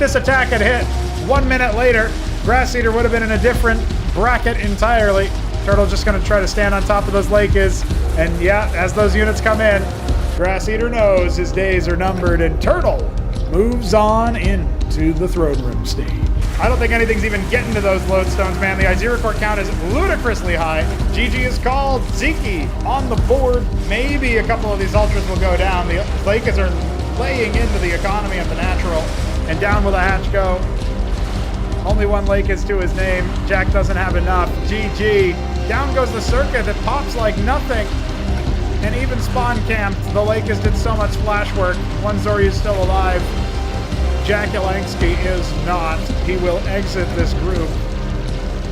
this attack had hit 1 minute later, Grass Eater would have been in a different bracket entirely. Turtle just going to try to stand on top of those Lakers. And yeah, as those units come in, Grass Eater knows his days are numbered, and Turtle moves on into the Throneroom Stage. I don't think anything's even getting to those lodestones, man. The Iziracore count is ludicrously high. GG is called. Sziky on the board. Maybe a couple of these ultras will go down. The Lakers are laying into the economy of the natural, and down will the hatch go. Only one lake is to his name. Jack doesn't have enough. GG. Down goes the circuit. It pops like nothing. And even spawn camped, the Lakers did so much flash work. One Zoryu's still alive. Jack Yelansky is not. He will exit this group.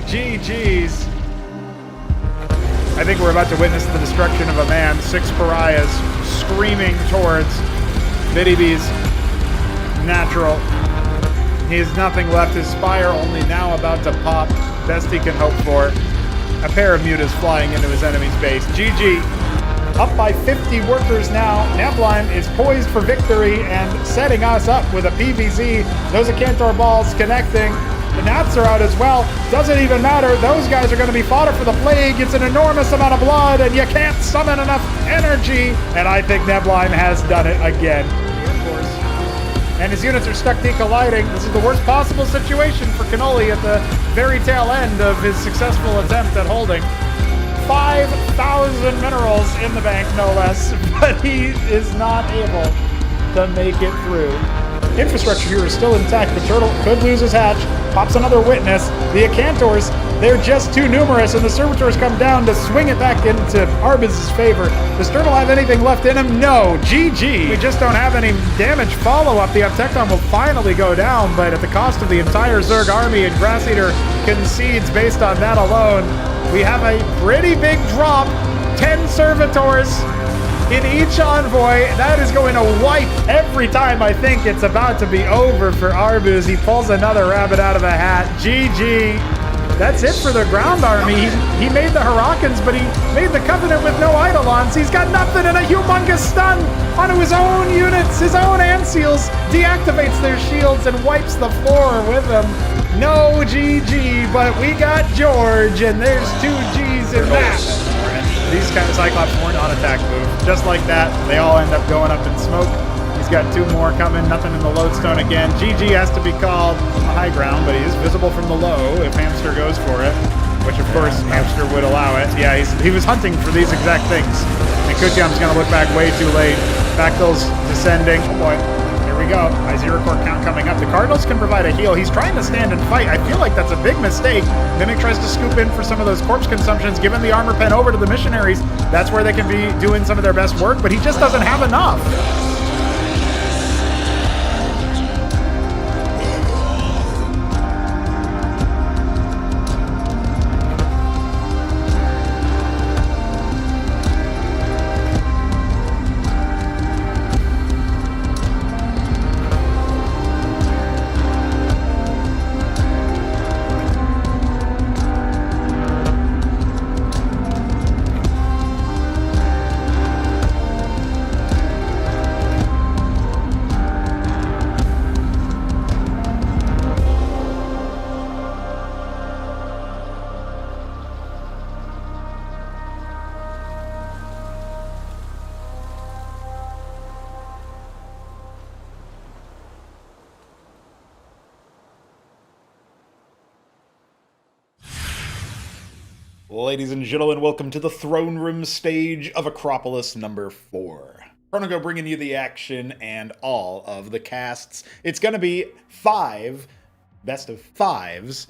GG's. I think we're about to witness the destruction of a man. 6 pariahs screaming towards BiddyB's natural. He has nothing left. His Spire only now about to pop. Best he can hope for. A pair of mutas flying into his enemy's base. GG. Up by 50 workers now. Neblime is poised for victory and setting us up with a PVZ. Those Acantor balls connecting. The Nats are out as well. Doesn't even matter. Those guys are going to be fodder for the Plague. It's an enormous amount of blood, and you can't summon enough energy. And I think Neblime has done it again. Of course. And his units are stuck decolliding. This is the worst possible situation for Cannoli at the very tail end of his successful attempt at holding. 5,000 minerals in the bank, no less, but he is not able to make it through. Infrastructure here is still intact, but Turtle could lose his hatch. Pops another witness. The Acantors, they're just too numerous, and the Servitors come down to swing it back into Arbuz's favor. Does Turtle have anything left in him? No. GG. We just don't have any damage follow-up. The Uptecton will finally go down, but at the cost of the entire Zerg army, and Grass Eater concedes based on that alone. We have a pretty big drop. 10 Servitors in each envoy. That is going to wipe every time I think it's about to be over for Arbuz. He pulls another rabbit out of a hat. GG. That's it for the ground army. He made the Hurricanes, but he made the Covenant with no Eidolons. He's got nothing, and a humongous stun onto his own units. His own Anseals deactivates their shields and wipes the floor with them. No GG, but we got George, and there's 2 G's in that. These kind of Cyclops weren't on attack move. Just like that, they all end up going up in smoke. He's got 2 more coming, nothing in the lodestone again. GG has to be called a high ground, but he is visible from the low if Hamster goes for it, which of course Hamster would allow it. Yeah, he was hunting for these exact things. And Kutyam's gonna look back way too late. Bactils descending. Oh boy. We go. Iziracore count coming up. The Cardinals can provide a heal. He's trying to stand and fight. I feel like that's a big mistake. Mimic tries to scoop in for some of those corpse consumptions, giving the armor pen over to the missionaries. That's where they can be doing some of their best work, but he just doesn't have enough. Ladies and gentlemen, welcome to the Throneroom Stage of Acropolis number 4. Chronogo bringing you the action and all of the casts. It's going to be 5 best of 5s.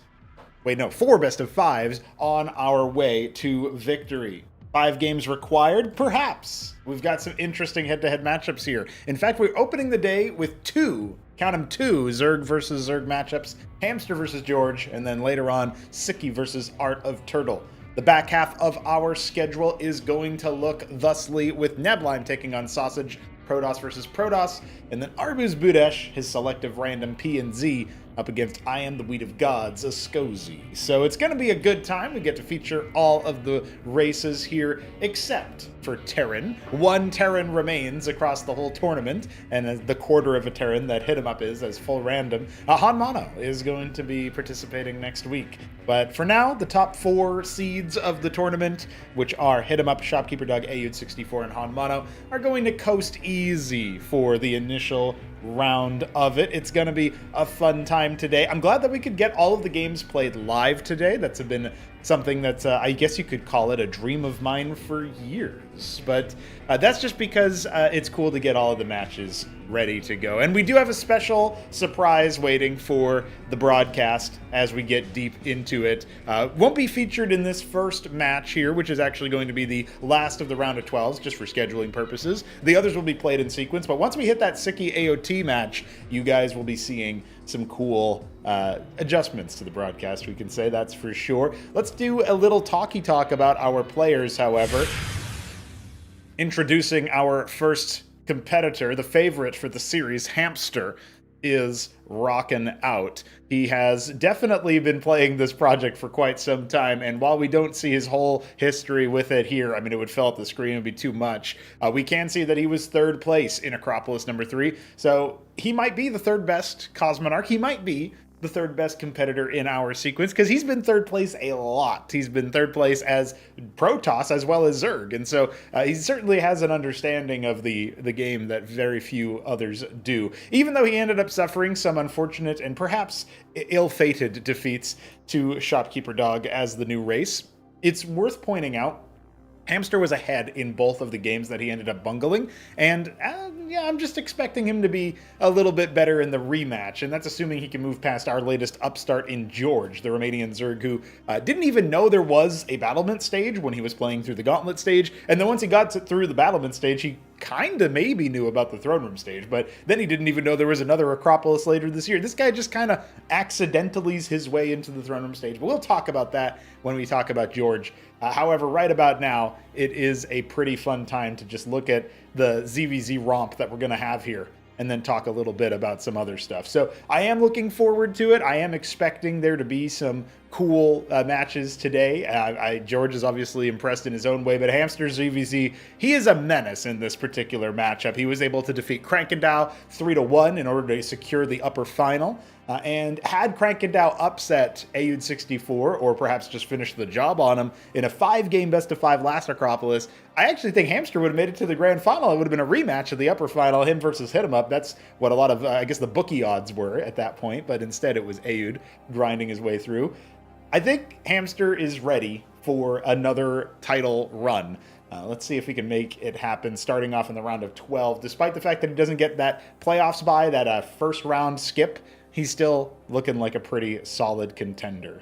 Wait, no, 4 best of 5s on our way to victory. 5 games required? Perhaps. We've got some interesting head-to-head matchups here. In fact, we're opening the day with 2, count them 2, Zerg versus Zerg matchups, Hamster versus George, and then later on, Sziky versus Art of Turtle. The back half of our schedule is going to look thusly, with Neblime taking on Sosij, Protoss versus Protoss, and then ArbuzBudesh, his selective random P and Z, up against IAMtheWHEATofGOD's Sosij. So it's going to be a good time. We get to feature all of the races here, except for Terran. One Terran remains across the whole tournament, and as the quarter of a Terran that HitEmUp is as full random, HonMonO is going to be participating next week. But for now, the top 4 seeds of the tournament, which are HitEmUp, ShopkeeperDog, AUD64, and HonMonO, are going to coast easy for the initial round of it. It's going to be a fun time today. I'm glad that we could get all of the games played live today. That's been something that's, I guess you could call it a dream of mine for years. But that's just because it's cool to get all of the matches ready to go. And we do have a special surprise waiting for the broadcast as we get deep into it. Won't be featured in this first match here, which is actually going to be the last of the round of 12s, just for scheduling purposes. The others will be played in sequence, but once we hit that Sziky AOT match, you guys will be seeing some cool adjustments to the broadcast, we can say, that's for sure. Let's do a little talky talk about our players, however. Introducing our first competitor, the favorite for the series, Hamster, is rocking out. He has definitely been playing this project for quite some time, and while we don't see his whole history with it here, I mean, it would fill up the screen, it would be too much. We can see that he was 3rd place in Acropolis #3, so he might be the 3rd best Cosmonarchy. He might be the 3rd best competitor in our sequence, because he's been 3rd place a lot. He's been 3rd place as Protoss as well as Zerg, and so he certainly has an understanding of the game that very few others do. Even though he ended up suffering some unfortunate and perhaps ill-fated defeats to Shopkeeper Dog as the new race, it's worth pointing out Hamster was ahead in both of the games that he ended up bungling, and yeah, I'm just expecting him to be a little bit better in the rematch, and that's assuming he can move past our latest upstart in George, the Romanian Zerg, who didn't even know there was a battlement stage when he was playing through the Gauntlet stage, and then once he got through the battlement stage, he kinda maybe knew about the Throneroom Stage, but then he didn't even know there was another Acropolis later this year. This guy just kind of accidentallys his way into the Throneroom Stage, but we'll talk about that when we talk about George. However, right about now, it is a pretty fun time to just look at the ZVZ romp that we're going to have here and then talk a little bit about some other stuff. So I am looking forward to it. I am expecting there to be some cool matches today. George is obviously impressed in his own way, but Hamster ZVZ, he is a menace in this particular matchup. He was able to defeat Krankendow 3-1 in order to secure the upper final. And had Krankendow upset AUD64, or perhaps just finished the job on him in a 5-game best-of-5 last Acropolis, I actually think Hamster would have made it to the grand final. It would have been a rematch of the upper final, him versus HitEmUp. That's what a lot of, I guess, the bookie odds were at that point, but instead it was AUD grinding his way through. I think Hamster is ready for another title run. Let's see if we can make it happen starting off in the round of 12. Despite the fact that he doesn't get that playoffs bye, that first round skip, he's still looking like a pretty solid contender.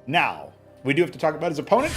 Now, we do have to talk about his opponent.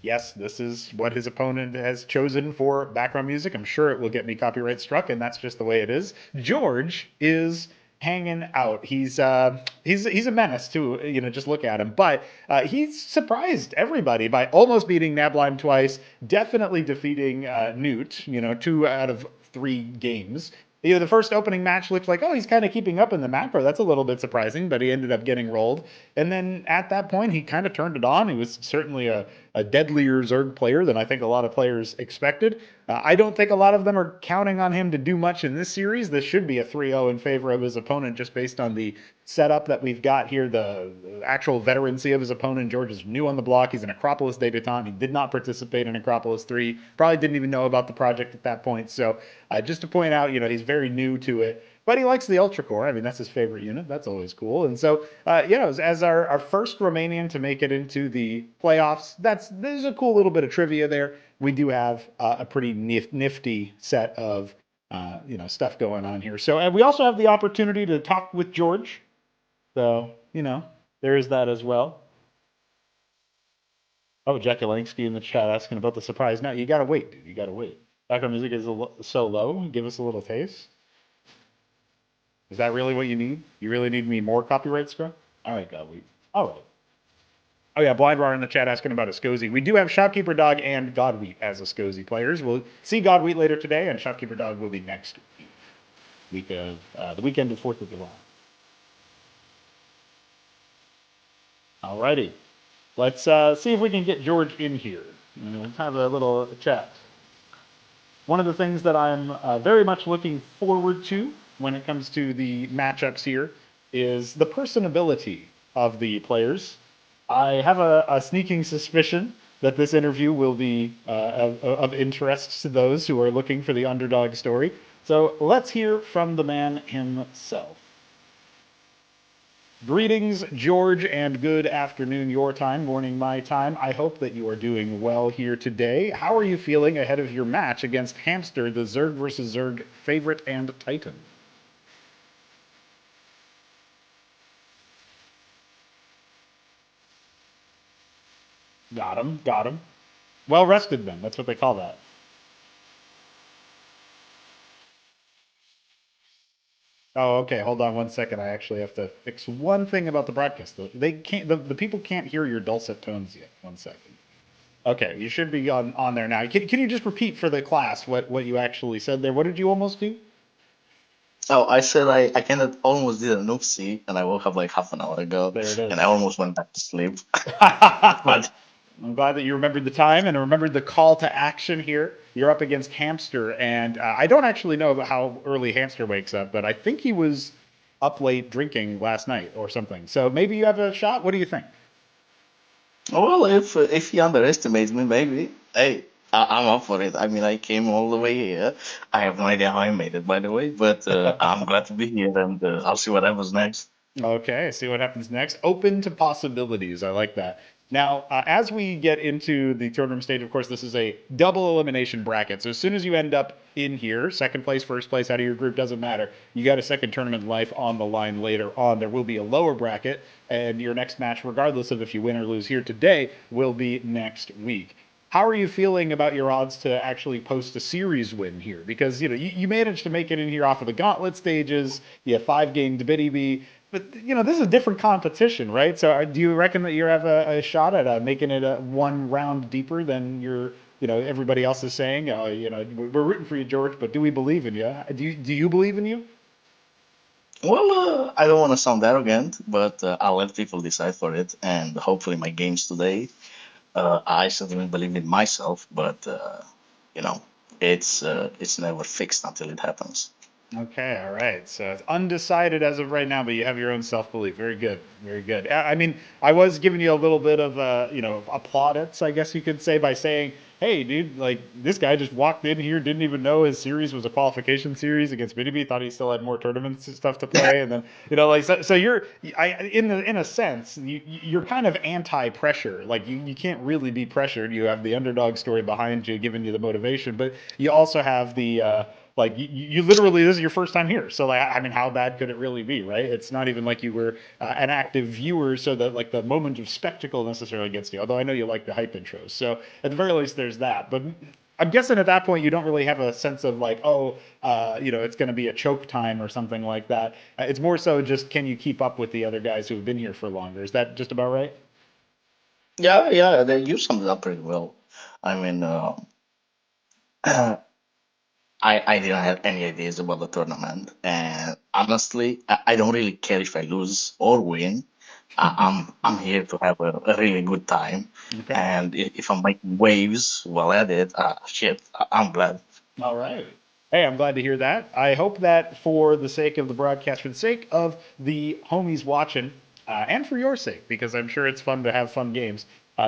Yes, this is what his opponent has chosen for background music. I'm sure it will get me copyright struck, and that's just the way it is. George is hanging out. He's a menace too, you know, just look at him. But he's surprised everybody by almost beating Neblime twice, definitely defeating Newt, you know, 2 out of 3 games. You know, the first opening match looked like, oh, he's kind of keeping up in the macro. That's a little bit surprising, but he ended up getting rolled. And then at that point, he kind of turned it on. He was certainly a deadlier Zerg player than I think a lot of players expected. I don't think a lot of them are counting on him to do much in this series. This should be a 3-0 in favor of his opponent just based on the setup that we've got here, the actual veterancy of his opponent. George is new on the block. He's an Acropolis debutant. He did not participate in Acropolis 3. Probably didn't even know about the project at that point. So just to point out, you know, he's very new to it. But he likes the Ultra Core. I mean, that's his favorite unit. That's always cool. And so, you know, as our first Romanian to make it into the playoffs, there's a cool little bit of trivia there. We do have a pretty nifty set of, you know, stuff going on here. So we also have the opportunity to talk with George. So, you know, there is that as well. Oh, Jackie Langsky in the chat asking about the surprise. Now, you got to wait, dude. You got to wait. Background music is so low. Give us a little taste. Is that really what you need? You really need me more copyright struck? All right, Godwheat. All right. Oh, yeah, Blind Rar in the chat asking about a Sosij. We do have Shopkeeper Dog and Godwheat as a Sosij players. We'll see Godwheat later today, and Shopkeeper Dog will be next week of the weekend of 4th of July. Alrighty. Let's see if we can get George in here. We'll have a little chat. One of the things that I'm very much looking forward to when it comes to the matchups here is the personability of the players. I have a sneaking suspicion that this interview will be of interest to those who are looking for the underdog story. So let's hear from the man himself. Greetings, George, and good afternoon your time, morning my time. I hope that you are doing well here today. How are you feeling ahead of your match against Hamster, the Zerg versus Zerg favorite and Titan? Got him, got him. Well rested then, that's what they call that. Oh, okay, hold on one second. I actually have to fix one thing about the broadcast. They can't, the people can't hear your dulcet tones yet. One second. Okay, you should be on there now. Can you just repeat for the class what you actually said there? What did you almost do? Oh, I said I kind of almost did an oopsie, and I woke up like half an hour ago, There it and I is. almost went back to sleep. I'm But glad that you remembered the time and remembered the call to action here. You're up against Hamster, and I don't actually know about how early Hamster wakes up, but I think he was up late drinking last night or something. So maybe you have a shot. What do you think? well, if he underestimates me, maybe. Hey, I'm up for it. I mean, I came all the way here. I have no idea how I made it, by the way, but I'm glad to be here, and I'll see what happens next. Okay, see what happens next. Open to possibilities. I like that. Now, as we get into the Throneroom Stage, of course, this is a double elimination bracket. So as soon as you end up in here, second place, first place out of your group, doesn't matter. You got a second tournament life on the line later on. There will be a lower bracket, and your next match, regardless of if you win or lose here today, will be next week. How are you feeling about your odds to actually post a series win here? Because you managed to make it in here off of the gauntlet stages. You have 5 game debate, but this is a different competition, right? So do you reckon that you have a shot at making it a one round deeper than everybody else is saying? We're rooting for you, George, but do we believe in you? Do you believe in you? Well, I don't want to sound arrogant, but I'll let people decide for it, and hopefully my games today. I certainly believe in myself, but you know, it's never fixed until it happens. Okay, all right. So it's undecided as of right now, but you have your own self-belief. Very good, very good. I mean, I was giving you a little bit of plaudits, I guess you could say, by saying, "Hey, dude, like this guy just walked in here, didn't even know his series was a qualification series against Bideby, thought he still had more tournaments and stuff to play, and then like so you're, in a sense, you're kind of anti-pressure. Like you can't really be pressured. You have the underdog story behind you, giving you the motivation, but you also have the like you literally, this is your first time here, so like I mean, how bad could it really be, right? It's not even like you were an active viewer, so that like the moment of spectacle necessarily gets you. Although I know you like the hype intros, so at the very least there's that. But I'm guessing at that point you don't really have a sense of like, oh, it's going to be a choke time or something like that. It's more so just can you keep up with the other guys who have been here for longer? Is that just about right? Yeah, yeah, you summed it up pretty well. I mean, I didn't have any ideas about the tournament, and honestly, I don't really care if I lose or win. I'm here to have a really good time, Okay. and if I'm making waves while at it, shit, I'm glad. All right. Hey, I'm glad to hear that. I hope that for the sake of the broadcast, for the sake of the homies watching, and for your sake, because I'm sure it's fun to have fun games,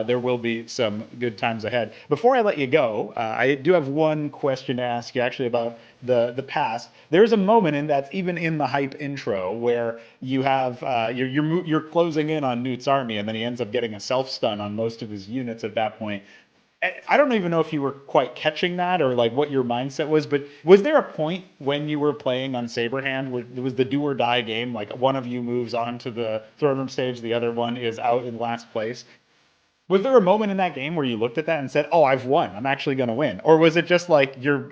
there will be some good times ahead. Before I let you go, I do have one question to ask you actually about the past. There's a moment, and that's even in the hype intro, where you have you're closing in on Newt's army, and then he ends up getting a self stun on most of his units at that point. I don't even know if you were quite catching that or like what your mindset was, but was there a point when you were playing on Saberhand where it was the do or die game? Like one of you moves on to the throne room stage, the other one is out in last place. Was there a moment in that game where you looked at that and said, "Oh, I've won. I'm actually going to win," or was it just like you're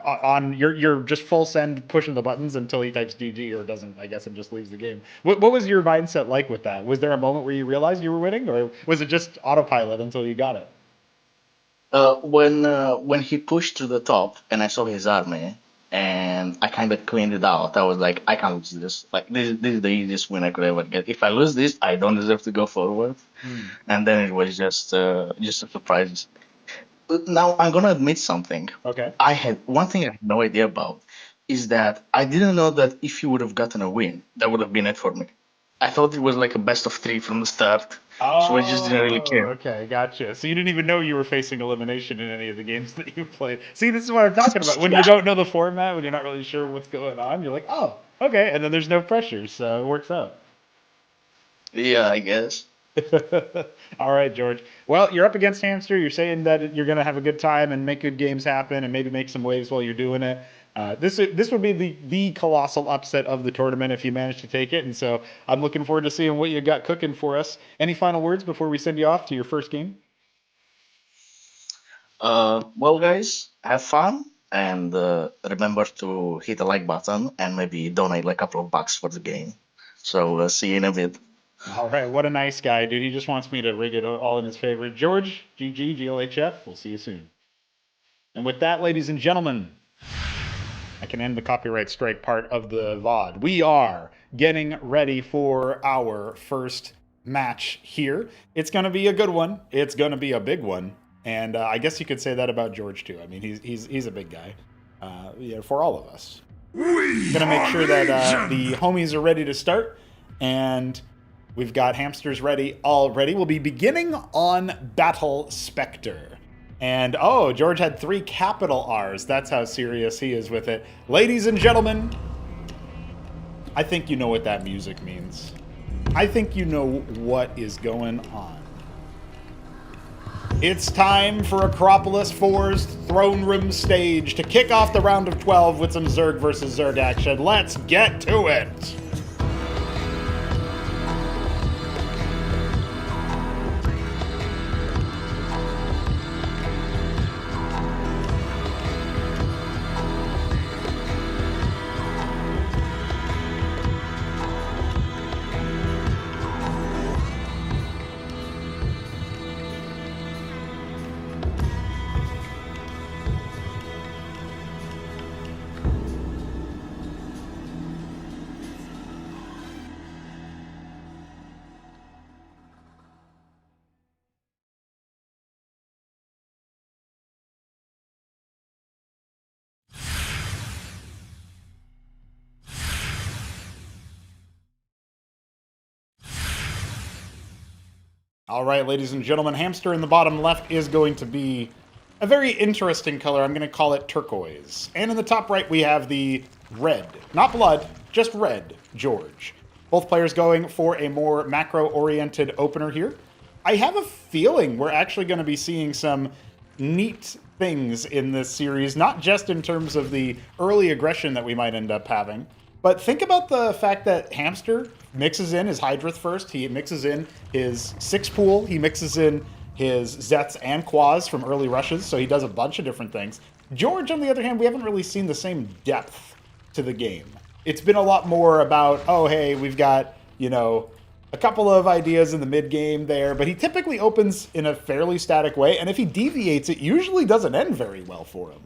just full send pushing the buttons until he types GG or doesn't, I guess, and just leaves the game? What was your mindset like with that? Was there a moment where you realized you were winning, or was it just autopilot until you got it? When he pushed to the top and I saw his army, and and I kind of cleaned it out. I was like, I can't lose this. Like this is the easiest win I could ever get. If I lose this, I don't deserve to go forward. And then it was just a surprise. But now I'm gonna admit something. Okay. I had one thing I had no idea about is that I didn't know that if you would have gotten a win, that would have been it for me. I thought it was like a best of three from the start, so I just didn't really Oh, care. okay, gotcha. So you didn't even know you were facing elimination in any of the games that you played. See, this is what I'm talking about. When you Yeah, don't know the format, when you're not really sure what's going on, you're like, oh, okay, and then there's no pressure, so it works out. yeah, I guess. All right, George. Well, you're up against Hamster. You're saying that you're going to have a good time and make good games happen and maybe make some waves while you're doing it. This would be the colossal upset of the tournament if you manage to take it. And so I'm looking forward to seeing what you got cooking for us. Any final words before we send you off to your first game? Well, guys, have fun and remember to hit the like button and maybe donate like a couple of bucks for the game. So see you in a bit. All right, what a nice guy, dude. He just wants me to rig it all in his favor. George, GG, GLHF. We'll see you soon. And with that, ladies and gentlemen, I can end the copyright strike part of the VOD. We are getting ready for our first match here. It's going to be a good one. It's going to be a big one. And I guess you could say that about George, too. I mean, he's a big guy for all of us. Going to make sure that the homies are ready to start. And we've got hamsters ready already. We'll be beginning on Battle Spectre. And, oh, George had 3 capital R's. That's how serious he is with it. Ladies and gentlemen, I think you know what that music means. I think you know what is going on. It's time for Acropolis 4's Throneroom Stage to kick off the round of 12 with some Zerg versus Zerg action. Let's get to it! All right, ladies and gentlemen, hamster in the bottom left is going to be a very interesting color. I'm going to call it turquoise. And in the top right, we have the red, not blood, just red, George. Both players going for a more macro-oriented opener here. I have a feeling we're actually going to be seeing some neat things in this series, not just in terms of the early aggression that we might end up having, but think about the fact that Hamster mixes in his Hydrith first, he mixes in his Six Pool, he mixes in his Zets and Quas from early rushes, so he does a bunch of different things. George, on the other hand, we haven't really seen the same depth to the game. It's been a lot more about, oh, hey, we've got, you know, a couple of ideas in the mid-game there, but he typically opens in a fairly static way, and if he deviates, it usually doesn't end very well for him.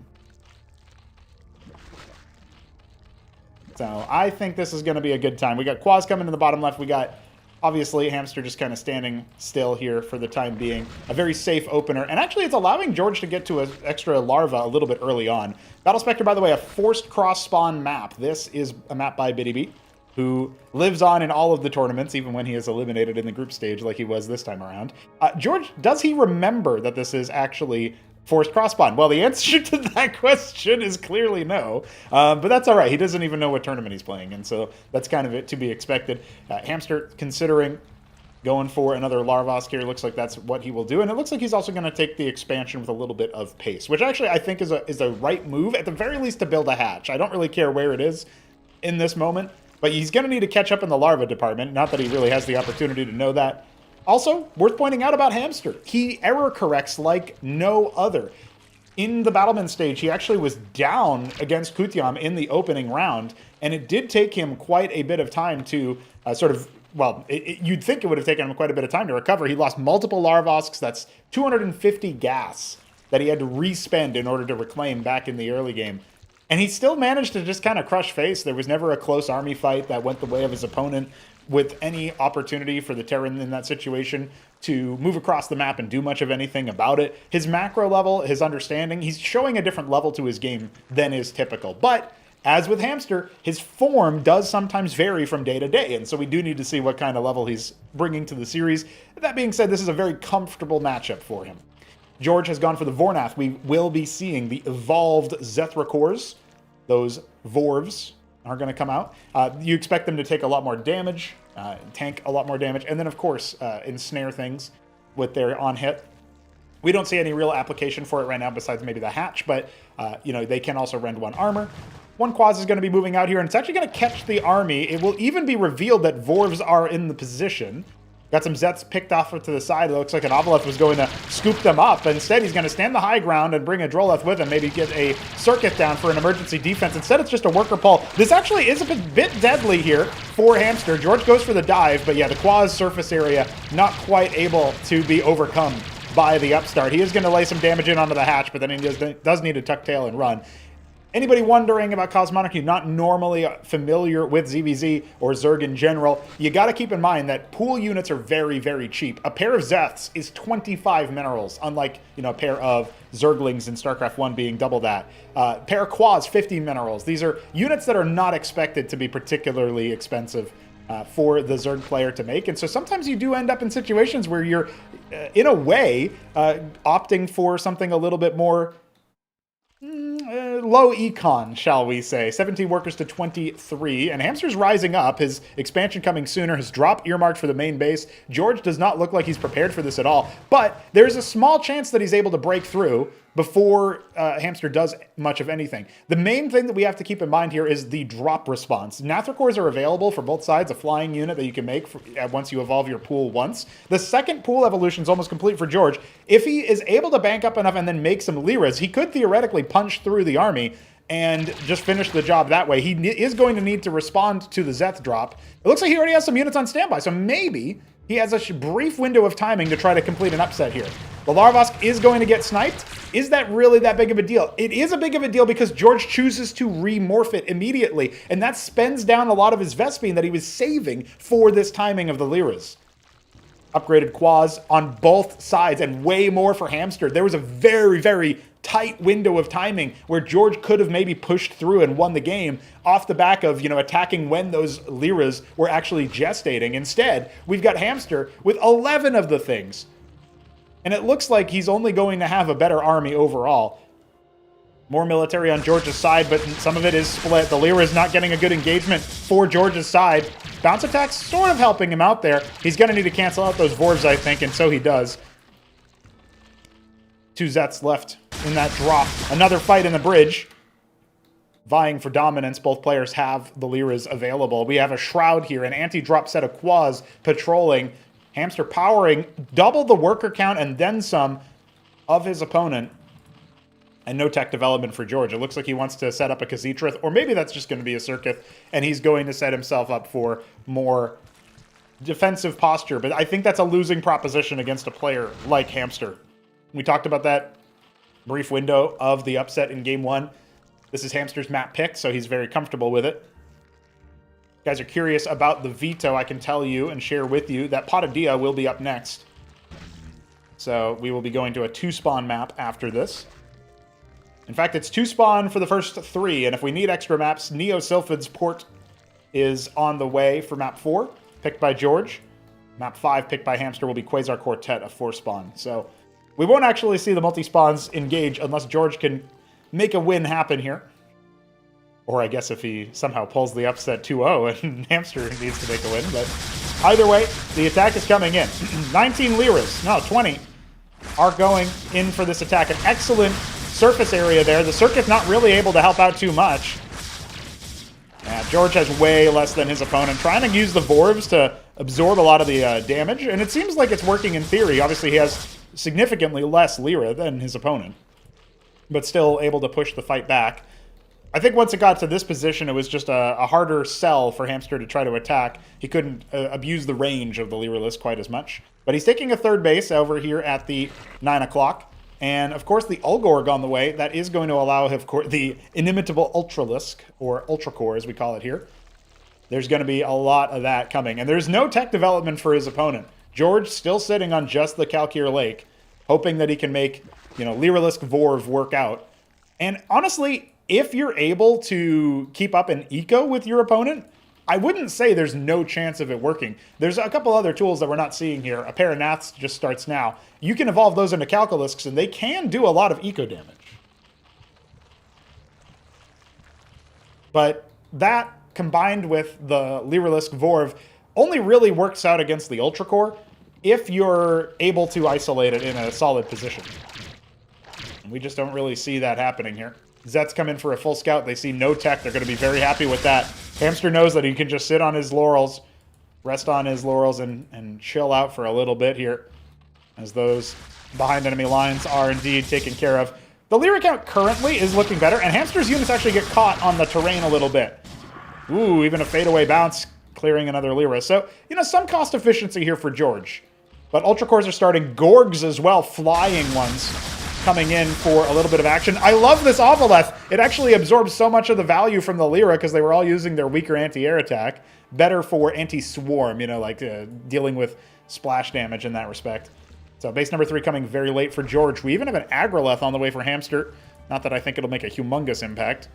So I think this is going to be a good time. We got Quaz coming in the bottom left. We got, obviously, Hamster just kind of standing still here for the time being. A very safe opener. And actually, it's allowing George to get to an extra larva a little bit early on. Battle Spectre, by the way, a forced cross-spawn map. This is a map by BiddyB, who lives on in all of the tournaments, even when he is eliminated in the group stage like he was this time around. George, does he remember that this is actually forced cross-spawn? Well, the answer to that question is clearly no, but that's all right. He doesn't even know what tournament he's playing, and so that's kind of it to be expected. Hamster considering going for another Larvosk here. Looks like that's what he will do, and it looks like he's also going to take the expansion with a little bit of pace, which actually I think is a right move, at the very least to build a hatch. I don't really care where it is in this moment, but he's going to need to catch up in the larva department, not that he really has the opportunity to know that. Also, worth pointing out about Hamster, he error corrects like no other. In the Battleman stage, he actually was down against Kutyam in the opening round, and it did take him quite a bit of time to you'd think it would have taken him quite a bit of time to recover. He lost multiple Larvosks. That's 250 gas that he had to re-spend in order to reclaim back in the early game. And he still managed to just kind of crush face. There was never a close army fight that went the way of his opponent with any opportunity for the Terran in that situation to move across the map and do much of anything about it. His macro level, his understanding, he's showing a different level to his game than is typical. But as with Hamster, his form does sometimes vary from day to day, and so we do need to see what kind of level he's bringing to the series. That being said, this is a very comfortable matchup for him. George has gone for the Vornath. We will be seeing the evolved Zethra cores. Those Vorvs are going to come out. You expect them to take a lot more damage, tank a lot more damage, and then, of course, ensnare things with their on-hit. We don't see any real application for it right now besides maybe the hatch, but, they can also rend 1 armor. 1 Quaz is going to be moving out here, and it's actually going to catch the army. It will even be revealed that Vorvs are in the position. Got some Zets picked off to the side. It looks like an Oboleth was going to scoop them up. Instead, he's going to stand the high ground and bring a Droleth with him. Maybe get a Circuit down for an emergency defense. Instead, it's just a Worker Pull. This actually is a bit deadly here for Hamster. George goes for the dive, but yeah, the Quaz surface area not quite able to be overcome by the upstart. He is going to lay some damage in onto the hatch, but then he does need to tuck tail and run. Anybody wondering about Cosmonarchy, not normally familiar with ZVZ or Zerg in general, you got to keep in mind that pool units are very, very cheap. A pair of Zeths is 25 minerals, unlike a pair of Zerglings in StarCraft 1 being double that. Pair of Quaz, 50 minerals. These are units that are not expected to be particularly expensive for the Zerg player to make. And so sometimes you do end up in situations where you're, in a way, opting for something a little bit more low econ, shall we say. 17 workers to 23, and Hamster's rising up. His expansion coming sooner. His drop earmarked for the main base. George does not look like he's prepared for this at all, but there's a small chance that he's able to break through before Hamster does much of anything. The main thing that we have to keep in mind here is the drop response. Nathracores are available for both sides, a flying unit that you can make once you evolve your pool once. The second pool evolution is almost complete for George. If he is able to bank up enough and then make some Lyras, he could theoretically punch through the army and just finish the job that way. He is going to need to respond to the Zeth drop. It looks like he already has some units on standby, so maybe he has a brief window of timing to try to complete an upset here. The Larvosk is going to get sniped. Is that really that big of a deal? It is a big of a deal because George chooses to remorph it immediately, and that spends down a lot of his Vespene that he was saving for this timing of the Lyras. Upgraded Quaz on both sides, and way more for Hamster. There was a very, very tight window of timing where George could have maybe pushed through and won the game off the back of, attacking when those Lyras were actually gestating. Instead, we've got Hamster with 11 of the things. And it looks like he's only going to have a better army overall. More military on George's side, but some of it is split. The Lyra is not getting a good engagement for George's side. Bounce attacks sort of helping him out there. He's going to need to cancel out those Vorvs, I think, and so he does. 2 Zets left in that drop. Another fight in the bridge. Vying for dominance, both players have the Lyras available. We have a Shroud here, an anti-drop set of Quaz patrolling. Hamster powering double the worker count and then some of his opponent. And no tech development for George. It looks like he wants to set up a Khazit-Rith, or maybe that's just going to be a Circuit, and he's going to set himself up for more defensive posture. But I think that's a losing proposition against a player like Hamster. We talked about that brief window of the upset in Game 1. This is Hamster's map pick, so he's very comfortable with it. You guys are curious about the veto, I can tell you and share with you that Patadia will be up next. So we will be going to a 2-spawn map after this. In fact, it's 2-spawn for the first 3, and if we need extra maps, Neo Sylphid's port is on the way for map 4, picked by George. Map 5, picked by Hamster, will be Quasar Quartet, a 4-spawn. So we won't actually see the multi-spawns engage unless George can make a win happen here. Or I guess if he somehow pulls the upset 2-0 and Hamster needs to make a win. But either way, the attack is coming in. 19 Lyras, no, 20, are going in for this attack. An excellent surface area there. The Circuit's not really able to help out too much. Yeah, George has way less than his opponent. Trying to use the Vorvs to absorb a lot of the damage, and it seems like it's working in theory. Obviously, he has significantly less Lyra than his opponent, but still able to push the fight back. I think once it got to this position, it was just a harder sell for Hamster to try to attack. He couldn't abuse the range of the Lyra list quite as much. But he's taking a 3rd base over here at the 9 o'clock. And, of course, the Ulgorg on the way. That is going to allow, of course, the inimitable Ultralisk, or Ultracore as we call it here. There's going to be a lot of that coming. And there's no tech development for his opponent. George still sitting on just the Kalkir Lake, hoping that he can make, Lyrilusk Vorv work out. And honestly, if you're able to keep up an eco with your opponent, I wouldn't say there's no chance of it working. There's a couple other tools that we're not seeing here. A pair of Naths just starts now. You can evolve those into Calculisks, and they can do a lot of eco damage. But that, combined with the Lyrilusk Vorv, only really works out against the Ultracore if you're able to isolate it in a solid position. And we just don't really see that happening here. Zet's come in for a full scout. They see no tech. They're going to be very happy with that. Hamster knows that he can just sit on his laurels, rest on his laurels, and chill out for a little bit here, as those behind enemy lines are indeed taken care of. The Lyra count currently is looking better, and Hamster's units actually get caught on the terrain a little bit. Ooh, even a fadeaway bounce, clearing another Lyra. So, some cost efficiency here for George. But Ultracores are starting. Gorgs as well, flying ones, coming in for a little bit of action. I love this Ovaleth. It actually absorbs so much of the value from the Lyra because they were all using their weaker anti-air attack. Better for anti-swarm, dealing with splash damage in that respect. So base number 3 coming very late for George. We even have an Agroleth on the way for Hamster. Not that I think it'll make a humongous impact.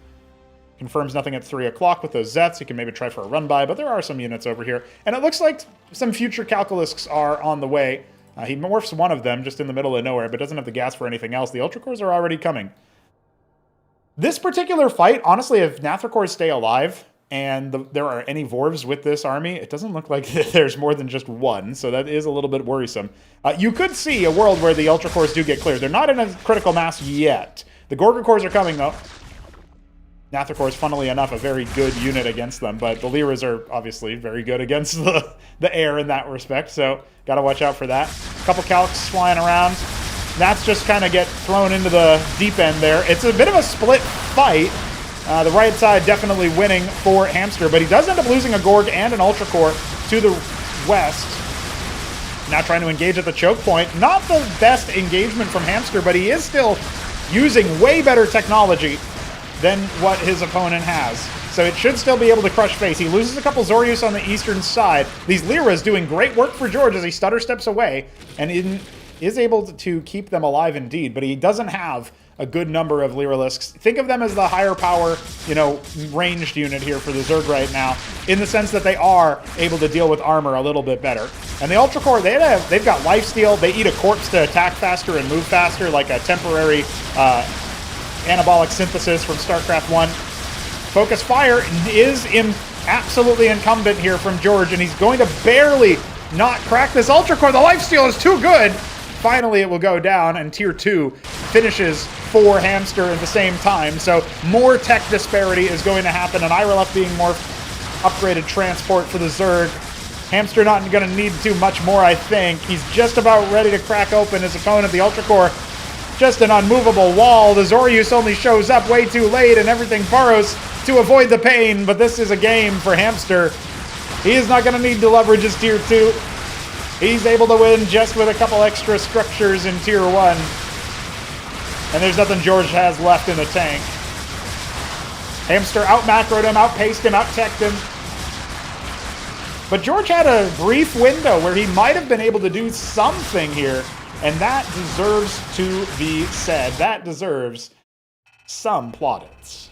Confirms nothing at 3 o'clock with those Zets. You can maybe try for a run-by, but there are some units over here. And it looks like some future Calculisks are on the way. He morphs one of them just in the middle of nowhere, but doesn't have the gas for anything else. The Ultracores are already coming. This particular fight, honestly, if Nathracores stay alive and there are any Vorvs with this army, it doesn't look like there's more than just one, so that is a little bit worrisome. You could see a world where the Ultracores do get cleared. They're not in a critical mass yet. The Gorgacores are coming, though. Nathracores, funnily enough, a very good unit against them, but the Lyras are obviously very good against the air in that respect, so gotta watch out for that. A couple Calcs flying around. Nats just kind of get thrown into the deep end there. It's a bit of a split fight. The right side definitely winning for Hamster, but he does end up losing a Gorg and an Ultracore to the west. Now trying to engage at the choke point. Not the best engagement from Hamster, but he is still using way better technology than what his opponent has. So it should still be able to crush face. He loses a couple Zorius on the eastern side. These Lyras doing great work for George as he stutter steps away and is able to keep them alive indeed, but he doesn't have a good number of Lyrilusks. Think of them as the higher power, ranged unit here for the Zerg right now, in the sense that they are able to deal with armor a little bit better. And the Ultracore, they've got lifesteal. They eat a corpse to attack faster and move faster, like a temporary anabolic synthesis from Starcraft 1. Focus fire is absolutely incumbent here from George, and he's going to barely not crack this Ultracore. The lifesteal is too good. Finally, it will go down, and Tier 2 finishes for Hamster at the same time. So more tech disparity is going to happen, and Irelef being more upgraded transport for the Zerg. Hamster not going to need too much more, I think. He's just about ready to crack open his opponent, the Ultracore. Just an unmovable wall. The Zorius only shows up way too late, and everything burrows to avoid the pain, but this is a game for Hamster. He is not going to need to leverage his Tier 2. He's able to win just with a couple extra structures in Tier 1. And there's nothing George has left in the tank. Hamster out-macroed him, outpaced him, out-teched him. But George had a brief window where he might have been able to do something here, and that deserves to be said. That deserves some plaudits.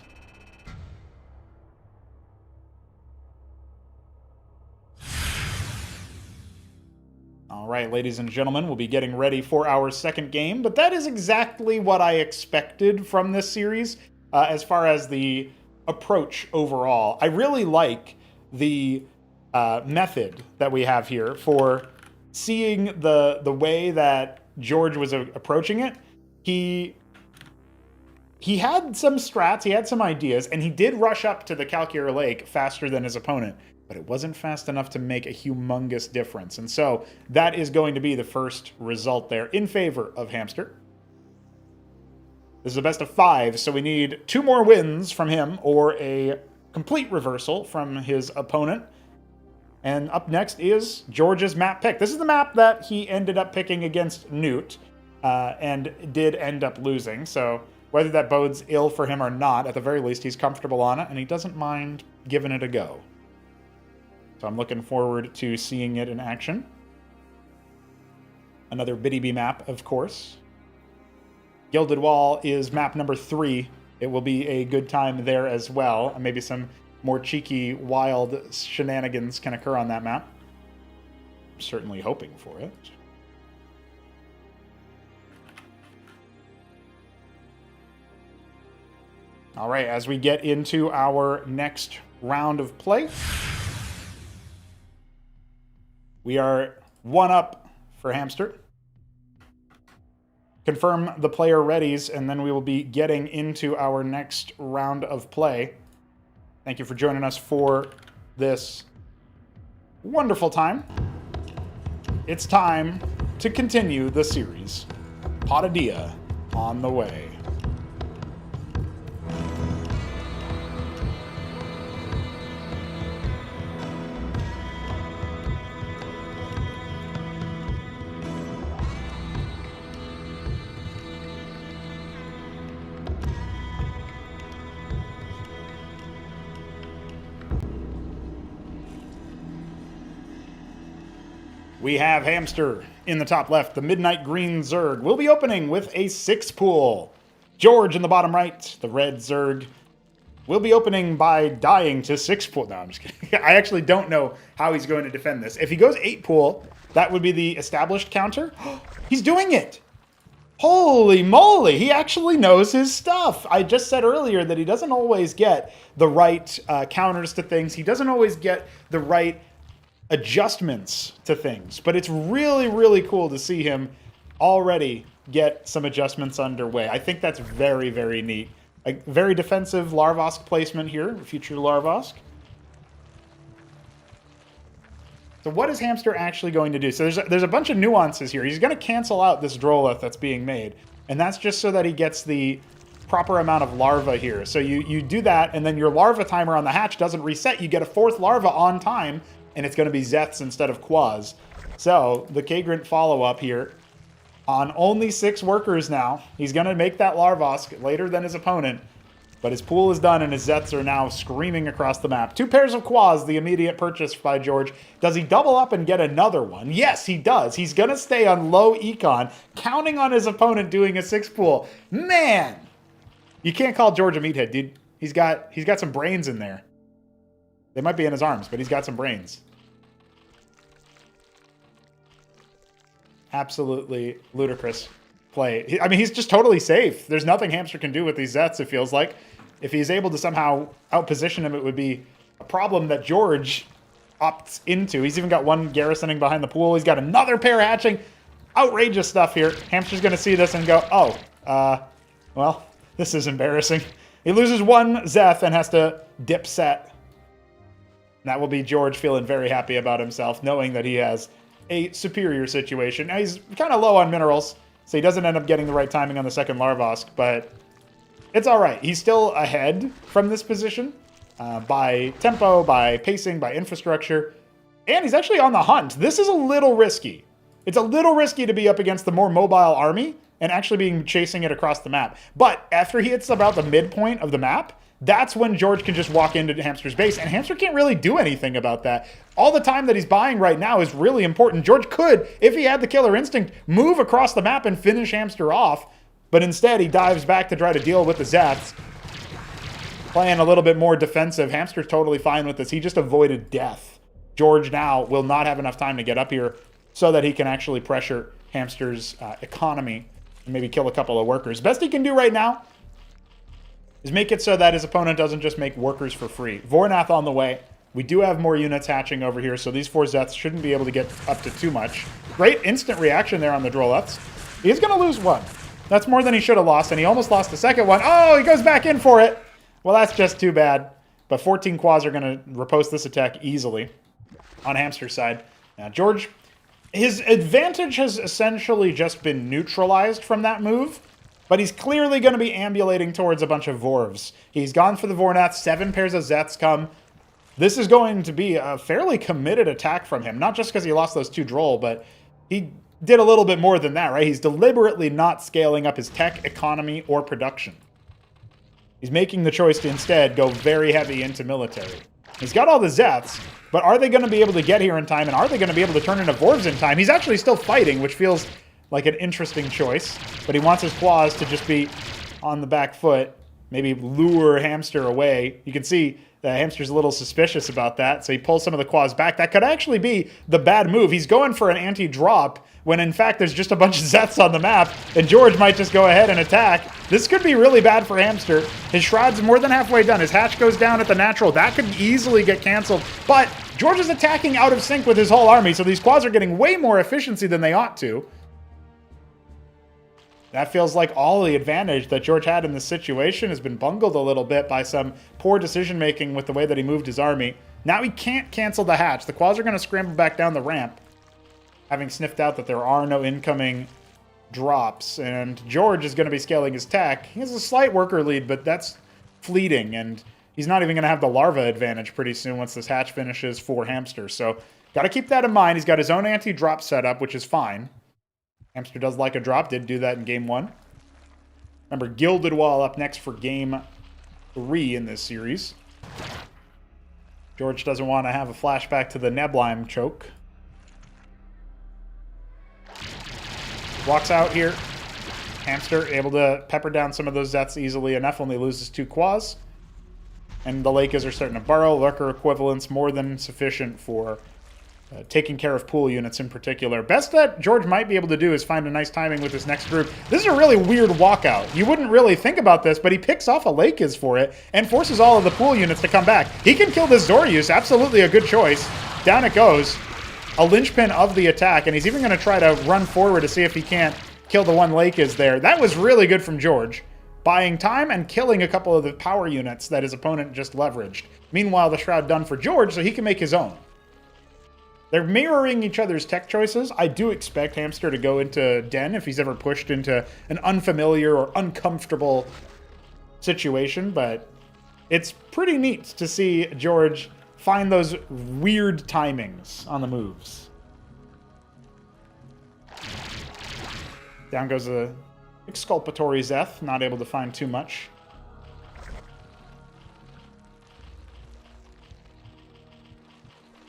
All right, ladies and gentlemen, we'll be getting ready for our second game, but that is exactly what I expected from this series as far as the approach overall. I really like the method that we have here for seeing the way that George was approaching it. He had some strats, he had some ideas, and he did rush up to the Kalkir Lake faster than his opponent, but it wasn't fast enough to make a humongous difference. And so that is going to be the first result there in favor of Hamster. This is a best of 5, so we need 2 more wins from him or a complete reversal from his opponent. And up next is George's map pick. This is the map that he ended up picking against Newt. and did end up losing. So whether that bodes ill for him or not, at the very least, he's comfortable on it, and he doesn't mind giving it a go. So I'm looking forward to seeing it in action. Another Biddy map, of course. Gilded Wall is map number 3. It will be a good time there as well. Maybe some more cheeky, wild shenanigans can occur on that map. I'm certainly hoping for it. All right, as we get into our next round of play, we are 1 up for Hamster. Confirm the player readies, and then we will be getting into our next round of play. Thank you for joining us for this wonderful time. It's time to continue the series. Patadia on the way. We have Hamster in the top left. The Midnight Green Zerg will be opening with a 6 pool. George in the bottom right. The red Zerg will be opening by dying to 6 pool. No, I'm just kidding. I actually don't know how he's going to defend this. If he goes 8 pool, that would be the established counter. He's doing it. Holy moly, he actually knows his stuff. I just said earlier that he doesn't always get the right counters to things. He doesn't always get the right adjustments to things, but it's really, really cool to see him already get some adjustments underway. I think that's very, very neat. A very defensive Larvosk placement here, future Larvosk. So what is Hamster actually going to do? So there's a bunch of nuances here. He's going to cancel out this Droleth that's being made, and that's just so that he gets the proper amount of larva here. So you do that, and then your larva timer on the hatch doesn't reset. You get a 4th larva on time, and it's going to be Zeths instead of Quaz. So the Kagrant follow-up here on only 6 workers now. He's going to make that Larvosk later than his opponent, but his pool is done and his Zeths are now screaming across the map. 2 pairs of Quaz, the immediate purchase by George. Does he double up and get another one? Yes, he does. He's going to stay on low econ, counting on his opponent doing a 6 pool. Man, you can't call George a meathead, dude. He's got some brains in there. They might be in his arms, but he's got some brains. Absolutely ludicrous play. I mean, he's just totally safe. There's nothing Hamster can do with these Zeths, it feels like. If he's able to somehow outposition him, it would be a problem that George opts into. He's even got 1 garrisoning behind the pool. He's got another pair hatching. Outrageous stuff here. Hamster's going to see this and go, oh, well, this is embarrassing. He loses 1 Zeth and has to dip set. And that will be George feeling very happy about himself, knowing that he has a superior situation. Now, he's kind of low on minerals, so he doesn't end up getting the right timing on the second Larvosk, but it's all right. He's still ahead from this position by tempo, by pacing, by infrastructure, and he's actually on the hunt. This is a little risky. It's a little risky to be up against the more mobile army and actually chasing it across the map. But after he hits about the midpoint of the map, that's when George can just walk into Hamster's base, and Hamster can't really do anything about that. All the time that he's buying right now is really important. George could, if he had the killer instinct, move across the map and finish Hamster off, but instead he dives back to try to deal with the Zeths, playing a little bit more defensive. Hamster's totally fine with this. He just avoided death. George now will not have enough time to get up here so that he can actually pressure Hamster's economy and maybe kill a couple of workers. Best he can do right now is make it so that his opponent doesn't just make workers for free. Vornath on the way. We do have more units hatching over here, so these 4 Zeths shouldn't be able to get up to too much. Great instant reaction there on the Droleths. He's going to lose 1. That's more than he should have lost, and he almost lost the second one. Oh, he goes back in for it. Well, that's just too bad. But 14 Quaz are going to riposte this attack easily on Hamster's side. Now, George, his advantage has essentially just been neutralized from that move, but he's clearly going to be ambulating towards a bunch of Vorvs. He's gone for the Vornath. 7 pairs of Zeths come. This is going to be a fairly committed attack from him, not just because he lost those 2 Droll, but he did a little bit more than that, right? He's deliberately not scaling up his tech, economy, or production. He's making the choice to instead go very heavy into military. He's got all the Zeths, but are they going to be able to get here in time, and are they going to be able to turn into Vorvs in time? He's actually still fighting, which feels like an interesting choice, but he wants his claws to just be on the back foot, maybe lure Hamster away. You can see that Hamster's a little suspicious about that, so he pulls some of the claws back. That could actually be the bad move. He's going for an anti-drop, when in fact there's just a bunch of Zeths on the map, and George might just go ahead and attack. This could be really bad for Hamster. His Shroud's more than halfway done. His hatch goes down at the natural. That could easily get canceled, but George is attacking out of sync with his whole army, so these claws are getting way more efficiency than they ought to. That feels like all the advantage that George had in this situation has been bungled a little bit by some poor decision-making with the way that he moved his army. Now he can't cancel the hatch. The claws are going to scramble back down the ramp, having sniffed out that there are no incoming drops. And George is going to be scaling his tech. He has a slight worker lead, but that's fleeting, and he's not even going to have the larva advantage pretty soon once this hatch finishes for Hamster. So got to keep that in mind. He's got his own anti-drop setup, which is fine. Hamster does like a drop, did do that in game 1. Remember, Gilded Wall up next for game 3 in this series. George doesn't want to have a flashback to the Neblime choke. Walks out here. Hamster able to pepper down some of those Zeths easily enough, only loses 2 claws. And the Lakers are starting to burrow. Lurker equivalents more than sufficient for taking care of pool units in particular. Best that George might be able to do is find a nice timing with this next group. This is a really weird walkout. You wouldn't really think about this, but he picks off a Lakers for it and forces all of the pool units to come back. He can kill this Zoryus. Absolutely a good choice. Down it goes. A linchpin of the attack, and he's even going to try to run forward to see if he can't kill the one Lakers there. That was really good from George. Buying time and killing a couple of the power units that his opponent just leveraged. Meanwhile, the Shroud done for George, so he can make his own. They're mirroring each other's tech choices. I do expect Hamster to go into Den if he's ever pushed into an unfamiliar or uncomfortable situation, but it's pretty neat to see George find those weird timings on the moves. Down goes a exculpatory Zeth, not able to find too much.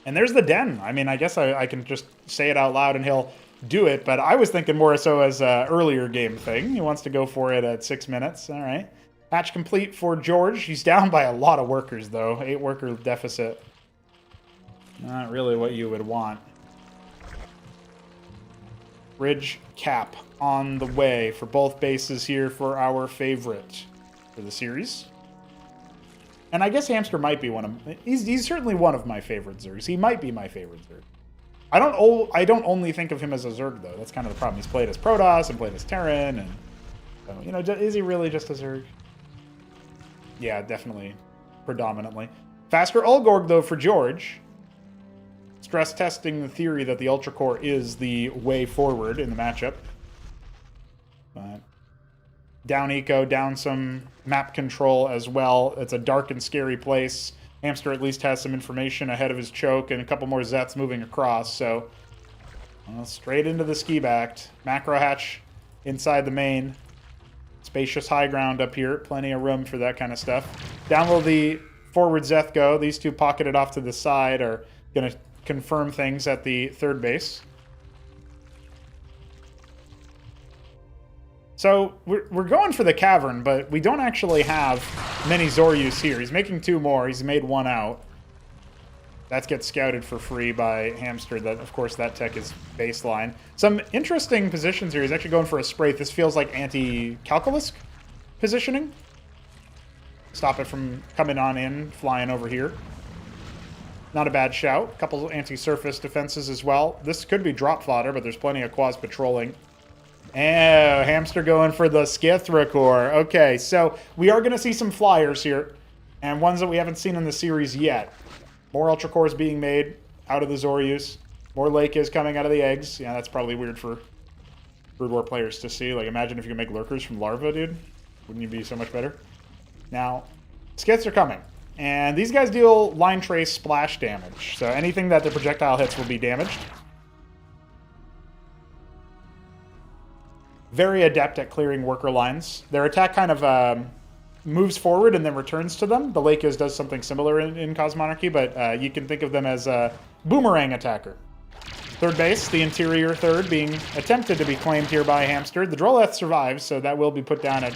And there's the Den. I mean, I guess I can just say it out loud and he'll do it, but I was thinking more so as an earlier game thing. He wants to go for it at 6 minutes. All right. Hatch complete for George. He's down by a lot of workers, though. 8 worker deficit. Not really what you would want. Bridge cap on the way for both bases here for our favorite for the series. And I guess Hamster might be one of... He's certainly one of my favorite Zergs. He might be my favorite Zerg. I don't only think of him as a Zerg, though. That's kind of the problem. He's played as Protoss and played as Terran. And so, you know, is he really just a Zerg? Yeah, definitely. Predominantly. Faster Ulgorg, though, for George. Stress testing the theory that the Ultra Core is the way forward in the matchup. But... down eco, down some map control as well. It's a dark and scary place. Hamster at least has some information ahead of his choke and a couple more Zeths moving across. So straight into the ski backed. Macro hatch inside the main. Spacious high ground up here. Plenty of room for that kind of stuff. Down will the forward Zeth go. These two pocketed off to the side are going to confirm things at the third base. So we're going for the cavern, but we don't actually have many Zoryus here. He's making 2 more. He's made 1 out. That gets scouted for free by Hamster. That, of course, that tech is baseline. Some interesting positions here. He's actually going for a spray. This feels like anti-calculus positioning. Stop it from coming on in, flying over here. Not a bad shout. A couple anti-surface defenses as well. This could be drop fodder, but there's plenty of quads patrolling. Oh, Hamster going for the Skithra core. Okay, so we are going to see some flyers here, and ones that we haven't seen in the series yet. More Ultra Cores being made out of the Zoryus. More Lake is coming out of the eggs. Yeah, that's probably weird for Brood War players to see. Like, imagine if you could make lurkers from larva, dude. Wouldn't you be so much better? Now, Skiths are coming, and these guys deal line trace splash damage. So anything that the projectile hits will be damaged. very adept at clearing worker lines. Their attack kind of moves forward and then returns to them. The Lakers does something similar in Cosmonarchy, but you can think of them as a boomerang attacker. Third base, the interior third, being attempted to be claimed here by Hamster. The Droleth survives, so that will be put down at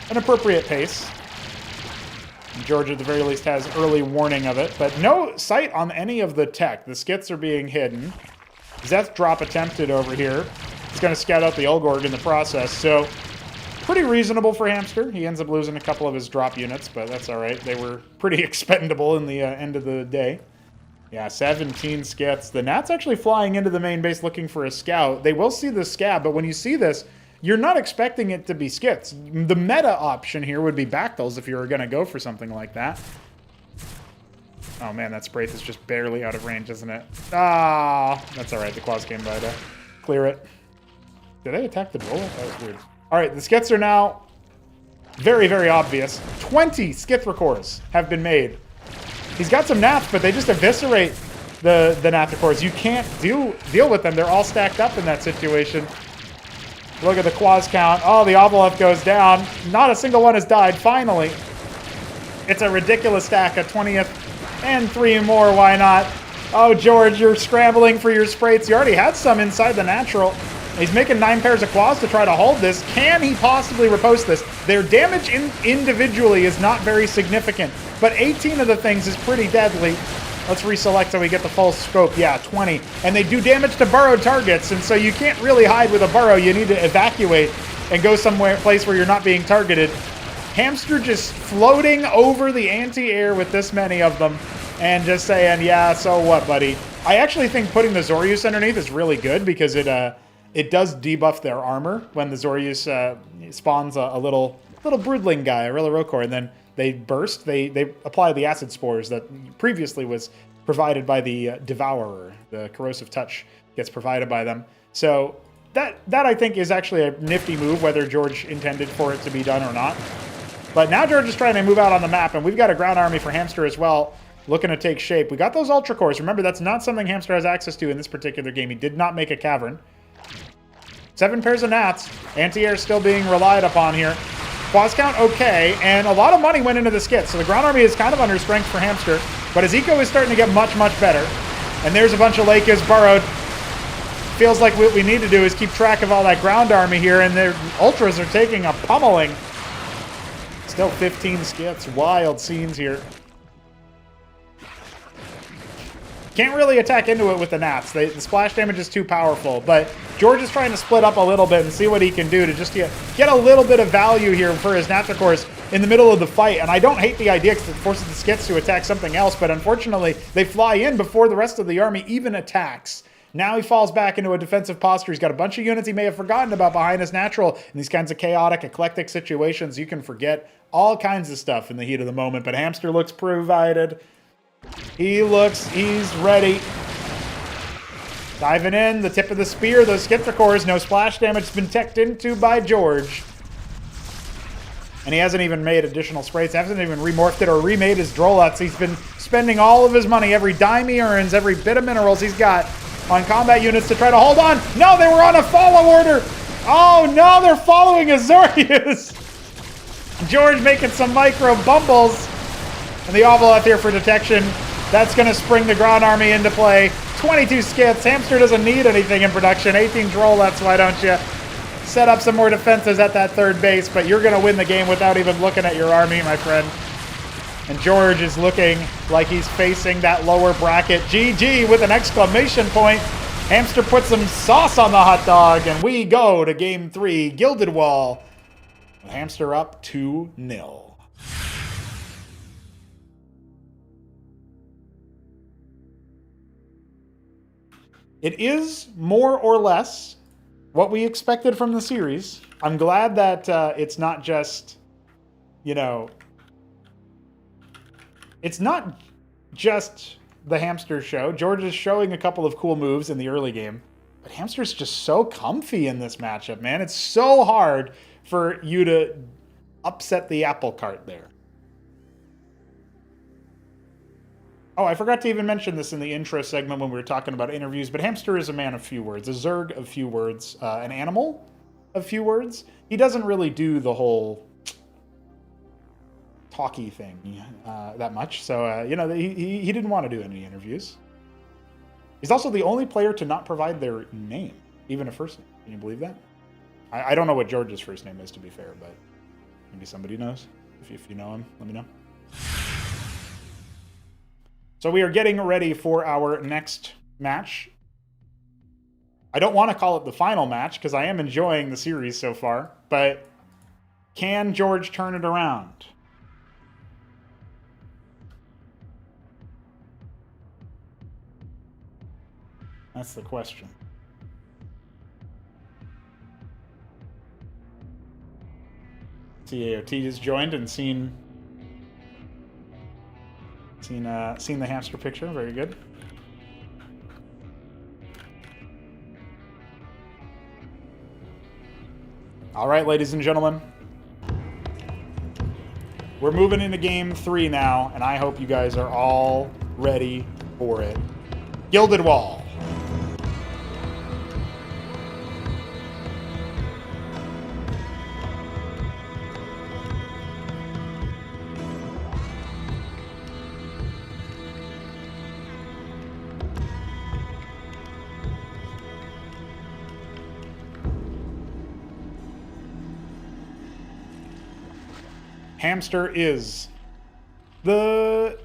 an appropriate pace. And George, at the very least, has early warning of it, but no sight on any of the tech. The skits are being hidden. Zeth drop attempted over here. He's going to scout out the Ulgorg in the process, so pretty reasonable for Hamster. He ends up losing a couple of his drop units, but that's all right. They were pretty expendable in the end of the day. Yeah, 17 skits. The Nats actually flying into the main base looking for a scout. They will see the scab, but when you see this, you're not expecting it to be skits. The meta option here would be Bactals if you were going to go for something like that. Oh man, that Spraith is just barely out of range, isn't it? Ah, that's all right. The Quas came by to clear it. Did they attack the Droll? That was weird. All right, the skits are now very, very obvious. 20 Skithrakors have been made. He's got some Nats, but they just eviscerate the Nathrakors. You can't deal with them. They're all stacked up in that situation. Look at the Quas count. Oh, the Obelisk goes down. Not a single one has died, finally. It's a ridiculous stack, a 20th and 3 more, why not? Oh, George, you're scrambling for your Spraits. You already had some inside the natural. He's making 9 pairs of Quas to try to hold this. Can he possibly riposte this? Their damage individually is not very significant, but 18 of the things is pretty deadly. Let's reselect so we get the full scope. Yeah, 20. And they do damage to burrowed targets, and so you can't really hide with a burrow. You need to evacuate and go place where you're not being targeted. Hamster just floating over the anti-air with this many of them and just saying, yeah, so what, buddy? I actually think putting the Zorius underneath is really good because it does debuff their armor when the Zorius spawns a little broodling guy, a Rillarokor, and then they burst. They apply the acid spores that previously was provided by the Devourer. The corrosive touch gets provided by them. So that I think is actually a nifty move, whether George intended for it to be done or not. But now George is trying to move out on the map, and we've got a ground army for Hamster as well, looking to take shape. We got those Ultra Cores. Remember, that's not something Hamster has access to in this particular game. He did not make a cavern. 7 pairs of Nats. Anti-air still being relied upon here. Quas count okay, and a lot of money went into the skits, so the ground army is kind of under strength for Hamster, but his eco is starting to get much, much better. And there's a bunch of Lakers burrowed. Feels like what we need to do is keep track of all that ground army here, and their Ultras are taking a pummeling. Still 15 skits. Wild scenes here. Can't really attack into it with the Nats. The splash damage is too powerful, but George is trying to split up a little bit and see what he can do to just get a little bit of value here for his Nathrakors in the middle of the fight. And I don't hate the idea because it forces the skits to attack something else, but unfortunately, they fly in before the rest of the army even attacks. Now he falls back into a defensive posture. He's got a bunch of units he may have forgotten about behind his natural. In these kinds of chaotic, eclectic situations, you can forget all kinds of stuff in the heat of the moment, but Hamster looks provided. He's ready. Diving in, the tip of the spear, those Skithrakors, no splash damage has been teched into by George. And he hasn't even made additional sprays, hasn't even remorphed it or remade his Drolets. He's been spending all of his money, every dime he earns, every bit of minerals he's got on combat units to try to hold on. No, they were on a follow order. Oh no, they're following Azorius. George making some micro bumbles. And the Ovaleth here for detection. That's going to spring the ground army into play. 22 skits. Hamster doesn't need anything in production. 18 Drolets, why don't you? Set up some more defenses at that third base, but you're going to win the game without even looking at your army, my friend. And George is looking like he's facing that lower bracket. GG with an exclamation point. Hamster puts some sauce on the hot dog, and we go to Game 3, Gilded Wall. With Hamster up 2-0. It is more or less what we expected from the series. I'm glad that it's not just, you know, it's not just the Hamster show. George is showing a couple of cool moves in the early game, but Hamster's just so comfy in this matchup, man. It's so hard for you to upset the apple cart there. Oh, I forgot to even mention this in the intro segment when we were talking about interviews, but Hamster is a man of few words, a Zerg of few words, an animal a few words. He doesn't really do the whole talky thing that much. So, you know, he didn't want to do any interviews. He's also the only player to not provide their name, even a first name. Can you believe that? I don't know what George's first name is, to be fair, but maybe somebody knows. If you know him, let me know. So we are getting ready for our next match. I don't want to call it the final match because I am enjoying the series so far, but can George turn it around? That's the question. CAOT has joined and seen the hamster picture. Very good. All right, ladies and gentlemen. We're moving into game 3 now, and I hope you guys are all ready for it. Gilded Wall. Hamster is the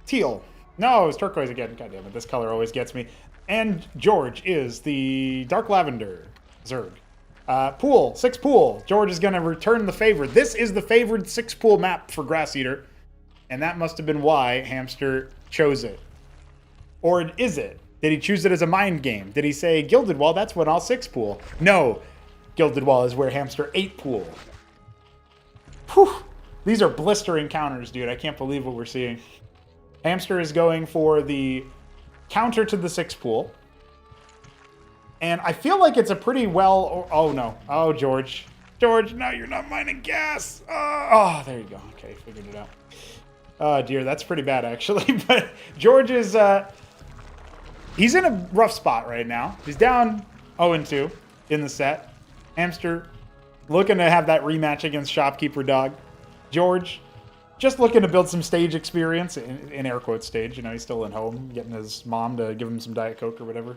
teal. No, it's turquoise again. God damn it, this color always gets me. And George is the dark lavender. Zerg. Pool, 6 pool. George is going to return the favor. This is the favored 6 pool map for Grass Eater. And that must have been why Hamster chose it. Or is it? Did he choose it as a mind game? Did he say, Gilded Wall, that's when I'll 6 pool? No. Gilded Wall is where Hamster 8 pool. Whew. These are blistering counters, dude. I can't believe what we're seeing. Hamster is going for the counter to the 6 pool. And I feel like it's a pretty well... Oh, no. Oh, George. George, no, you're not mining gas. Oh, there you go. Okay, figured it out. Oh, dear. That's pretty bad, actually. But George is... he's in a rough spot right now. He's down 0-2 in the set. Hamster... looking to have that rematch against Shopkeeper Dog. George, just looking to build some stage experience, in air quotes stage. You know, he's still at home, getting his mom to give him some Diet Coke or whatever.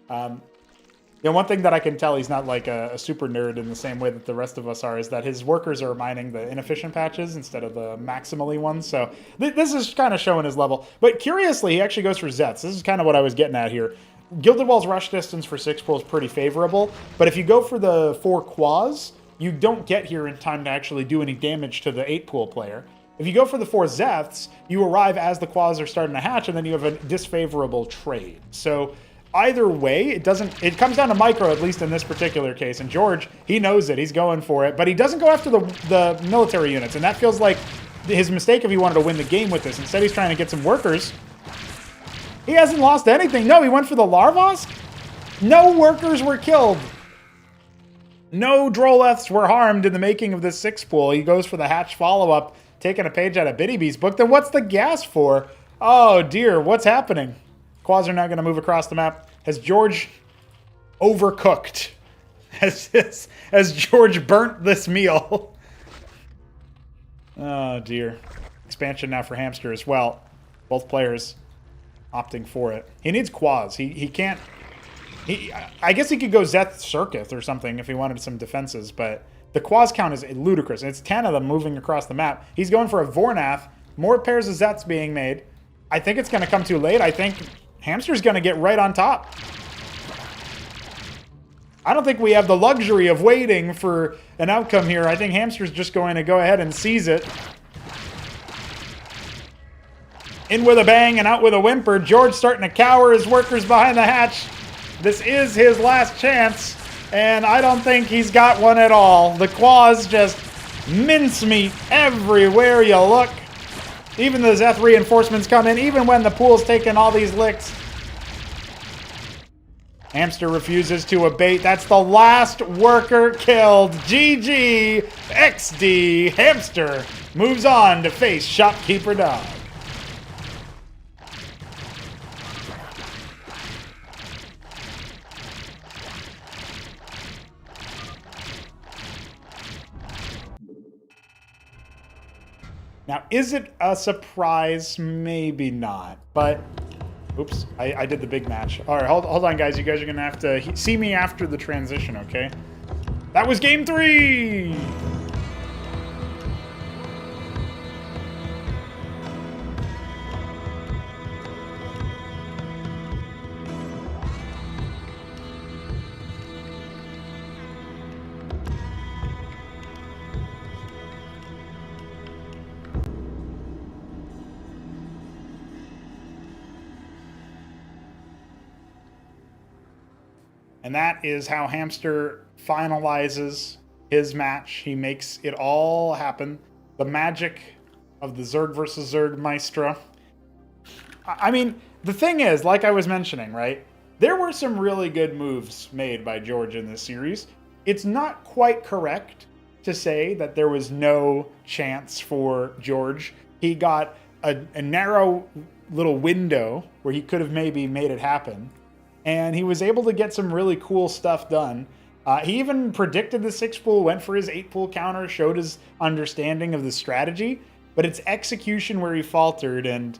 You know, one thing that I can tell he's not like a super nerd in the same way that the rest of us are is that his workers are mining the inefficient patches instead of the maximally ones. So this is kind of showing his level. But curiously, he actually goes for Zets. This is kind of what I was getting at here. Gilded Wall's rush distance for 6 pool is pretty favorable. But if you go for the 4 quas... you don't get here in time to actually do any damage to the 8 pool player. If you go for the 4 Zeths, you arrive as the quads are starting to hatch, and then you have a disfavorable trade. So either way, it comes down to micro, at least in this particular case. And George, he knows it. He's going for it. But he doesn't go after the military units, and that feels like his mistake if he wanted to win the game with this. Instead, he's trying to get some workers. He hasn't lost anything. No, he went for the Larvosk? No workers were killed. No Droleths were harmed in the making of this 6 pool. He goes for the hatch follow-up, taking a page out of Biddybee's book. Then what's the gas for? Oh, dear. What's happening? Quads are now going to move across the map. Has George overcooked? Has George burnt this meal? Oh, dear. Expansion now for Hamster as well. Both players opting for it. He needs quads. He can't... I guess he could go Zeth Circuit or something if he wanted some defenses, but the quaz count is ludicrous. It's 10 of them moving across the map. He's going for a Vornath. More pairs of Zeths being made. I think it's going to come too late. I think Hamster's going to get right on top. I don't think we have the luxury of waiting for an outcome here. I think Hamster's just going to go ahead and seize it. In with a bang and out with a whimper. George starting to cower his workers behind the hatch. This is his last chance, and I don't think he's got one at all. The quads just mincemeat everywhere you look. Even the Zeth reinforcements come in, even when the pool's taking all these licks. Hamster refuses to abate. That's the last worker killed. GG, XD, Hamster moves on to face Shopkeeper Dog. Now, is it a surprise? Maybe not, but oops, I did the big match. All right, hold on, guys. You guys are going to have to see me after the transition, okay? That was game 3! And that is how Hamster finalizes his match. He makes it all happen. The magic of the Zerg versus Zerg Maestro. I mean, the thing is, like I was mentioning, right? There were some really good moves made by George in this series. It's not quite correct to say that there was no chance for George. He got a narrow little window where he could have maybe made it happen. And he was able to get some really cool stuff done. He even predicted the 6-pool, went for his 8-pool counter, showed his understanding of the strategy, but it's execution where he faltered. And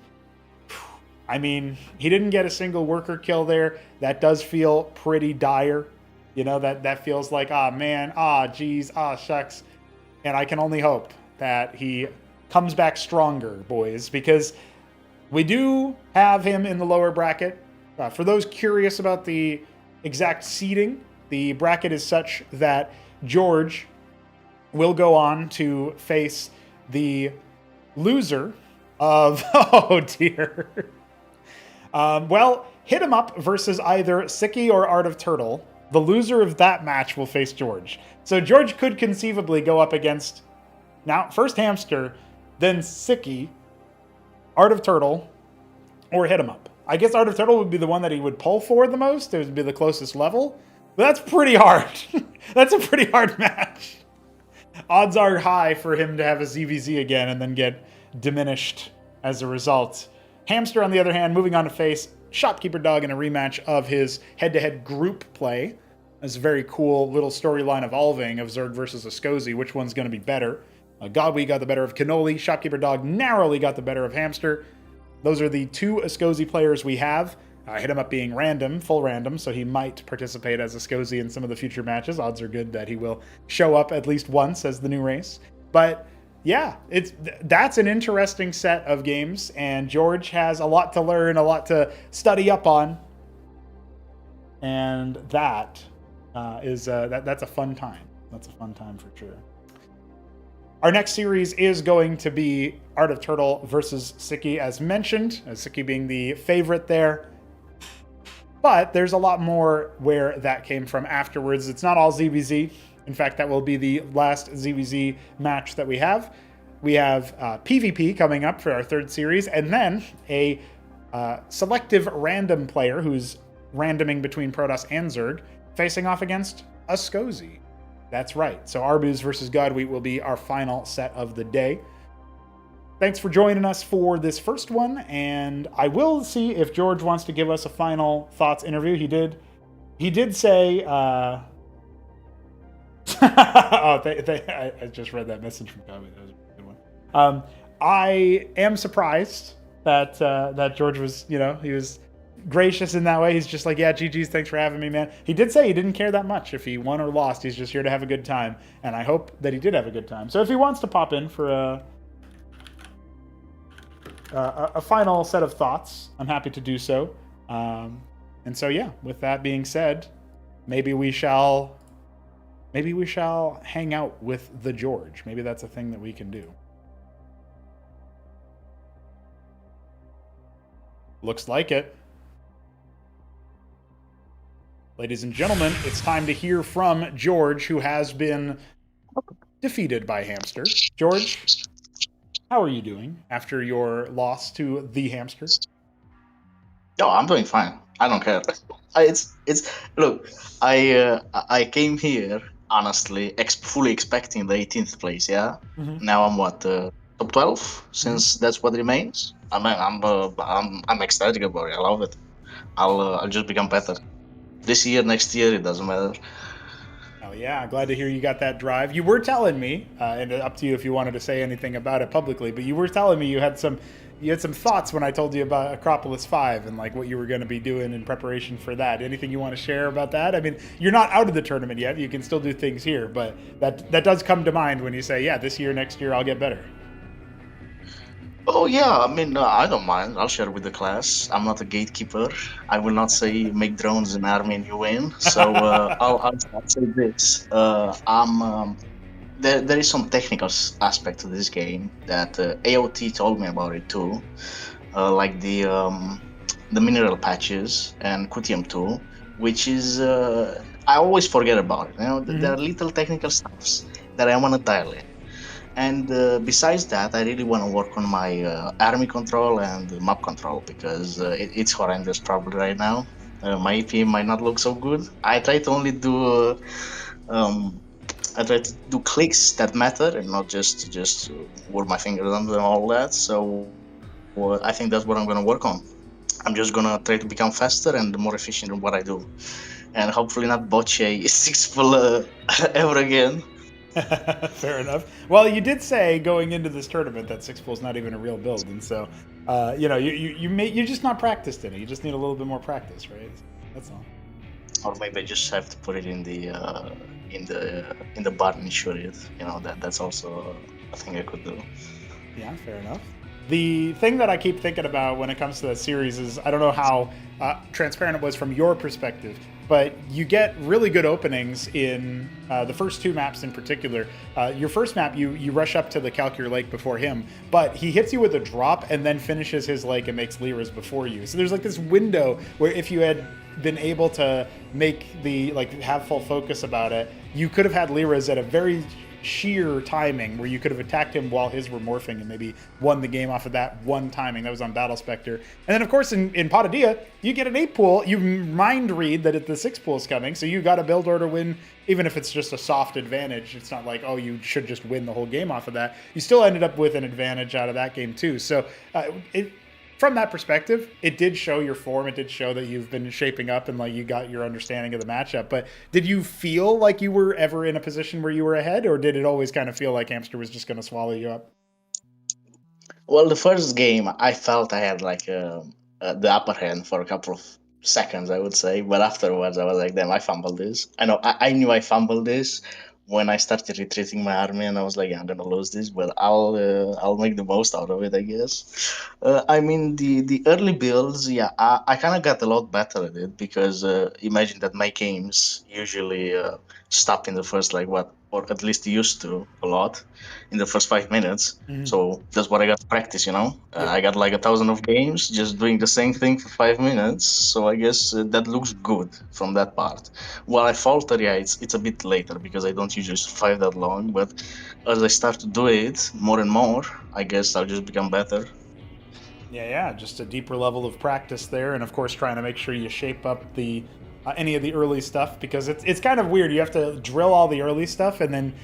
I mean, he didn't get a single worker kill there. That does feel pretty dire. You know, that feels like, ah, man, ah, geez, ah, shucks. And I can only hope that he comes back stronger, boys, because we do have him in the lower bracket. For those curious about the exact seeding, the bracket is such that George will go on to face the loser of, oh dear. Well, HitEmUp versus either Sziky or Art of Turtle. The loser of that match will face George. So George could conceivably go up against, now, first Hamster, then Sziky, Art of Turtle, or HitEmUp. I guess Art of Turtle would be the one that he would pull for the most. It would be the closest level. But that's pretty hard. That's a pretty hard match. Odds are high for him to have a ZVZ again and then get diminished as a result. Hamster, on the other hand, moving on to face Shopkeeper Dog in a rematch of his head-to-head group play. It's a very cool little storyline evolving of Zerg versus Sosij. Which one's going to be better? Godwee got the better of Cannoli. Shopkeeper Dog narrowly got the better of Hamster. Those are the two Sosij players we have. HitEmUp being random, full random, so he might participate as Sosij in some of the future matches. Odds are good that he will show up at least once as the new race. But yeah, that's an interesting set of games, and George has a lot to learn, a lot to study up on, and that is that's a fun time. That's a fun time for sure. Our next series is going to be Art of Turtle versus Sziky, as mentioned, Sziky being the favorite there. But there's a lot more where that came from afterwards. It's not all ZVZ. In fact, that will be the last ZVZ match that we have. We have PvP coming up for our third series, and then a selective random player who's randoming between Protoss and Zerg, facing off against a Sosij. That's right. So Arbuz versus Godwee will be our final set of the day. Thanks for joining us for this first one, and I will see if George wants to give us a final thoughts interview. He did say, oh, I just read that message from Godwee. That was a good one. I am surprised that George was, he was gracious in that way. He's just like, yeah, GG's, thanks for having me, man. He did say he didn't care that much if he won or lost. He's just here to have a good time, and I hope that he did have a good time. So if he wants to pop in for a final set of thoughts, I'm happy to do so. And so yeah, with that being said, maybe we shall hang out with the George. Maybe that's a thing that we can do. Looks like it. Ladies and gentlemen, it's time to hear from George, who has been defeated by Hamster. George, how are you doing after your loss to the Hamster? Oh, I'm doing fine. I don't care. Look, I came here honestly, fully expecting the 18th place. Yeah. Mm-hmm. Now I'm what top 12 since that's what remains. I'm ecstatic about it. I love it. I'll just become better. This year, next year, it doesn't matter. Oh Well, yeah, glad to hear you got that drive. You were telling me, and up to you if you wanted to say anything about it publicly, but you were telling me you had some thoughts when I told you about Acropolis 5 and like what you were going to be doing in preparation for that. Anything you want to share about that? I mean, you're not out of the tournament yet. You can still do things here, but that does come to mind when you say, yeah, this year, next year, I'll get better. Oh yeah, I mean, I don't mind. I'll share with the class. I'm not a gatekeeper. I will not say make drones in army and you win. So I'll say this. There is some technical aspect to this game that AOT told me about it too, like the mineral patches and QTM2, which is I always forget about it. You know, there are little technical stuffs that I want to dial in. And besides that, I really want to work on my army control and map control because it's horrendous probably right now. My AP might not look so good. I try to only do clicks that matter and not just work my fingers on them and all that. So I think that's what I'm going to work on. I'm just going to try to become faster and more efficient in what I do. And hopefully not botch a 6 full ever again. Fair enough. Well, you did say going into this tournament that 6 full is not even a real build, and so you're just not practiced in it. You just need a little bit more practice, right? That's all. Or maybe I just have to put it in the button and shoot it. You know, that's also a thing I could do. Yeah, fair enough. The thing that I keep thinking about when it comes to that series is I don't know how transparent it was from your perspective, but you get really good openings in the first 2 maps in particular. Your first map, you rush up to the Calcure Lake before him, but he hits you with a drop and then finishes his lake and makes Lyras before you. So there's like this window where if you had been able to make have full focus about it, you could have had Lyras at a very sheer timing where you could have attacked him while his were morphing and maybe won the game off of that one timing. That was on Battle Spectre. And then of course in Patadia, you get an 8 pool, you mind read that the 6 pool is coming, so you got a build order win, even if it's just a soft advantage. It's not like, oh, you should just win the whole game off of that. You still ended up with an advantage out of that game too. So from that perspective, it did show your form. It did show that you've been shaping up and like you got your understanding of the matchup. But did you feel like you were ever in a position where you were ahead, or did it always kind of feel like Hamster was just going to swallow you up? Well, the first game, I felt I had like the upper hand for a couple of seconds, I would say. But afterwards, I was like, damn, I fumbled this. I knew I fumbled this when I started retreating my army, and I was like, yeah, I'm gonna lose this, but I'll make the most out of it, I guess. I mean, the early builds, yeah, I kind of got a lot better at it because imagine that my games usually stop in the first or at least used to a lot in the first 5 minutes. Mm-hmm. So that's what I got to practice, you know. I got like 1,000 of games just doing the same thing for 5 minutes. So I guess that looks good from that part. While I falter, yeah, it's a bit later because I don't usually survive that long. But as I start to do it more and more, I guess I'll just become better. Yeah, just a deeper level of practice there, and of course trying to make sure you shape up the any of the early stuff, because it's kind of weird. You have to drill all the early stuff, and then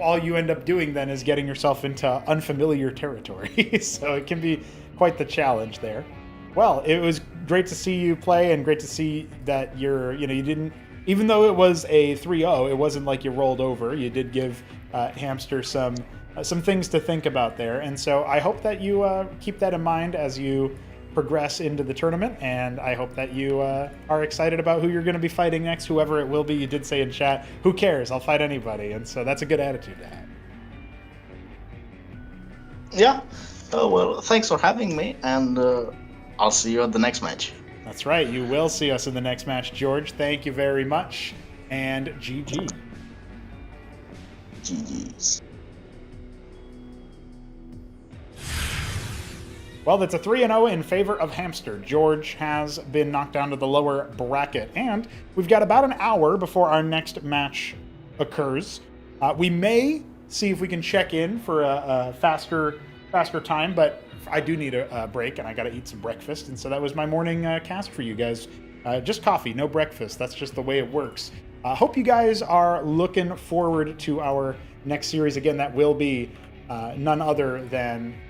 all you end up doing then is getting yourself into unfamiliar territory. So it can be quite the challenge there. Well, it was great to see you play, and great to see that you didn't, even though it was a 3-0, it wasn't like you rolled over. You did give Hamster some things to think about there, and so I hope that you keep that in mind as you progress into the tournament, and I hope that you are excited about who you're going to be fighting next, whoever it will be. You did say in chat, who cares? I'll fight anybody, and so that's a good attitude to have. Yeah. Oh, well, thanks for having me, and I'll see you at the next match. That's right. You will see us in the next match, George. Thank you very much, and GG. GG's. Well, that's a 3-0 in favor of Hamster. George has been knocked down to the lower bracket, and we've got about an hour before our next match occurs. We may see if we can check in for a faster time, but I do need a break, and I got to eat some breakfast, and so that was my morning cast for you guys. Just coffee, no breakfast. That's just the way it works. Hope you guys are looking forward to our next series. Again, that will be none other than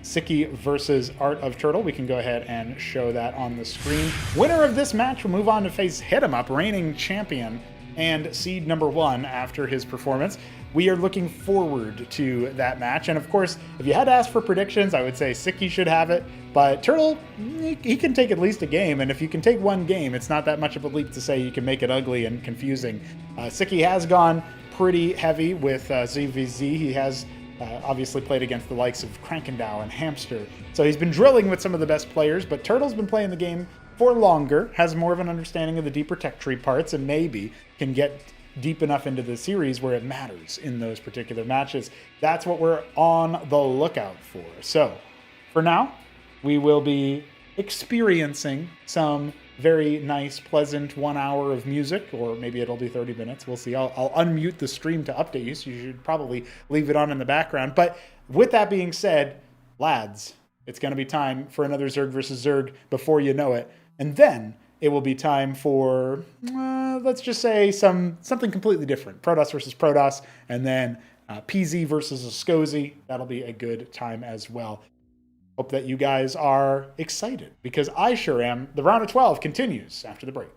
Sziky versus Art of Turtle. We can go ahead and show that on the screen. Winner of this match will move on to face HitEmUp, reigning champion, and seed number 1 after his performance. We are looking forward to that match. And of course, if you had to ask for predictions, I would say Sziky should have it. But Turtle, he can take at least a game. And if you can take one game, it's not that much of a leap to say you can make it ugly and confusing. Sziky has gone pretty heavy with ZVZ. He has obviously played against the likes of Krankendow and Hamster. So he's been drilling with some of the best players. But Turtle's been playing the game for longer, has more of an understanding of the deeper tech tree parts, and maybe can get deep enough into the series where it matters in those particular matches. That's what we're on the lookout for. So for now, we will be experiencing some very nice, pleasant 1 hour of music, or maybe it'll be 30 minutes. We'll see. I'll unmute the stream to update you, so you should probably leave it on in the background. But with that being said, lads, it's going to be time for another Zerg versus Zerg before you know it. And then it will be time for, let's just say, something completely different. Protoss versus Protoss, and then PZ versus Sosij. That'll be a good time as well. Hope that you guys are excited, because I sure am. The round of 12 continues after the break.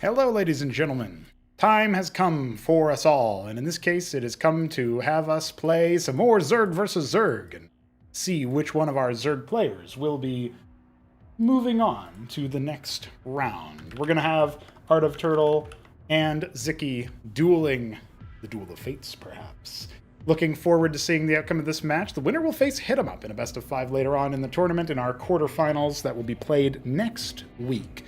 Hello, ladies and gentlemen. Time has come for us all, and in this case, it has come to have us play some more Zerg versus Zerg and see which one of our Zerg players will be moving on to the next round. We're going to have Heart of Turtle and Sziky dueling the Duel of Fates, perhaps. Looking forward to seeing the outcome of this match. The winner will face HitEmUp in a best-of-5 later on in the tournament in our quarterfinals that will be played next week.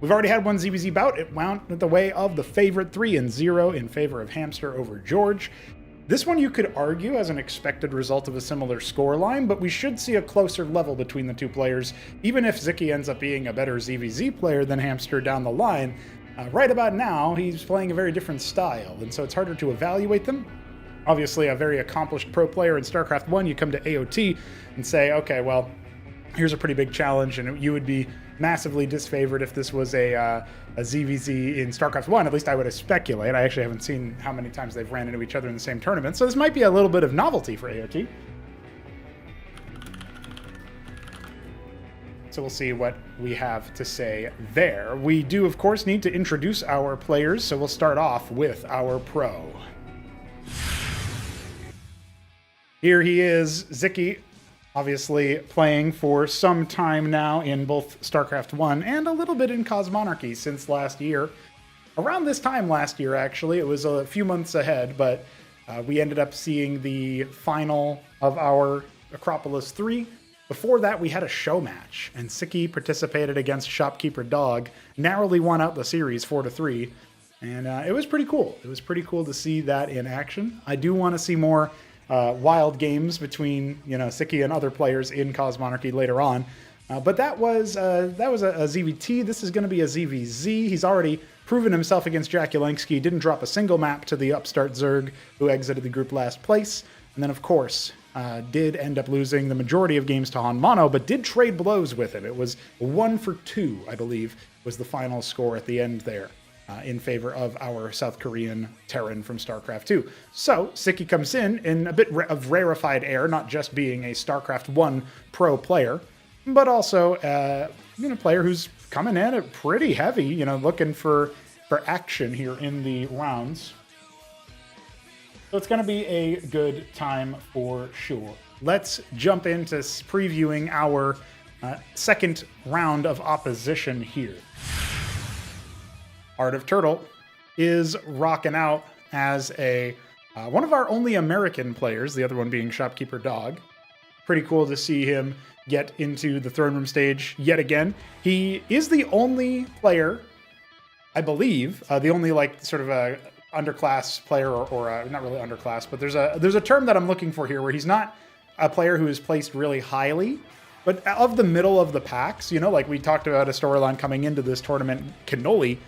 We've already had one ZVZ bout. It went the way of the favorite 3-0 in favor of Hamster over George. This one you could argue as an expected result of a similar scoreline, but we should see a closer level between the two players, even if Sziky ends up being a better ZVZ player than Hamster down the line. Right about now, he's playing a very different style, and so it's harder to evaluate them. Obviously, a very accomplished pro player in Starcraft 1, you come to AOT and say, okay, well, here's a pretty big challenge, and you would be massively disfavored if this was a ZVZ in StarCraft 1. At least I would speculate. I actually haven't seen how many times they've ran into each other in the same tournament, so this might be a little bit of novelty for AOT. So we'll see what we have to say there. We do, of course, need to introduce our players, so we'll start off with our pro. Here he is, Sziky. Obviously playing for some time now in both StarCraft 1 and a little bit in Cosmonarchy since last year. Around this time last year, actually, it was a few months ahead, but we ended up seeing the final of our Acropolis 3. Before that, we had a show match, and Sziky participated against Shopkeeper Dog, narrowly won out the series 4-3, and it was pretty cool. It was pretty cool to see that in action. I do want to see more wild games between, Sziky and other players in Cosmonarchy later on. But that was a ZVT. This is going to be a ZVZ. He's already proven himself against Jack Yelensky. Didn't drop a single map to the upstart Zerg, who exited the group last place. And then, of course, did end up losing the majority of games to HonMonO, but did trade blows with him. It was 1-2, I believe, was the final score at the end there. In favor of our South Korean Terran from StarCraft 2. So, Sziky comes in a bit of rarefied air, not just being a StarCraft 1 pro player, but also a player who's coming in at pretty heavy, looking for action here in the rounds. So it's going to be a good time for sure. Let's jump into previewing our second round of opposition here. Heart of Turtle is rocking out as one of our only American players, the other one being Shopkeeper Dog. Pretty cool to see him get into the Throneroom Stage yet again. He is the only player, I believe, the only sort of a underclass player, or not really underclass, but there's a term that I'm looking for here where he's not a player who is placed really highly, but of the middle of the packs. Like we talked about a storyline coming into this tournament, Cannoli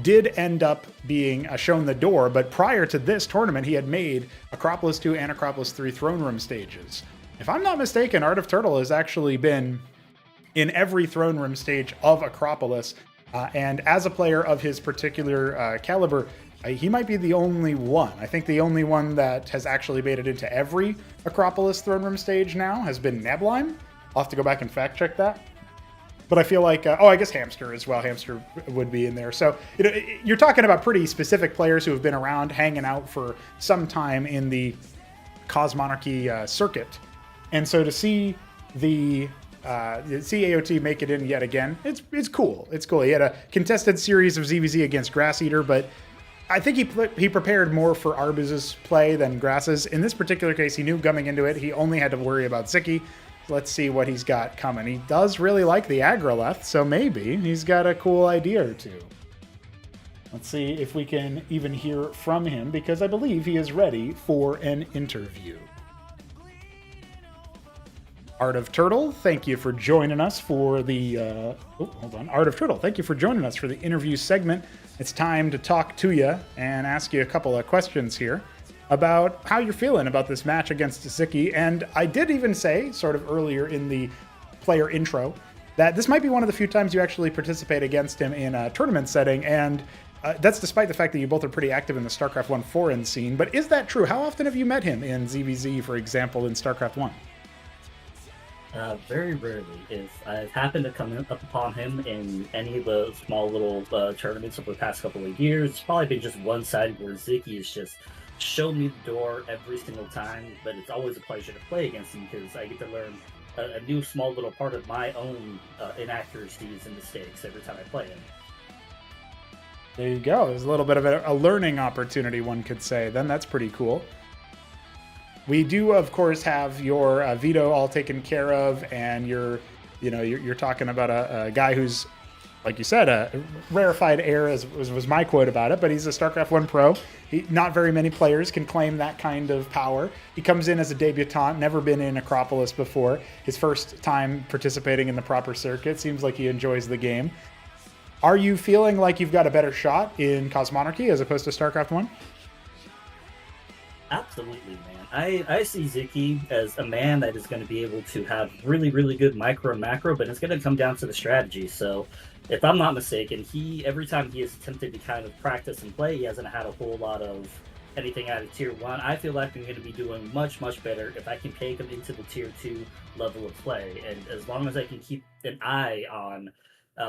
did end up being shown the door, but prior to this tournament, he had made Acropolis 2 and Acropolis 3 Throneroom stages. If I'm not mistaken, Heart of Turtle has actually been in every Throneroom stage of Acropolis, and as a player of his particular caliber, he might be the only one. I think the only one that has actually made it into every Acropolis Throneroom stage now has been Neblime. I'll have to go back and fact check that. But I feel like, I guess Hamster as well. Hamster would be in there. So you're talking about pretty specific players who have been around, hanging out for some time in the Cosmonarchy circuit. And so to see AOT make it in yet again, it's cool. It's cool. He had a contested series of ZVZ against Grass Eater, but I think he prepared more for Arbuz's play than Grass's. In this particular case, he knew coming into it, he only had to worry about Sziky. Let's see what he's got coming. He does really like the Agroleth, so maybe he's got a cool idea or two. Let's see if we can even hear from him, because I believe he is ready for an interview. Heart of Turtle, thank you for joining us for the... Heart of Turtle, thank you for joining us for the interview segment. It's time to talk to you and ask you a couple of questions here about how you're feeling about this match against Sziky. And I did even say, sort of earlier in the player intro, that this might be one of the few times you actually participate against him in a tournament setting, and that's despite the fact that you both are pretty active in the StarCraft 1 foreign scene. But is that true? How often have you met him in ZVZ, for example, in StarCraft 1? Very rarely. If I've happened to come up upon him in any of the small little tournaments over the past couple of years, it's probably been just one sided where Sziky has just shown me the door every single time. But it's always a pleasure to play against him because I get to learn a new small little part of my own inaccuracies and mistakes every time I play him. There you go. There's a little bit of a learning opportunity, one could say. Then that's pretty cool. We do, of course, have your veto all taken care of, and you're talking about a guy who's, like you said, a rarefied air, as was my quote about it, but he's a StarCraft 1 pro. Not very many players can claim that kind of power. He comes in as a debutant, never been in Acropolis before. His first time participating in the proper circuit. Seems like he enjoys the game. Are you feeling like you've got a better shot in Cosmonarchy as opposed to StarCraft 1? Absolutely, man. I see Sziky as a man that is going to be able to have really, really good micro and macro, but it's going to come down to the strategy. So, if I'm not mistaken, every time he has attempted to kind of practice and play, he hasn't had a whole lot of anything out of tier 1. I feel like I'm going to be doing much, much better if I can take him into the tier 2 level of play. And as long as I can keep an eye on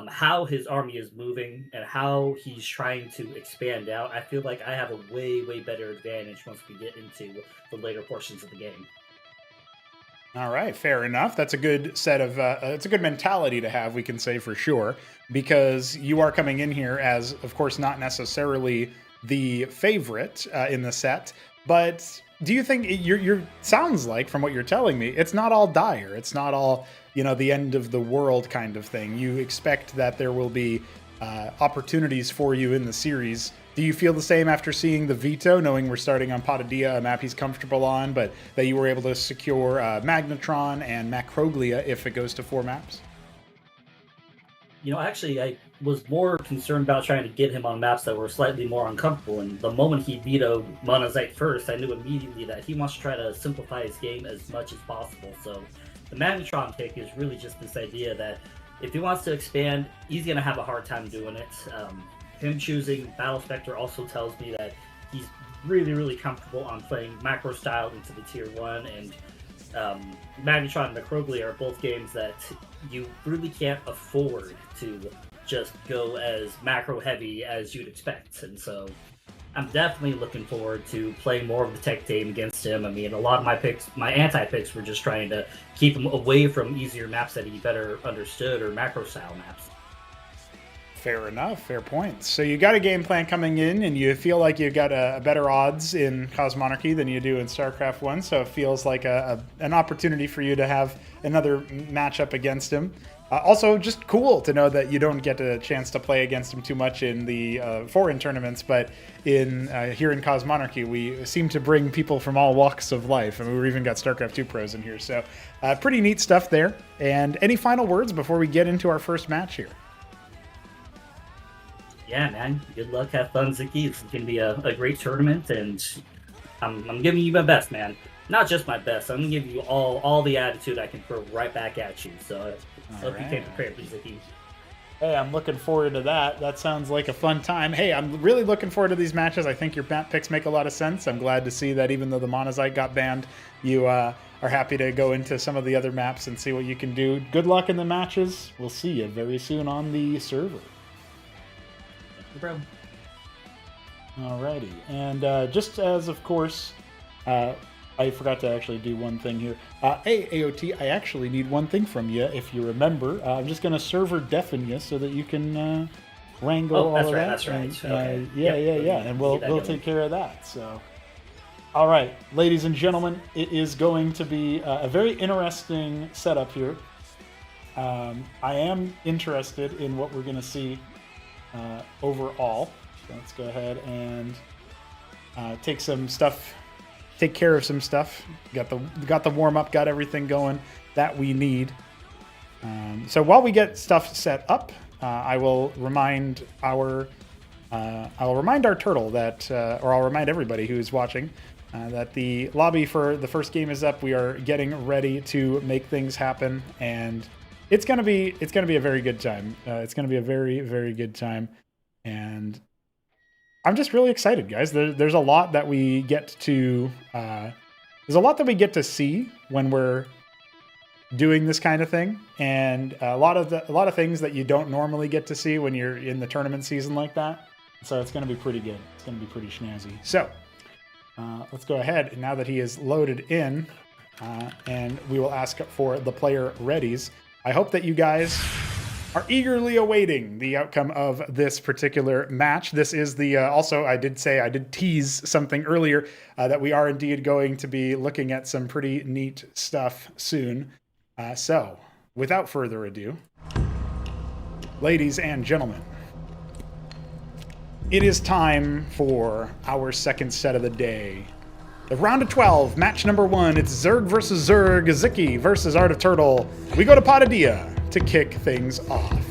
how his army is moving and how he's trying to expand out, I feel like I have a way, way better advantage once we get into the later portions of the game. All right, fair enough. That's a good set of, it's a good mentality to have, we can say for sure, because you are coming in here as, of course, not necessarily the favorite in the set, but do you think you're sounds like, from what you're telling me, it's not all dire. It's not all, the end of the world kind of thing. You expect that there will be opportunities for you in the series. Do you feel the same after seeing the veto, knowing we're starting on Patadia, a map he's comfortable on, but that you were able to secure Magnetron and Macroglia if it goes to 4 maps? Actually, I was more concerned about trying to get him on maps that were slightly more uncomfortable. And the moment he vetoed Monazite first, I knew immediately that he wants to try to simplify his game as much as possible. So the Magnetron pick is really just this idea that if he wants to expand, he's going to have a hard time doing it. Him choosing Battle Spectre also tells me that he's really, really comfortable on playing macro style into the tier 1, and Magnetron and Macroglia are both games that you really can't afford to just go as macro heavy as you'd expect. And so I'm definitely looking forward to playing more of the tech game against him. I mean, a lot of my anti-picks were just trying to keep him away from easier maps that he better understood, or macro style maps. Fair enough, fair points. So you got a game plan coming in, and you feel like you got a better odds in Cosmonarchy than you do in StarCraft 1, so it feels like an opportunity for you to have another matchup against him. Also, just cool to know that you don't get a chance to play against him too much in the foreign tournaments, but here in Cosmonarchy, we seem to bring people from all walks of life. I mean, we've even got StarCraft 2 pros in here, so pretty neat stuff there. And any final words before we get into our first match here? Yeah, man. Good luck. Have fun, Sziky. It's going to be a great tournament, and I'm giving you my best, man. Not just my best. I'm going to give you all the attitude I can throw right back at you. So I hope you came prepared, please, Sziky. Hey, I'm looking forward to that. That sounds like a fun time. Hey, I'm really looking forward to these matches. I think your map picks make a lot of sense. I'm glad to see that even though the Monazite got banned, you are happy to go into some of the other maps and see what you can do. Good luck in the matches. We'll see you very soon on the server. No problem. Alrighty, and just as, of course, I forgot to actually do one thing here. Hey, AOT, I actually need one thing from you, if you remember. I'm just going to server deafen you so that you can wrangle all of that. That's right. And, okay. Yeah, and we'll take care of that. So, all right, ladies and gentlemen, it is going to be a very interesting setup here. I am interested in what we're going to see overall. So let's go ahead and take care of some stuff. Got the warm up, got everything going that we need. So while we get stuff set up, I will remind our turtle that, or I'll remind everybody who is watching that the lobby for the first game is up. We are getting ready to make things happen, and it's gonna be a very good time. It's gonna be a very, very good time, and I'm just really excited, guys. There's a lot that we get to see when we're doing this kind of thing, and a lot of things that you don't normally get to see when you're in the tournament season like that. So it's going to be pretty good. It's going to be pretty snazzy. So let's go ahead, and now that he is loaded in, and we will ask for the player readies. I hope that you guys are eagerly awaiting the outcome of this particular match. This is the, also I did tease something earlier, that we are indeed going to be looking at some pretty neat stuff soon. So, without further ado, ladies and gentlemen, it is time for our second set of the day. The round of 12, match number 1. It's Zerg versus Zerg, Sziky versus Art of Turtle. We go to Patadia to kick things off.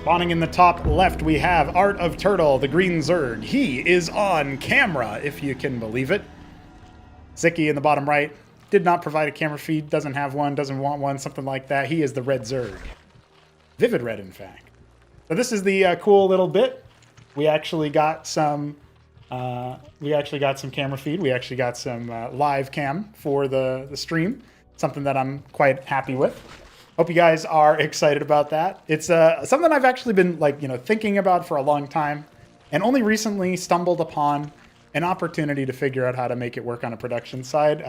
Spawning in the top left, we have Art of Turtle, the green Zerg. He is on camera, if you can believe it. Sziky in the bottom right did not provide a camera feed, doesn't have one, doesn't want one, something like that. He is the red Zerg. Vivid red, in fact. So this is the cool little bit. We actually got some camera feed. We actually got some live cam for the stream. Something that I'm quite happy with. Hope you guys are excited about that. It's something I've actually been thinking about for a long time, and only recently stumbled upon an opportunity to figure out how to make it work on a production side.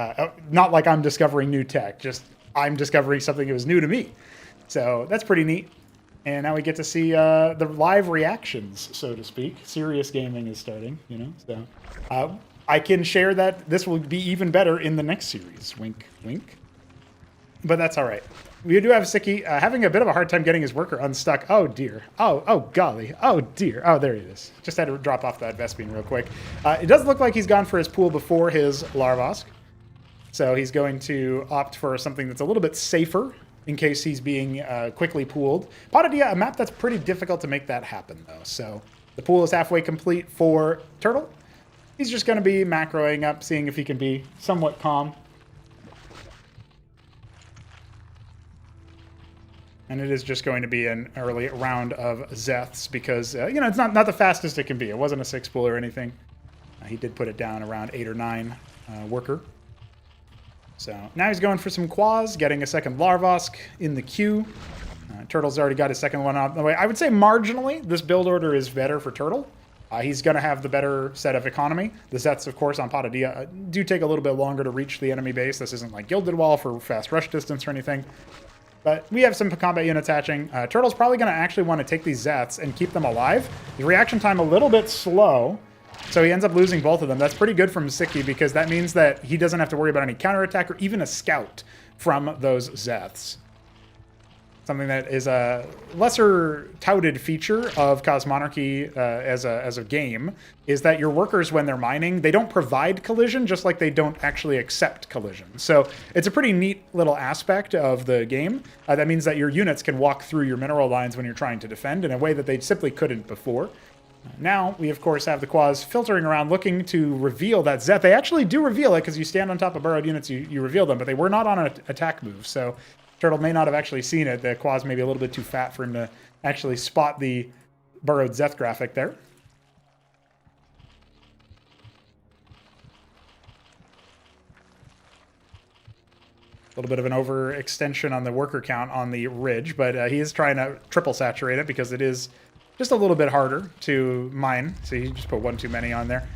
Not like I'm discovering new tech, just I'm discovering something that was new to me. So that's pretty neat. And now we get to see the live reactions, so to speak. Serious gaming is starting, So I can share that this will be even better in the next series. Wink, wink. But that's all right. We do have Sziky having a bit of a hard time getting his worker unstuck. Oh, dear. Oh, golly. Oh, dear. Oh, there he is. Just had to drop off that Vespene real quick. It does look like he's gone for his pool before his Larvosk. So he's going to opt for something that's a little bit safer in case he's being quickly pooled. Patadia, a map that's pretty difficult to make that happen, though. So the pool is halfway complete for Turtle. He's just going to be macroing up, seeing if he can be somewhat calm. And it is just going to be an early round of Zeths because, it's not the fastest it can be. It wasn't a 6-pool or anything. He did put it down around 8 or 9 worker. So now he's going for some Quaz, getting a second Larvosk in the queue. Turtle's already got his second one out the way. I would say marginally, this build order is better for Turtle. He's going to have the better set of economy. The Zeths, of course, on Patadia do take a little bit longer to reach the enemy base. This isn't like Gilded Wall for fast rush distance or anything. But we have some combat units hatching. Turtle's probably going to actually want to take these Zeths and keep them alive. The reaction time a little bit slow, so he ends up losing both of them. That's pretty good from Sziky because that means that he doesn't have to worry about any counterattack or even a scout from those Zeths. Something that is a lesser touted feature of Cosmonarchy as a game is that your workers, when they're mining, they don't provide collision, just like they don't actually accept collision. So it's a pretty neat little aspect of the game. That means that your units can walk through your mineral lines when you're trying to defend in a way that they simply couldn't before. Now, we of course have the Quaz filtering around looking to reveal that Zeth. They actually do reveal it because you stand on top of burrowed units, you reveal them, but they were not on an attack move. So Turtle may not have actually seen it. The Quaz may be a little bit too fat for him to actually spot the burrowed Zeth graphic there. A little bit of an overextension on the worker count on the ridge, but he is trying to triple saturate it because it is just a little bit harder to mine. So he just put one too many on there.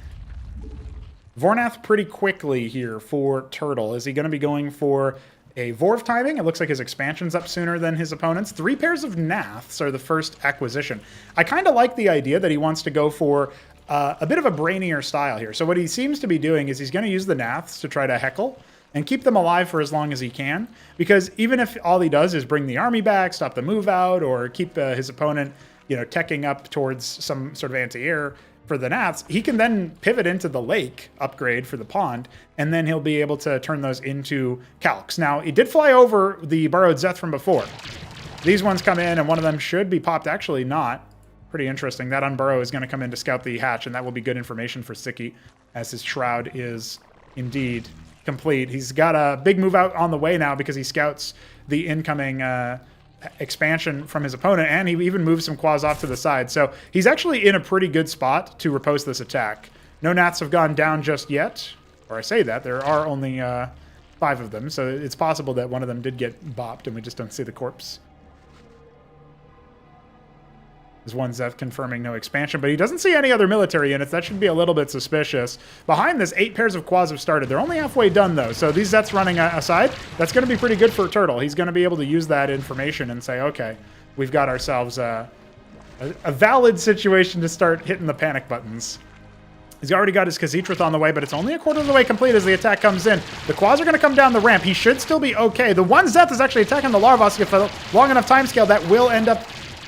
Vornath pretty quickly here for Turtle. Is he going to be going for a Vorv timing? It looks like his expansion's up sooner than his opponents. 3 pairs of Naths are the first acquisition. I kind of like the idea that he wants to go for a bit of a brainier style here. So what he seems to be doing is he's going to use the Naths to try to heckle and keep them alive for as long as he can. Because even if all he does is bring the army back, stop the move out, or keep his opponent, teching up towards some sort of anti-air for the Naths, he can then pivot into the lake upgrade for the pond, and then he'll be able to turn those into calcs. Now, he did fly over the burrowed Zeth from before, These ones come in, and one of them should be popped. Actually, not. Pretty interesting. That Unburrow is going to come in to scout the hatch, and that will be good information for Sziky, as his shroud is indeed complete. He's got a big move out on the way now because he scouts the incoming expansion from his opponent, and he even moves some quads off to the side. So he's actually in a pretty good spot to riposte this attack. No Nats have gone down just yet. Or I say that, there are only 5 of them, so it's possible that one of them did get bopped, and we just don't see the corpse. There's one Zeth confirming no expansion, but he doesn't see any other military units. That should be a little bit suspicious. Behind this, 8 pairs of quads have started. They're only halfway done, though, so these Zeths running aside, that's going to be pretty good for Turtle. He's going to be able to use that information and say, okay, we've got ourselves a valid situation to start hitting the panic buttons. He's already got his Khazithrith on the way, but it's only a quarter of the way complete as the attack comes in. The quads are going to come down the ramp. He should still be okay. The one Zeth is actually attacking the Larvosk. If a long enough time scale, that will end up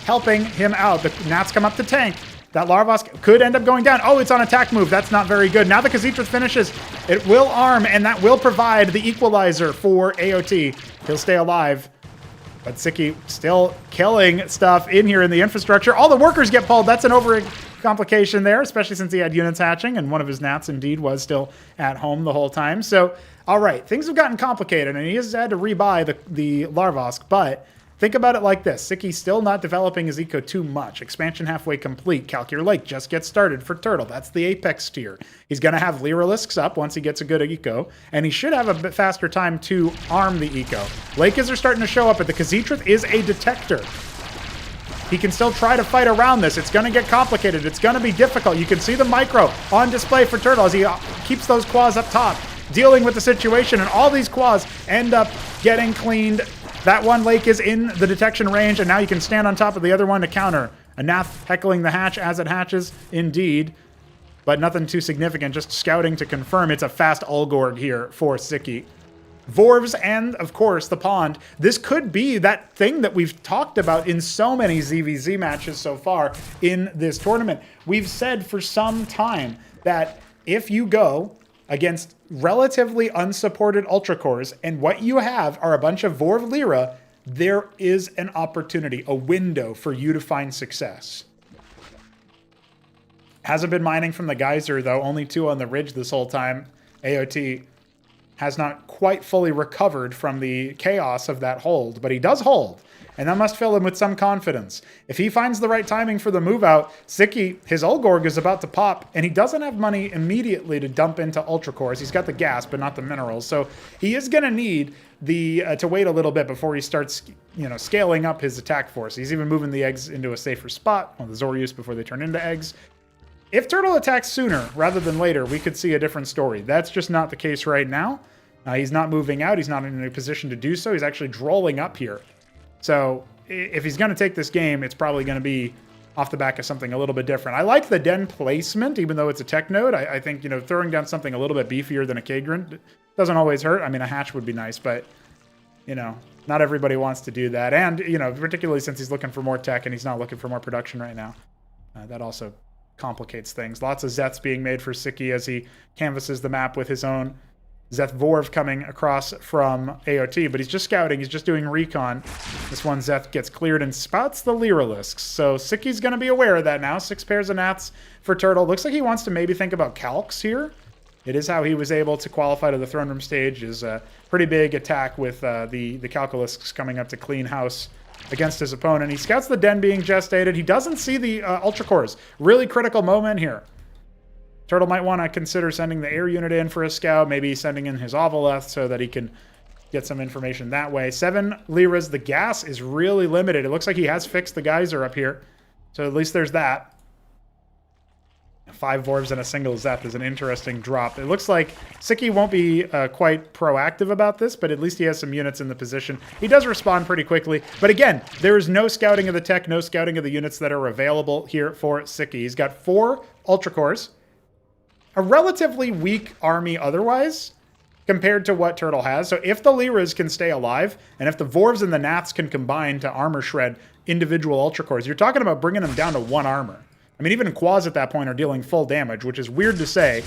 helping him out. The Nats come up to tank. That Larvosk could end up going down. Oh, it's on attack move. That's not very good. Now the Khazithrith finishes. It will arm, and that will provide the equalizer for AOT. He'll stay alive. But Sziky still killing stuff in here in the infrastructure. All the workers get pulled. That's an overcomplication there, especially since he had units hatching, and one of his Nats indeed was still at home the whole time. So, all right, things have gotten complicated, and he has had to rebuy the Larvosk, but think about it like this. Sziky's still not developing his eco too much. Expansion halfway complete. Calcure Lake just gets started for Turtle. That's the apex tier. He's going to have Lyrilisks up once he gets a good eco, and he should have a bit faster time to arm the eco. Lakes are starting to show up, but the Khazithrith is a detector. He can still try to fight around this. It's going to get complicated. It's going to be difficult. You can see the micro on display for Turtle as he keeps those quads up top, dealing with the situation, and all these quads end up getting cleaned. That one lake is in the detection range, and now you can stand on top of the other one to counter. A Nath heckling the hatch as it hatches, indeed. But nothing too significant, just scouting to confirm it's a fast Ulgorg here for Sziky. Vorvs and, of course, the pond. This could be that thing that we've talked about in so many ZVZ matches so far in this tournament. We've said for some time that if you go against relatively unsupported Ultra Cores, and what you have are a bunch of Vorv Lyra, there is an opportunity, a window for you to find success. Hasn't been mining from the geyser, though. Only 2 on the ridge this whole time. AOT has not quite fully recovered from the chaos of that hold, but he does hold, and that must fill him with some confidence. If he finds the right timing for the move out, Sziky, his Ulgorg is about to pop, and he doesn't have money immediately to dump into Ultra Cores. He's got the gas, but not the minerals, so he is going to need to wait a little bit before he starts, scaling up his attack force. He's even moving the eggs into a safer spot, the Zoryus before they turn into eggs. If Turtle attacks sooner rather than later, we could see a different story. That's just not the case right now. He's not moving out. He's not in a position to do so. He's actually drolling up here. So if he's going to take this game, it's probably going to be off the back of something a little bit different. I like the den placement, even though it's a tech node. I think, throwing down something a little bit beefier than a Kagran doesn't always hurt. I mean, a hatch would be nice, but, not everybody wants to do that. And, particularly since he's looking for more tech and he's not looking for more production right now. That also complicates things. Lots of Zeths being made for Sziky as he canvasses the map with his own Zeth Vorv coming across from AOT, but he's just scouting. He's just doing recon. This one Zeth gets cleared and spots the Lyrilisks. So Sziky's going to be aware of that now. 6 pairs of Nats for Turtle. Looks like he wants to maybe think about Calcs here. It is how he was able to qualify to the Throneroom Stage. Is a pretty big attack with the Calculisks coming up to clean house against his opponent. He scouts the den being gestated. He doesn't see the Ultra Cores. Really critical moment here. Turtle might want to consider sending the air unit in for a scout, maybe sending in his Ovaleth so that he can get some information that way. 7 Lyras. The gas is really limited. It looks like he has fixed the geyser up here, so at least there's that. 5 Vorvs and a single Zeth is an interesting drop. It looks like Sziky won't be quite proactive about this, but at least he has some units in the position. He does respond pretty quickly, but again, there is no scouting of the tech, no scouting of the units that are available here for Sziky. He's got 4 Ultra Cores, a relatively weak army otherwise compared to what Turtle has. So if the Lyras can stay alive, and if the Vorvs and the Nats can combine to armor shred individual Ultra Cores, you're talking about bringing them down to 1 armor. I mean, even Quads at that point are dealing full damage, which is weird to say.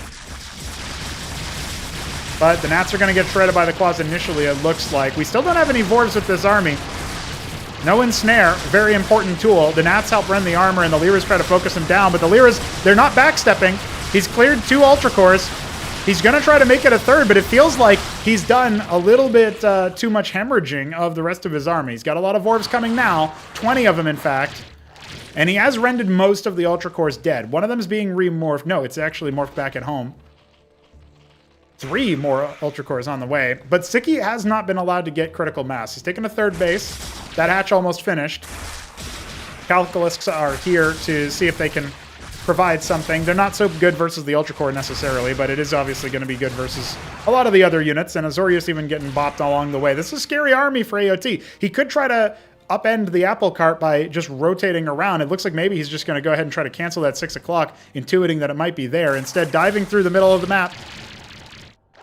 But the Nats are going to get shredded by the Quads initially, it looks like. We still don't have any Vorvs with this army. No ensnare, very important tool. The Nats help rend the armor, and the Lyras try to focus him down, but the Lyras, they're not backstepping. He's cleared 2 Ultra Cores. He's going to try to make it a third, but it feels like he's done a little bit too much hemorrhaging of the rest of his army. He's got a lot of Vorvs coming now, 20 of them, in fact. And he has rendered most of the Ultra Cores dead. One of them is being remorphed. No, it's actually morphed back at home. 3 more Ultra Cores on the way. But Sziky has not been allowed to get critical mass. He's taken a third base. That hatch almost finished. Calculists are here to see if they can provide something. They're not so good versus the Ultra Core necessarily, but it is obviously going to be good versus a lot of the other units. And Azorius even getting bopped along the way. This is a scary army for AOT. He could try to upend the apple cart by just rotating around. It looks like maybe he's just going to go ahead and try to cancel that 6 o'clock, intuiting that it might be there. Instead, diving through the middle of the map.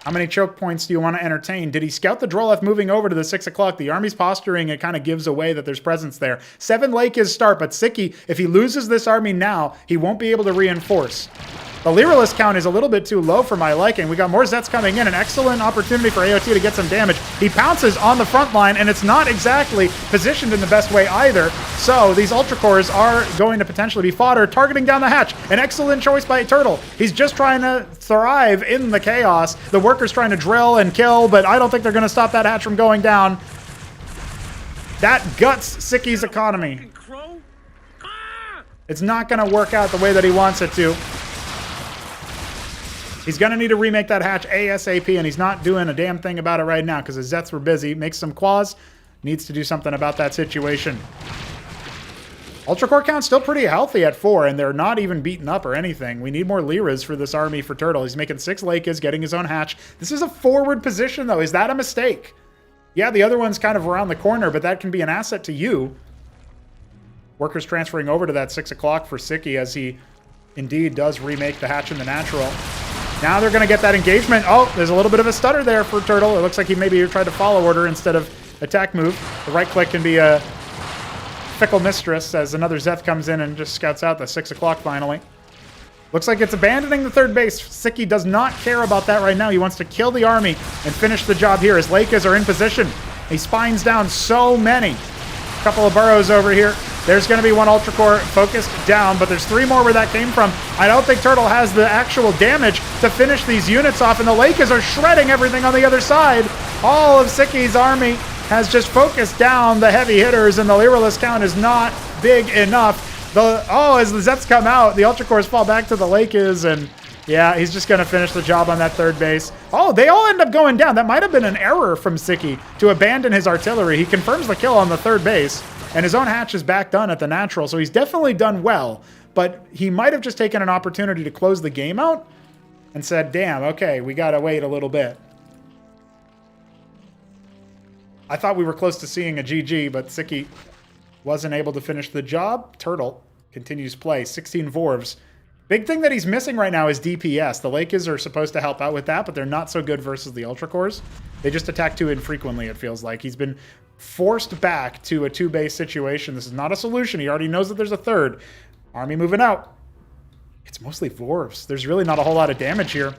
How many choke points do you want to entertain? Did he scout the Droleth moving over to the 6 o'clock? The army's posturing, it kind of gives away that there's presence there. 7 Lake is start, but Sziky, if he loses this army now, he won't be able to reinforce. The Lyralist count is a little bit too low for my liking. We got more Zets coming in. An excellent opportunity for AOT to get some damage. He pounces on the front line, and it's not exactly positioned in the best way either. So these Ultra Cores are going to potentially be fodder, targeting down the hatch. An excellent choice by Turtle. He's just trying to thrive in the chaos. The workers trying to drill and kill, but I don't think they're going to stop that hatch from going down. That guts Tzicky's economy. It's not going to work out the way that he wants it to. He's going to need to remake that hatch ASAP, and he's not doing a damn thing about it right now because his Zets were busy. Makes some quads. Needs to do something about that situation. Ultra Core count's still pretty healthy at 4, and they're not even beaten up or anything. We need more Lyras for this army for Turtle. He's making 6 Lakes, getting his own hatch. This is a forward position, though. Is that a mistake? Yeah, the other one's kind of around the corner, but that can be an asset to you. Workers transferring over to that 6 o'clock for Sziky as he indeed does remake the hatch in the natural. Now they're going to get that engagement. Oh, there's a little bit of a stutter there for Turtle. It looks like he maybe tried to follow order instead of attack move. The right click can be a fickle mistress as another Zeth comes in and just scouts out the 6 o'clock finally. Looks like it's abandoning the third base. Sziky does not care about that right now. He wants to kill the army and finish the job here as Lakers are in position. He spines down so many. A couple of burrows over here. There's going to be 1 Ultra Core focused down, but there's 3 more where that came from. I don't think Turtle has the actual damage to finish these units off, and the Lakers are shredding everything on the other side. All of Sicky's army has just focused down the heavy hitters, and the Lyralist count is not big enough. As the Zets come out, the Ultra Cores fall back to the Lakers, and yeah, he's just going to finish the job on that third base. Oh, they all end up going down. That might have been an error from Sziky to abandon his artillery. He confirms the kill on the third base. And his own hatch is back done at the natural, so he's definitely done well. But he might have just taken an opportunity to close the game out and said, damn, okay, we got to wait a little bit. I thought we were close to seeing a GG, but Sziky wasn't able to finish the job. Turtle continues play, 16 Vorvs. Big thing that he's missing right now is DPS. The Lakers are supposed to help out with that, but they're not so good versus the Ultra Cores. They just attack too infrequently, it feels like. He's been forced back to a 2-base situation. This is not a solution. He already knows that there's a third. Army moving out. It's mostly Vorvs. There's really not a whole lot of damage here.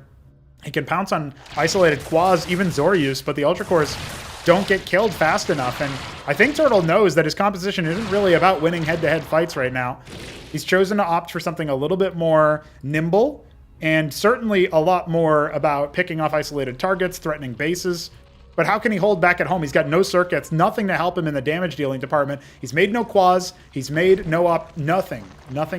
He can pounce on isolated Quas, even Zorius, but the Ultra Cores don't get killed fast enough. And I think Turtle knows that his composition isn't really about winning head-to-head fights right now. He's chosen to opt for something a little bit more nimble and certainly a lot more about picking off isolated targets, threatening bases. But how can he hold back at home? He's got no circuits, nothing to help him in the damage dealing department. He's made no Quas, he's made no op, nothing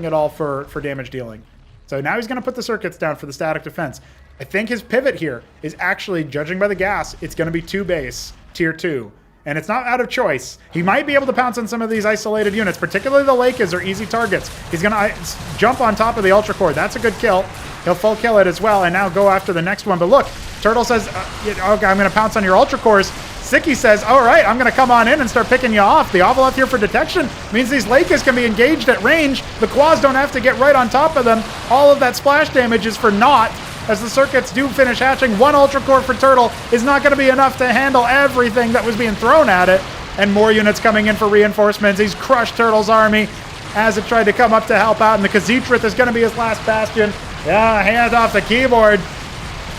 at all for damage dealing. So now he's going to put the circuits down for the static defense. I think his pivot here is actually, judging by the gas, it's going to be 2-base, tier 2. And it's not out of choice. He might be able to pounce on some of these isolated units, particularly the Lakers are easy targets. He's going to jump on top of the Ultra Core. That's a good kill. He'll full kill it as well and now go after the next one. But look, Turtle says, okay, I'm going to pounce on your Ultra Cores. Sziky says, all right, I'm going to come on in and start picking you off. The Ovaleth here for detection means these Lakers can be engaged at range. The Quas don't have to get right on top of them. All of that splash damage is for naught. As the circuits do finish hatching, 1 Ultra Core for Turtle is not going to be enough to handle everything that was being thrown at it. And more units coming in for reinforcements. He's crushed Turtle's army as it tried to come up to help out. And the Khaz'trith is going to be his last bastion. Yeah, hand off the keyboard.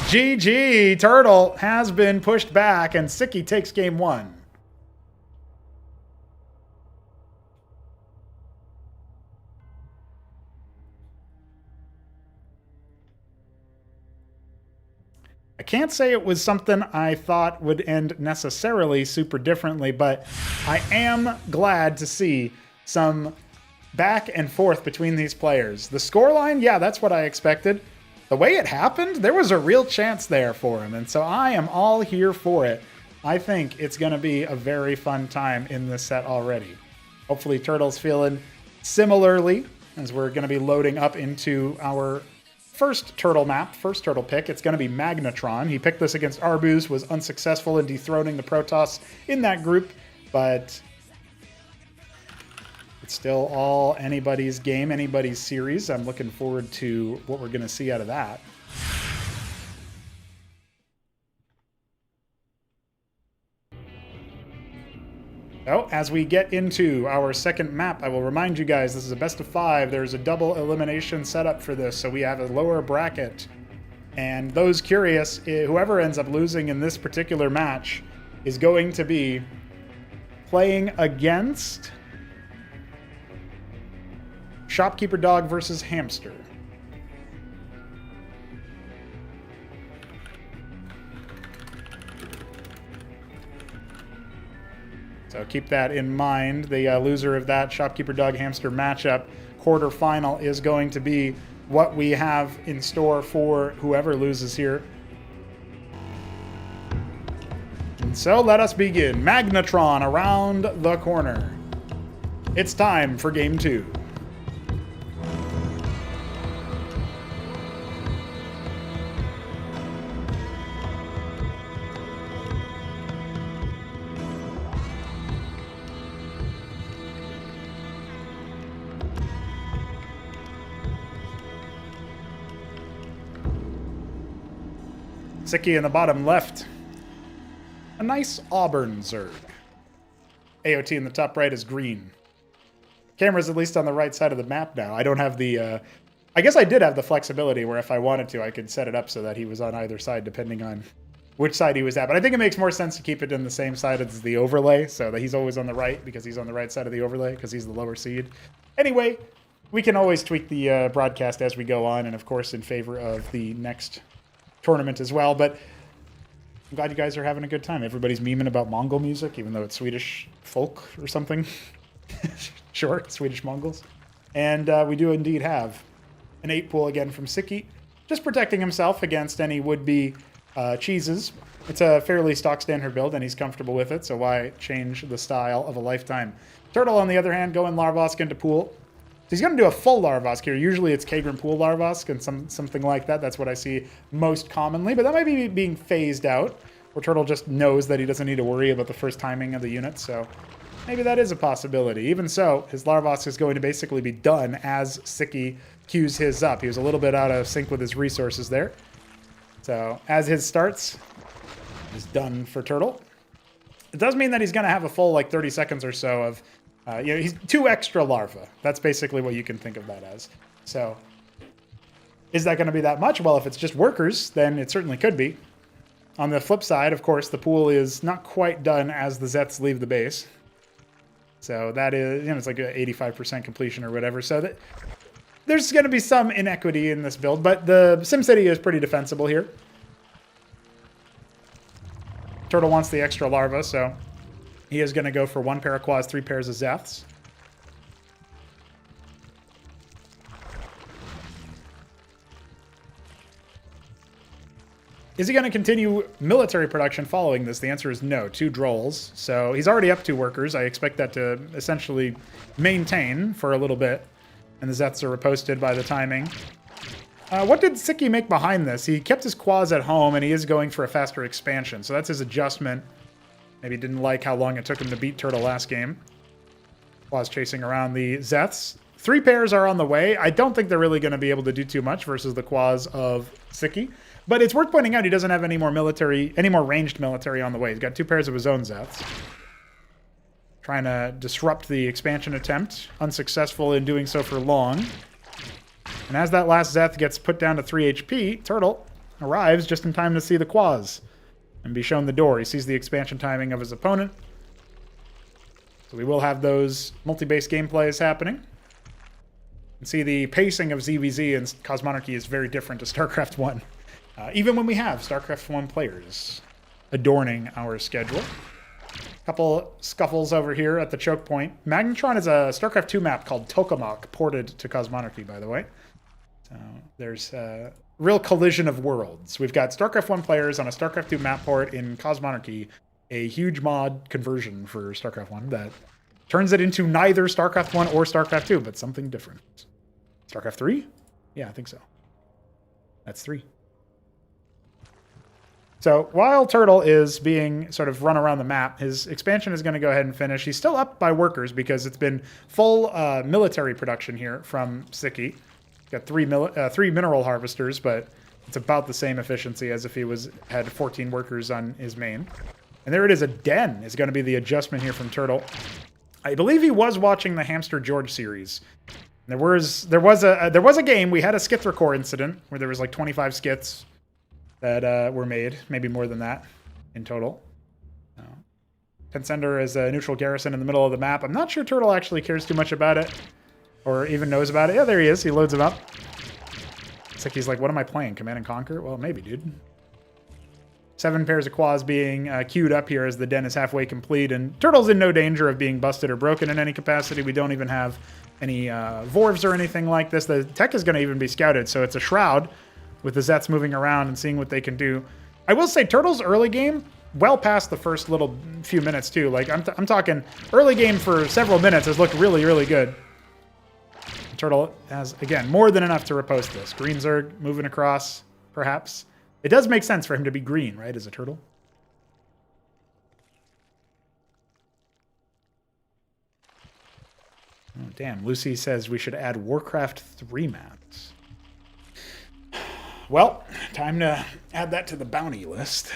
GG. Turtle has been pushed back, and Sziky takes game 1. I can't say it was something I thought would end necessarily super differently, but I am glad to see some back and forth between these players. The scoreline, yeah, that's what I expected. The way it happened, there was a real chance there for him, and so I am all here for it. I think it's going to be a very fun time in this set already. Hopefully Turtle's feeling similarly, as we're going to be loading up into our first Turtle map, first Turtle pick. It's going to be Magnetron. He picked this against Arbuz, was unsuccessful in dethroning the Protoss in that group, but it's still all anybody's game, anybody's series. I'm looking forward to what we're going to see out of that. So, as we get into our second map, I will remind you guys, this is a best of 5. There's a double elimination setup for this, so we have a lower bracket. And those curious, whoever ends up losing in this particular match is going to be playing against Shopkeeper Dog versus Hamster. So keep that in mind. The loser of that Shopkeeper Dog Hamster matchup quarterfinal is going to be what we have in store for whoever loses here. And so let us begin. Magnetron around the corner. It's time for game 2. Sziky in the bottom left. A nice auburn Zerg. AOT in the top right is green. Camera's at least on the right side of the map now. I don't have the... I guess I did have the flexibility where if I wanted to, I could set it up so that he was on either side depending on which side he was at. But I think it makes more sense to keep it in the same side as the overlay so that he's always on the right because he's on the right side of the overlay because he's the lower seed. Anyway, we can always tweak the broadcast as we go on and, of course, in favor of the next tournament as well, but I'm glad you guys are having a good time. Everybody's memeing about Mongol music, even though it's Swedish folk or something. Sure, Swedish Mongols. And we do indeed have an 8 pool again from Sziky, just protecting himself against any would-be cheeses. It's a fairly stock standard build, and he's comfortable with it, so why change the style of a lifetime? Turtle, on the other hand, going Larvosk into pool. He's going to do a full Larvosk here. Usually it's Kagran Pool Larvosk and something like that. That's what I see most commonly. But that might be being phased out, where Turtle just knows that he doesn't need to worry about the first timing of the unit. So maybe that is a possibility. Even so, his Larvosk is going to basically be done as Sziky queues his up. He was a little bit out of sync with his resources there. So as his starts is done for Turtle. It does mean that he's going to have a full 30 seconds or so of he's 2 extra larvae. That's basically what you can think of that as. So, is that going to be that much? Well, if it's just workers, then it certainly could be. On the flip side, of course, the pool is not quite done as the Zets leave the base. So that is, it's like an 85% completion or whatever. So there's going to be some inequity in this build, but the SimCity is pretty defensible here. Turtle wants the extra larva, so he is going to go for 1 pair of quads, 3 pairs of Zeths. Is he going to continue military production following this? The answer is no. 2 drolls. So he's already up 2 workers. I expect that to essentially maintain for a little bit. And the Zeths are reposted by the timing. What did Sziky make behind this? He kept his quads at home, and he is going for a faster expansion. So that's his adjustment. Maybe didn't like how long it took him to beat Turtle last game. Quads chasing around the Zeths. 3 pairs are on the way. I don't think they're really going to be able to do too much versus the quads of Sziky. But it's worth pointing out he doesn't have any more ranged military on the way. He's got 2 pairs of his own Zeths. Trying to disrupt the expansion attempt. Unsuccessful in doing so for long. And as that last Zeth gets put down to 3 HP, Turtle arrives just in time to see the quads and be shown the door. He sees the expansion timing of his opponent. So we will have those multi-base gameplays happening. You can see the pacing of ZVZ and Cosmonarchy is very different to StarCraft 1. even when we have StarCraft 1 players adorning our schedule. Couple scuffles over here at the choke point. Magnetron is a StarCraft 2 map called Tokamak, ported to Cosmonarchy, by the way. So there's a real collision of worlds. We've got StarCraft 1 players on a StarCraft 2 map port in Cosmonarchy, a huge mod conversion for StarCraft 1 that turns it into neither StarCraft 1 or StarCraft 2, but something different. StarCraft 3? Yeah, I think so. That's 3. So while Turtle is being sort of run around the map, his expansion is going to go ahead and finish. He's still up by workers because it's been full military production here from Sziky. Got three mineral harvesters, but it's about the same efficiency as if he had 14 workers on his main. And there it is. A den is going to be the adjustment here from Turtle. I believe he was watching the Hamster George series. There was a game. We had a Skithracore incident where there was like 25 skiths that were made, maybe more than that in total. Pensender is a neutral garrison in the middle of the map. I'm not sure Turtle actually cares too much about it or even knows about it. Yeah, there he is. He loads him up. It's like he's like, what am I playing? Command and Conquer? Well, maybe, dude. 7 pairs of quads being queued up here as the den is halfway complete, and Turtle's in no danger of being busted or broken in any capacity. We don't even have any Vorvs or anything like this. The tech is going to even be scouted, so it's a Shroud with the Zets moving around and seeing what they can do. I will say Turtle's early game, well past the first little few minutes too. Like I'm talking early game for several minutes has looked really, really good. Turtle has, again, more than enough to riposte this. Green Zerg moving across, perhaps. It does make sense for him to be green, right, as a turtle? Oh, damn. Lucy says we should add Warcraft 3 maps. Well, time to add that to the bounty list.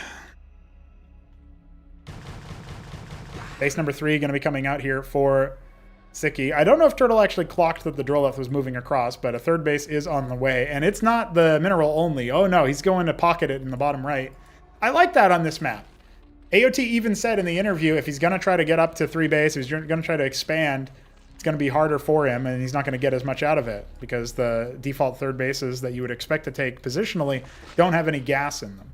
Base number 3 going to be coming out here for Sziky. I don't know if Turtle actually clocked that the Droleth was moving across, but a third base is on the way. And it's not the mineral only. Oh no, he's going to pocket it in the bottom right. I like that on this map. AOT even said in the interview, if he's going to try to get up to 3 base, he's going to try to expand, it's going to be harder for him, and he's not going to get as much out of it because the default third bases that you would expect to take positionally don't have any gas in them.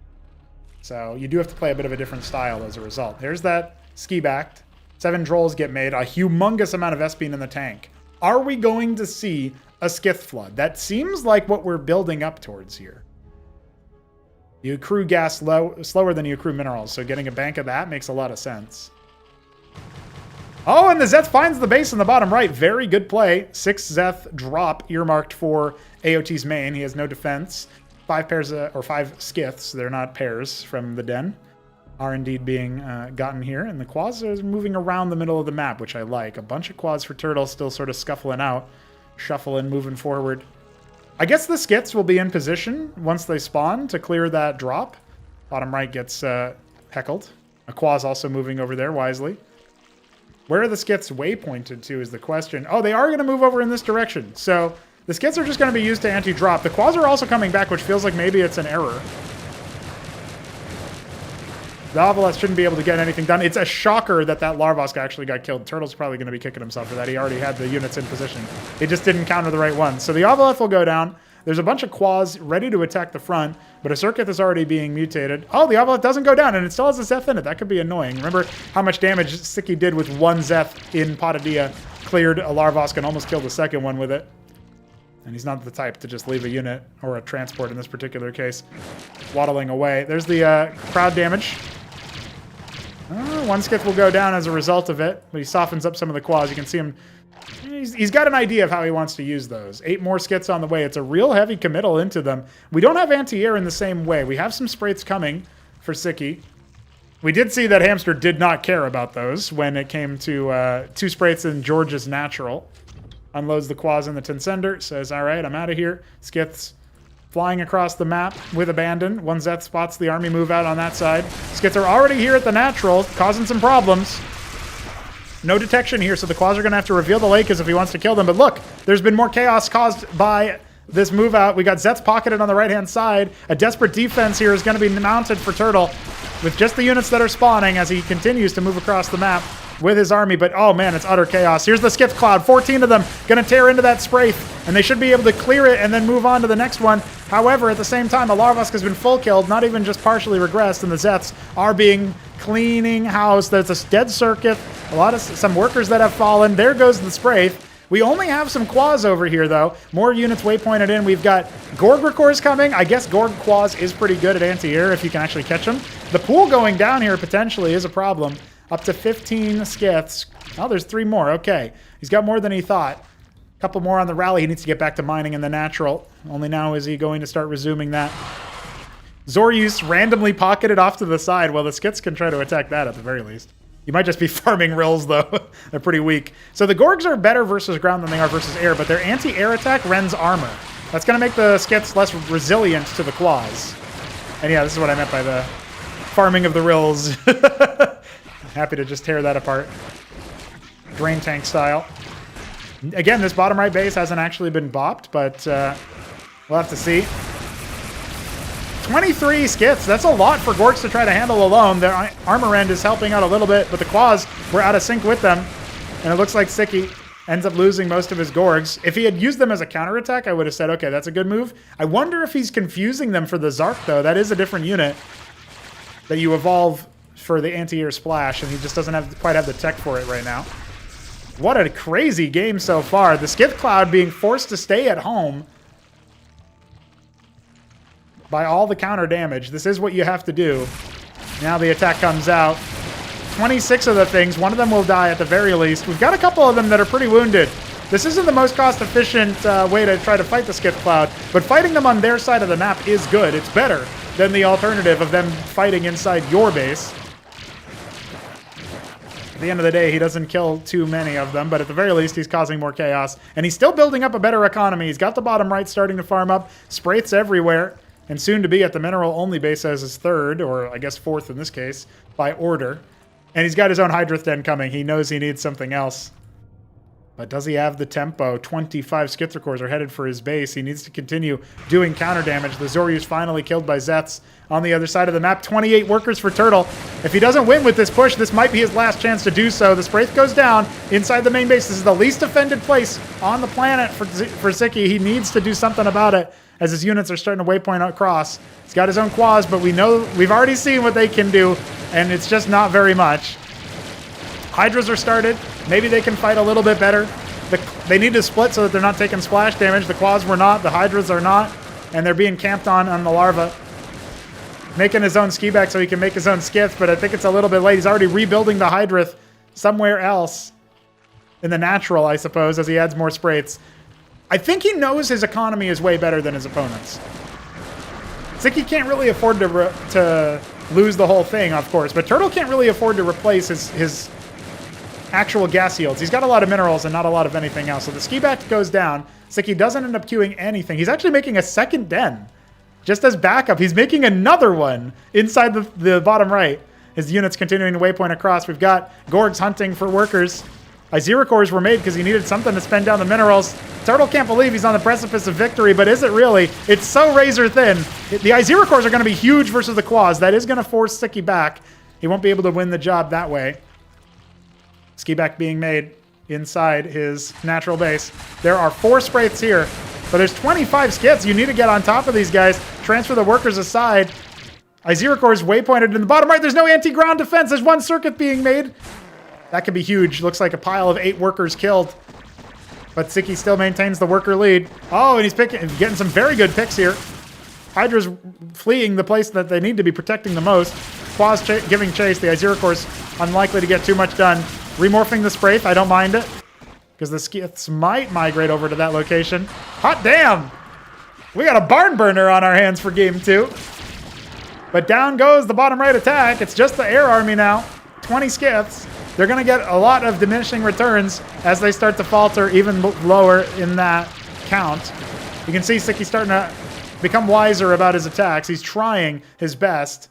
So you do have to play a bit of a different style as a result. There's that ski-backed. 7 Drolls get made, a humongous amount of Espene in the tank. Are we going to see a Skith Flood? That seems like what we're building up towards here. You accrue gas slower than you accrue minerals, so getting a bank of that makes a lot of sense. Oh, and the Zeth finds the base in the bottom right. Very good play. 6 Zeth drop earmarked for AOT's main. He has no defense. 5 pairs or 5 Skiths. They're not pairs from the den. Are indeed being gotten here. And the quads are moving around the middle of the map, which I like. A bunch of quads for Turtle still sort of scuffling out. Shuffling, moving forward. I guess the Skiths will be in position once they spawn to clear that drop. Bottom right gets heckled. A quad's also moving over there wisely. Where are the Skiths waypointed to is the question. Oh, they are going to move over in this direction. So the Skiths are just going to be used to anti-drop. The quads are also coming back, which feels like maybe it's an error. The Ovileth shouldn't be able to get anything done. It's a shocker that Larvosk actually got killed. Turtle's probably going to be kicking himself for that. He already had the units in position. He just didn't counter the right ones. So the Ovileth will go down. There's a bunch of quads ready to attack the front, but a Circuit is already being mutated. Oh, the Ovileth doesn't go down, and it still has a Zeth in it. That could be annoying. Remember how much damage Sziky did with 1 Zeth in Patadia. Cleared a Larvosk and almost killed the second one with it. And he's not the type to just leave a unit, or a transport in this particular case, waddling away. There's the crowd damage. 1 Skith will go down as a result of it, but he softens up some of the quads. You can see him. He's got an idea of how he wants to use those. 8 more Skiths on the way. It's a real heavy committal into them. We don't have anti-air in the same way. We have some Spraits coming for Sziky. We did see that Hamster did not care about those when it came to 2 Spraits and George's Natural. Unloads the quads in the Tinsender. Says, all right, I'm out of here. Skiths flying across the map with abandon. 1 Zeth spots the army move out on that side. Skiths are already here at the Natural, causing some problems. No detection here, so the quads are going to have to reveal the lake as if he wants to kill them. But look, there's been more chaos caused by this move out. We got Zeth's pocketed on the right-hand side. A desperate defense here is going to be mounted for Turtle with just the units that are spawning as he continues to move across the map. with his army, but oh man, it's utter chaos. Here's the Skiff Cloud, 14 of them, gonna tear into that Spraith, and they should be able to clear it and then move on to the next one. However, at the same time, a Larvask has been full killed, not even just partially regressed, and the Zets are being cleaning house. There's a dead circuit, some workers that have fallen. There goes the Spraith. We only have some Quas over here, though. More units waypointed in. We've got Gorgrakors coming. I guess Gorg Quas is pretty good at anti-air if you can actually catch them. The pool going down here potentially is a problem. Up to 15 Skiths. Oh, there's 3 more. Okay. He's got more than he thought. A couple more on the rally. He needs to get back to mining in the natural. Only now is he going to start resuming that. Zoryus randomly pocketed off to the side. Well, the Skiths can try to attack that at the very least. You might just be farming rills, though. They're pretty weak. So the Gorgs are better versus ground than they are versus air, but their anti-air attack rends armor. That's going to make the Skiths less resilient to the claws. And yeah, this is what I meant by the farming of the rills. Happy to just tear that apart. Drain tank style. Again, this bottom right base hasn't actually been bopped, but we'll have to see. 23 Skiths. That's a lot for Gorgs to try to handle alone. Their armor end is helping out a little bit, but the Quas were out of sync with them. And it looks like Sziky ends up losing most of his Gorgs. If he had used them as a counterattack, I would have said, okay, that's a good move. I wonder if he's confusing them for the Zark, though. That is a different unit that you evolve for the anti-air splash, and he just doesn't quite have the tech for it right now. What a crazy game so far. The Skiff Cloud being forced to stay at home by all the counter damage. This is what you have to do. Now the attack comes out. 26 of the things. One of them will die at the very least. We've got a couple of them that are pretty wounded. This isn't the most cost-efficient way to try to fight the Skiff Cloud, but fighting them on their side of the map is good. It's better than the alternative of them fighting inside your base. At the end of the day, he doesn't kill too many of them, but at the very least, he's causing more chaos. And he's still building up a better economy. He's got the bottom right starting to farm up. Spraiths everywhere. And soon to be at the mineral-only base as his 3rd, or I guess 4th in this case, by order. And he's got his own Hydroth Den coming. He knows he needs something else. But does he have the tempo? 25 Skithricors are headed for his base. He needs to continue doing counter damage. The Zoryus finally killed by Zets on the other side of the map. 28 workers for Turtle. If he doesn't win with this push, this might be his last chance to do so. The Spraith goes down inside the main base. This is the least defended place on the planet for Sziky. He needs to do something about it, as his units are starting to waypoint across. He's got his own Quas, but we've already seen what they can do, and it's just not very much. Hydras are started. Maybe they can fight a little bit better. They need to split so that they're not taking splash damage. The Quas were not, the Hydras are not, and they're being camped on the larva. Making his own ski back so he can make his own Skith, but I think it's a little bit late. He's already rebuilding the Hydrith somewhere else in the natural, I suppose, as he adds more Spraiths. I think he knows his economy is way better than his opponent's. Sziky can't really afford to lose the whole thing, of course, but Turtle can't really afford to replace his actual gas yields. He's got a lot of minerals and not a lot of anything else. So the ski back goes down. Sziky doesn't end up queuing anything. He's actually making a second den. Just as backup, he's making another one inside the bottom right. His unit's continuing to waypoint across. We've got Gorgs hunting for workers. Iziricors were made because he needed something to spend down the minerals. Turtle can't believe he's on the precipice of victory, but is it really? It's so razor thin. The Iziricors are going to be huge versus the Quas. That is going to force Sziky back. He won't be able to win the job that way. Ski back being made inside his natural base. There are 4 Spraiths here, but there's 25 Skiths. You need to get on top of these guys. Transfer the workers aside. Iziricors waypointed in the bottom right. There's no anti-ground defense. There's 1 circuit being made. That could be huge. Looks like a pile of 8 workers killed. But Sziky still maintains the worker lead. Oh, and he's getting some very good picks here. Hydra's fleeing the place that they need to be protecting the most. Quas giving chase. The Iziricors unlikely to get too much done. Remorphing the Spraith. I don't mind it, because the Skiths might migrate over to that location. Hot damn! We got a barn burner on our hands for game 2. But down goes the bottom right attack. It's just the air army now. 20 Skiths. They're going to get a lot of diminishing returns as they start to falter even lower in that count. You can see Sziky starting to become wiser about his attacks. He's trying his best.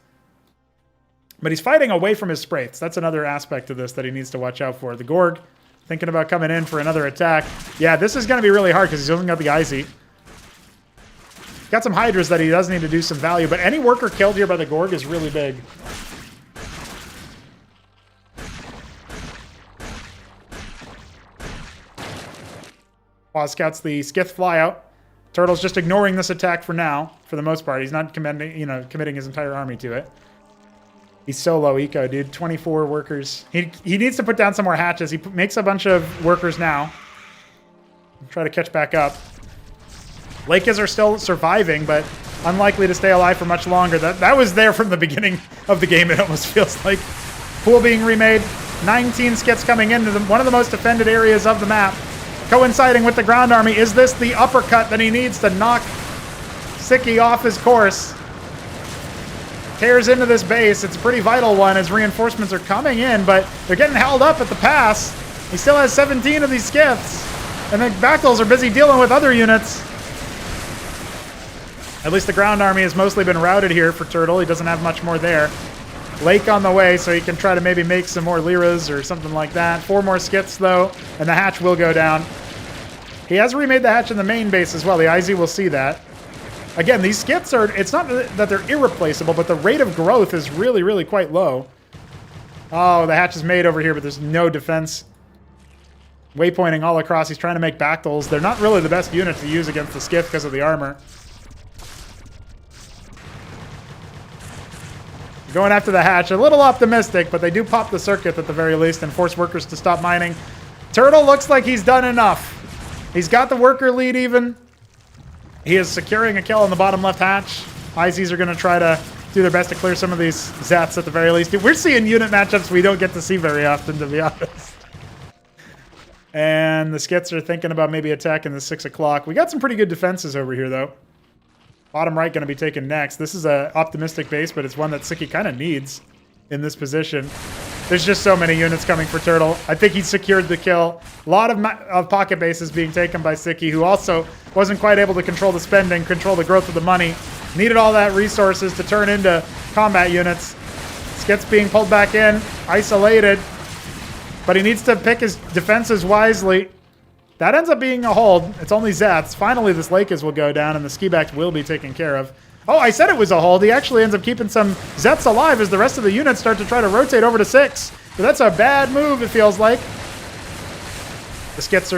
But he's fighting away from his Spraiths. That's another aspect of this that he needs to watch out for. The Gorg thinking about coming in for another attack. Yeah, this is going to be really hard because he's only got the IZ. Got some Hydras that he does need to do some value, but any worker killed here by the Gorg is really big. While scouts the Skith flyout. Turtle's just ignoring this attack for now, for the most part. He's not committing his entire army to it. He's so low eco, dude. 24 workers. He needs to put down some more hatches. He makes a bunch of workers now. Try to catch back up. Lakers are still surviving, but unlikely to stay alive for much longer. That was there from the beginning of the game, it almost feels like. Pool being remade. 19 skits coming into one of the most defended areas of the map. Coinciding with the ground army. Is this the uppercut that he needs to knock Sziky off his course? Tears into this base. It's a pretty vital one as reinforcements are coming in, but they're getting held up at the pass. He still has 17 of these skiths, and the Bactals are busy dealing with other units. At least the ground army has mostly been routed here for Turtle. He doesn't have much more there. Lake on the way, so he can try to maybe make some more Lyras or something like that. 4 more skits, though, and the hatch will go down. He has remade the hatch in the main base as well. The IZ will see that. Again, these skits are, it's not that they're irreplaceable, but the rate of growth is really, really quite low. Oh, the hatch is made over here, but there's no defense. Waypointing all across. He's trying to make Bactals. They're not really the best unit to use against the Skith because of the armor. Going after the hatch. A little optimistic, but they do pop the circuit at the very least and force workers to stop mining. Turtle looks like he's done enough. He's got the worker lead even. He is securing a kill on the bottom left hatch. IZs are going to try to do their best to clear some of these Zats at the very least. We're seeing unit matchups we don't get to see very often, to be honest. And the Skits are thinking about maybe attacking the 6 o'clock. We got some pretty good defenses over here, though. Bottom right going to be taken next. This is an optimistic base, but it's one that Sziky kind of needs in this position. There's just so many units coming for Turtle. I think he secured the kill. A lot of pocket bases being taken by Sziky, who also wasn't quite able to control the spending, control the growth of the money. Needed all that resources to turn into combat units. Skits being pulled back in, isolated. But he needs to pick his defenses wisely. That ends up being a hold. It's only Zats. Finally, this Lakers will go down, and the Ski-Back will be taken care of. Oh, I said it was a hold. He actually ends up keeping some Zets alive as the rest of the units start to try to rotate over to 6. But that's a bad move, it feels like. The Skits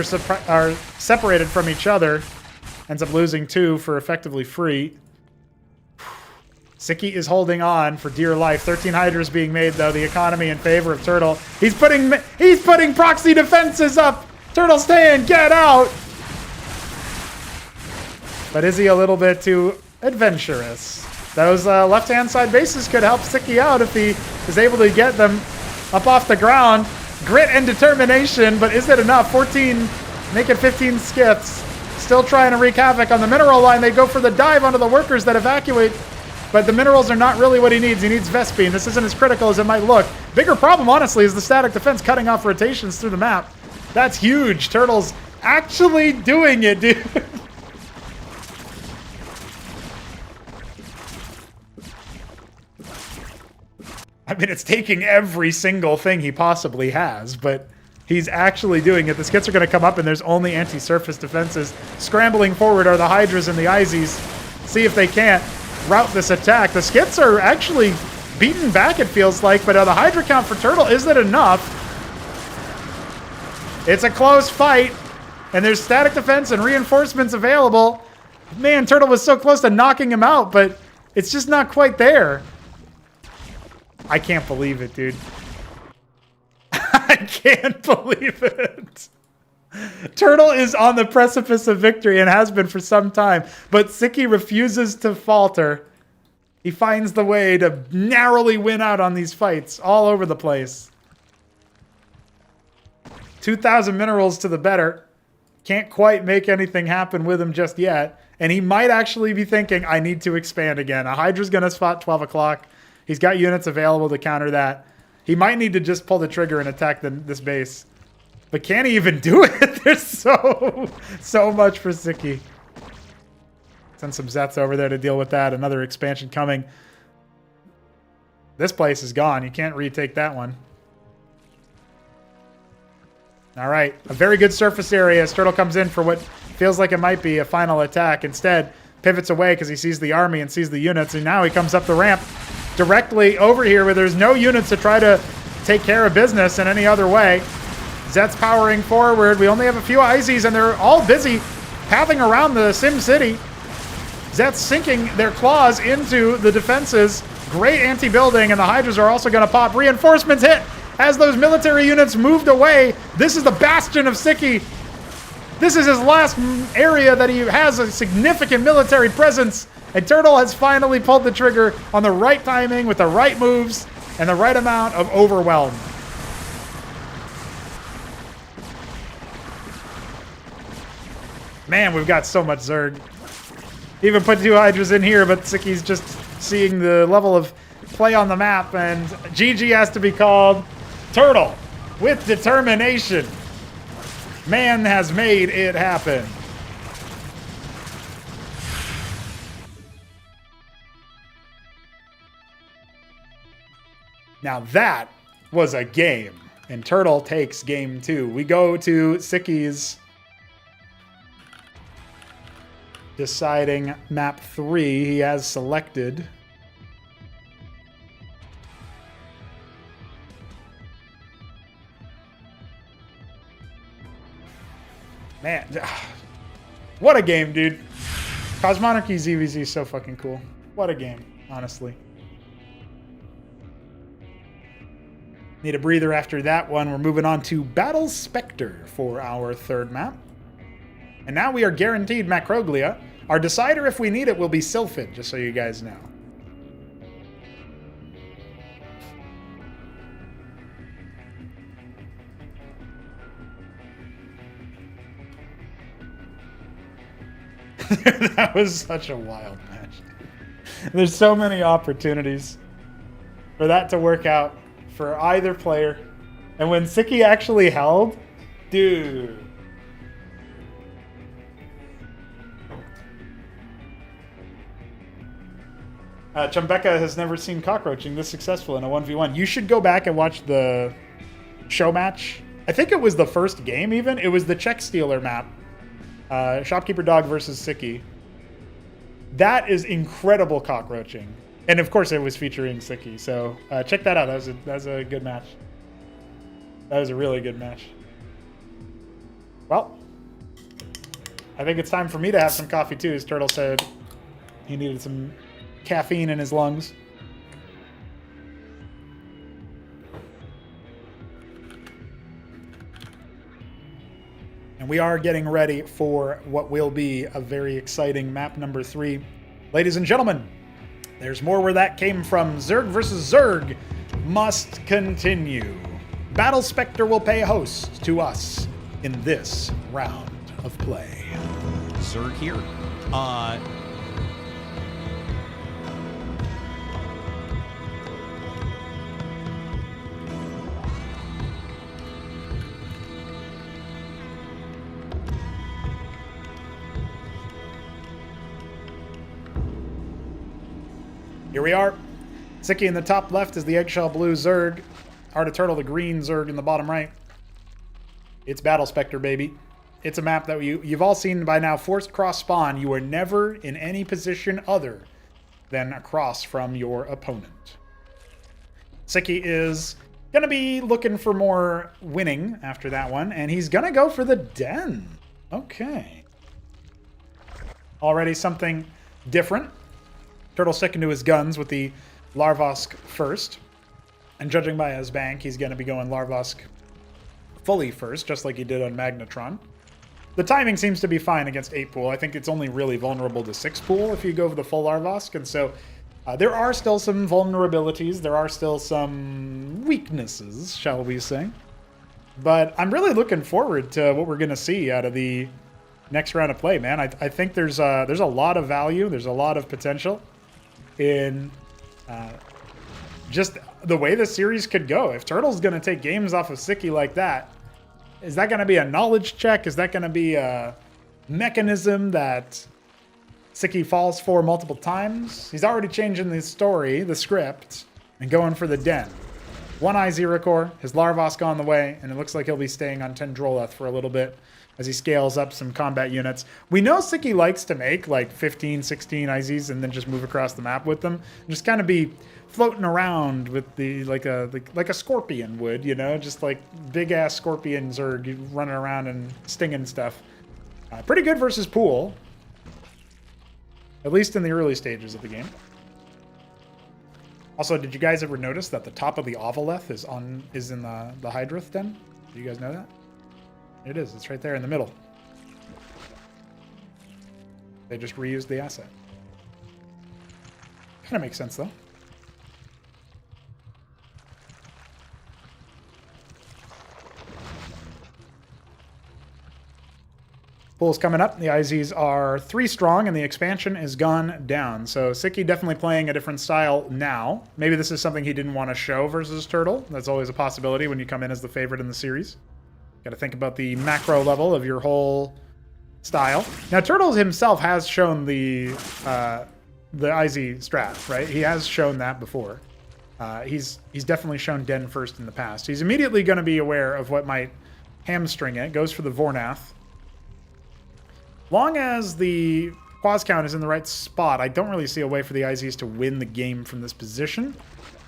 are separated from each other. Ends up losing 2 for effectively free. Sziky is holding on for dear life. 13 Hydras being made, though. The economy in favor of Turtle. He's putting proxy defenses up. Turtle, stay in. Get out. But is he a little bit too adventurous? Those left-hand side bases could help Sziky out if he is able to get them up off the ground. Grit and determination, but is it enough? 14, make it 15 Skiths. Still trying to wreak havoc on the mineral line. They go for the dive onto the workers that evacuate, but the minerals are not really what he needs. He needs Vespine. This isn't as critical as it might look. Bigger problem, honestly, is the static defense cutting off rotations through the map. That's huge. Turtle's actually doing it, dude. I mean, it's taking every single thing he possibly has, but he's actually doing it. The Skits are going to come up, and there's only anti-surface defenses. Scrambling forward are the Hydras and the IZs. See if they can't route this attack. The Skits are actually beaten back, it feels like, but the Hydra count for Turtle, is it enough? It's a close fight, and there's static defense and reinforcements available. Man, Turtle was so close to knocking him out, but it's just not quite there. I can't believe it, dude. I can't believe it. Turtle is on the precipice of victory and has been for some time, but Sziky refuses to falter. He finds the way to narrowly win out on these fights all over the place. 2,000 minerals to the better. Can't quite make anything happen with him just yet. And he might actually be thinking, I need to expand again. A Hydra's going to spot 12 o'clock. He's got units available to counter that. He might need to just pull the trigger and attack this base. But can he even do it? There's so much for Sziky. Send some Zets over there to deal with that. Another expansion coming. This place is gone. You can't retake that one. All right, a very good surface area as Turtle comes in for what feels like it might be a final attack. Instead, pivots away because he sees the army and sees the units, and now he comes up the ramp directly over here where there's no units to try to take care of business in any other way. Zet's powering forward. We only have a few IZs, and they're all busy pathing around the Sim City. Zet's sinking their claws into the defenses. Great anti-building, and the Hydras are also going to pop. Reinforcements hit as those military units moved away. This is the bastion of Sziky. This is his last area that he has a significant military presence. And Turtle has finally pulled the trigger on the right timing with the right moves and the right amount of overwhelm. Man, we've got so much Zerg. Even put 2 Hydras in here, but Zyky's just seeing the level of play on the map, and GG has to be called. Turtle, with determination. Man has made it happen. Now that was a game, and Turtle takes game 2. We go to Zyky's deciding map 3. He has selected. Man, what a game, dude. Cosmonarchy ZVZ is so fucking cool. What a game, honestly. Need a breather after that one. We're moving on to Battle Spectre for our 3rd map. And now we are guaranteed Macroglia. Our decider, if we need it, will be Sylphid, just so you guys know. That was such a wild match. There's so many opportunities for that to work out for either player. And when Sziky actually held, dude. Chumbeka has never seen cockroaching this successful in a 1v1. You should go back and watch the show match. I think it was the first game even. It was the Czech Stealer map. Shopkeeper Dog versus Sziky. That is incredible cockroaching. And of course it was featuring Sziky. So check that out. That was a good match. That was a really good match. Well, I think it's time for me to have some coffee too, as Turtle said he needed some caffeine in his lungs. And we are getting ready for what will be a very exciting map number 3. Ladies and gentlemen, there's more where that came from. Zerg versus Zerg must continue. Battle Spectre will pay host to us in this round of play. Zerg here. Here we are. Sziky in the top left is the eggshell blue Zerg. Heart of Turtle, the green Zerg in the bottom right. It's Battle Spectre, baby. It's a map that you've all seen by now. Forced cross spawn. You are never in any position other than across from your opponent. Sziky is going to be looking for more winning after that one, and he's going to go for the den. Okay. Already something different. Turtle sticking to his guns with the Larvosk first. And judging by his bank, he's going to be going Larvosk fully first, just like he did on Magnetron. The timing seems to be fine against 8-pool. I think it's only really vulnerable to 6-pool if you go for the full Larvosk. And so there are still some vulnerabilities. There are still some weaknesses, shall we say. But I'm really looking forward to what we're going to see out of the next round of play, man. I think there's a lot of value. There's a lot of potential in just the way the series could go. If Turtle's going to take games off of Sziky like that, is that going to be a knowledge check? Is that going to be a mechanism that Sziky falls for multiple times? He's already changing the story, the script, and going for the den. One eye Zero Core, his Larvosk on the way, and it looks like he'll be staying on Tendroleth for a little bit as he scales up some combat units. We know Sziky likes to make like 15, 16 IZs and then just move across the map with them. Just kind of be floating around with the like a scorpion would, you know, just like big ass scorpions are running around and stinging stuff. Pretty good versus pool, at least in the early stages of the game. Also, did you guys ever notice that the top of the Ovaleth is in the Hydrith den? Do you guys know that? It is. It's right there in the middle. They just reused the asset. Kind of makes sense, though. Pool's coming up. The IZs are 3 strong, and the expansion is gone down. So Sziky definitely playing a different style now. Maybe this is something he didn't want to show versus Turtle. That's always a possibility when you come in as the favorite in the series. Got to think about the macro level of your whole style. Now, Turtle himself has shown the IZ strat, right? He has shown that before. He's definitely shown Den first in the past. He's immediately going to be aware of what might hamstring it. Goes for the Vornath. Long as the Quaz count is in the right spot, I don't really see a way for the IZs to win the game from this position.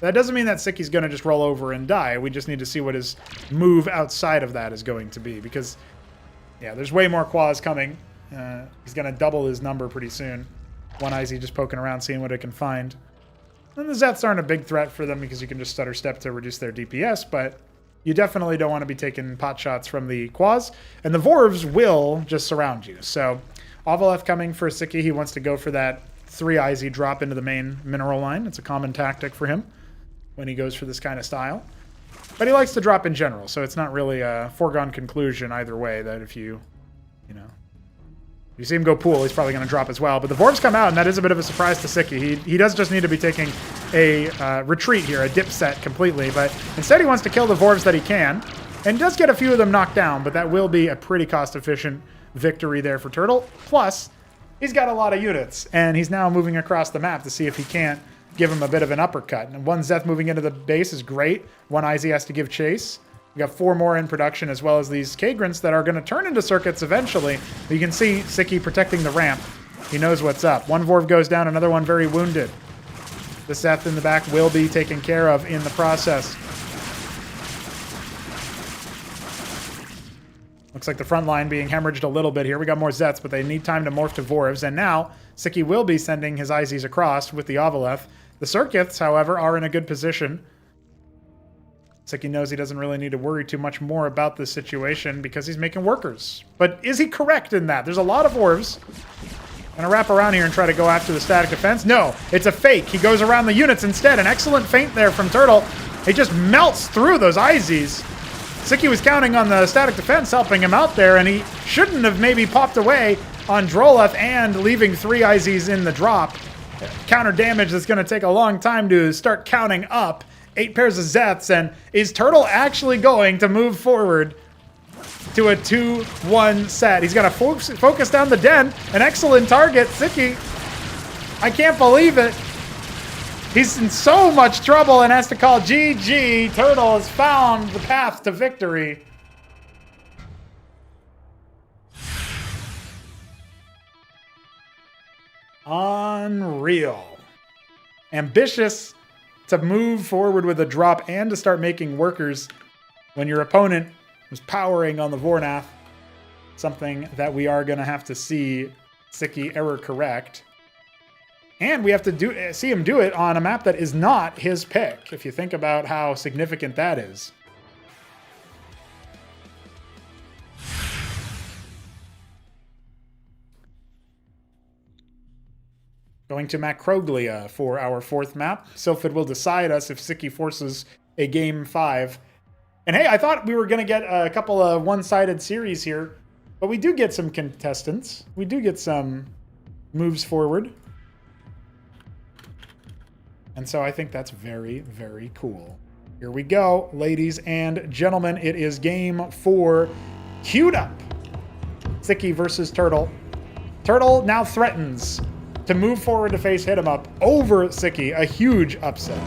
That doesn't mean that Sziky's going to just roll over and die. We just need to see what his move outside of that is going to be. Because, yeah, there's way more Quaz coming. He's going to double his number pretty soon. One IZ just poking around, seeing what it can find. And the Zeths aren't a big threat for them because you can just stutter step to reduce their DPS, but you definitely don't want to be taking pot shots from the Quaz. And the Vorvs will just surround you. So, Ovaleth coming for Sziky. He wants to go for that 3 IZ drop into the main mineral line. It's a common tactic for him when he goes for this kind of style. But he likes to drop in general, so it's not really a foregone conclusion either way that if you see him go pool, he's probably going to drop as well. But the Vorvs come out, and that is a bit of a surprise to Sziky. He does just need to be taking a retreat here, a dip set completely. But instead he wants to kill the Vorvs that he can. And does get a few of them knocked down, but that will be a pretty cost-efficient victory there for Turtle. Plus, he's got a lot of units, and he's now moving across the map to see if he can't give him a bit of an uppercut. And 1 Zeth moving into the base is great. 1 IZ has to give chase. We got 4 more in production, as well as these Kagrints that are going to turn into circuits eventually. But you can see Sziky protecting the ramp. He knows what's up. 1 Vorv goes down, another one very wounded. The Zeth in the back will be taken care of in the process. Looks like the front line being hemorrhaged a little bit here. We got more Zeths, but they need time to morph to Vorvs. And now, Sziky will be sending his IZs across with the Ovaleth. The Circuits, however, are in a good position. Sziky knows he doesn't really need to worry too much more about this situation because he's making workers. But is he correct in that? There's a lot of Vorvs. Gonna wrap around here and try to go after the static defense. No, it's a fake. He goes around the units instead. An excellent feint there from Turtle. He just melts through those IZs. Sziky was counting on the static defense helping him out there, and he shouldn't have maybe popped away on Droleth and leaving 3 IZs in the drop. Counter damage that's going to take a long time to start counting up. 8 pairs of Zeths, and is Turtle actually going to move forward to a 2-1 set? He's got to focus down the den. An excellent target. Sziky, I can't believe it. He's in so much trouble and has to call GG. Turtle has found the path to victory. Unreal. Ambitious to move forward with a drop and to start making workers when your opponent was powering on the Vornath. Something that we are going to have to see Sziky error correct. And we have to see him do it on a map that is not his pick, if you think about how significant that is. Going to Macroglia for our 4th map. Sylphid will decide us if Sziky forces a game 5. And hey, I thought we were going to get a couple of one-sided series here, but we do get some contestants. We do get some moves forward. And so I think that's very, very cool. Here we go, ladies and gentlemen. It is game 4, queued up. Sziky versus Turtle. Turtle now threatens to move forward to face HitEmUp over Sziky, a huge upset.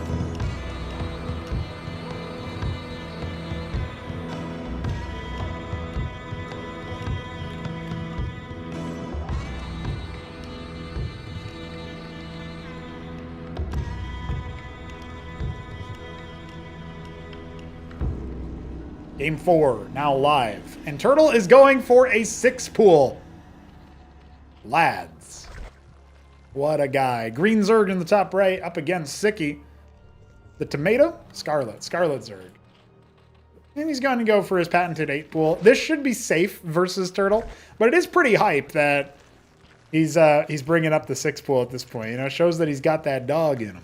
Game 4, now live. And Turtle is going for a 6 pool. Lads. What a guy. Green Zerg in the top right, up against Sziky. The tomato? Scarlet Zerg. And he's going to go for his patented 8 pool. This should be safe versus Turtle, but it is pretty hype that he's bringing up the 6 pool at this point. You know, it shows that he's got that dog in him.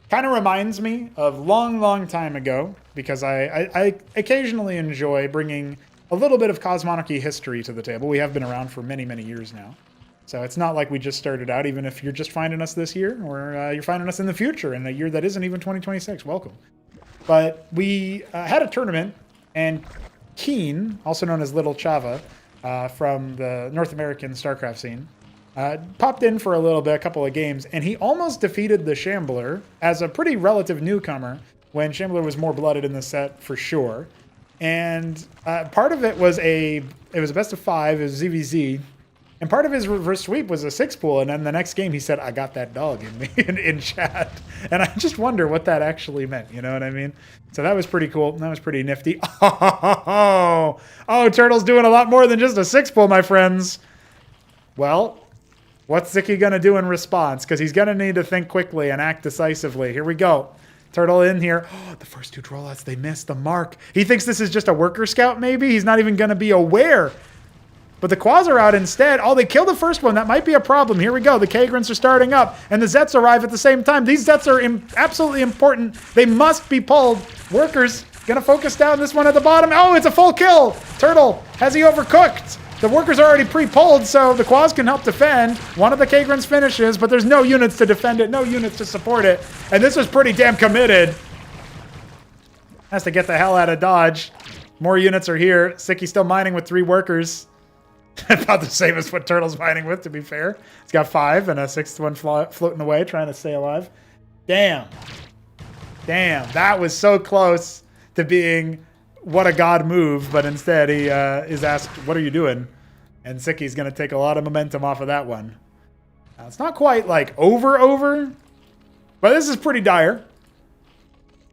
Kind of reminds me of long time ago, because I occasionally enjoy bringing a little bit of Cosmonarchy history to the table. We have been around for many years now. So it's not like we just started out, even if you're just finding us this year, or you're finding us in the future, in a year that isn't even 2026. Welcome. But we had a tournament, and Keen, also known as Little Chava, from the North American Starcraft scene, popped in for a little bit, a couple of games, and he almost defeated the Shambler as a pretty relative newcomer when Shambler was more blooded in the set for sure. And part of it was it was a best of 5, it was ZVZ, and part of his reverse sweep was a 6 pool, and then the next game he said, I got that dog in me in chat. And I just wonder what that actually meant, you know what I mean? So that was pretty cool. That was pretty nifty. Oh, Turtle's doing a lot more than just a 6 pool, my friends. Well, what's Sziky going to do in response? Because he's going to need to think quickly and act decisively. Here we go. Turtle in here. Oh, the first 2 Drollots, they missed the mark. He thinks this is just a worker scout, maybe? He's not even going to be aware. But the Quas are out instead. Oh, they killed the first one. That might be a problem. Here we go. The Kagrins are starting up, and the Zets arrive at the same time. These Zets are absolutely important. They must be pulled. Workers going to focus down this one at the bottom. Oh, it's a full kill. Turtle, has he overcooked? The workers are already pre-pulled, so the Quas can help defend. One of the Kagrins finishes, but there's no units to defend it, no units to support it. And this was pretty damn committed. Has to get the hell out of Dodge. More units are here. Sziky still mining with 3 workers. About the same as what Turtle's mining with, to be fair. He's got 5 and a 6th one floating away, trying to stay alive. Damn. That was so close to being what a god move, but instead he is asked, what are you doing? And Sziky's going to take a lot of momentum off of that one. Now, it's not quite like over, but this is pretty dire.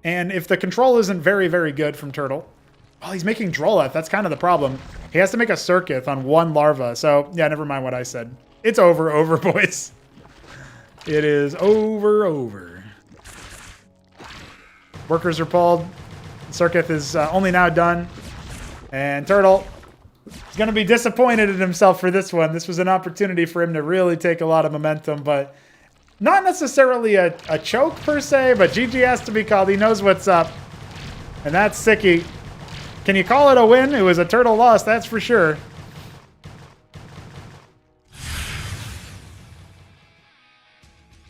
And if the control isn't very good from Turtle, well, he's making Droleth. That's kind of the problem. He has to make a Circuit on 1 larva. So, yeah, never mind what I said. It's over, boys. It is over. Workers are pulled. Circuit is only now done. And Turtle is going to be disappointed in himself for this one. This was an opportunity for him to really take a lot of momentum, but not necessarily a choke per se, but GG has to be called. He knows what's up. And that's Sziky. Can you call it a win? It was a Turtle loss, that's for sure.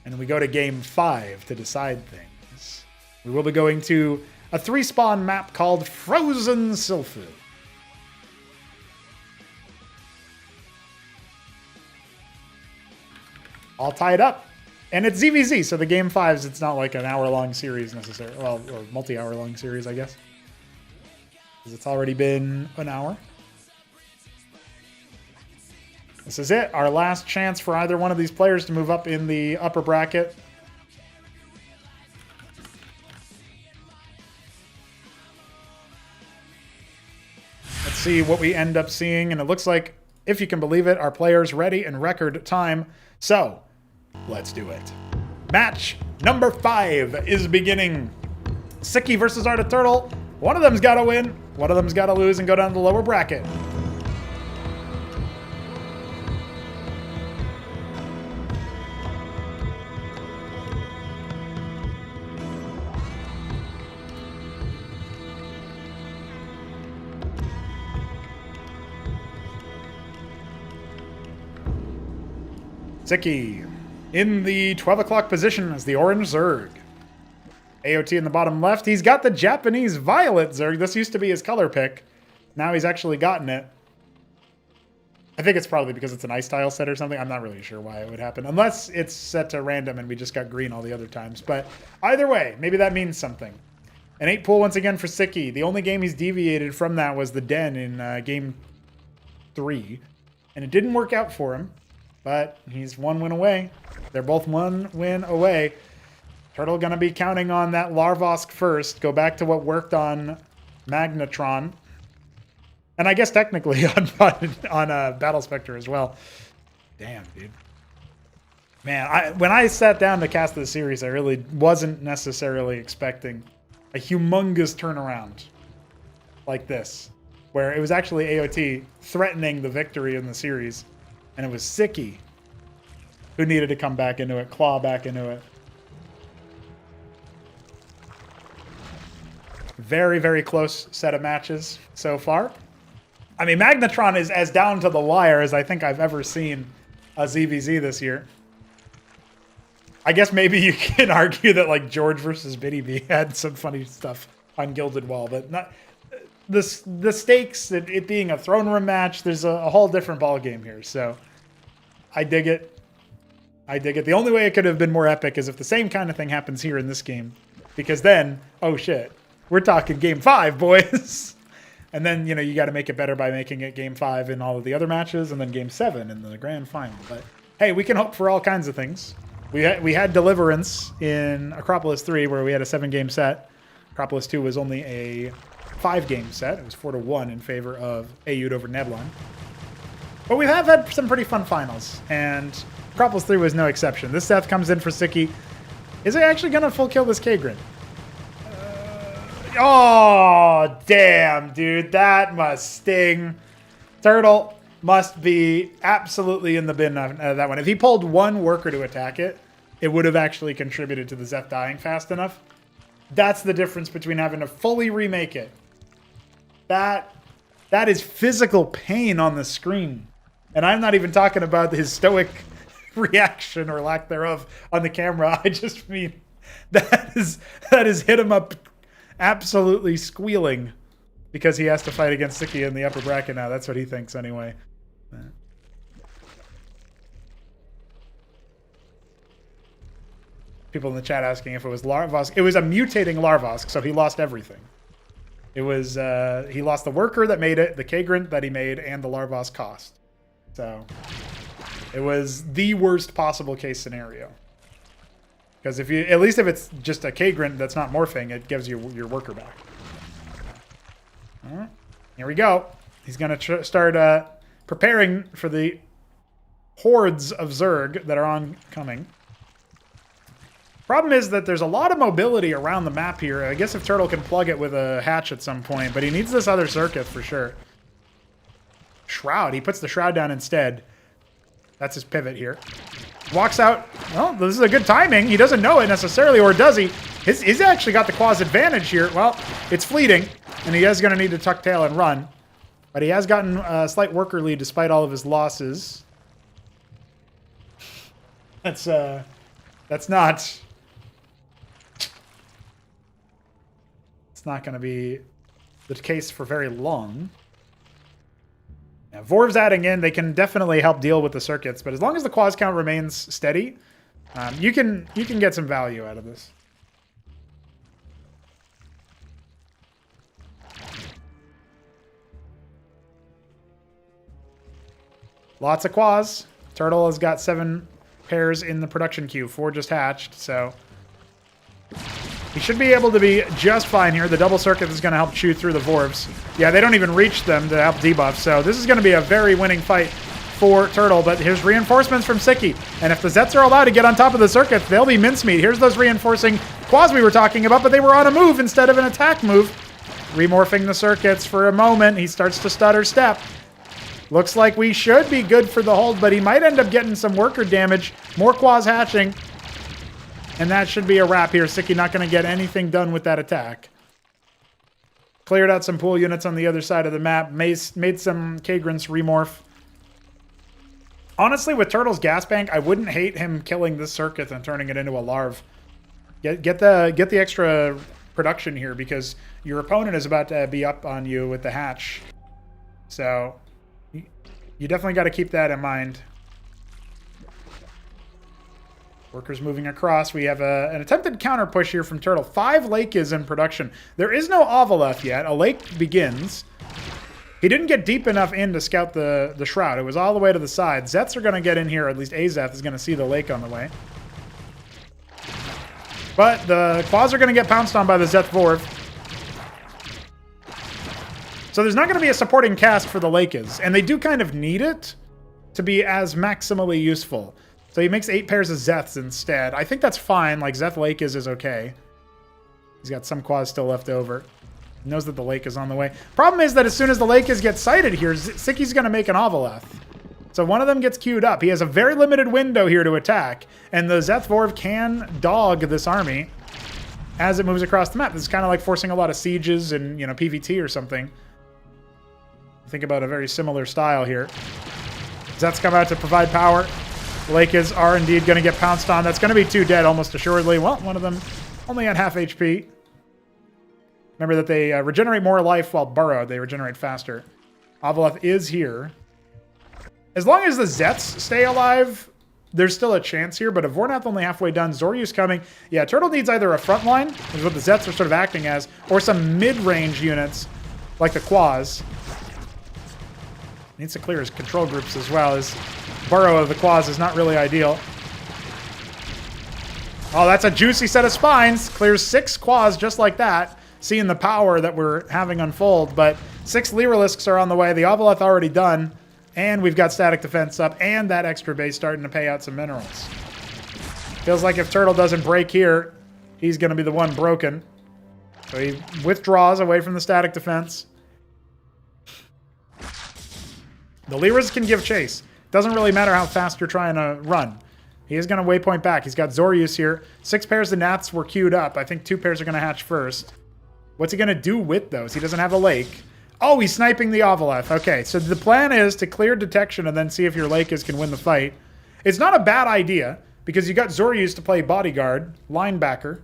And we go to game 5 to decide things. We will be going to a 3-spawn map called Frozen Sylphu. All tied up. And it's ZVZ, so the game 5s, it's not like an hour-long series necessarily. Well, or multi-hour-long series, I guess. Because it's already been an hour. This is it. Our last chance for either one of these players to move up in the upper bracket. Let's see what we end up seeing. And it looks like, if you can believe it, our players ready in record time. So, let's do it. Match number 5 is beginning. Sziky versus Art of Turtle. One of them's got to win. One of them's got to lose and go down to the lower bracket. Sziky in the 12 o'clock position as the orange Zerg. AOT in the bottom left. He's got the Japanese violet Zerg. This used to be his color pick. Now he's actually gotten it. I think it's probably because it's an ice tile set or something. I'm not really sure why it would happen. Unless it's set to random and we just got green all the other times. But either way, maybe that means something. An 8 pool once again for Sziky. The only game he's deviated from that was the Den in game 3. And it didn't work out for him. But he's 1 win away. They're both 1 win away. Turtle going to be counting on that Larvosk first. Go back to what worked on Magnetron. And I guess technically on Battle Spectre as well. Damn, dude. Man, when I sat down to cast this series, I really wasn't necessarily expecting a humongous turnaround like this, where it was actually AOT threatening the victory in the series, and it was Sziky who needed to come back into it, claw back into it. Very, very close set of matches so far. I mean, Magnetron is as down to the wire as I think I've ever seen a ZVZ this year. I guess maybe you can argue that like George versus Biddy B had some funny stuff on Gilded Wall, but not the stakes, it being a throne room match, there's a whole different ball game here. So I dig it. I dig it. The only way it could have been more epic is if the same kind of thing happens here in this game, because then, oh shit, we're talking game 5, boys. And then, you know, you got to make it better by making it game 5 in all of the other matches, and then game 7 in the grand final. But hey, we can hope for all kinds of things. We had Deliverance in Acropolis 3 where we had a 7-game set. Acropolis 2 was only a 5-game set. It was 4-1 in favor of AUD over Neblime. But we have had some pretty fun finals, and Acropolis 3 was no exception. This death comes in for Sziky. Is he actually going to full kill this K-Grin? Oh, damn, dude. That must sting. Turtle must be absolutely in the bin on that one. If he pulled one worker to attack it, it would have actually contributed to the Zeth dying fast enough. That's the difference between having to fully remake it. That is physical pain on the screen. And I'm not even talking about his stoic reaction or lack thereof on the camera. I just mean that is HitEmUp absolutely squealing because he has to fight against Sziky in the upper bracket now. That's what he thinks anyway. People in the chat asking if it was Larvosk. It was a mutating Larvosk, so he lost everything. It was he lost the worker that made it, the K-Grunt that he made, and the Larvosk cost. So it was the worst possible case scenario. Because if you, at least if it's just a K-Grunt that's not morphing, it gives you your worker back. All right, here we go. He's gonna start preparing for the hordes of Zerg that are oncoming. Problem is that there's a lot of mobility around the map here. I guess if Turtle can plug it with a hatch at some point, but he needs this other circuit for sure. Shroud. He puts the Shroud down instead. That's his pivot here. Walks out. Well, this is a good timing. He doesn't know it necessarily, or does he? He's actually got the Quas advantage here. Well, it's fleeting, and he is going to need to tuck tail and run. But he has gotten a slight worker lead despite all of his losses. That's not... It's not going to be the case for very long. Now, Vorv's adding in. They can definitely help deal with the circuits, but as long as the Quas count remains steady, you can get some value out of this. Lots of Quas. Turtle has got 7 pairs in the production queue. 4 just hatched, so he should be able to be just fine here. The double circuit is going to help chew through the Vorvs. Yeah, they don't even reach them to help debuff, so this is going to be a very winning fight for Turtle, but here's reinforcements from Sziky, and if the Zets are allowed to get on top of the circuit, they'll be mincemeat. Here's those reinforcing Quas we were talking about, but they were on a move instead of an attack move. Remorphing the circuits for a moment. He starts to stutter step. Looks like we should be good for the hold, but he might end up getting some worker damage. More Quas hatching. And that should be a wrap here. Sziky not going to get anything done with that attack. Cleared out some pool units on the other side of the map. Made some K-Grunts remorph. Honestly, with Turtle's gas bank, I wouldn't hate him killing this circuit and turning it into a larv. Get the extra production here because your opponent is about to be up on you with the hatch. So you definitely got to keep that in mind. Workers moving across. We have an attempted counter push here from Turtle. 5 Lake is in production. There is no Ovaleth yet. A Lake begins. He didn't get deep enough in to scout the Shroud. It was all the way to the side. Zets are going to get in here. At least Azeth is going to see the Lake on the way. But the Quas are going to get pounced on by the Zeth Vorv. So there's not going to be a supporting cast for the Lakers, and they do kind of need it to be as maximally useful. So he makes 8 pairs of Zeths instead. I think that's fine. Like, Zeth Lakers is okay. He's got some quads still left over. He knows that the lake is on the way. Problem is that as soon as the Lakers get sighted here, Siky's going to make an Ovaleth. So one of them gets queued up. He has a very limited window here to attack, and the Zeth Vorv can dog this army as it moves across the map. This is kind of like forcing a lot of sieges and, you know, PvT or something. Think about a very similar style here. Zeths come out to provide power. The Lakers are indeed going to get pounced on. That's going to be 2 dead almost assuredly. Well, one of them only at half HP. Remember that they regenerate more life while burrowed. They regenerate faster. Ovaleth is here. As long as the Zeths stay alive, there's still a chance here, but a Vornath only halfway done. Zoryu's coming. Yeah, Turtle needs either a front line, which is what the Zeths are sort of acting as, or some mid-range units, like the Quaz. Needs to clear his control groups as well. His burrow of the Quaz is not really ideal. Oh, that's a juicy set of spines. Clears 6 Quaz just like that. Seeing the power that we're having unfold, but 6 Lyrilisks are on the way. The Ovaleth already done. And we've got static defense up, and that extra base starting to pay out some minerals. Feels like if Turtle doesn't break here, he's going to be the one broken. So he withdraws away from the static defense. The Lyras can give chase. Doesn't really matter how fast you're trying to run. He is going to waypoint back. He's got Zoryus here. 6 pairs of Naths were queued up. I think 2 pairs are going to hatch first. What's he going to do with those? He doesn't have a lake. Oh, he's sniping the Ovaleth. Okay, so the plan is to clear detection and then see if your Lakers can win the fight. It's not a bad idea, because you got Zoryus to play bodyguard, linebacker.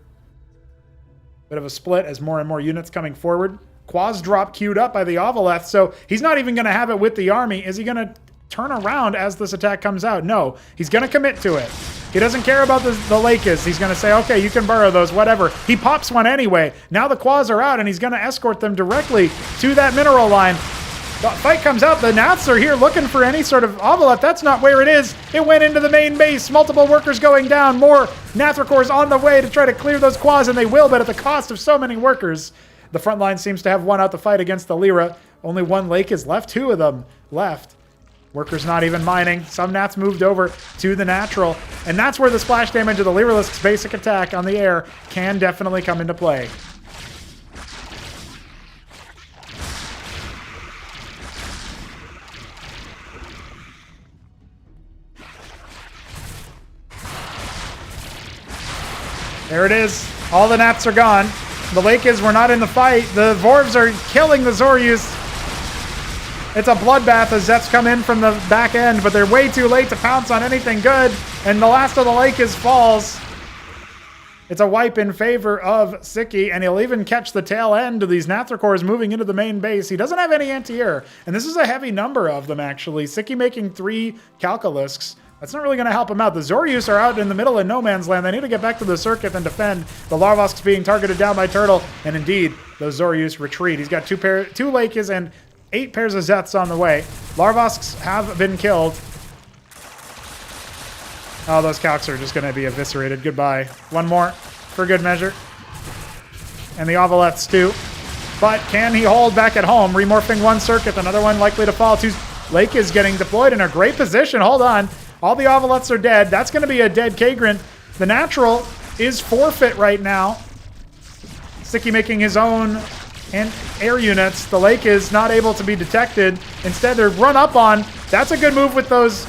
Bit of a split as more and more units coming forward. Quaz drop queued up by the Ovaleth, so he's not even going to have it with the army. Is he going to turn around as this attack comes out? No, he's going to commit to it. He doesn't care about the Lakers. He's going to say, okay, you can burrow those, whatever. He pops one anyway. Now the Quaz are out, and he's going to escort them directly to that mineral line. The fight comes out. The Naths are here looking for any sort of Ovaleth. That's not where it is. It went into the main base. Multiple workers going down. More Nathracors on the way to try to clear those Quaz, and they will, but at the cost of so many workers. The front line seems to have won out the fight against the Lyra. Only 1 lake is left. 2 of them left. Workers not even mining. Some Nats moved over to the natural. And that's where the splash damage of the Lyralisk's basic attack on the air can definitely come into play. There it is. All the Nats are gone. The Lakers were not in the fight. The Vorvs are killing the Zoryus. It's a bloodbath as Zeths come in from the back end, but they're way too late to pounce on anything good. And the last of the Lakers falls. It's a wipe in favor of Sziky, and he'll even catch the tail end of these Nathracors moving into the main base. He doesn't have any anti-air, and this is a heavy number of them, actually. Sziky making 3 Calculisks. That's not really going to help him out. The Zoryus are out in the middle of no man's land. They need to get back to the circuit and defend. The Larvosks being targeted down by Turtle, and indeed, those Zoryus retreat. He's got 2 Lakers and 8 pairs of Zeths on the way. Larvosks have been killed. Oh, those Calcs are just going to be eviscerated. Goodbye. 1 more for good measure. And the Ovaleths too. But can he hold back at home? Remorphing 1 circuit, another one likely to fall. 2 Lake is getting deployed in a great position. Hold on. All the Ovaleths are dead. That's going to be a dead Kagran. The natural is forfeit right now. Sziky making his own and air units. The lake is not able to be detected. Instead, they're run up on. That's a good move with those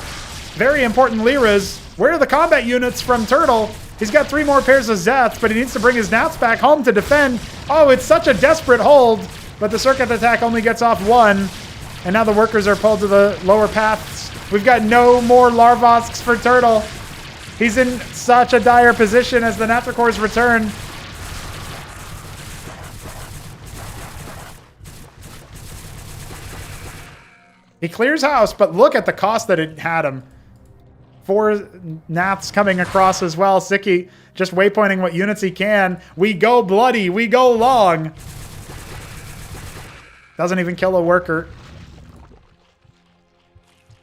very important Lyras. Where are the combat units from Turtle? He's got 3 more pairs of Zeths, but he needs to bring his Nats back home to defend. Oh, it's such a desperate hold, but the circuit attack only gets off 1. And now the workers are pulled to the lower paths. We've got no more Larvosks for Turtle. He's in such a dire position as the Nathracors return. He clears house, but look at the cost that it had him. 4 Naths coming across as well. Sziky just waypointing what units he can. We go bloody. We go long. Doesn't even kill a worker.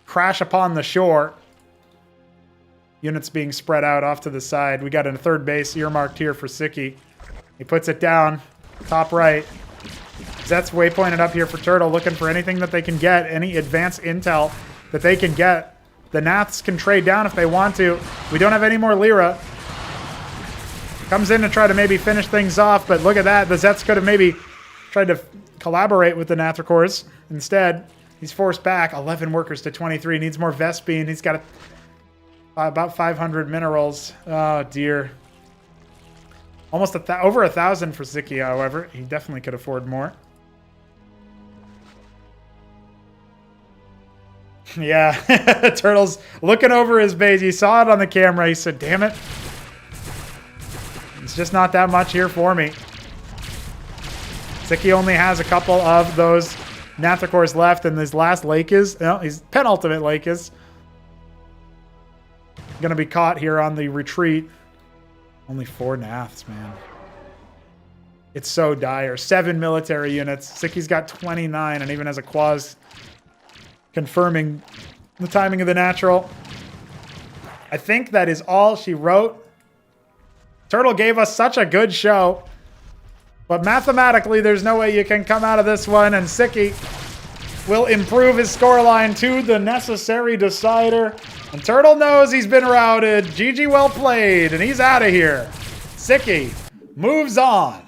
Crash upon the shore. Units being spread out off to the side. We got a 3rd base earmarked here for Sziky. He puts it down. Top right. Zet's waypointed up here for Turtle, looking for anything that they can get, any advanced intel that they can get. The Naths can trade down if they want to. We don't have any more Lyra. Comes in to try to maybe finish things off, but look at that. The Zets could have maybe tried to collaborate with the Nathricors. Instead, he's forced back. 11 workers to 23. Needs more Vespene. He's got about 500 minerals. Oh, dear. Almost over 1,000 for Sziky, however. He definitely could afford more. Yeah, Turtle's looking over his base. He saw it on the camera. He said, damn it. It's just not that much here for me. Sziky only has a couple of those Nathricors left, and his last lake is, no, his penultimate lake is going to be caught here on the retreat. Only 4 Naths, man. It's so dire. 7 military units. Zyky's got 29 and even has a Quaz confirming the timing of the natural. I think that is all she wrote. Turtle gave us such a good show. But mathematically, there's no way you can come out of this one, and Sziky will improve his scoreline to the necessary decider. And Turtle knows he's been routed. GG well played, and he's out of here. Sziky moves on.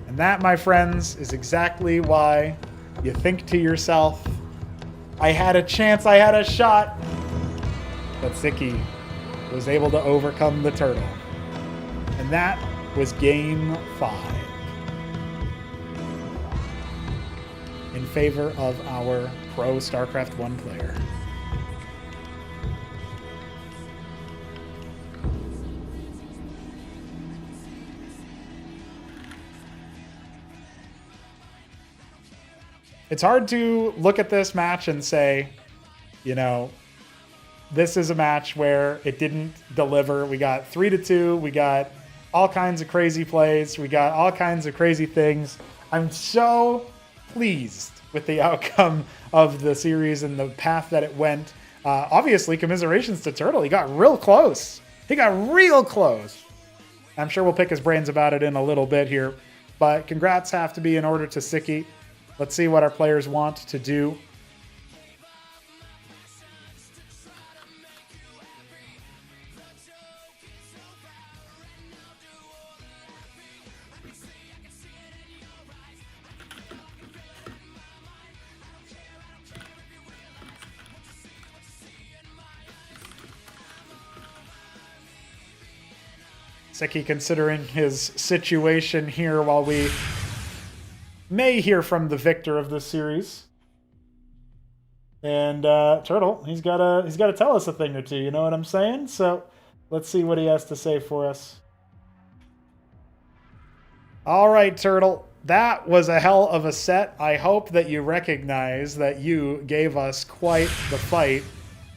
And that, my friends, is exactly why you think to yourself, I had a chance, I had a shot. But Sziky was able to overcome the Turtle. And that was game 5. In favor of our pro StarCraft 1 player. It's hard to look at this match and say, you know, this is a match where it didn't deliver. We got 3-2. We got all kinds of crazy plays. We got all kinds of crazy things. I'm so pleased with the outcome of the series and the path that it went. Obviously, commiserations to Turtle. He got real close. He got real close. I'm sure we'll pick his brains about it in a little bit here. But congrats have to be in order to Sziky. Let's see what our players want to do. Sziky considering his situation here while we may hear from the victor of this series. And Turtle, he's gotta tell us a thing or two, you know what I'm saying? So let's see what he has to say for us. All right, Turtle, that was a hell of a set. I hope that you recognize that you gave us quite the fight.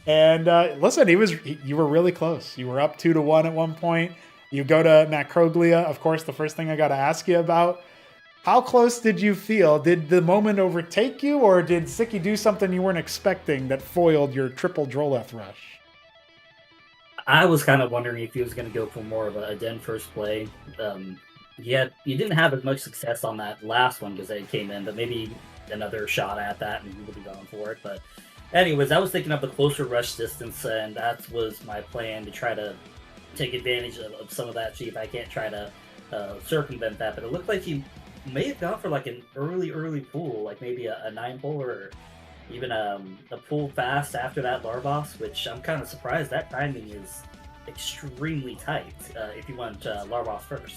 And listen, you were really close. You were up 2-1 at one point. You go to Macroglia, of course, the first thing I got to ask you about. How close did you feel? Did the moment overtake you, or did Sziky do something you weren't expecting that foiled your triple Droleth rush? I was kind of wondering if he was going to go for more of a den first play. Yet you didn't have as much success on that last one because they came in, but maybe another shot at that and he would be going for it. But anyways, I was thinking of the closer rush distance, and that was my plan to try to take advantage of some of that, see if I can't try to circumvent that. But it looked like he may have gone for like an early pool, like maybe a 9-pull or even a pull fast after that Larvos, which I'm kind of surprised. That timing is extremely tight if you want Larvos first.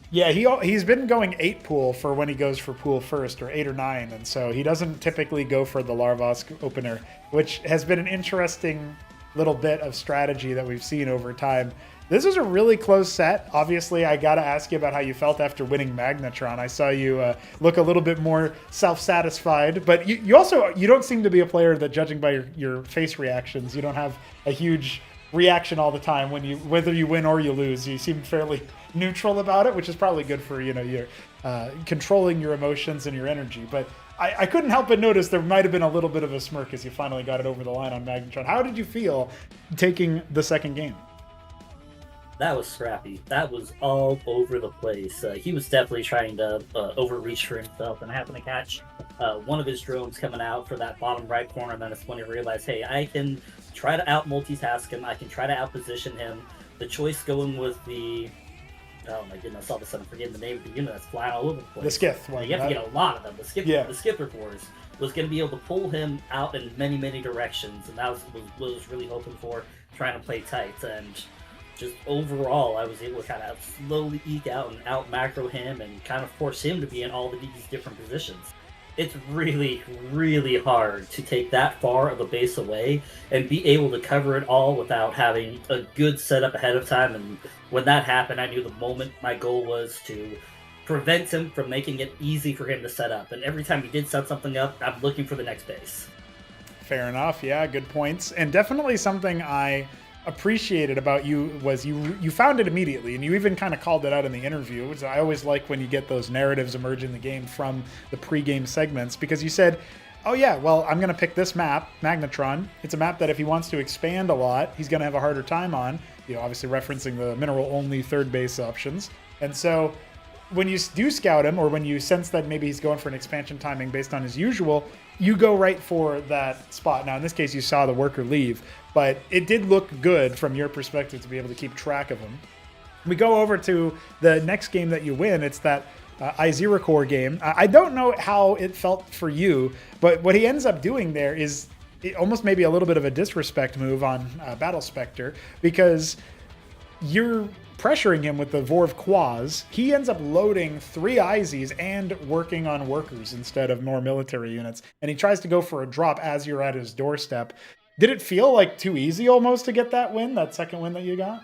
Yeah, he's been going 8-pool for when he goes for pool first, or 8 or 9, and so he doesn't typically go for the Larvos opener, which has been an interesting little bit of strategy that we've seen over time. This was a really close set. Obviously, I got to ask you about how you felt after winning Magnetron. I saw you look a little bit more self-satisfied, but you don't seem to be a player that, judging by your face reactions, you don't have a huge reaction all the time whether you win or you lose. You seem fairly neutral about it, which is probably good for your controlling your emotions and your energy. But I couldn't help but notice there might have been a little bit of a smirk as you finally got it over the line on Magnetron. How did you feel taking the second game? That was scrappy. That was all over the place. He was definitely trying to overreach for himself, and happened to catch one of his drones coming out for that bottom right corner. And then it's when he realized, hey, I can try to out multitask him. I can try to out position him. The choice going with the oh my goodness, all of a sudden I'm forgetting the name of the unit that's flying all over the place. The Skiff one. You have to get a lot of them. The Skipper Force was going to be able to pull him out in many, many directions, and that was really hoping for, trying to play tight. And just overall, I was able to kind of slowly eke out and out macro him and kind of force him to be in all these different positions. It's really, really hard to take that far of a base away and be able to cover it all without having a good setup ahead of time. And when that happened, I knew the moment my goal was to prevent him from making it easy for him to set up. And every time he did set something up, I'm looking for the next base. Fair enough. Yeah, good points. And definitely something I appreciated about you was you found it immediately, and you even kind of called it out in the interview, which I always like when you get those narratives emerge in the game from the pre-game segments, because you said, oh yeah, well, I'm going to pick this map, Magnetron. It's a map that if he wants to expand a lot, he's going to have a harder time on, obviously referencing the mineral-only third base options. And so when you do scout him, or when you sense that maybe he's going for an expansion timing based on his usual, you go right for that spot. Now, in this case, you saw the worker leave, but it did look good from your perspective to be able to keep track of him. We go over to the next game that you win. It's that I0 Core game. I don't know how it felt for you, but what he ends up doing there is almost maybe a little bit of a disrespect move on Battle Spectre, because you're pressuring him with the Vorv Quaz. He ends up loading 3 IZs and working on workers instead of more military units. And he tries to go for a drop as you're at his doorstep. Did it feel like too easy almost to get that win, that second win that you got?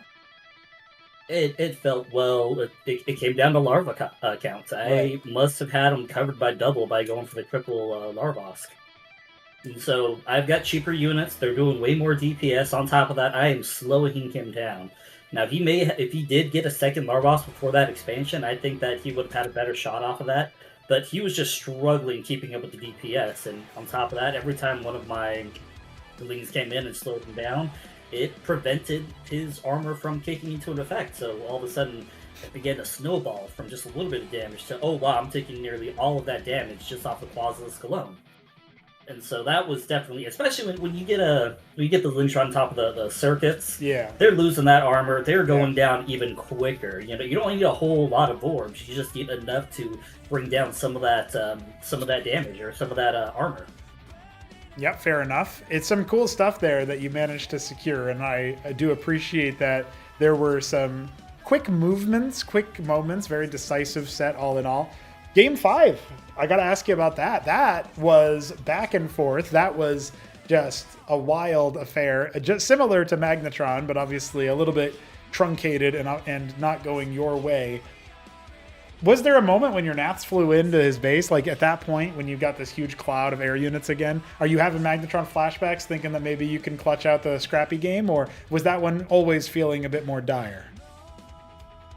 It felt, well, it came down to larva counts. I must have had him covered by double by going for the triple Larvosk. And so I've got cheaper units. They're doing way more DPS. On top of that, I am slowing him down. Now, if he did get a second Larvosk before that expansion, I think that he would have had a better shot off of that. But he was just struggling keeping up with the DPS. And on top of that, every time one of my Lings came in and slowed him down, it prevented his armor from kicking into an effect. So all of a sudden, it began to snowball from just a little bit of damage to, oh wow, I'm taking nearly all of that damage just off the Quasilisk alone. And so that was definitely, especially when you get the Lynch on top of the circuits, they're losing that armor. They're going down even quicker. You don't need a whole lot of orbs. You just need enough to bring down some of that damage or some of that armor. Yep, fair enough. It's some cool stuff there that you managed to secure, and I do appreciate that there were some quick movements, quick moments, very decisive set all in all. Game 5, I got to ask you about that. That was back and forth. That was just a wild affair, just similar to Magnetron, but obviously a little bit truncated and not going your way. Was there a moment when your Naths flew into his base, like at that point when you got this huge cloud of air units again? Are you having Magnetron flashbacks thinking that maybe you can clutch out the scrappy game, or was that one always feeling a bit more dire?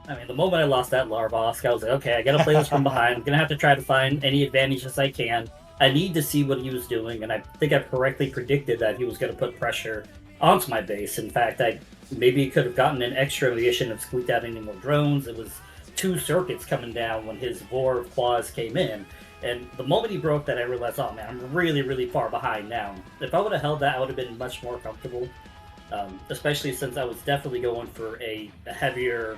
I mean, the moment I lost that Larvosk, I was like, okay, I gotta play this from behind. I'm gonna have to try to find any advantages I can. I need to see what he was doing, and I think I correctly predicted that he was gonna put pressure onto my base. In fact, I maybe could have gotten an extra mission of squeaked out any more drones. It was 2 circuits coming down when his Vorv Claws came in. And the moment he broke that, I realized, oh man, I'm really, really far behind now. If I would have held that, I would have been much more comfortable. Especially since I was definitely going for a heavier...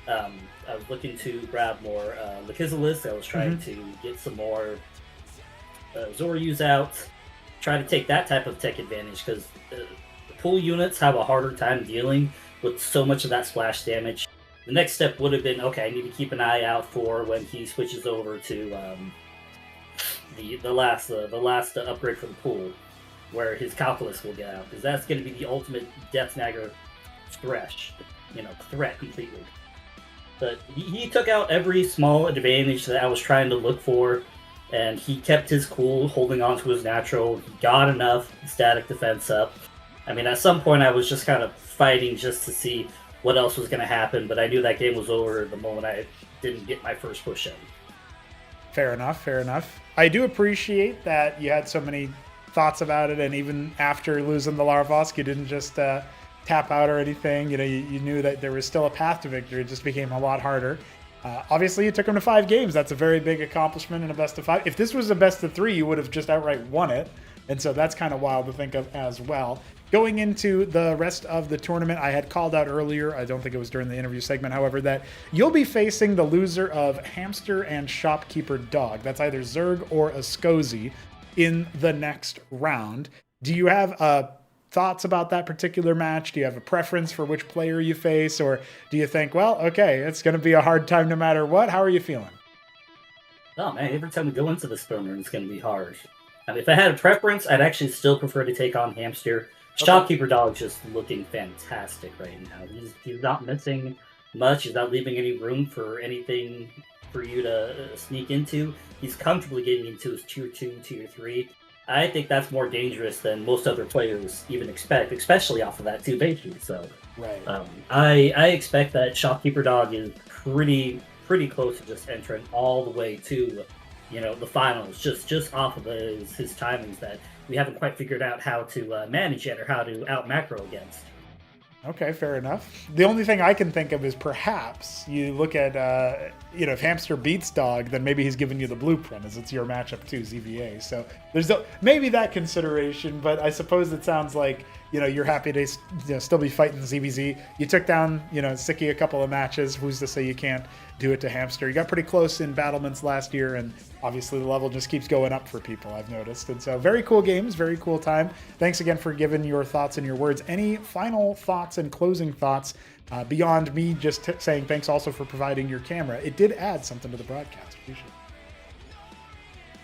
I was looking to grab more Lakizalist. I was trying to get some more Zoryus out. Try to take that type of tech advantage, because the pool units have a harder time dealing with so much of that splash damage. The next step would have been, okay, I need to keep an eye out for when he switches over to the last upgrade for the pool, where his Calculus will get out, because that's going to be the ultimate Death Snagger threat completely. But he took out every small advantage that I was trying to look for, and he kept his cool, holding on to his natural. He got enough static defense up. I mean, at some point I was just kind of fighting just to see what else was going to happen, but I knew that game was over the moment I didn't get my first push in. Fair enough, fair enough. I do appreciate that you had so many thoughts about it, and even after losing the Larvosk, you didn't just tap out or anything. You know, you knew that there was still a path to victory. It just became a lot harder. Obviously, you took him to 5 games. That's a very big accomplishment in a best of 5. If this was a best of 3, you would have just outright won it. And so that's kind of wild to think of as well. Going into the rest of the tournament, I had called out earlier, I don't think it was during the interview segment, however, that you'll be facing the loser of Hamster and Shopkeeper Dog. That's either Zerg or a Sosij in the next round. Do you have thoughts about that particular match? Do you have a preference for which player you face? Or do you think, well, okay, it's going to be a hard time no matter what? How are you feeling? Oh, man, every time we go into this tournament, it's going to be hard. I mean, if I had a preference, I'd actually still prefer to take on Hamster. Okay. Shopkeeper Dog's just looking fantastic right now. He's not missing much. He's not leaving any room for anything for you to sneak into. He's comfortably getting into his tier 2, tier 3. I think that's more dangerous than most other players even expect, especially off of that 2 base. So, right. I expect that Shopkeeper Dog is pretty close to just entering all the way to, you know, the finals, just off of his timings that we haven't quite figured out how to manage yet or how to out macro against. Okay, fair enough. The only thing I can think of is perhaps you look at, if Hamster beats Dog, then maybe he's giving you the blueprint as it's your matchup too, ZVA. So there's maybe that consideration, but I suppose it sounds like, you're happy to still be fighting ZVZ. You took down, Sziky a couple of matches. Who's to say you can't do it to Hamster? You got pretty close in battlements last year, and obviously the level just keeps going up for people, I've noticed. And so very cool games, very cool time. Thanks again for giving your thoughts and your words. Any final thoughts and closing thoughts beyond me just saying thanks also for providing your camera? It did add something to the broadcast. Appreciate it.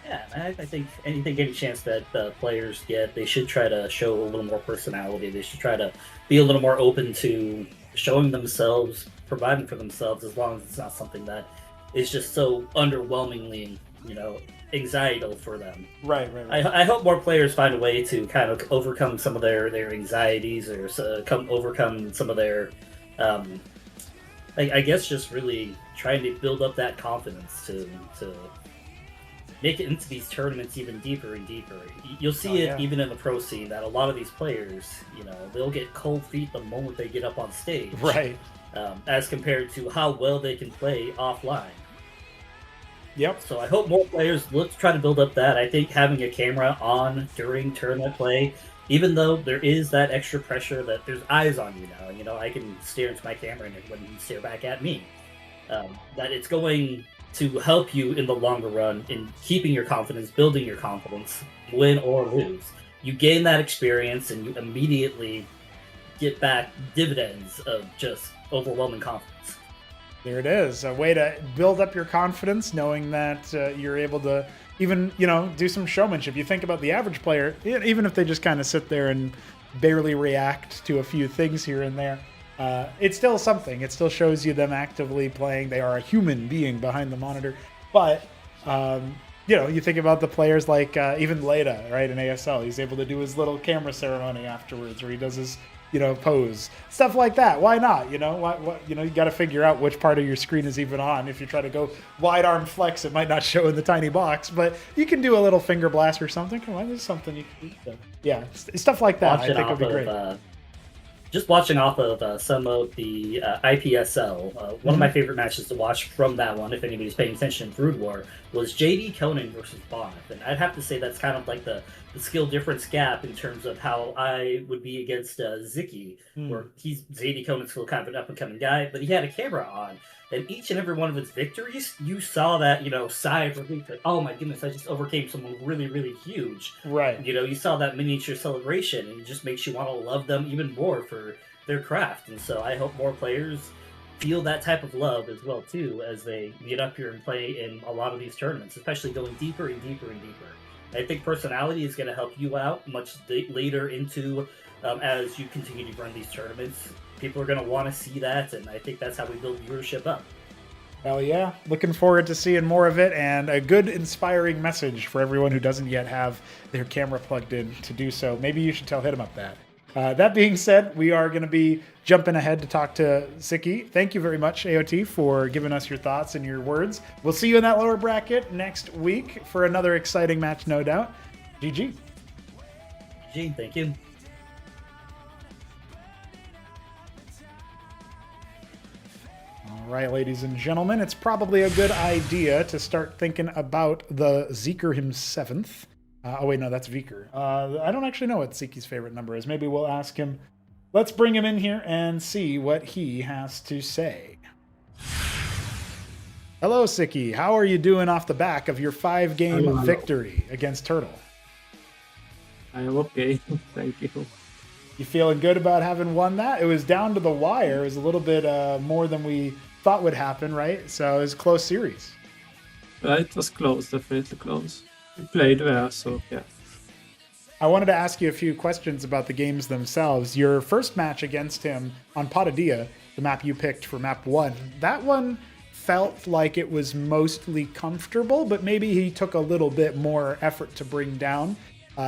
Yeah, I think any chance that players get, they should try to show a little more personality. They should try to be a little more open to showing themselves, providing for themselves, as long as it's not something that is just so underwhelmingly, anxiety for them. Right. I hope more players find a way to kind of overcome some of their anxieties or overcome some of their, I guess, just really trying to build up that confidence to make it into these tournaments even deeper and deeper. You'll see even in the pro scene that a lot of these players, they'll get cold feet the moment they get up on stage. Right. As compared to how well they can play offline. Yep. So I hope more players try to build up that. I think having a camera on during tournament play, even though there is that extra pressure that there's eyes on you now, I can stare into my camera and everybody can stare back at me. That it's going to help you in the longer run in keeping your confidence, building your confidence, win or lose. You gain that experience and you immediately get back dividends of just overwhelming confidence. There it is. A way to build up your confidence, knowing that you're able to even, do some showmanship. You think about the average player, even if they just kind of sit there and barely react to a few things here and there, it's still something. It still shows you them actively playing. They are a human being behind the monitor. But, you think about the players like even Leda, right, in ASL. He's able to do his little camera ceremony afterwards where he does his, pose. Stuff like that. Why not? You got to figure out which part of your screen is even on. If you try to go wide arm flex, it might not show in the tiny box. But you can do a little finger blast or something. Come on, there's something you can do. So, yeah, stuff like that I think would be great. Just watching off of some of the IPSL, one of my favorite matches to watch from that one, if anybody's paying attention in Brood War, was JD Conan versus Bonnet. And I'd have to say that's kind of like the skill difference gap in terms of how I would be against Sziky, where JD Conan's still kind of an up-and-coming guy, but he had a camera on. And each and every one of his victories, you saw that, sigh of relief, like, oh my goodness, I just overcame someone really, really huge. Right. You saw that miniature celebration, and it just makes you want to love them even more for their craft. And so I hope more players feel that type of love as well, too, as they get up here and play in a lot of these tournaments, especially going deeper and deeper and deeper. I think personality is going to help you out much later into as you continue to run these tournaments. People are going to want to see that, and I think that's how we build viewership up. Hell yeah. Looking forward to seeing more of it, and a good inspiring message for everyone who doesn't yet have their camera plugged in to do so. Maybe you should tell HitEmUp that. That being said, we are going to be jumping ahead to talk to Sziky. Thank you very much, AOT, for giving us your thoughts and your words. We'll see you in that lower bracket next week for another exciting match, no doubt. GG. GG, thank you. All right, ladies and gentlemen, it's probably a good idea to start thinking about the Zeker himself. Oh, wait, no, that's Viker. I don't actually know what Siki's favorite number is. Maybe we'll ask him. Let's bring him in here and see what he has to say. Hello, Sziky. How are you doing off the back of your 5-game victory against Turtle? I am okay. Thank you. You feeling good about having won that? It was down to the wire. It was a little bit more than we thought would happen, right? So it was a close series. It was close, definitely close. We played well, so yeah. I wanted to ask you a few questions about the games themselves. Your first match against him on Patadia, the map you picked for map 1, that one felt like it was mostly comfortable, but maybe he took a little bit more effort to bring down.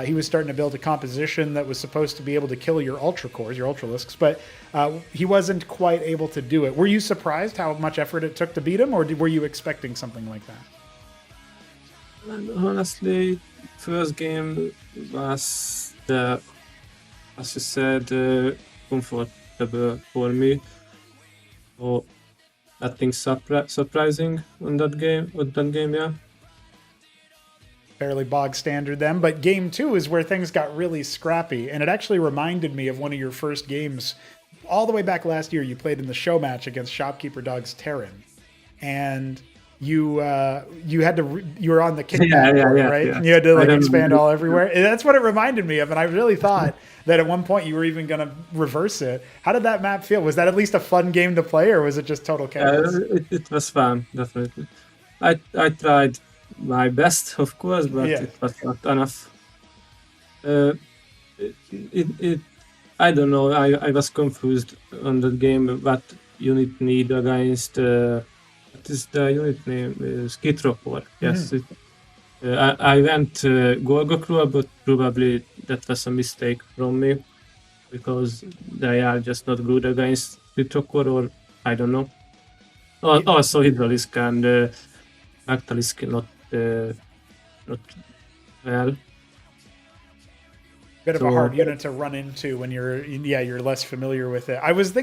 He was starting to build a composition that was supposed to be able to kill your ultra cores, your ultralisks, but he wasn't quite able to do it. Were you surprised how much effort it took to beat him, or were you expecting something like that? And honestly, first game was, as you said, comfortable for me. So nothing surprising on that game. Yeah. Fairly bog standard then, but game 2 is where things got really scrappy, and it actually reminded me of one of your first games all the way back last year. You played in the show match against Shopkeeper Dog's Terran, and you were on the kickback right? And you had to like expand all everywhere. And that's what it reminded me of, and I really thought that at one point you were even going to reverse it. How did that map feel? Was that at least a fun game to play, or was it just total chaos? It was fun, definitely. I tried my best, of course, but it was not enough. I don't know. I was confused on the game. What unit need against? What is the unit name? Skitropor. Yes. I went Gorgoclua, but probably that was a mistake from me because they are just not good against Skitropor, or I don't know. Also, Hydralisk and Actalisk not well. Bit of a hard unit to run into when you're less familiar with it. I was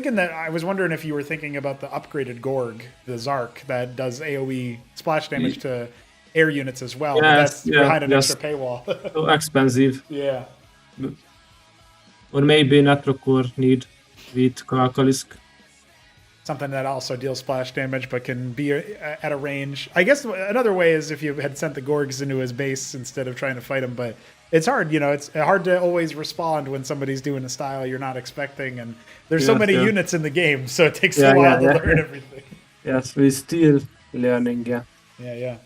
wondering if you were thinking about the upgraded Gorg, the Zark, that does AoE splash damage to air units as well. But that's behind an extra paywall. So expensive. Yeah. Or maybe Natrocore need with Kakalisk. Something that also deals splash damage, but can be at a range. I guess another way is if you had sent the Gorgs into his base instead of trying to fight him, but it's hard, it's hard to always respond when somebody's doing a style you're not expecting, and there's so many units in the game, so it takes a while to learn everything. Yes, we're still learning, Yeah.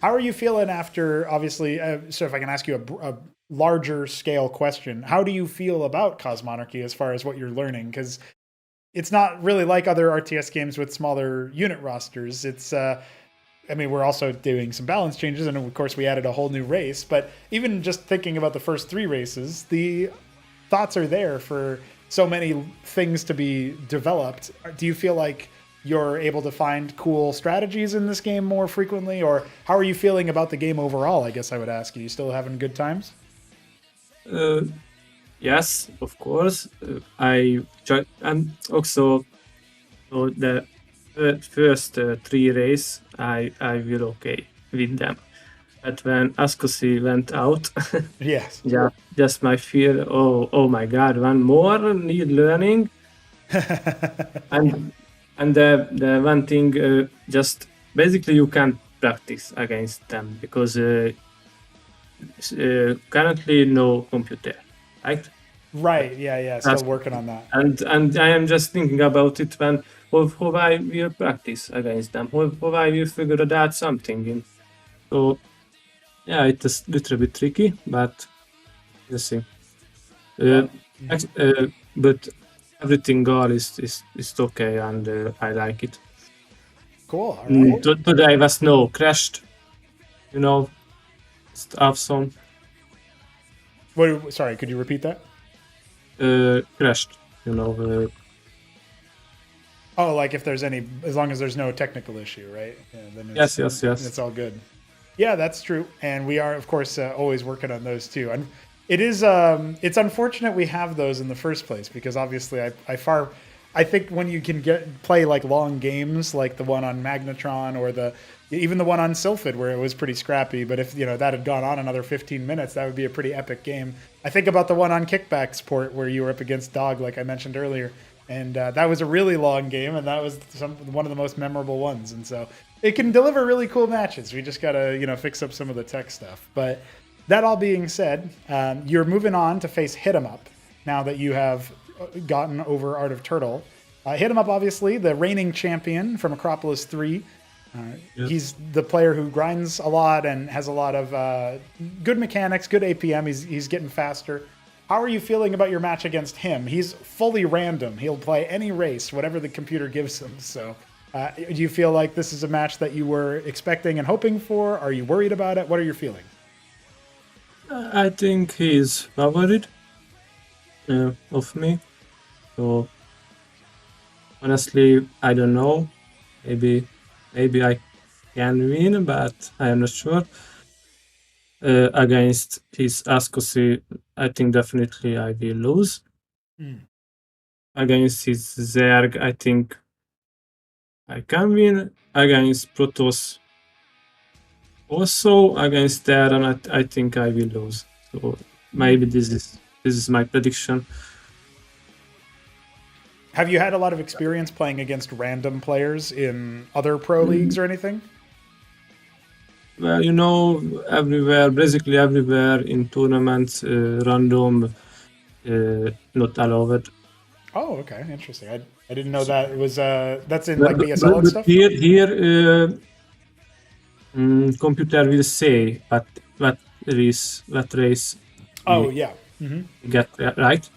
How are you feeling after, obviously, so if I can ask you a larger scale question, how do you feel about Cosmonarchy as far as what you're learning? Because it's not really like other RTS games with smaller unit rosters. It's, we're also doing some balance changes, and of course we added a whole new race, but even just thinking about the first 3 races, the thoughts are there for so many things to be developed. Do you feel like you're able to find cool strategies in this game more frequently, or how are you feeling about the game overall, I guess I would ask you? You still having good times? Yes, of course. And also the first 3 races, I will okay with them. But when Ascosi went out, yes, just my fear. Oh my God, one more need learning, and the one thing, just basically you can't practice against them because currently no computer. Right. Yeah. Still working on that. And I am just thinking about it when how I will practice against them. How I will figure out something. So it is a little bit tricky, but we'll see. But everything all is okay, and I like it. Cool. All right. Today was crashed. Stuff song. Sorry, could you repeat that? Crashed, like if there's any, as long as there's no technical issue, right? Yeah, then yes. It's all good. Yeah, that's true. And we are, of course, always working on those too. And it is, it's unfortunate we have those in the first place, because obviously I I think when you can play like long games, like the one on Magnetron or even the one on Sylphid, where it was pretty scrappy. But if that had gone on another 15 minutes, that would be a pretty epic game. I think about the one on Kickback's port where you were up against Dog, like I mentioned earlier, and that was a really long game, and that was one of the most memorable ones. And so it can deliver really cool matches. We just gotta fix up some of the tech stuff. But that all being said, you're moving on to face HitEmUp now that you have gotten over Art of Turtle. HitEmUp, obviously, the reigning champion from Acropolis 3. Yep. He's the player who grinds a lot and has a lot of good mechanics, good APM. He's getting faster. How are you feeling about your match against him? He's fully random. He'll play any race, whatever the computer gives him. So do you feel like this is a match that you were expecting and hoping for? Are you worried about it? What are your feelings? I think he's favored of me. So honestly, I don't know. Maybe I can win, but I am not sure. Against his Ascosi, I think definitely I will lose. Against his Zerg, I think I can win. Against Protoss, also against Terran, I think I will lose. So maybe this is my prediction. Have you had a lot of experience playing against random players in other pro leagues or anything? Well, basically everywhere in tournaments, random, not allowed. Oh, okay, interesting. I didn't know that it was. That's in like BSL and stuff. Here, computer will say what race. Oh yeah. Get right.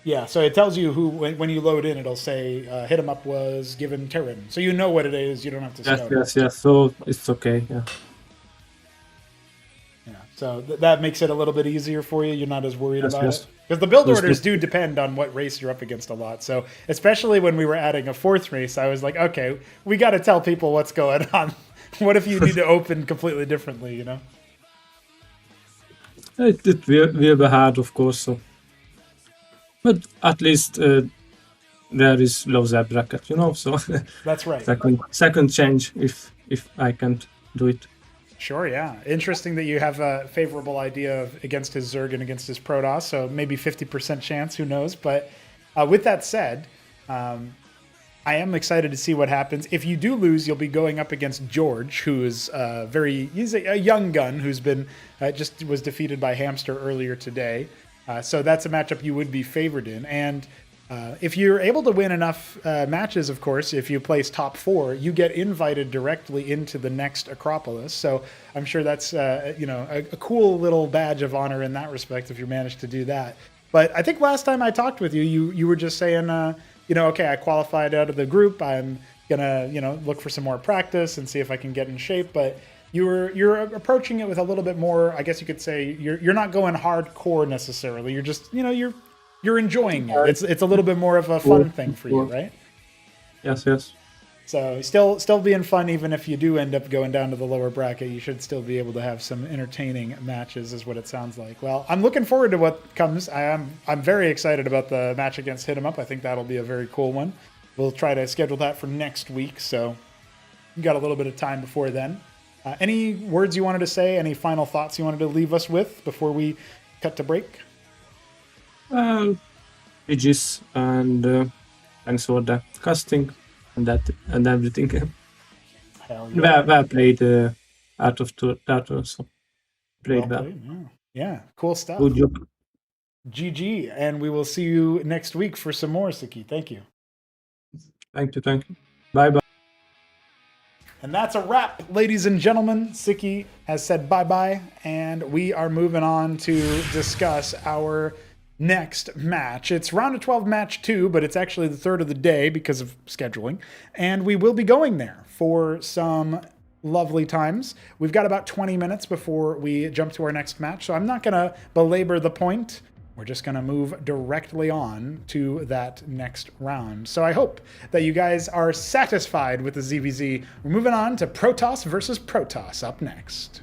Yeah, so it tells you who when you load in, it'll say HitEmUp was given Terran, so you know what it is. You don't have to. Yes. So it's okay. Yeah. So that makes it a little bit easier for you. You're not as worried about it because the build orders do depend on what race you're up against a lot. So especially when we were adding a fourth race, I was like, okay, we got to tell people what's going on. What if you need to open completely differently? It will be hard, of course. So. But at least there is loser bracket, so that's right. Second change if I can't do it. Sure, yeah. Interesting that you have a favorable idea against his Zerg and against his Protoss, so maybe 50% chance, who knows. But with that said, I am excited to see what happens. If you do lose, you'll be going up against George, who is he's a young gun who's been just was defeated by Hamster earlier today. So that's a matchup you would be favored in. And if you're able to win enough matches, of course, if you place top 4, you get invited directly into the next Acropolis. So I'm sure that's a cool little badge of honor in that respect if you manage to do that. But I think last time I talked with you, you were just saying, okay, I qualified out of the group. I'm gonna look for some more practice and see if I can get in shape. But you're approaching it with a little bit more, I guess you could say, you're not going hardcore necessarily. You're just, you're enjoying it. It's a little bit more of a fun thing for you, right? Yes. So still being fun, even if you do end up going down to the lower bracket, you should still be able to have some entertaining matches, is what it sounds like. Well, I'm looking forward to what comes. I'm very excited about the match against HitEmUp. I think that'll be a very cool one. We'll try to schedule that for next week, so you got a little bit of time before then. Any words you wanted to say? Any final thoughts you wanted to leave us with before we cut to break? GG's and thanks for the casting and everything. Hell yeah. Well played out of Turtle, so played well. Yeah, cool stuff. Good job. GG, and we will see you next week for some more, Sziky. Thank you. Thank you. Bye-bye. And that's a wrap, ladies and gentlemen. Sziky has said bye-bye, and we are moving on to discuss our next match. It's round of 12 match 2, but it's actually the third of the day because of scheduling, and we will be going there for some lovely times. We've got about 20 minutes before we jump to our next match, so I'm not going to belabor the point. We're just going to move directly on to that next round. So I hope that you guys are satisfied with the ZVZ. We're moving on to Protoss versus Protoss up next.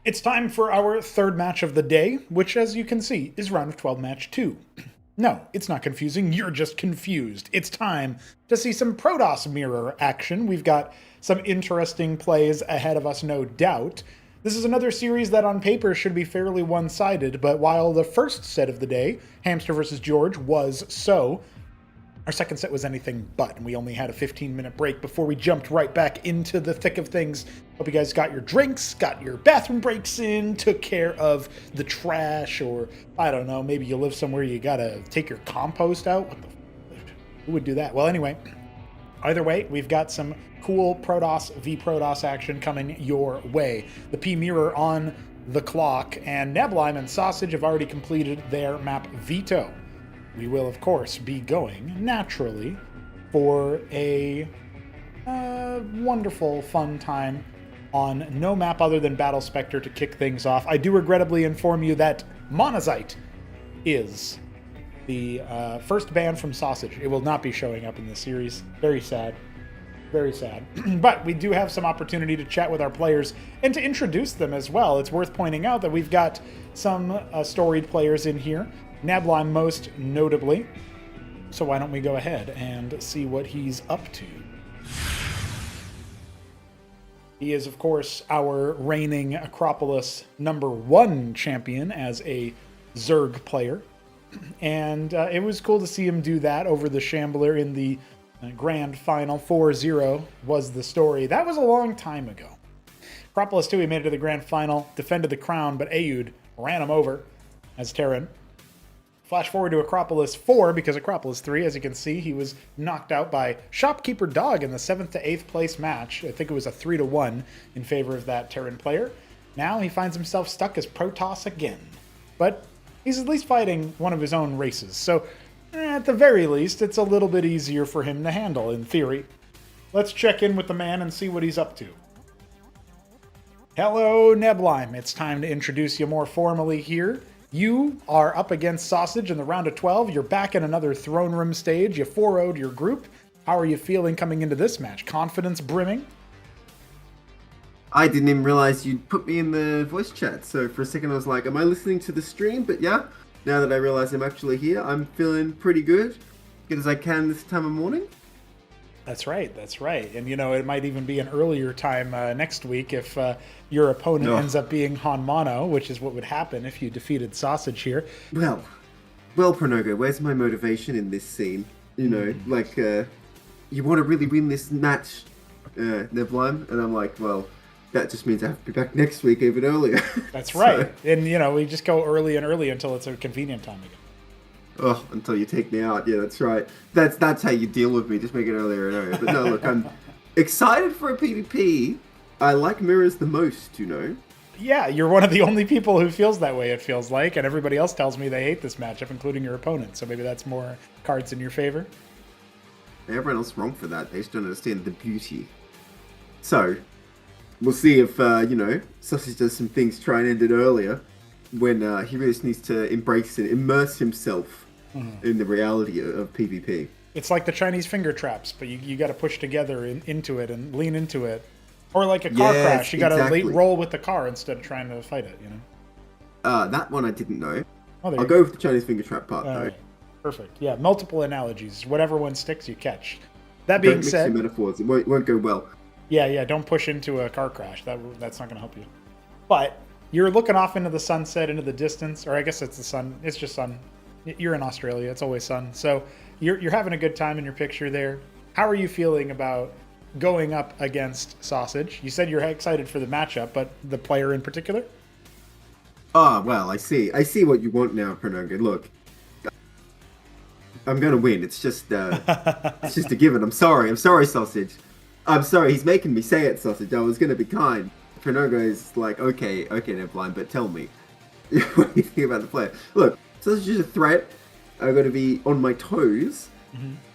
It's time for our third match of the day, which, as you can see, is round of 12 match 2. No, it's not confusing. You're just confused. It's time to see some Protoss mirror action. We've got some interesting plays ahead of us, no doubt. This is another series that on paper should be fairly one-sided, but while the first set of the day, Hamster versus George, was so, our second set was anything but, and we only had a 15-minute break before we jumped right back into the thick of things. Hope you guys got your drinks, got your bathroom breaks in, took care of the trash, or, I don't know, maybe you live somewhere you gotta take your compost out? What the who would do that? Well, anyway, either way, we've got some cool Protoss v Protoss action coming your way. The P mirror on the clock, and Neblime and Sosij have already completed their map veto. We will, of course, be going, naturally, for a wonderful, fun time on no map other than Battle Spectre to kick things off. I do regrettably inform you that Monazite is the first ban from Sosij. It will not be showing up in this series. Very sad. Very sad. But we do have some opportunity to chat with our players and to introduce them as well. It's worth pointing out that we've got some storied players in here. Neblime most notably. So why don't we go ahead and see what he's up to. He is, of course, our reigning Acropolis #1 champion as a Zerg player. And it was cool to see him do that over the Shambler in the grand final. 4-0 was the story. That was a long time ago. Acropolis 2, he made it to the grand final, defended the crown, but Aoud ran him over as Terran. Flash forward to Acropolis 4, because Acropolis 3, as you can see, he was knocked out by Shopkeeper Dog in the 7th to 8th place match. I think it was a 3-1 in favor of that Terran player. Now he finds himself stuck as Protoss again. But he's at least fighting one of his own races, so at the very least, it's a little bit easier for him to handle, in theory. Let's check in with the man and see what he's up to. Hello, Neblime. It's time to introduce you more formally here. You are up against Sosij in the round of 12. You're back in another Throneroom Stage. You 4-0'd your group. How are you feeling coming into this match? Confidence brimming? I didn't even realize you'd put me in the voice chat, so for a second I was like, am I listening to the stream? But yeah, now that I realize I'm actually here, I'm feeling pretty good. Good as I can this time of morning. That's right, that's right. And you know, it might even be an earlier time next week if your opponent ends up being HonMonO, which is what would happen if you defeated Sosij here. Well, Pronogo, where's my motivation in this scene? You know, like, you want to really win this match, Neblime? And I'm like, well, that just means I have to be back next week even earlier. That's right. And, you know, we just go early and early until it's a convenient time again. Oh, until you take me out. Yeah, that's right. That's how you deal with me. Just make it earlier and earlier. But no, look, I'm excited for a PvP. I like mirrors the most, you know. Yeah, you're one of the only people who feels that way, it feels like. And everybody else tells me they hate this matchup, including your opponent. So maybe that's more cards in your favor. Everyone else wrong for that. They just don't understand the beauty. So, we'll see if, you know, Sosij does some things, try and end it earlier, when he really just needs to embrace and immerse himself in the reality of PvP. It's like the Chinese finger traps, but you got to push together into it and lean into it. Or like a car crash, you got to roll with the car instead of trying to fight it, you know? That one I didn't know. Oh, I'll go with the Chinese finger trap part, though. Right. Perfect. Yeah, multiple analogies. Whatever one sticks, you catch. That being said... Don't mix your metaphors. It won't go well. Yeah, don't push into a car crash. That's not going to help you. But you're looking off into the sunset, into the distance, or I guess it's the sun. It's just sun. You're in Australia. It's always sun. So you're having a good time in your picture there. How are you feeling about going up against Sosij? You said you're excited for the matchup, but the player in particular? Ah, well, I see. I see what you want now, Pronogo. Look, I'm gonna win. It's just a given. I'm sorry, Sosij. I'm sorry. He's making me say it, Sosij. I was gonna be kind. Pronogo is like, okay, Neblime, but tell me, what do you think about the player? Look, Sosij is a threat. I've got to be on my toes,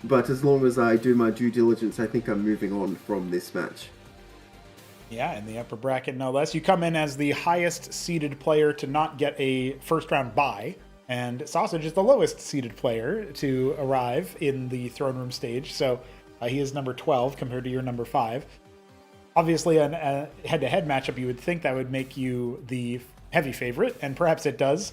but as long as I do my due diligence, I think I'm moving on from this match. Yeah, in the upper bracket, no less. You come in as the highest seeded player to not get a first round bye, and Sosij is the lowest seeded player to arrive in the Throneroom Stage, so he is number 12 compared to your number 5. obviously a head-to-head matchup, you would think that would make you the heavy favorite, and perhaps it does.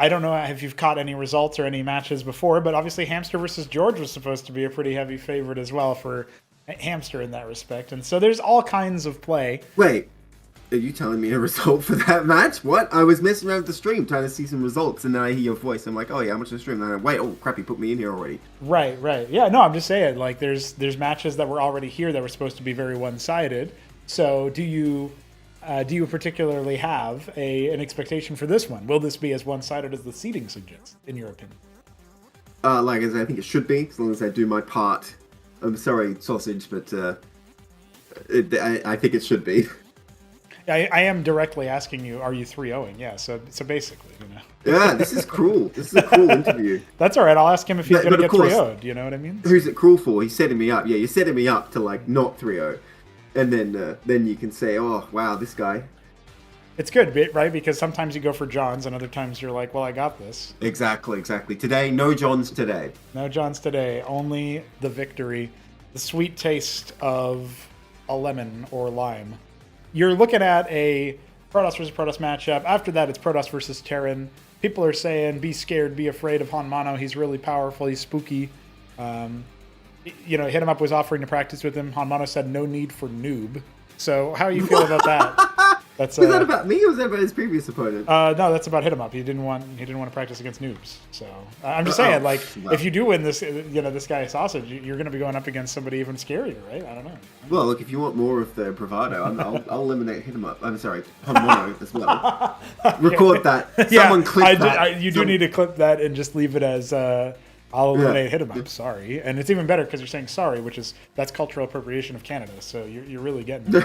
I don't know if you've caught any results or any matches before, but obviously Hamster versus George was supposed to be a pretty heavy favorite as well for Hamster in that respect. And so there's all kinds of play. Wait, are you telling me a result for that match? What? I was messing around with the stream trying to see some results, and then I hear your voice. I'm like, oh yeah, how much is the stream? And I'm like, wait, oh crap, you put me in here already. Right. Yeah, no, I'm just saying, like, there's matches that were already here that were supposed to be very one-sided. So do you particularly have an expectation for this one? Will this be as one-sided as the seeding suggests, in your opinion? Like as I think it should be, as long as I do my part. I'm sorry, Sausage, but I think it should be. I am directly asking you, are you 3-0ing? Yeah, so basically, you know. Yeah, this is cruel. This is a cruel interview. That's all right. I'll ask him if he's going to get 3-0'd. You know what I mean? Who's it cruel for? He's setting me up. Yeah, you're setting me up to, like, not 3-0. And then you can say, oh, wow, this guy. It's good, right? Because sometimes you go for Johns, and other times you're like, well, I got this. Exactly. Today, no Johns today. No Johns today. Only the victory. The sweet taste of a lemon or lime. You're looking at a Protoss versus Protoss matchup. After that, it's Protoss versus Terran. People are saying, be scared, be afraid of HonMonO. He's really powerful. He's spooky. HitEmUp was offering to practice with him. HonMonO said no need for noob. So how you feel about that? Was that about me or was that about his previous opponent? No, that's about HitEmUp. He didn't want to practice against noobs. So I'm just saying, like, if you do win this, this guy Sausage, you're going to be going up against somebody even scarier, right? I don't know. Well, look, if you want more of the bravado, I'll eliminate HitEmUp. I'm sorry, HonMonO as well. Record that. Someone clip that. You do need to clip that and just leave it as I'll eliminate HitEmUp. Sorry, and it's even better because you're saying sorry, that's cultural appropriation of Canada. So you're really getting it.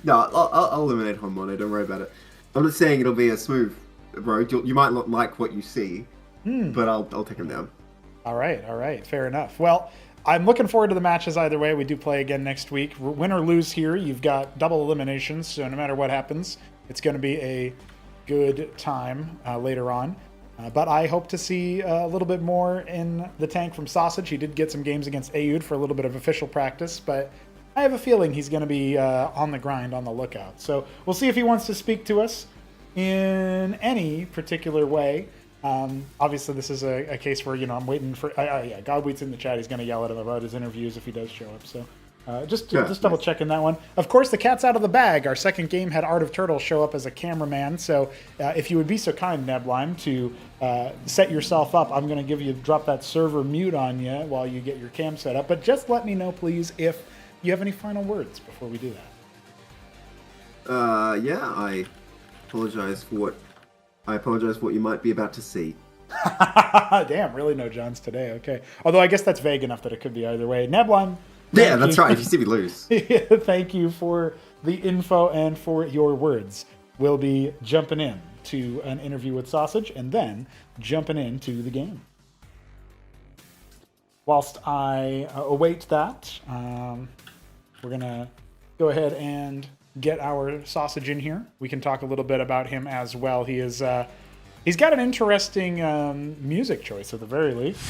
No, I'll eliminate HonMonO. Don't worry about it. I'm just saying it'll be a smooth road. You might not like what you see, but I'll take him down. All right, fair enough. Well, I'm looking forward to the matches either way. We do play again next week. Win or lose here, you've got double eliminations, so no matter what happens, it's going to be a good time later on. But I hope to see a little bit more in the tank from Sosij. He did get some games against Ayud for a little bit of official practice, but I have a feeling he's going to be on the grind, on the lookout. So we'll see if he wants to speak to us in any particular way. Obviously, this is a case where, I'm waiting for... Godweed's in the chat. He's going to yell at him about his interviews if he does show up. So just double checking that one. Of course, the cat's out of the bag. Our second game had Art of Turtle show up as a cameraman. So if you would be so kind, Neblime, to set yourself up, I'm going to drop that server mute on you while you get your cam set up. But just let me know, please, if you have any final words before we do that. I apologize for what you might be about to see. Damn, really no Johns today. Okay. Although I guess that's vague enough that it could be either way. Neblime. Yeah, that's right. If you see me lose. Thank you for the info and for your words. We'll be jumping in to an interview with Sosij and then jumping into the game. Whilst I await that, we're going to go ahead and get our Sosij in here. We can talk a little bit about him as well. He is he's got an interesting music choice at the very least.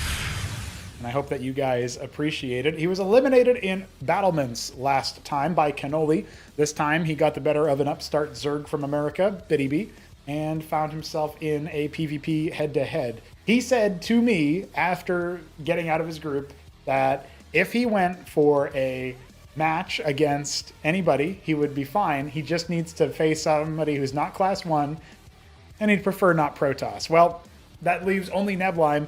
And I hope that you guys appreciate it. He was eliminated in Battlements last time by Cannoli. This time he got the better of an upstart Zerg from America, Biddy B, and found himself in a PvP head-to-head. He said to me after getting out of his group that if he went for a match against anybody, he would be fine. He just needs to face somebody who's not Class 1, and he'd prefer not Protoss. Well, that leaves only Neblime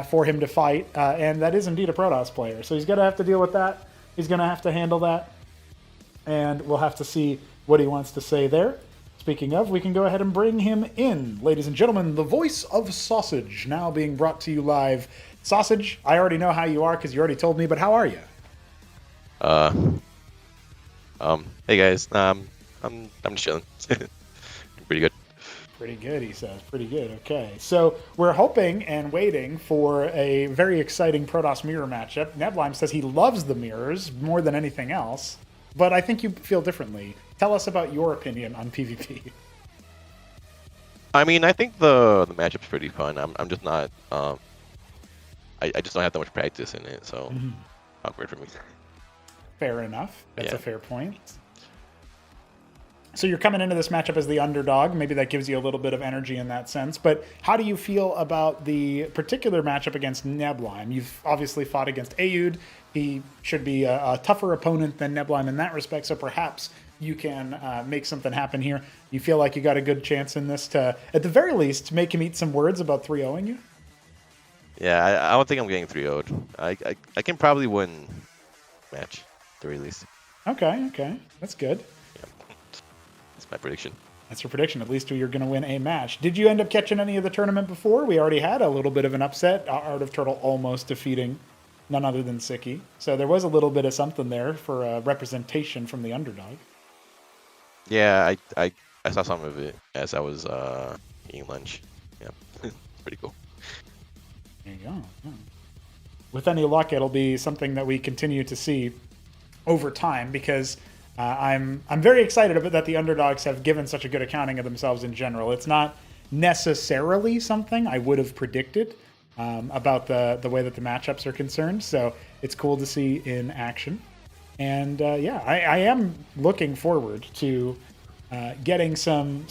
for him to fight, and that is indeed a Protoss player. So he's going to have to deal with that. He's going to have to handle that, and we'll have to see what he wants to say there. Speaking of, we can go ahead and bring him in. Ladies and gentlemen, the voice of Sosij now being brought to you live. Sosij, I already know how you are because you already told me, but how are you? Hey guys, I'm just chilling. Pretty good. Pretty good, he says. Pretty good. Okay. So we're hoping and waiting for a very exciting Protoss mirror matchup. Neblime says he loves the mirrors more than anything else, but I think you feel differently. Tell us about your opinion on PvP. I mean, I think the matchup's pretty fun. I'm just not I just don't have that much practice in it, so awkward for me. Fair enough. That's a fair point. So you're coming into this matchup as the underdog. Maybe that gives you a little bit of energy in that sense. But how do you feel about the particular matchup against Neblime? You've obviously fought against Ayud. He should be a tougher opponent than Neblime in that respect. So perhaps you can make something happen here. You feel like you got a good chance in this to, at the very least, make him eat some words about 3-0ing you? Yeah, I don't think I'm getting 3-0'd. I can probably win match, at the very least. Okay. That's good. That's my prediction. That's your prediction. At least you're going to win a match. Did you end up catching any of the tournament before? We already had a little bit of an upset. Art of Turtle almost defeating none other than Sziky. So there was a little bit of something there for representation from the underdog. Yeah, I saw some of it as I was eating lunch. Yeah, it's pretty cool. There you go. Yeah. With any luck, it'll be something that we continue to see over time because I'm very excited about that the underdogs have given such a good accounting of themselves in general. It's not necessarily something I would have predicted about the way that the matchups are concerned. So it's cool to see in action. And I am looking forward to getting some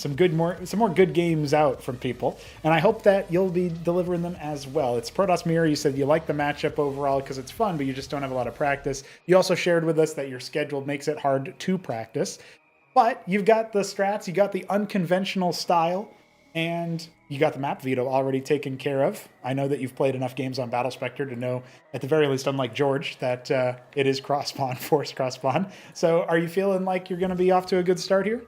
more good games out from people, and I hope that you'll be delivering them as well. It's Protoss Mirror. You said you like the matchup overall because it's fun, but you just don't have a lot of practice. You also shared with us that your schedule makes it hard to practice, but you've got the strats, you got the unconventional style, and you got the map veto already taken care of. I know that you've played enough games on Battle Spectre to know, at the very least, unlike George, that it is cross-spawn, forced cross-spawn. So are you feeling like you're going to be off to a good start here?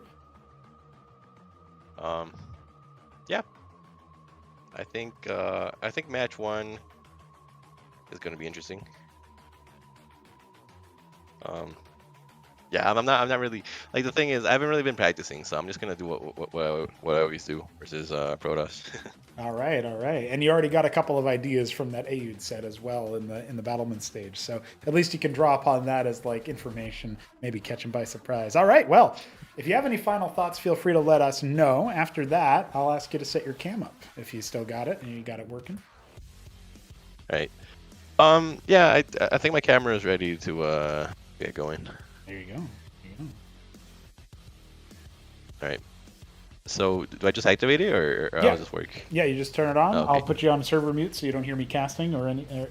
Yeah. I think match 1 is going to be interesting. Yeah, I'm not really, like, the thing is, I haven't really been practicing, so I'm just gonna do what I always do versus Protoss. All right. And you already got a couple of ideas from that Ayud set as well in the Battlement stage, so at least you can draw upon that as like information, maybe catch him by surprise. All right, well, if you have any final thoughts, feel free to let us know. After that, I'll ask you to set your cam up if you still got it and you got it working. All right. Yeah, I think my camera is ready to get going. There you go. All right. So do I just activate it, or how does this work? Yeah, you just turn it on. Okay. I'll put you on server mute so you don't hear me casting or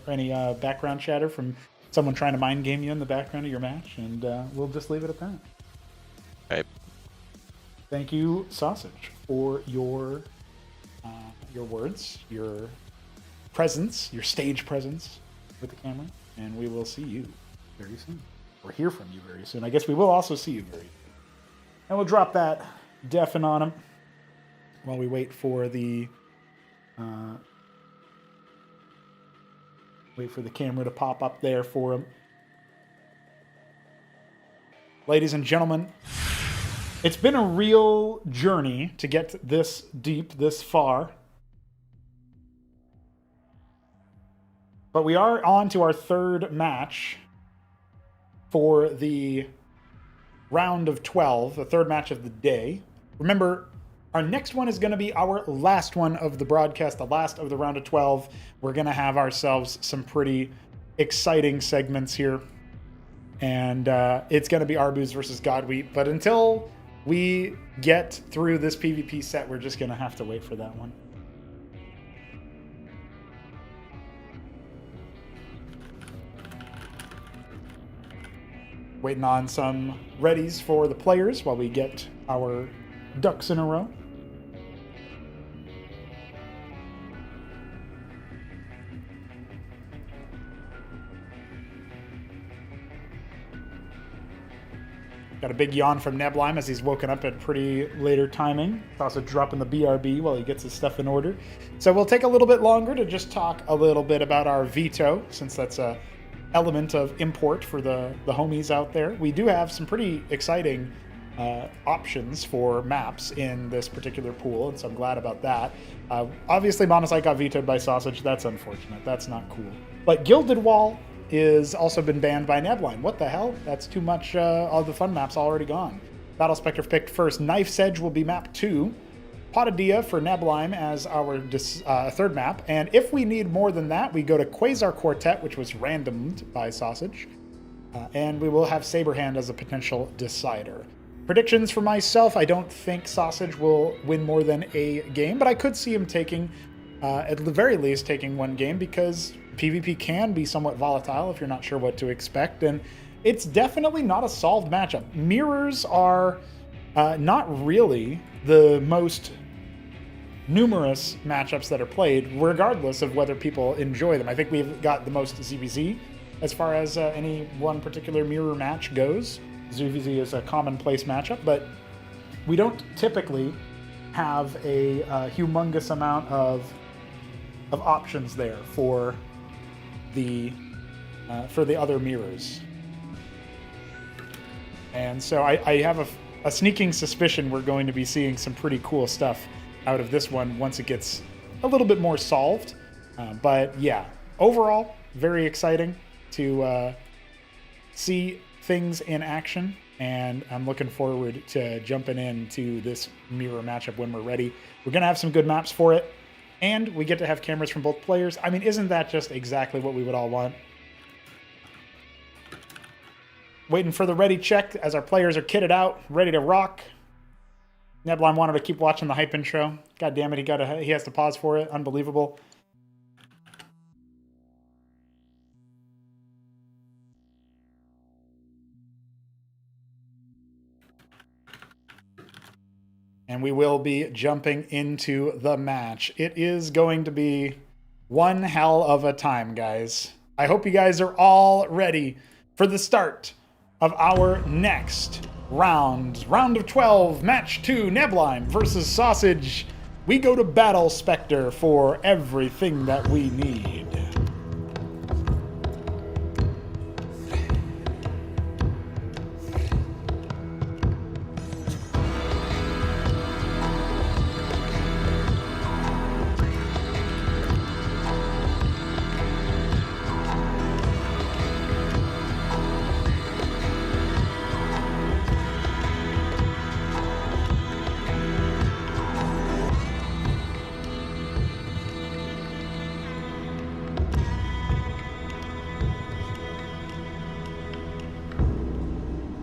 any background chatter from someone trying to mind game you in the background of your match, and we'll just leave it at that. All right. Thank you, Sosij, for your words, your presence, your stage presence with the camera, and we will see you very soon. Or hear from you very soon. I guess we will also see you very soon. And we'll drop that deafen on him while we wait for the camera to pop up there for him. Ladies and gentlemen, it's been a real journey to get this deep, this far. But we are on to our third match for the round of 12, the third match of the day. Remember, our next one is going to be our last one of the broadcast, the last of the round of 12. We're going to have ourselves some pretty exciting segments here. And it's going to be Arbuz versus Godwheat. But until we get through this PvP set, we're just going to have to wait for that one. Waiting on some readies for the players while we get our ducks in a row. Got a big yawn from Neblime as he's woken up at pretty later timing. He's also dropping the BRB while he gets his stuff in order. So we'll take a little bit longer to just talk a little bit about our veto, since that's a element of import for the homies out there. We do have some pretty exciting options for maps in this particular pool, and so I'm glad about that. Obviously, Monocyte got vetoed by Sosij. That's unfortunate. That's not cool. But Gilded Wall is also been banned by Neblime. What the hell? That's too much of the fun maps already gone. Battle Spectre picked first. Knife's Edge will be map 2. Potadia for Neblime as our third map. And if we need more than that, we go to Quasar Quartet, which was randomed by Sosij. And we will have Saberhand as a potential decider. Predictions for myself, I don't think Sosij will win more than a game, but I could see him taking, at the very least, taking one game because PvP can be somewhat volatile if you're not sure what to expect, and it's definitely not a solved matchup. Mirrors are not really the most numerous matchups that are played, regardless of whether people enjoy them. I think we've got the most ZVZ as far as any one particular mirror match goes. ZVZ is a commonplace matchup, but we don't typically have a humongous amount of options there for the other mirrors. And so I have a sneaking suspicion we're going to be seeing some pretty cool stuff out of this one once it gets a little bit more solved. But yeah, overall, very exciting to see things in action, and I'm looking forward to jumping into this mirror matchup when we're ready. We're going to have some good maps for it, and we get to have cameras from both players. I mean, isn't that just exactly what we would all want? Waiting for the ready check as our players are kitted out, ready to rock. Neblime wanted to keep watching the hype intro. God damn it, he has to pause for it. Unbelievable. And we will be jumping into the match. It is going to be one hell of a time, guys. I hope you guys are all ready for the start of our next round. Round of 12, match 2, Neblime versus Sosij. We go to Battle Spectre for everything that we need.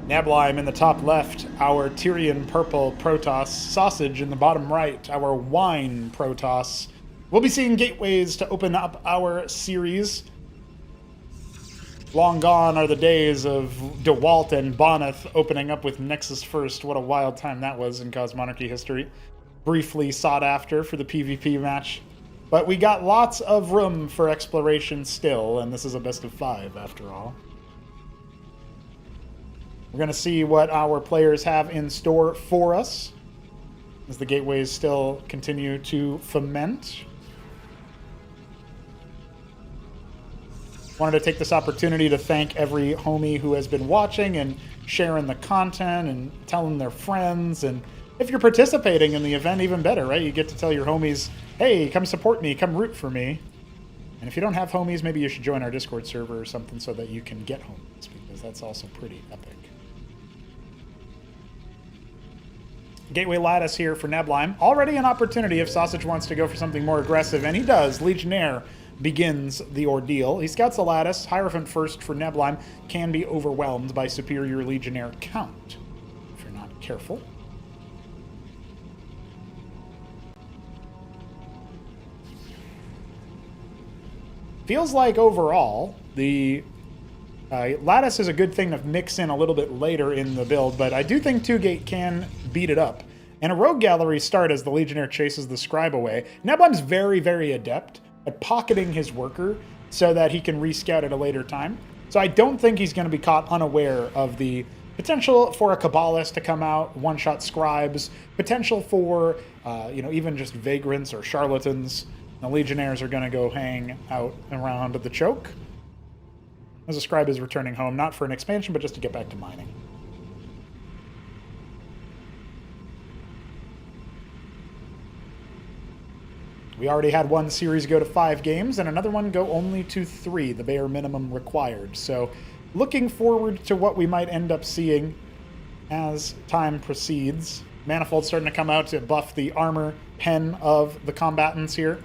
Neblime in the top left, our Tyrian purple Protoss. Sosij in the bottom right, our wine Protoss. We'll be seeing gateways to open up our series. Long gone are the days of DeWalt and Bonneth opening up with Nexus first. What a wild time that was in Cosmonarchy history. Briefly sought after for the PvP match. But we got lots of room for exploration still, and this is a best of 5 after all. We're going to see what our players have in store for us as the gateways still continue to foment. Wanted to take this opportunity to thank every homie who has been watching and sharing the content and telling their friends. And if you're participating in the event, even better, right? You get to tell your homies, hey, come support me, come root for me. And if you don't have homies, maybe you should join our Discord server or something so that you can get homies, because that's also pretty epic. Gateway Lattice here for Neblime. Already an opportunity if Sosij wants to go for something more aggressive, and he does. Legionnaire begins the ordeal. He scouts the Lattice. Hierophant first for Neblime can be overwhelmed by superior Legionnaire count if you're not careful. Feels like overall the Lattice is a good thing to mix in a little bit later in the build, but I do think 2-Gate can beat it up. And a Rogue Gallery start as the Legionnaire chases the Scribe away. Neblime's very, very adept at pocketing his worker so that he can rescout at a later time. So I don't think he's going to be caught unaware of the potential for a Kabbalist to come out, one-shot Scribes, potential for, even just Vagrants or Charlatans. The Legionnaires are going to go hang out around the choke. As a Scribe is returning home, not for an expansion, but just to get back to mining. We already had one series go to 5 games, and another one go only to 3, the bare minimum required. So, looking forward to what we might end up seeing as time proceeds. Manifold's starting to come out to buff the armor pen of the combatants here.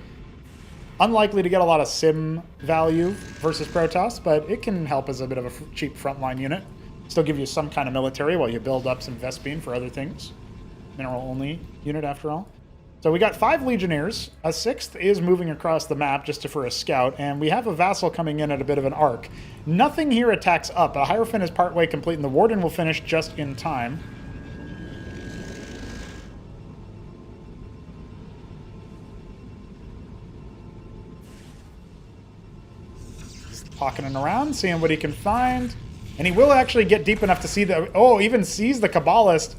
Unlikely to get a lot of sim value versus Protoss, but it can help as a bit of a cheap frontline unit. Still give you some kind of military while you build up some Vespene for other things. Mineral-only unit, after all. So we got 5 Legionnaires. A 6th is moving across the map just for a scout, and we have a Vassal coming in at a bit of an arc. Nothing here attacks up. A Hierophant is partway complete, and the Warden will finish just in time. He's pocketing around, seeing what he can find. And he will actually get deep enough to see the... Oh, even sees the Kabbalist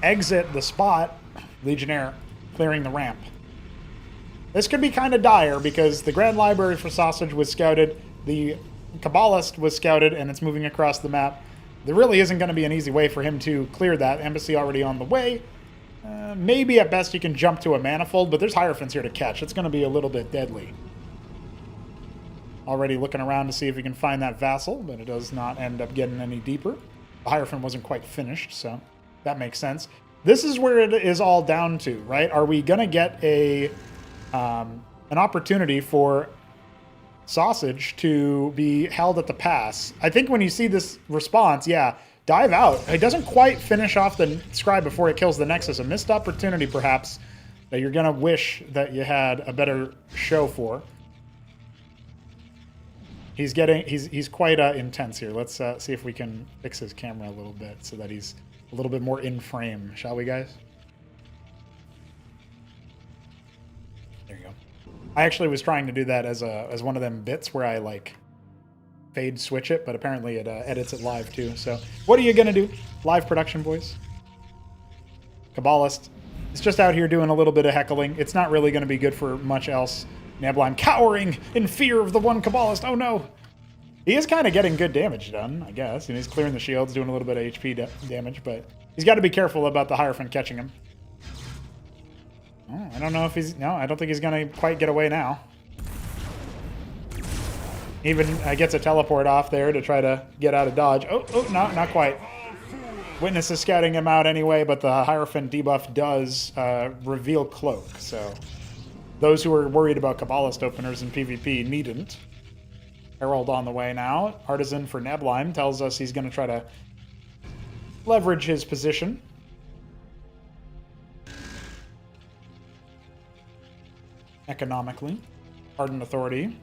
exit the spot. Legionnaire clearing the ramp. This could be kind of dire because the Grand Library for Sosij was scouted, the Kabbalist was scouted, and it's moving across the map. There really isn't going to be an easy way for him to clear that. Embassy already on the way. Maybe at best you can jump to a Manifold, but there's Hierophants here to catch. It's going to be a little bit deadly. Already looking around to see if we can find that Vassal, but it does not end up getting any deeper. The Hierophant wasn't quite finished, so that makes sense. This is where it is all down to, right? Are we going to get an opportunity for Sosij to be held at the pass? I think when you see this response, yeah, dive out. It doesn't quite finish off the Scribe before it kills the Nexus. A missed opportunity, perhaps, that you're going to wish that you had a better show for. He's quite intense here. Let's see if we can fix his camera a little bit so that he's a little bit more in frame, shall we, guys? There you go. I actually was trying to do that as one of them bits where I like fade switch it, but apparently it edits it live too. So what are you gonna do? Live production, boys. Kabbalist is just out here doing a little bit of heckling. It's not really gonna be good for much else. Neblime cowering in fear of the one Kabbalist. Oh no! He is kind of getting good damage done, I guess. And he's clearing the shields, doing a little bit of HP damage, but he's got to be careful about the Hierophant catching him. Oh, I don't know if he's... No, I don't think he's going to quite get away now. Even gets a teleport off there to try to get out of dodge. Oh, no, not quite. Witness is scouting him out anyway, but the Hierophant debuff does reveal Cloak. So those who are worried about Kabbalist openers in PvP needn't. Herald on the way now. Artisan for Neblime tells us he's going to try to leverage his position. Economically. Ardent Authority.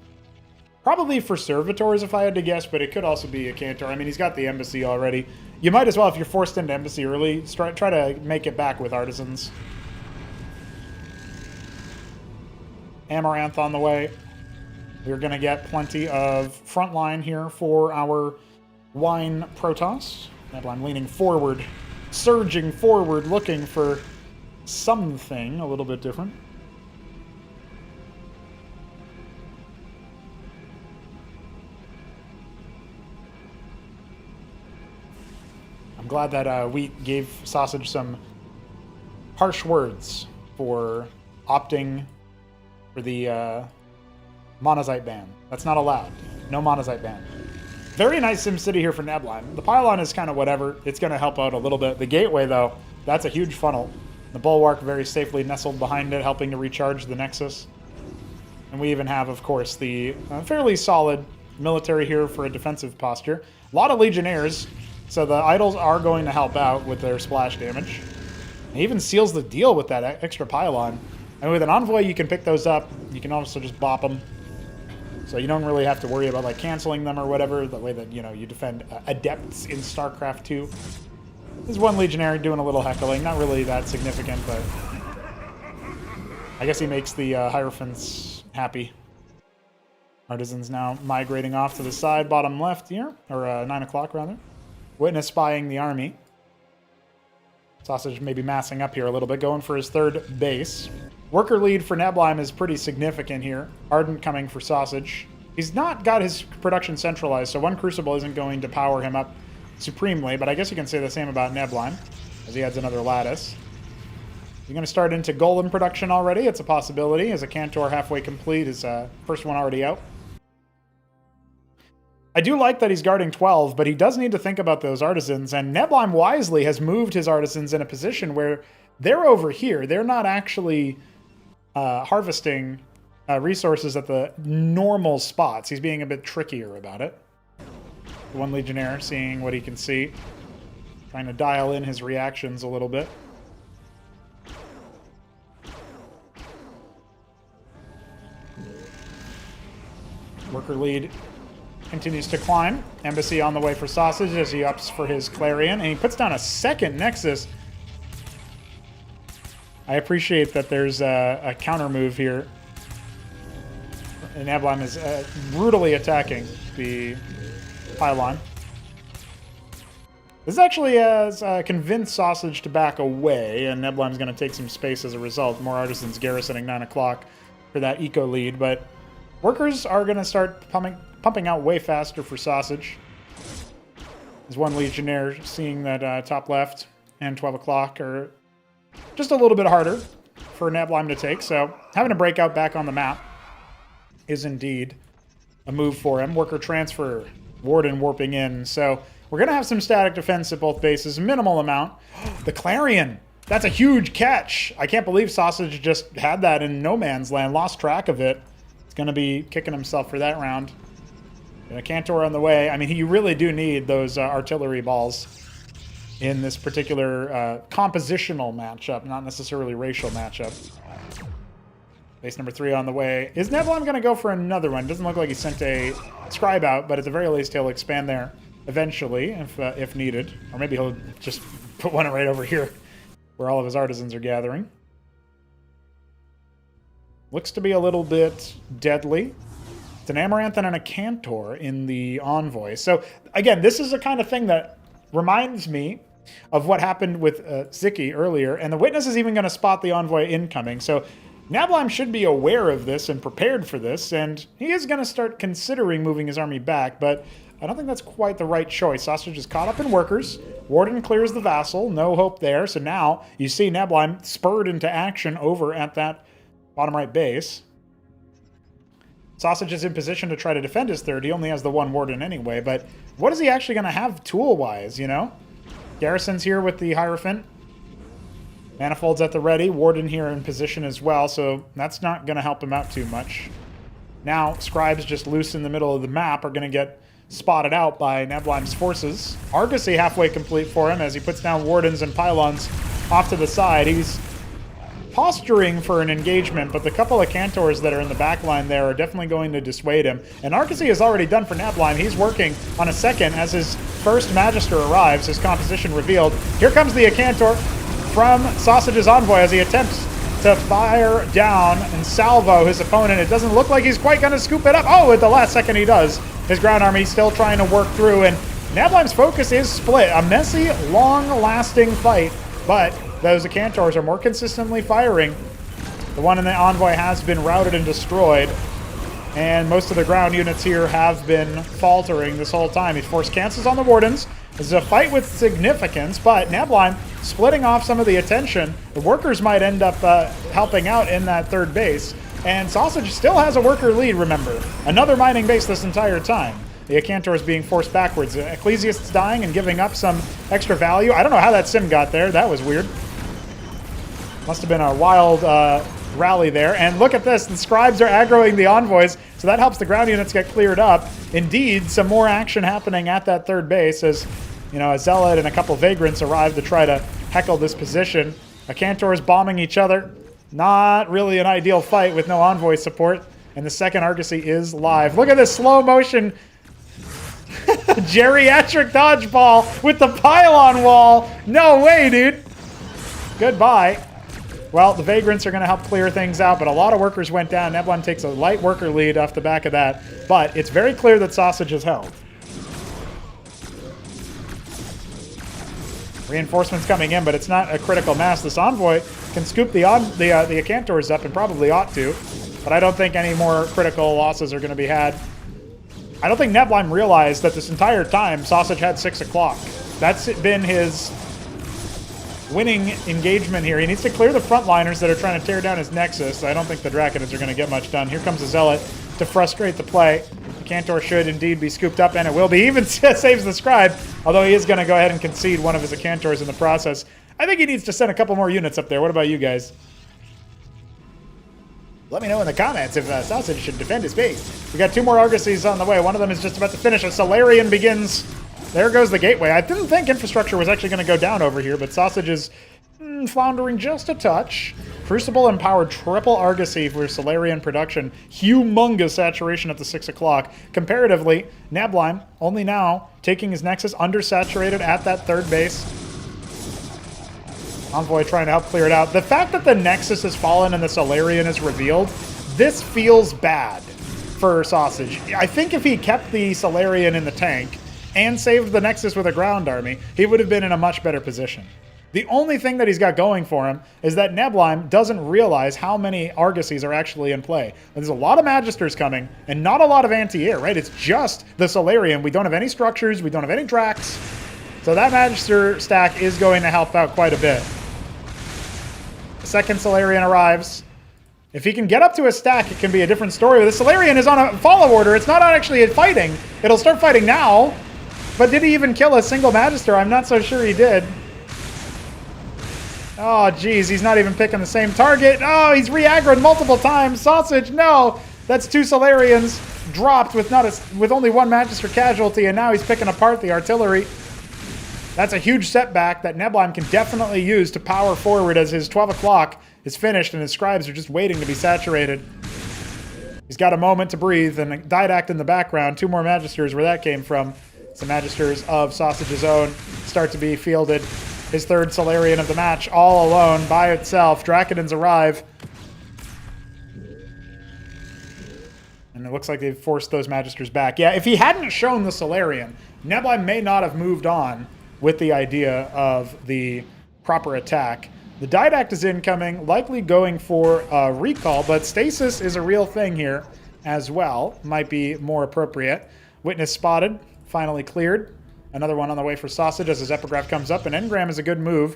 Probably for Servitors if I had to guess, but it could also be a Cantor. I mean, he's got the Embassy already. You might as well, if you're forced into Embassy early, try to make it back with Artisans. Amaranth on the way. We're going to get plenty of front line here for our Wine Protoss. Neblime leaning forward, surging forward, looking for something a little bit different. I'm glad that Wheat gave Sosij some harsh words for opting for the Monazite ban. That's not allowed. No Monazite ban. Very nice SimCity here for Neblime. The pylon is kind of whatever. It's going to help out a little bit. The gateway, though, that's a huge funnel. The bulwark very safely nestled behind it, helping to recharge the Nexus. And we even have, of course, the fairly solid military here for a defensive posture. A lot of Legionnaires, so the idols are going to help out with their splash damage. It even seals the deal with that extra pylon. And with an Envoy, you can pick those up. You can also just bop them. So you don't really have to worry about like canceling them or whatever, the way that, you know, you defend Adepts in Starcraft 2. There's one Legionary doing a little heckling. Not really that significant, but I guess he makes the Hierophants happy. Artisans now migrating off to the side, bottom left here, or 9 o'clock rather. Witness spying the army. Sosij maybe massing up here a little bit, going for his third base. Worker lead for Neblime is pretty significant here. Ardent coming for Sosij. He's not got his production centralized, so one Crucible isn't going to power him up supremely, but I guess you can say the same about Neblime, as he adds another Lattice. You're going to start into Golem production already. It's a possibility, as a Cantor halfway complete, his first one already out. I do like that he's guarding 12, but he does need to think about those Artisans, and Neblime wisely has moved his Artisans in a position where they're over here. They're not actually harvesting resources at the normal spots. He's being a bit trickier about it. The one Legionnaire seeing what he can see. Trying to dial in his reactions a little bit. Worker lead continues to climb. Embassy on the way for Sosij as he ups for his Clarion. And he puts down a second Nexus. I appreciate that there's a counter move here. And Neblime is brutally attacking the pylon. This actually has convinced Sosij to back away, and Neblime's going to take some space as a result. More artisans garrisoning 9 o'clock for that eco lead, but workers are going to start pumping out way faster for Sosij. There's one Legionnaire seeing that top left and 12 o'clock are just a little bit harder for Neblime to take, so having to break out back on the map is indeed a move for him. Worker transfer, Warden warping in, so we're going to have some static defense at both bases, a minimal amount. The Clarion, that's a huge catch. I can't believe Sosij just had that in no man's land, lost track of it. He's going to be kicking himself for that round. And a Cantor on the way. I mean, you really do need those artillery balls in this particular compositional matchup, not necessarily racial matchup. Base number 3 on the way. Is Neblime going to go for another one? Doesn't look like he sent a scribe out, but at the very least he'll expand there eventually if needed. Or maybe he'll just put one right over here where all of his artisans are gathering. Looks to be a little bit deadly. It's an Amaranth and a Cantor in the Envoy. So again, this is the kind of thing that reminds me of what happened with Sziky earlier, and the Witness is even going to spot the Envoy incoming. So Neblime should be aware of this and prepared for this, and he is going to start considering moving his army back, but I don't think that's quite the right choice. Sosij is caught up in workers. Warden clears the vassal. No hope there. So now you see Neblime spurred into action over at that bottom right base. Sosij is in position to try to defend his third. He only has the one Warden anyway, but what is he actually going to have tool-wise, you know? Garrison's here with the Hierophant. Manifold's at the ready. Warden here in position as well, so that's not going to help him out too much. Now, Scribes just loose in the middle of the map are going to get spotted out by Neblime's forces. Argosy halfway complete for him as he puts down Wardens and Pylons off to the side. He's posturing for an engagement, but the couple of Cantors that are in the back line there are definitely going to dissuade him. And Argosy is already done for Neblime. He's working on a second as his first Magister arrives, his composition revealed. Here comes the Cantor from Sosij's Envoy as he attempts to fire down and salvo his opponent. It doesn't look like he's quite going to scoop it up. Oh, at the last second he does. His ground army still trying to work through, and Neblime's focus is split. A messy, long-lasting fight, but those Cantors are more consistently firing. The one in the Envoy has been routed and destroyed, and most of the ground units here have been faltering this whole time. He forced cancels on the Wardens. This is a fight with significance, but Neblime splitting off some of the attention. The workers might end up helping out in that third base. And Sosij still has a worker lead, remember. Another mining base this entire time. The Acantor is being forced backwards. Ecclesiast's dying and giving up some extra value. I don't know how that sim got there. That was weird. Must have been a wild rally there. And look at this. The Scribes are aggroing the Envoys, so that helps the ground units get cleared up. Indeed, some more action happening at that third base as, you know, a Zealot and a couple Vagrants arrive to try to heckle this position. Acantors bombing each other. Not really an ideal fight with no Envoy support. And the second Argosy is live. Look at this slow motion geriatric dodgeball with the pylon wall. No way, dude. Goodbye. Well, the Vagrants are going to help clear things out, but a lot of workers went down. Neblime takes a light worker lead off the back of that. But it's very clear that Sosij is held. Reinforcements coming in, but it's not a critical mass. This Envoy can scoop the Acantors up and probably ought to, but I don't think any more critical losses are going to be had. I don't think Neblime realized that this entire time Sosij had 6 o'clock. That's been his winning engagement here. He needs to clear the frontliners that are trying to tear down his Nexus. I don't think the Draconids are going to get much done. Here comes the Zealot to frustrate the play. The Cantor should indeed be scooped up, and it will be. Even saves the Scribe, although he is going to go ahead and concede one of his Cantors in the process. I think he needs to send a couple more units up there. What about you guys? Let me know in the comments if Sosij should defend his base. We got 2 more Argosies on the way. One of them is just about to finish. A Solarian begins. There goes the gateway. I didn't think infrastructure was actually going to go down over here, but Sosij is floundering just a touch. Crucible empowered triple Argosy for Solarian production. Humongous saturation at the 6 o'clock. Comparatively, Neblime only now taking his Nexus undersaturated at that 3rd base. Envoy trying to help clear it out. The fact that the Nexus has fallen and the Solarian is revealed, this feels bad for Sosij. I think if he kept the Solarian in the tank and saved the Nexus with a ground army, he would have been in a much better position. The only thing that he's got going for him is that Neblime doesn't realize how many Argosies are actually in play. There's a lot of Magisters coming and not a lot of anti-air, right? It's just the Solarian. We don't have any structures. We don't have any Drax. So that Magister stack is going to help out quite a bit. Second Solarian arrives. If he can get up to a stack, it can be a different story. The Solarian is on a follow order. It's not actually fighting. It'll start fighting now. But did he even kill a single Magister? I'm not so sure he did. Oh, geez. He's not even picking the same target. Oh, he's re-aggroed multiple times. Sosij, no. That's 2 Solarians dropped with only 1 Magister casualty, and now he's picking apart the artillery. That's a huge setback that Neblime can definitely use to power forward as his 12 o'clock is finished and his scribes are just waiting to be saturated. He's got a moment to breathe, and a Didact in the background. 2 more Magisters where that came from. Some Magisters of Sosij's own start to be fielded. His 3rd Solarian of the match, all alone, by itself. Draconins arrive. And it looks like they've forced those Magisters back. Yeah, if he hadn't shown the Solarian, Neblime may not have moved on with the idea of the proper attack. The Didact is incoming, likely going for a recall, but Stasis is a real thing here as well. Might be more appropriate. Witness spotted, finally cleared. Another one on the way for Sosij as his epigraph comes up, and Engram is a good move.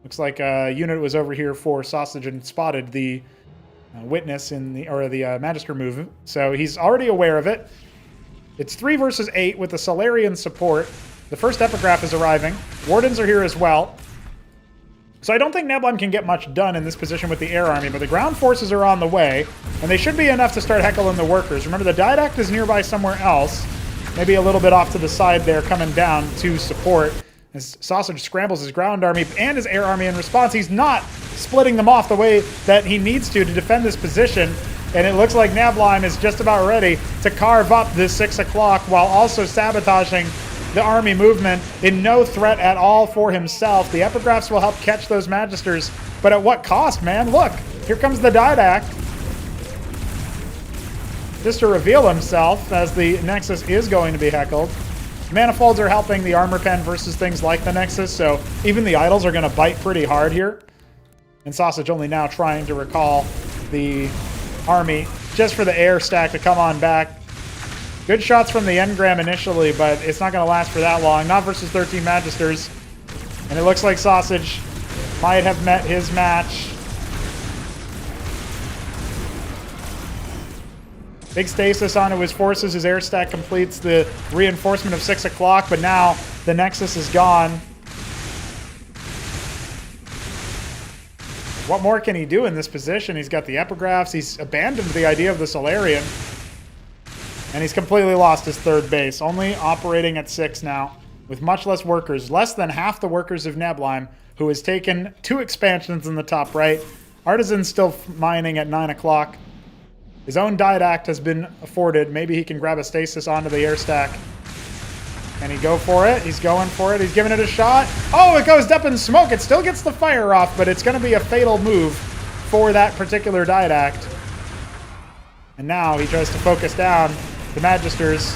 Looks like a unit was over here for Sosij and spotted the Witness in the Magister move, so he's already aware of it. It's 3 versus 8 with the Solarian support. The first epigraph is arriving. Wardens are here as well. So I don't think Neblime can get much done in this position with the air army, but the ground forces are on the way, and they should be enough to start heckling the workers. Remember, the Didact is nearby somewhere else, maybe a little bit off to the side there, coming down to support. As Sosij scrambles his ground army and his air army in response, he's not splitting them off the way that he needs to defend this position. And it looks like Neblime is just about ready to carve up this 6 o'clock while also sabotaging the army movement in no threat at all for himself. The epigraphs will help catch those Magisters, but at what cost, man? Look, here comes the Didact. Just to reveal himself as the Nexus is going to be heckled. Manifolds are helping the armor pen versus things like the Nexus, so even the idols are going to bite pretty hard here. And Sosij only now trying to recall the army just for the air stack to come on back. Good shots from the Engram initially, but it's not going to last for that long. Not versus 13 Magisters. And it looks like Sosij might have met his match. Big stasis onto his forces. His air stack completes the reinforcement of 6 o'clock, but now the Nexus is gone. What more can he do in this position? He's got the epigraphs. He's abandoned the idea of the Solarian. And he's completely lost his 3rd base. Only operating at 6 now, with much less workers. Less than half the workers of Neblime, who has taken 2 expansions in the top right. Artisan's still mining at 9 o'clock. His own Didact has been afforded. Maybe he can grab a stasis onto the air stack. Can he go for it? He's going for it. He's giving it a shot. Oh, it goes up in smoke. It still gets the fire off, but it's going to be a fatal move for that particular Didact. And now he tries to focus down the Magisters.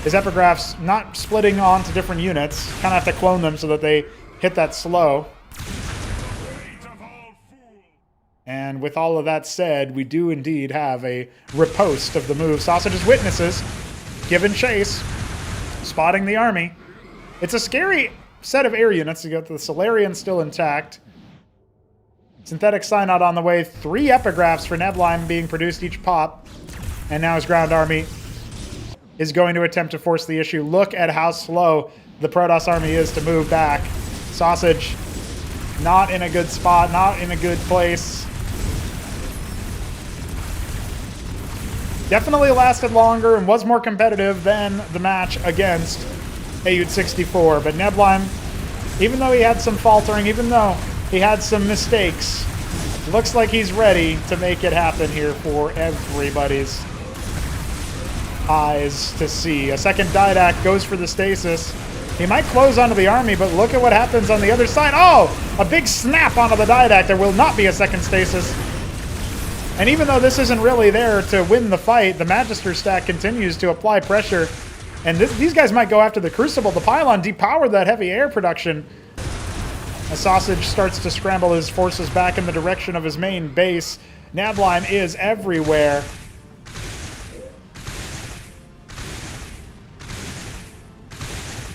His epigraphs not splitting onto different units. Kind of have to clone them so that they hit that slow. And with all of that said, we do indeed have a riposte of the move. Sosij's witnesses, giving chase, spotting the army. It's a scary set of air units. You got the Solarian still intact. Synthetic Synod on the way. 3 epigraphs for Neblime being produced each pop. And now his ground army is going to attempt to force the issue. Look at how slow the Protoss army is to move back. Sosij not in a good spot, not in a good place. definitely lasted longer and was more competitive than the match against HitEmUp. But Neblime, even though he had some faltering, even though he had some mistakes, looks like he's ready to make it happen here for everybody's eyes to see. A second Didact goes for the stasis. He might close onto the army, but look at what happens on the other side. Oh, a big snap onto the Didact. There will not be a second stasis. And even though this isn't really there to win the fight, the Magister stack continues to apply pressure. And these guys might go after the Crucible. The Pylon depowered that heavy air production. As Sosij starts to scramble his forces back in the direction of his main base. Neblime is everywhere.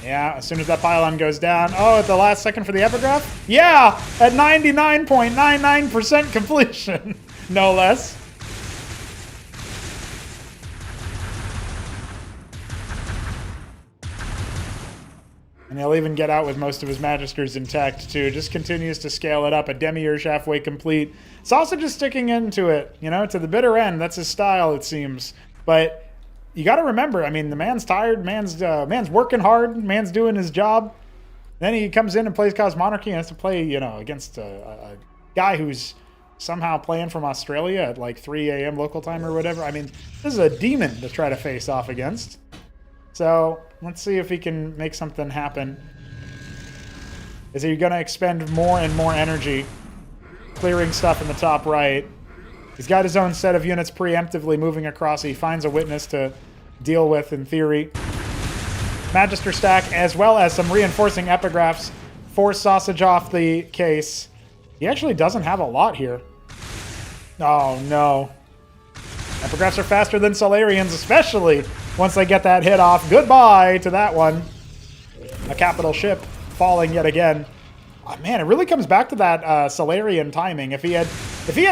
Yeah, as soon as that pylon goes down. Oh, at the last second for the epigraph? Yeah, at 99.99% completion, no less. And he'll even get out with most of his Magisters intact, too. Just continues to scale it up. A Demiurge halfway complete. Sosij is sticking into it, you know, to the bitter end. That's his style, it seems. But you got to remember, I mean, the man's tired, man's working hard, man's doing his job. Then he comes in and plays Cosmonarchy and has to play, you know, against a guy who's somehow playing from Australia at like 3 a.m. local time or whatever. I mean, this is a demon to try to face off against. So let's see if he can make something happen. Is he going to expend more and more energy clearing stuff in the top right? He's got his own set of units preemptively moving across. He finds a witness to deal with, in theory. Magister stack, as well as some reinforcing epigraphs, force Sosij off the case. He actually doesn't have a lot here. Oh, no. Epigraphs are faster than Solarians, especially once they get that hit off. Goodbye to that one. A capital ship falling yet again. Oh, man, it really comes back to that Solarian timing. If he had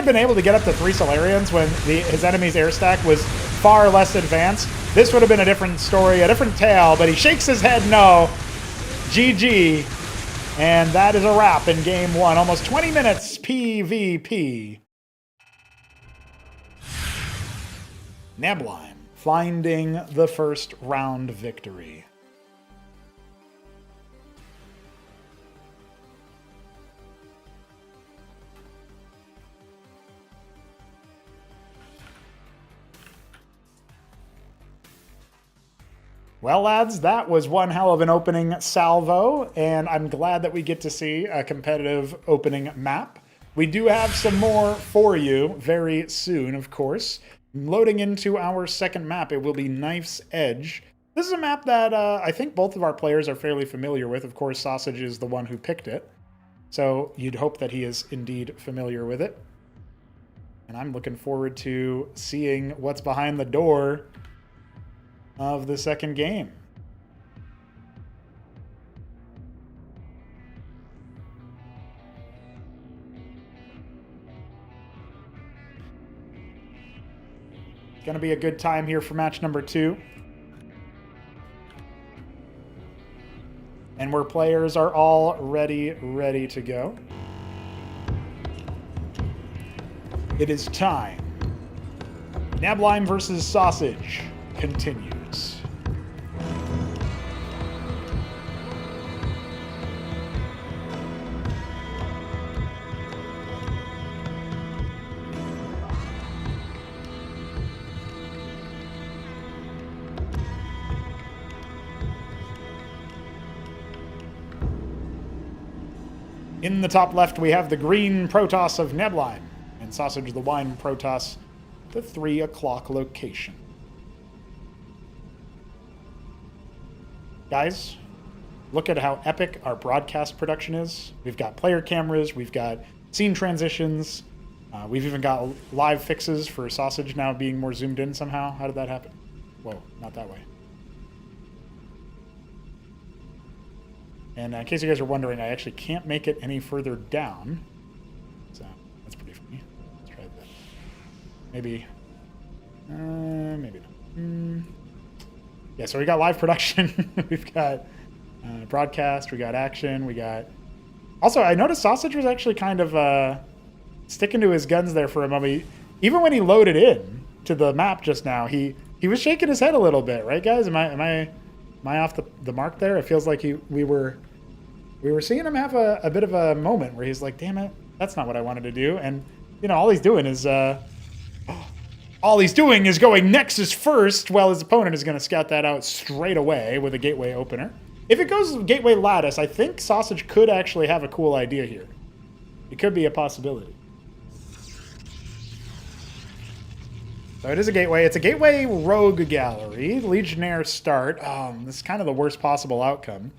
been able to get up to 3 Solarians when his enemy's air stack was far less advanced, this would have been a different story, a different tale, but he shakes his head no. GG. And that is a wrap in game 1. Almost 20 minutes PvP. Neblime finding the first round victory. Well, lads, that was one hell of an opening salvo, and I'm glad that we get to see a competitive opening map. We do have some more for you very soon, of course. Loading into our second map, it will be Knife's Edge. This is a map that I think both of our players are fairly familiar with. Of course, Sosij is the one who picked it, so you'd hope that he is indeed familiar with it. And I'm looking forward to seeing what's behind the door of the second game. Going to be a good time here for match number 2. And where players are all ready to go. It is time. Neblime versus Sosij continues. In the top left, we have the green Protoss of Neblime, and Sosij the wine Protoss, the 3 o'clock location. Guys, look at how epic our broadcast production is. We've got player cameras, we've got scene transitions, we've even got live fixes for Sosij now being more zoomed in somehow. How did that happen? Whoa, not that way. And in case you guys are wondering, I actually can't make it any further down. So that's pretty funny. Let's try that. Maybe not. Yeah, so we got live production. We've got broadcast. We got action. We got... Also, I noticed Sosij was actually kind of sticking to his guns there for a moment. Even when he loaded in, to the map just now, he was shaking his head a little bit, right, guys? Am I off the mark there? It feels like we were seeing him have a bit of a moment where he's like, damn it, that's not what I wanted to do. And, you know, all he's doing is going Nexus first, while his opponent is going to scout that out straight away with a gateway opener. If it goes gateway lattice, I think Sosij could actually have a cool idea here. It could be a possibility. So it is a gateway. It's a gateway rogue gallery. Legionnaire start. This is kind of the worst possible outcome.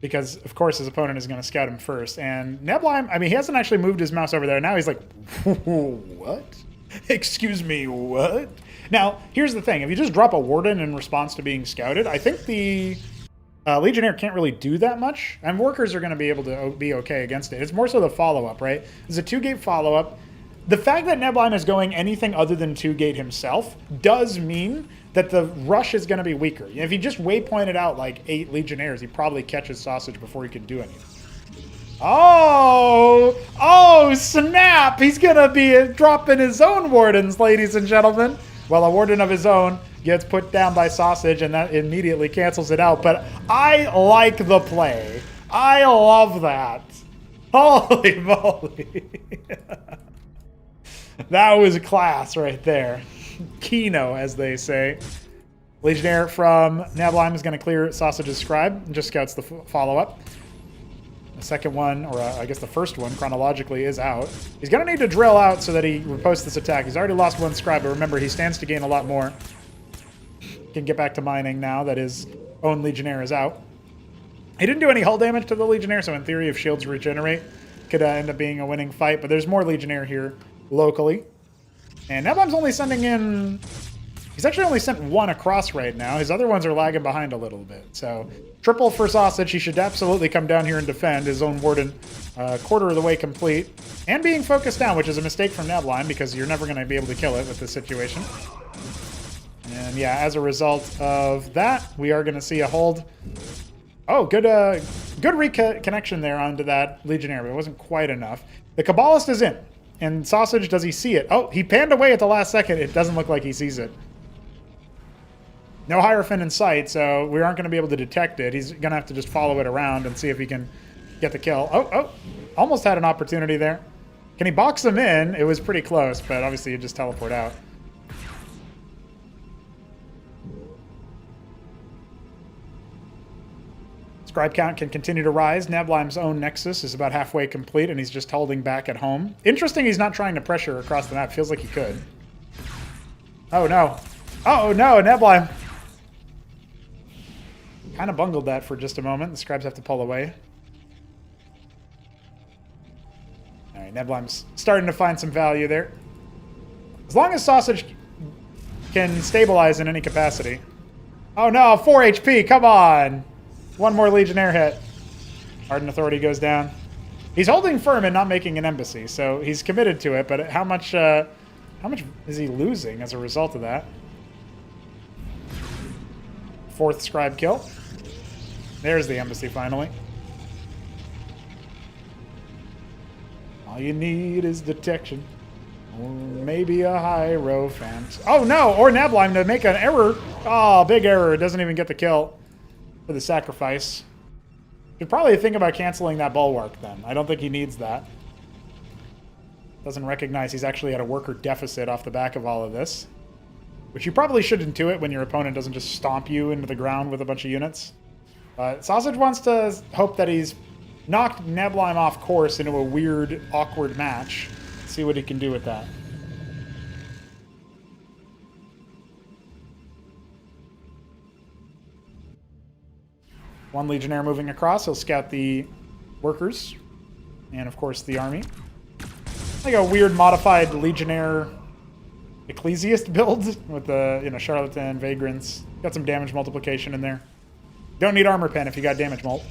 Because, of course, his opponent is going to scout him first. And Neblime, I mean, he hasn't actually moved his mouse over there. Now he's like, what? Excuse me, what? Now, here's the thing. If you just drop a Warden in response to being scouted, I think the Legionnaire can't really do that much. And workers are going to be able to be okay against it. It's more so the follow-up, right? It's a 2-gate follow-up. The fact that Neblime is going anything other than 2-gate himself does mean that the rush is going to be weaker. If he just waypointed out like 8 Legionnaires, he probably catches Sosij before he can do anything. Oh, snap! He's going to be dropping his own Wardens, ladies and gentlemen. Well, a Warden of his own gets put down by Sosij, and that immediately cancels it out. But I like the play. I love that. Holy moly. That was class right there. Kino, as they say. Legionnaire from Neblime is going to clear Sosij's scribe and just scouts the follow-up. The second one, or I guess the first one, chronologically, is out. He's going to need to drill out so that he riposts this attack. He's already lost 1 scribe, but remember, he stands to gain a lot more. Can get back to mining now that his own Legionnaire is out. He didn't do any hull damage to the Legionnaire, so in theory, if shields regenerate, could end up being a winning fight. But there's more Legionnaire here locally. And Neblime's only sending in... He's actually only sent 1 across right now. His other ones are lagging behind a little bit. So, triple for Sosij. He should absolutely come down here and defend his own Warden. Quarter of the way complete. And being focused down, which is a mistake from Neblime, because you're never going to be able to kill it with this situation. And yeah, as a result of that, we are going to see a hold. Oh, good reconnection there onto that Legionnaire, but it wasn't quite enough. The Kabbalist is in. And Sosij, does he see it? Oh, he panned away at the last second. It doesn't look like he sees it. No Hierophant in sight, so we aren't going to be able to detect it. He's going to have to just follow it around and see if he can get the kill. Oh, almost had an opportunity there. Can he box him in? It was pretty close, but obviously you just teleport out. Scribe count can continue to rise. Neblime's own Nexus is about halfway complete, and he's just holding back at home. Interesting he's not trying to pressure across the map. Feels like he could. Oh, no. Oh, no, Neblime. Kind of bungled that for just a moment. The Scribes have to pull away. All right, Neblime's starting to find some value there. As long as Sosij can stabilize in any capacity. Oh, no, 4 HP. Come on. 1 more Legionnaire hit. Ardent Authority goes down. He's holding firm and not making an embassy, so he's committed to it, but how much is he losing as a result of that? 4th Scribe kill. There's the embassy finally. All you need is detection. Or maybe a Hierophant. Oh no, or Neblime to make an error. Oh, big error. Doesn't even get the kill. For the sacrifice. Should probably think about canceling that bulwark then. I don't think he needs that. Doesn't recognize he's actually at a worker deficit off the back of all of this. Which you probably should intuit when your opponent doesn't just stomp you into the ground with a bunch of units. But Sosij wants to hope that he's knocked Neblime off course into a weird, awkward match. See what he can do with that. One Legionnaire moving across. He'll scout the workers. And, of course, the army. Like a weird modified Legionnaire Ecclesiast build with the, Charlatan, Vagrants. Got some damage multiplication in there. Don't need armor pen if you got damage mult.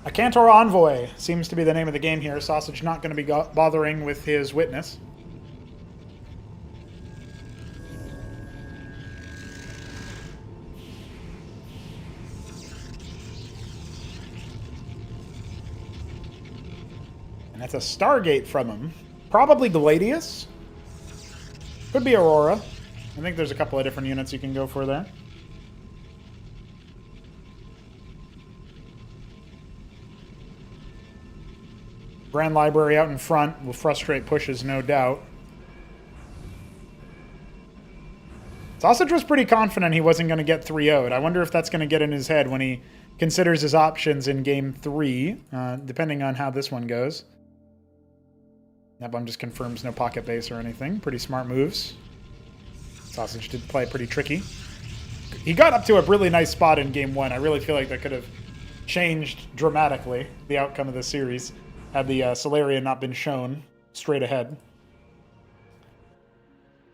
A Cantor Envoy seems to be the name of the game here. Sosij not going to be bothering with his witness. And that's a Stargate from him. Probably Gladius. Could be Aurora. I think there's a couple of different units you can go for there. Grand Library out in front will frustrate pushes, no doubt. Sosij was pretty confident he wasn't going to get 3-0'd. I wonder if that's going to get in his head when he considers his options in Game 3, depending on how this one goes. Neblime just confirms no pocket base or anything. Pretty smart moves. Sosij did play pretty tricky. He got up to a really nice spot in Game 1. I really feel like that could have changed dramatically the outcome of the series had the Solarian not been shown straight ahead.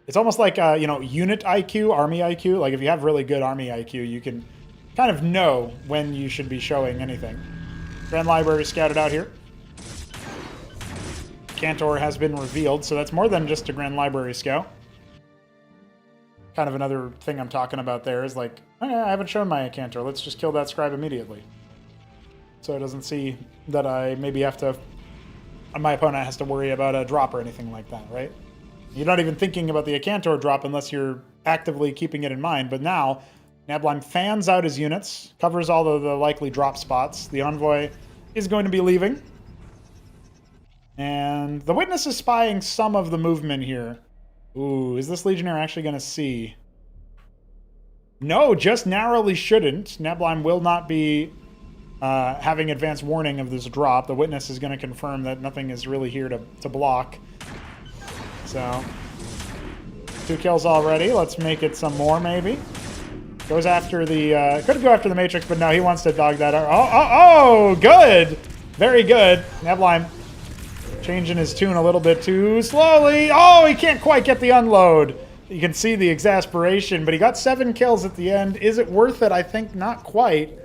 It's almost like, unit IQ, army IQ. Like, if you have really good army IQ, you can kind of know when you should be showing anything. Grand Library scouted out here. Cantor has been revealed, so that's more than just a Grand Library scout. Kind of another thing I'm talking about there is like, I haven't shown my Cantor. Let's just kill that scribe immediately. So it doesn't see that I maybe have to... My opponent has to worry about a drop or anything like that, right? You're not even thinking about the Acantor drop unless you're actively keeping it in mind. But now, Neblime fans out his units, covers all of the likely drop spots. The Envoy is going to be leaving. And the Witness is spying some of the movement here. Ooh, is this Legionnaire actually going to see? No, just narrowly shouldn't. Neblime will not be having advance warning of this drop. The Witness is going to confirm that nothing is really here to block. So, 2 kills already. Let's make it some more, maybe. Goes after the... could go after the Matrix, but no, he wants to dog that out. Oh, good! Very good. Neblime changing his tune a little bit too slowly. Oh, he can't quite get the unload. You can see the exasperation, but he got 7 kills at the end. Is it worth it? I think not quite.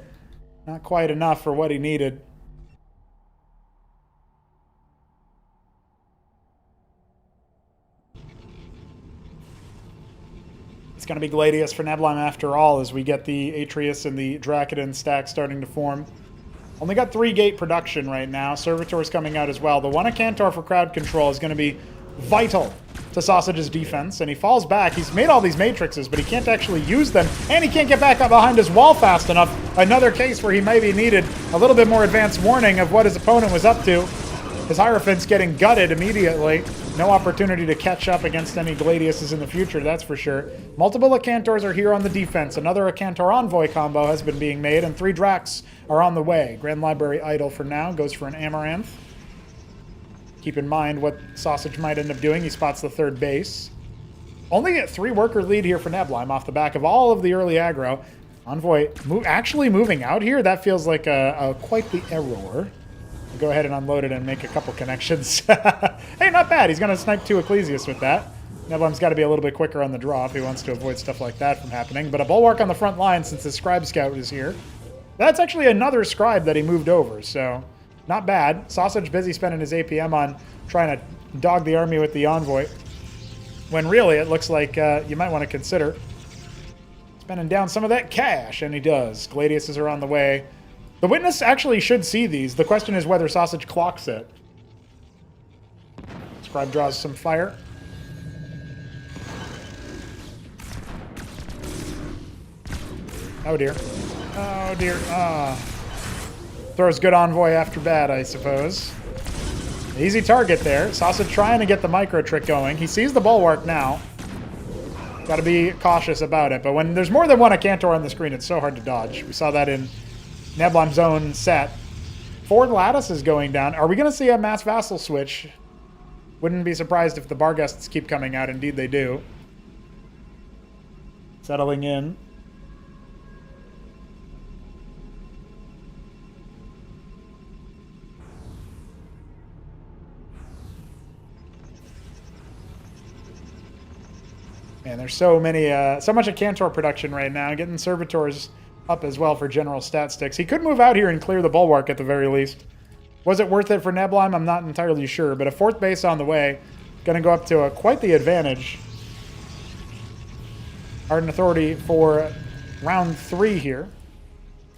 Not quite enough for what he needed. It's going to be Gladius for Neblime after all, as we get the Atreus and the Dracodon stack starting to form. Only got 3 gate production right now. Servitor's coming out as well. The one Acantor for crowd control is going to be vital to Sosij's defense, and he falls back. He's made all these matrices, but he can't actually use them, and he can't get back up behind his wall fast enough. Another case where he maybe needed a little bit more advanced warning of what his opponent was up to. His Hierophant's getting gutted immediately. No opportunity to catch up against any Gladiuses in the future, that's for sure. Multiple Acantors are here on the defense. Another Acantor Envoy combo has been being made, and 3 Dracs are on the way. Grand Library idle for now, goes for an Amaranth. Keep in mind what Sosij might end up doing. He spots the 3rd base. Only a 3 worker lead here for Neblime off the back of all of the early aggro. Envoy actually moving out here? That feels like quite the error. Go ahead and unload it and make a couple connections. Hey, not bad. He's going to snipe 2 Ecclesias with that. Neblime's got to be a little bit quicker on the draw if he wants to avoid stuff like that from happening. But a Bulwark on the front line since the Scribe Scout is here. That's actually another Scribe that he moved over, so not bad. Sosij busy spending his APM on trying to dog the army with the Envoy, when really it looks like you might want to consider spending down some of that cash, and he does. Gladiuses are on the way. The Witness actually should see these. The question is whether Sosij clocks it. Scribe draws some fire. Oh dear. Oh dear. Throws good Envoy after bad, I suppose. Easy target there. Sosij trying to get the micro trick going. He sees the Bulwark now. Got to be cautious about it. But when there's more than one Acantor on the screen, it's so hard to dodge. We saw that in Neblime's own set. 4 Lattice is going down. Are we going to see a Mass Vassal switch? Wouldn't be surprised if the Barghests keep coming out. Indeed they do. Settling in. Man, there's so much Acantor production right now. Getting Servitors up as well for general stat sticks. He could move out here and clear the Bulwark at the very least. Was it worth it for Neblime? I'm not entirely sure, but a 4th base on the way. Going to go up to quite the advantage. Ardent Authority for round 3 here,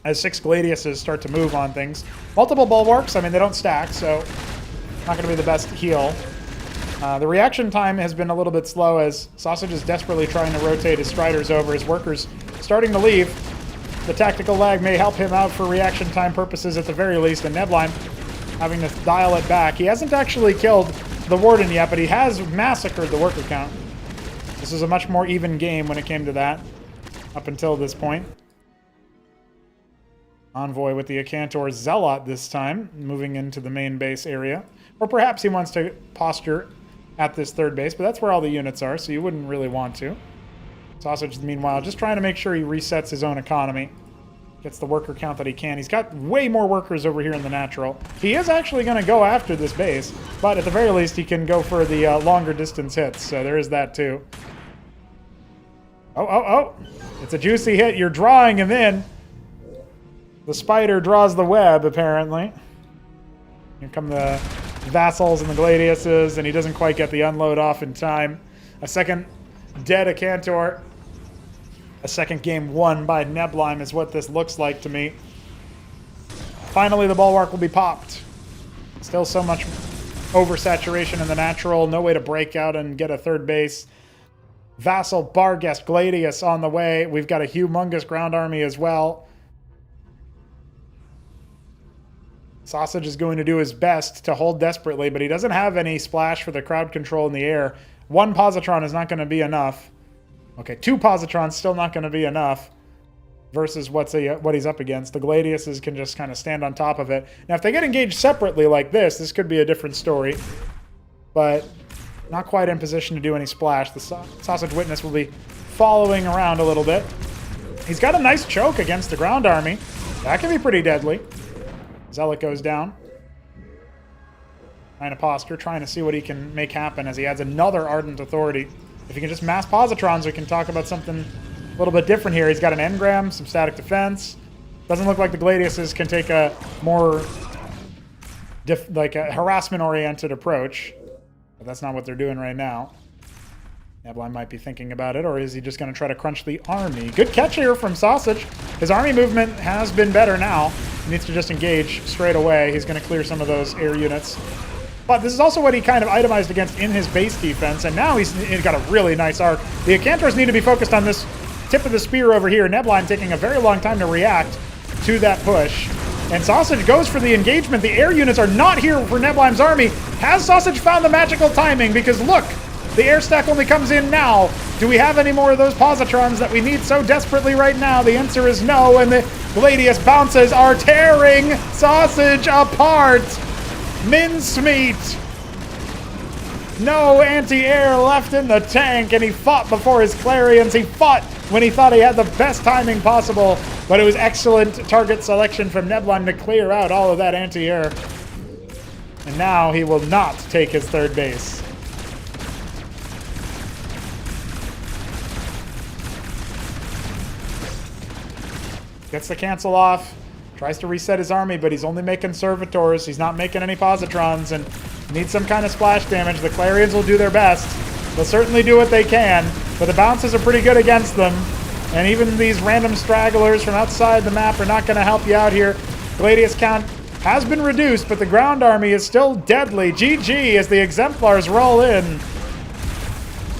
as 6 Gladiuses start to move on things. Multiple Bulwarks, I mean, they don't stack, so Not going to be the best heal. The reaction time has been a little bit slow as Sosij is desperately trying to rotate his striders over. His workers starting to leave. The tactical lag may help him out for reaction time purposes at the very least, and Neblime having to dial it back. He hasn't actually killed the Warden yet, but he has massacred the worker count. This is a much more even game when it came to that, up until this point. Envoy with the Acantor Zealot this time, moving into the main base area. Or perhaps he wants to posture at this third base, but that's where all the units are, so you wouldn't really want to. Sosij, meanwhile, just trying to make sure he resets his own economy. Gets the worker count that he can. He's got way more workers over here in the natural. He is actually going to go after this base, but at the very least he can go for the longer distance hits, so there is that too. Oh. It's a juicy hit. You're drawing him in. The spider draws the web, apparently. Here come the Vassals and the Gladiuses, and he doesn't quite get the unload off in time. A second dead Acantor. A second game won by Neblime is what this looks like to me. Finally, the bulwark will be popped. Still so much oversaturation in the natural. No way to break out and get a third base. Vassal, Barghest, Gladius on the way. We've got a humongous ground army as well. Sosij is going to do his best to hold desperately, but he doesn't have any splash for the crowd control in the air. One positron is not going to be enough. Okay, 2 positrons still not going to be enough versus what he's up against. The Gladiuses can just kind of stand on top of it. Now, if they get engaged separately like this could be a different story. But not quite in position to do any splash. The Sosij Witness will be following around a little bit. He's got a nice choke against the ground army. That can be pretty deadly. Zealot goes down. Trying to posture, trying to see what he can make happen as he adds another Ardent Authority. If he can just mass positrons, we can talk about something a little bit different here. He's got an engram, some static defense. Doesn't look like the Gladiuses can take a more a harassment-oriented approach. But that's not what they're doing right now. Neblime might be thinking about it, or is he just going to try to crunch the army? Good catch here from Sosij. His army movement has been better now. He needs to just engage straight away. He's going to clear some of those air units. But this is also what he kind of itemized against in his base defense, and now he's got a really nice arc. The Acantors need to be focused on this tip of the spear over here. Neblime taking a very long time to react to that push. And Sosij goes for the engagement. The air units are not here for Neblime's army. Has Sosij found the magical timing? Because look, the air stack only comes in now. Do we have any more of those positrons that we need so desperately right now? The answer is no, and the Gladius bounces are tearing Sosij apart. Mincemeat. No anti-air left in the tank, and he fought before his Clarions. He fought when he thought he had the best timing possible, but it was excellent target selection from Neblime to clear out all of that anti-air. And now he will not take his third base. Gets the cancel off. Tries to reset his army, but he's only making servitors. He's not making any positrons, and needs some kind of splash damage. The Clarions will do their best. They'll certainly do what they can, but the bounces are pretty good against them. And even these random stragglers from outside the map are not going to help you out here. Gladius count has been reduced, but the ground army is still deadly. GG as the Exemplars roll in.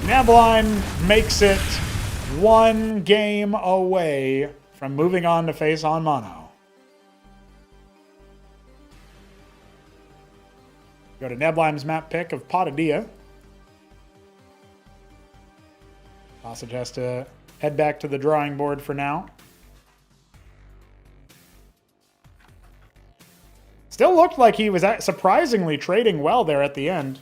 Neblime makes it one game away from moving on to face HonMonO. Go to Neblime's map pick of Patadia. Sosij has to head back to the drawing board for now. Still looked like he was surprisingly trading well there at the end.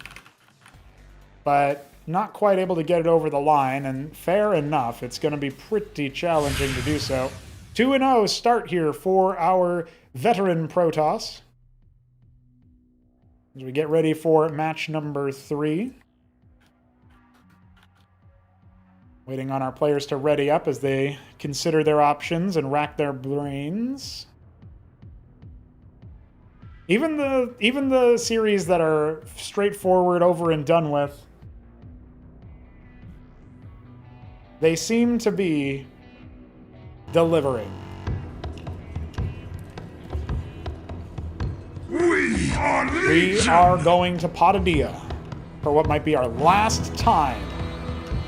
But not quite able to get it over the line, and fair enough. It's going to be pretty challenging to do so. 2-0 start here for our veteran Protoss. As we get ready for match number 3. Waiting on our players to ready up as they consider their options and rack their brains. Even the series that are straightforward, over and done with, they seem to be delivering. We We are going to Potadia for what might be our last time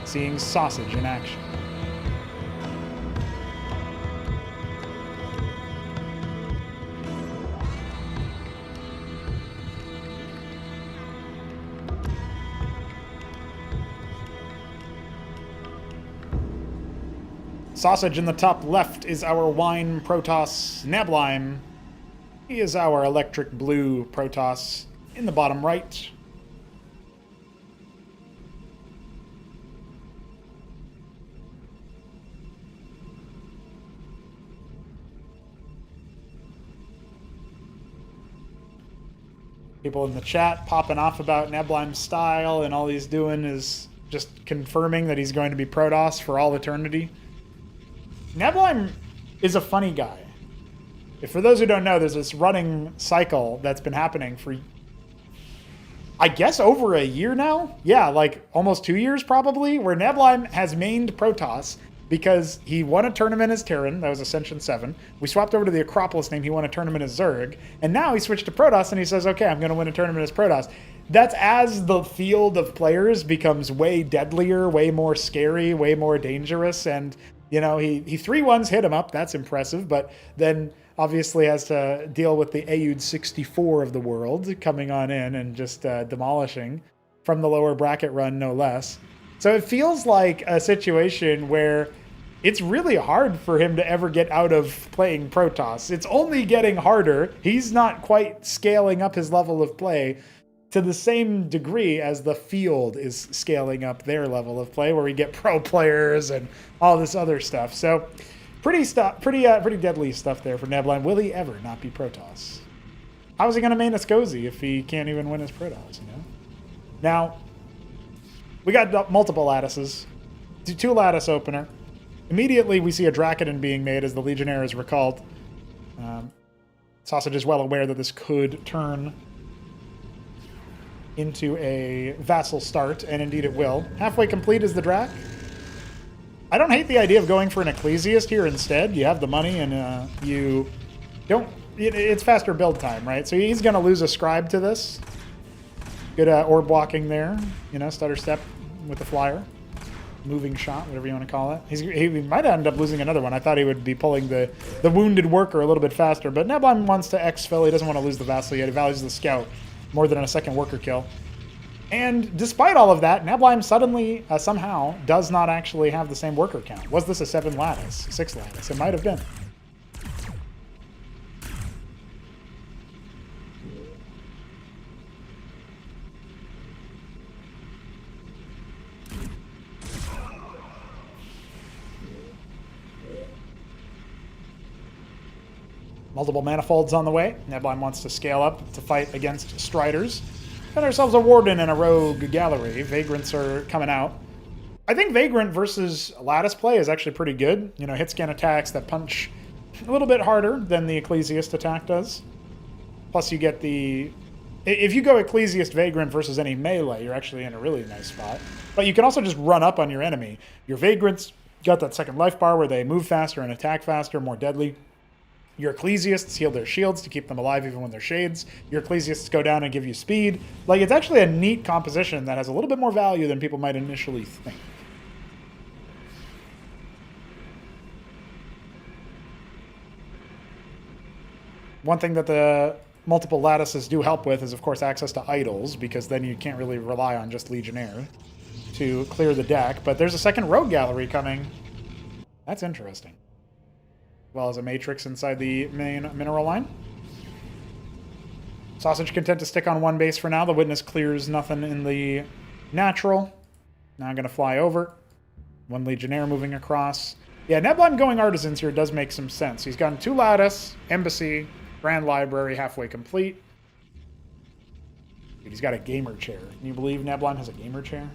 seeing Sosij in action. Sosij in the top left is our wine Protoss Neblime. He is our electric blue Protoss in the bottom right. People in the chat popping off about Neblime's style, and all he's doing is just confirming that he's going to be Protoss for all eternity. Neblime is a funny guy. For those who don't know, there's this running cycle that's been happening for, I guess, over a year now? Yeah, like almost 2 years probably, where Neblime has mained Protoss because he won a tournament as Terran, that was Ascension 7. We swapped over to the Acropolis name, he won a tournament as Zerg, and now he switched to Protoss and he says, okay, I'm going to win a tournament as Protoss. That's as the field of players becomes way deadlier, way more scary, way more dangerous, and, you know, he 3-1s HitEmUp, that's impressive, but then obviously has to deal with the AUD64 of the world coming on in and just demolishing from the lower bracket run, no less. So it feels like a situation where it's really hard for him to ever get out of playing Protoss. It's only getting harder. He's not quite scaling up his level of play to the same degree as the field is scaling up their level of play, where we get pro players and all this other stuff. So pretty deadly stuff there for Neblime. Will he ever not be Protoss? How is he going to main a Sosij if he can't even win his Protoss, you know? Now, we got multiple lattices. 2 lattice opener. Immediately, we see a Drakon being made as the Legionnaire is recalled. Sosij is well aware that this could turn into a vassal start, and indeed it will. Halfway complete is the Drak. I don't hate the idea of going for an Ecclesiast here instead. You have the money, and you don't... It's faster build time, right? So he's going to lose a Scribe to this. Good orb walking there. You know, stutter step with the flyer. Moving shot, whatever you want to call it. He might end up losing another one. I thought he would be pulling the Wounded Worker a little bit faster, but Neblime wants to exfil. He doesn't want to lose the Vassal yet. He values the Scout more than a second worker kill. And despite all of that, Neblime suddenly, somehow, does not actually have the same worker count. Was this a 7 lattice? 6 lattice? It might have been. Multiple manifolds on the way. Neblime wants to scale up to fight against Striders. Got ourselves a Warden and a Rogue Gallery. Vagrants are coming out. I think Vagrant versus Lattice play is actually pretty good. You know, hit scan attacks that punch a little bit harder than the Ecclesiast attack does. Plus you get the... If you go Ecclesiast Vagrant versus any melee, you're actually in a really nice spot. But you can also just run up on your enemy. Your Vagrants got that second life bar where they move faster and attack faster, more deadly. Your Ecclesiasts heal their shields to keep them alive even when they're shades. Your Ecclesiasts go down and give you speed. Like, it's actually a neat composition that has a little bit more value than people might initially think. One thing that the multiple lattices do help with is, of course, access to idols, because then you can't really rely on just Legionnaire to clear the deck. But there's a second Rogue Gallery coming. That's interesting. As well as a Matrix inside the main mineral line. Sosij content to stick on one base for now. The Witness clears nothing in the natural. Now I'm going to fly over. One Legionnaire moving across. Yeah, Neblime going Artisans here does make some sense. He's gotten 2 Lattice, Embassy, Grand Library halfway complete. Dude, he's got a gamer chair. Can you believe Neblime has a gamer chair?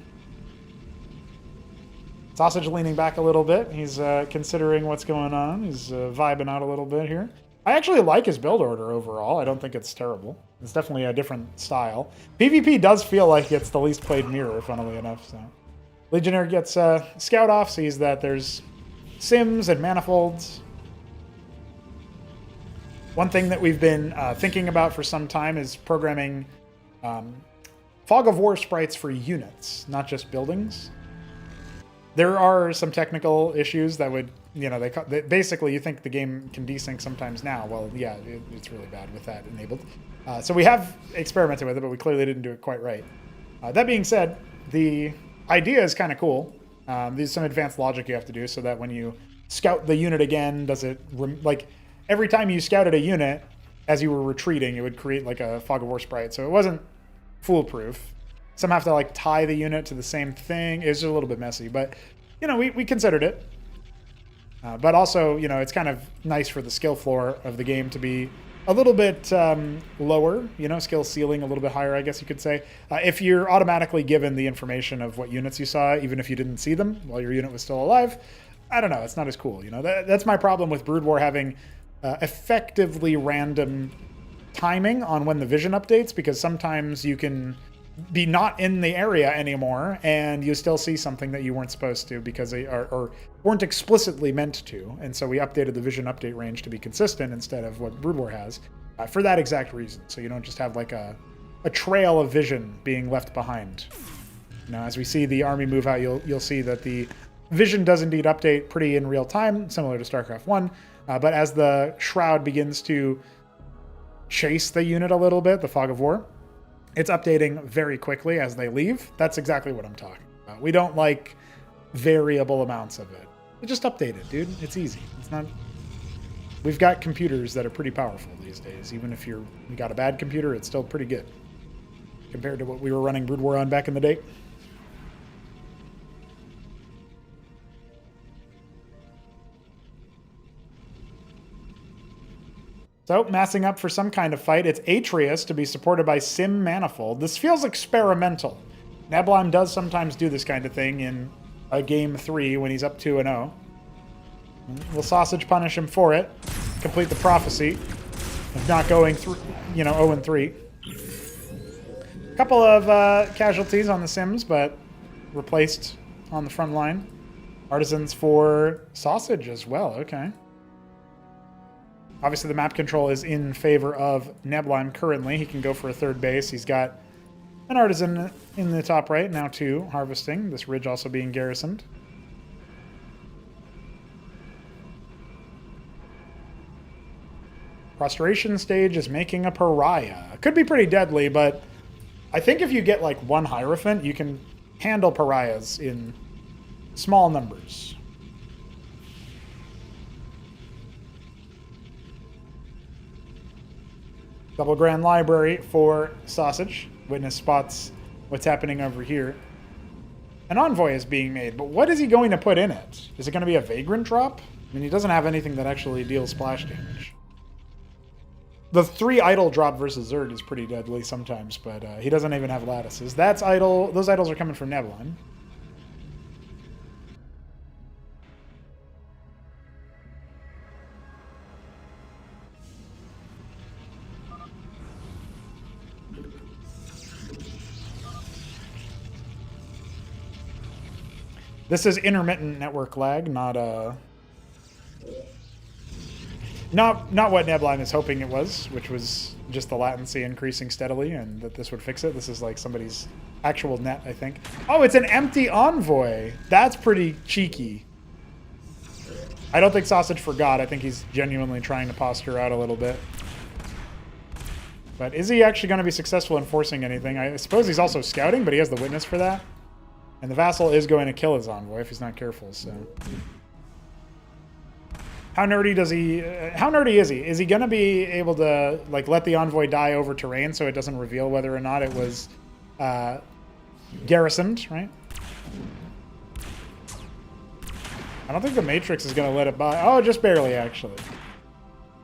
Sosij leaning back a little bit. He's considering what's going on. He's vibing out a little bit here. I actually like his build order overall. I don't think it's terrible. It's definitely a different style. PvP does feel like it's the least played mirror, funnily enough. So Legionnaire gets Scout off, sees that there's Sims and Manifolds. One thing that we've been thinking about for some time is programming fog of war sprites for units, not just buildings. There are some technical issues that would, basically you think the game can desync sometimes now. Well, yeah, it's really bad with that enabled. So we have experimented with it, but we clearly didn't do it quite right. That being said, the idea is kind of cool. There's some advanced logic you have to do so that when you scout the unit again, does it, like, every time you scouted a unit, as you were retreating, it would create like a fog of war sprite. So it wasn't foolproof. Some have to like tie the unit to the same thing. It's just a little bit messy, but we considered it. But also, it's kind of nice for the skill floor of the game to be a little bit lower, skill ceiling a little bit higher, I guess you could say. If you're automatically given the information of what units you saw, even if you didn't see them while your unit was still alive, I don't know, it's not as cool. That's my problem with Brood War having effectively random timing on when the vision updates, because sometimes you can be not in the area anymore and you still see something that you weren't supposed to because they or weren't explicitly meant to. And so we updated the vision update range to be consistent instead of what Brood War has for that exact reason. So you don't just have like a trail of vision being left behind. As we see the army move out, you'll see that the vision does indeed update pretty in real time, similar to StarCraft 1. But as the Shroud begins to chase the unit a little bit, the Fog of War, it's updating very quickly as they leave. That's exactly what I'm talking about. We don't like variable amounts of it. Just update it, dude. It's easy. It's not... We've got computers that are pretty powerful these days. Even if you got a bad computer, it's still pretty good compared to what we were running Brood War on back in the day. So, massing up for some kind of fight. It's Atreus to be supported by Sim Manifold. This feels experimental. Neblime does sometimes do this kind of thing in a game 3 when he's up 2-0. Will Sosij punish him for it? Complete the prophecy of not going through, 0-3. A couple of casualties on the Sims, but replaced on the front line. Artisans for Sosij as well, okay. Obviously, the map control is in favor of Neblime currently. He can go for a third base. He's got an artisan in the top right, now 2, harvesting. This ridge also being garrisoned. Prostration Stage is making a pariah. Could be pretty deadly, but I think if you get like one Hierophant, you can handle pariahs in small numbers. Double Grand Library for Sosij. Witness spots what's happening over here. An Envoy is being made, but what is he going to put in it? Is it going to be a Vagrant drop? I mean, he doesn't have anything that actually deals splash damage. The 3 idol drop versus Zerg is pretty deadly sometimes, but he doesn't even have lattices. That's idol. Those idols are coming from Neblime. This is intermittent network lag, not what Neblime is hoping it was, which was just the latency increasing steadily, and that this would fix it. This is like somebody's actual net, I think. Oh, it's an empty Envoy. That's pretty cheeky. I don't think Sosij forgot. I think he's genuinely trying to posture out a little bit. But is he actually going to be successful in forcing anything? I suppose he's also scouting, but he has the witness for that. And the vassal is going to kill his envoy if he's not careful, so... How nerdy does he... how nerdy is he? Is he going to be able to, like, let the envoy die over terrain so it doesn't reveal whether or not it was garrisoned, right? I don't think the Matrix is going to let it by. Oh, just barely, actually.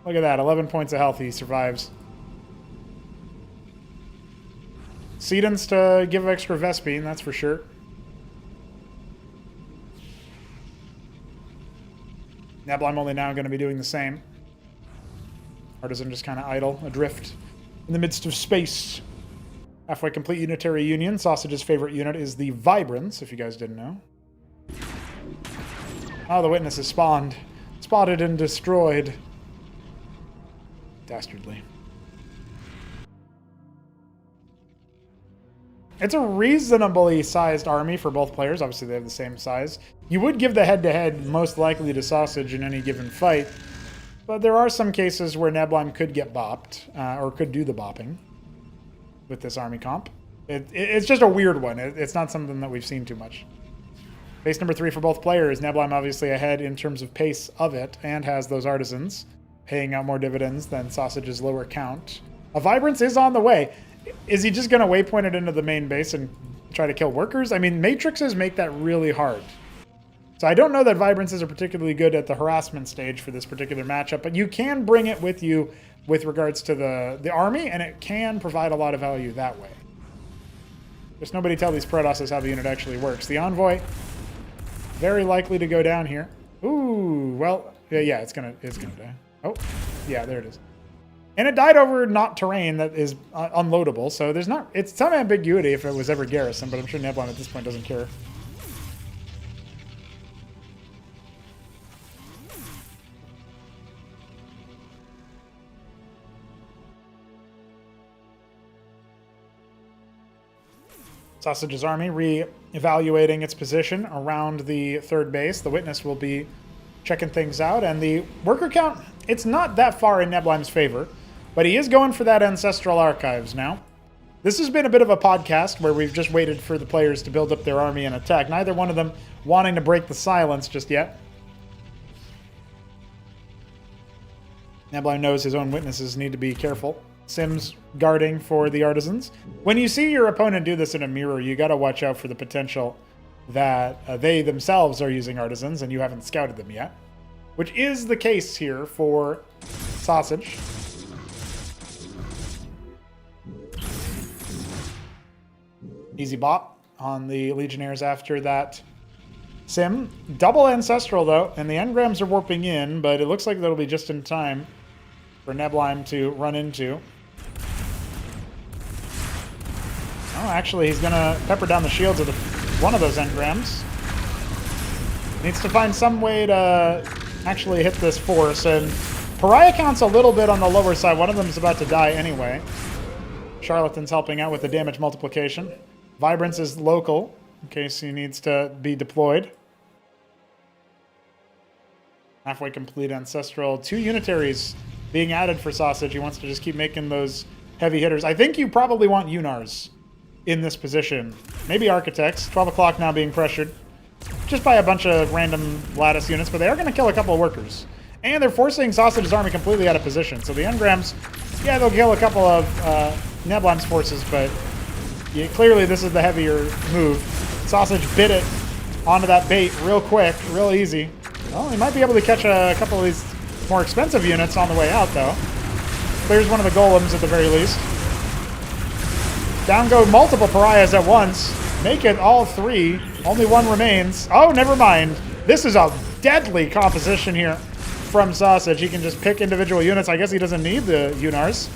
Look at that, 11 points of health, he survives. Sedans to give extra Vespine, that's for sure. Neblime only now going to be doing the same. Artisan just kind of idle, adrift in the midst of space. Halfway complete unitary union. Sosij's favorite unit is the Vibrance, if you guys didn't know. Oh, the witness is spawned. Spotted and destroyed. Dastardly. It's a reasonably sized army for both players. Obviously, they have the same size. You would give the head-to-head most likely to Sosij in any given fight, but there are some cases where Neblime could get bopped, or could do the bopping with this army comp. It's just a weird one. It's not something that we've seen too much. Base number 3 for both players. Neblime obviously ahead in terms of pace of it, and has those artisans paying out more dividends than Sosij's lower count. A Vibrance is on the way. Is he just going to waypoint it into the main base and try to kill workers? I mean, Matrixes make that really hard. So I don't know that Vibrances are particularly good at the harassment stage for this particular matchup, but you can bring it with you with regards to the army, and it can provide a lot of value that way. Just nobody tell these Protosses how the unit actually works. The Envoy, very likely to go down here. Ooh, well, yeah, it's gonna die. Oh, yeah, there it is. And it died over not terrain that is unloadable, so there's not... It's some ambiguity if it was ever Garrison, but I'm sure Neblime at this point doesn't care. Sosij's army re-evaluating its position around the third base. The Witness will be checking things out, and the worker count, it's not that far in Neblime's favor, but he is going for that Ancestral Archives now. This has been a bit of a podcast where we've just waited for the players to build up their army and attack, neither one of them wanting to break the silence just yet. Neblime knows his own Witnesses need to be careful. Sims guarding for the Artisans. When you see your opponent do this in a mirror, you got to watch out for the potential that they themselves are using Artisans and you haven't scouted them yet, which is the case here for Sosij. Easy bot on the Legionnaires after that sim. Double Ancestral though, and the engrams are warping in, but it looks like that'll be just in time for Neblime to run into. Oh, actually, he's going to pepper down the shields of one of those engrams. Needs to find some way to actually hit this force, and Pariah count's a little bit on the lower side. One of them is about to die anyway. Charlatan's helping out with the damage multiplication. Vibrance is local, in case he needs to be deployed. Halfway complete Ancestral. 2 Unitaries being added for Sosij. He wants to just keep making those heavy hitters. I think you probably want Unars in this position. Maybe Architects. 12 o'clock now being pressured just by a bunch of random lattice units, but they are going to kill a couple of workers. And they're forcing Sosij's army completely out of position. So the engrams, yeah, they'll kill a couple of Neblime's forces, but clearly this is the heavier move. Sosij bit it onto that bait real quick, real easy. Well, he might be able to catch a couple of these more expensive units on the way out, though. Clears one of the golems at the very least. Down go multiple Pariahs at once. Make it all 3. Only 1 remains. Oh, never mind. This is a deadly composition here from Sosij. He can just pick individual units. I guess he doesn't need the Unars.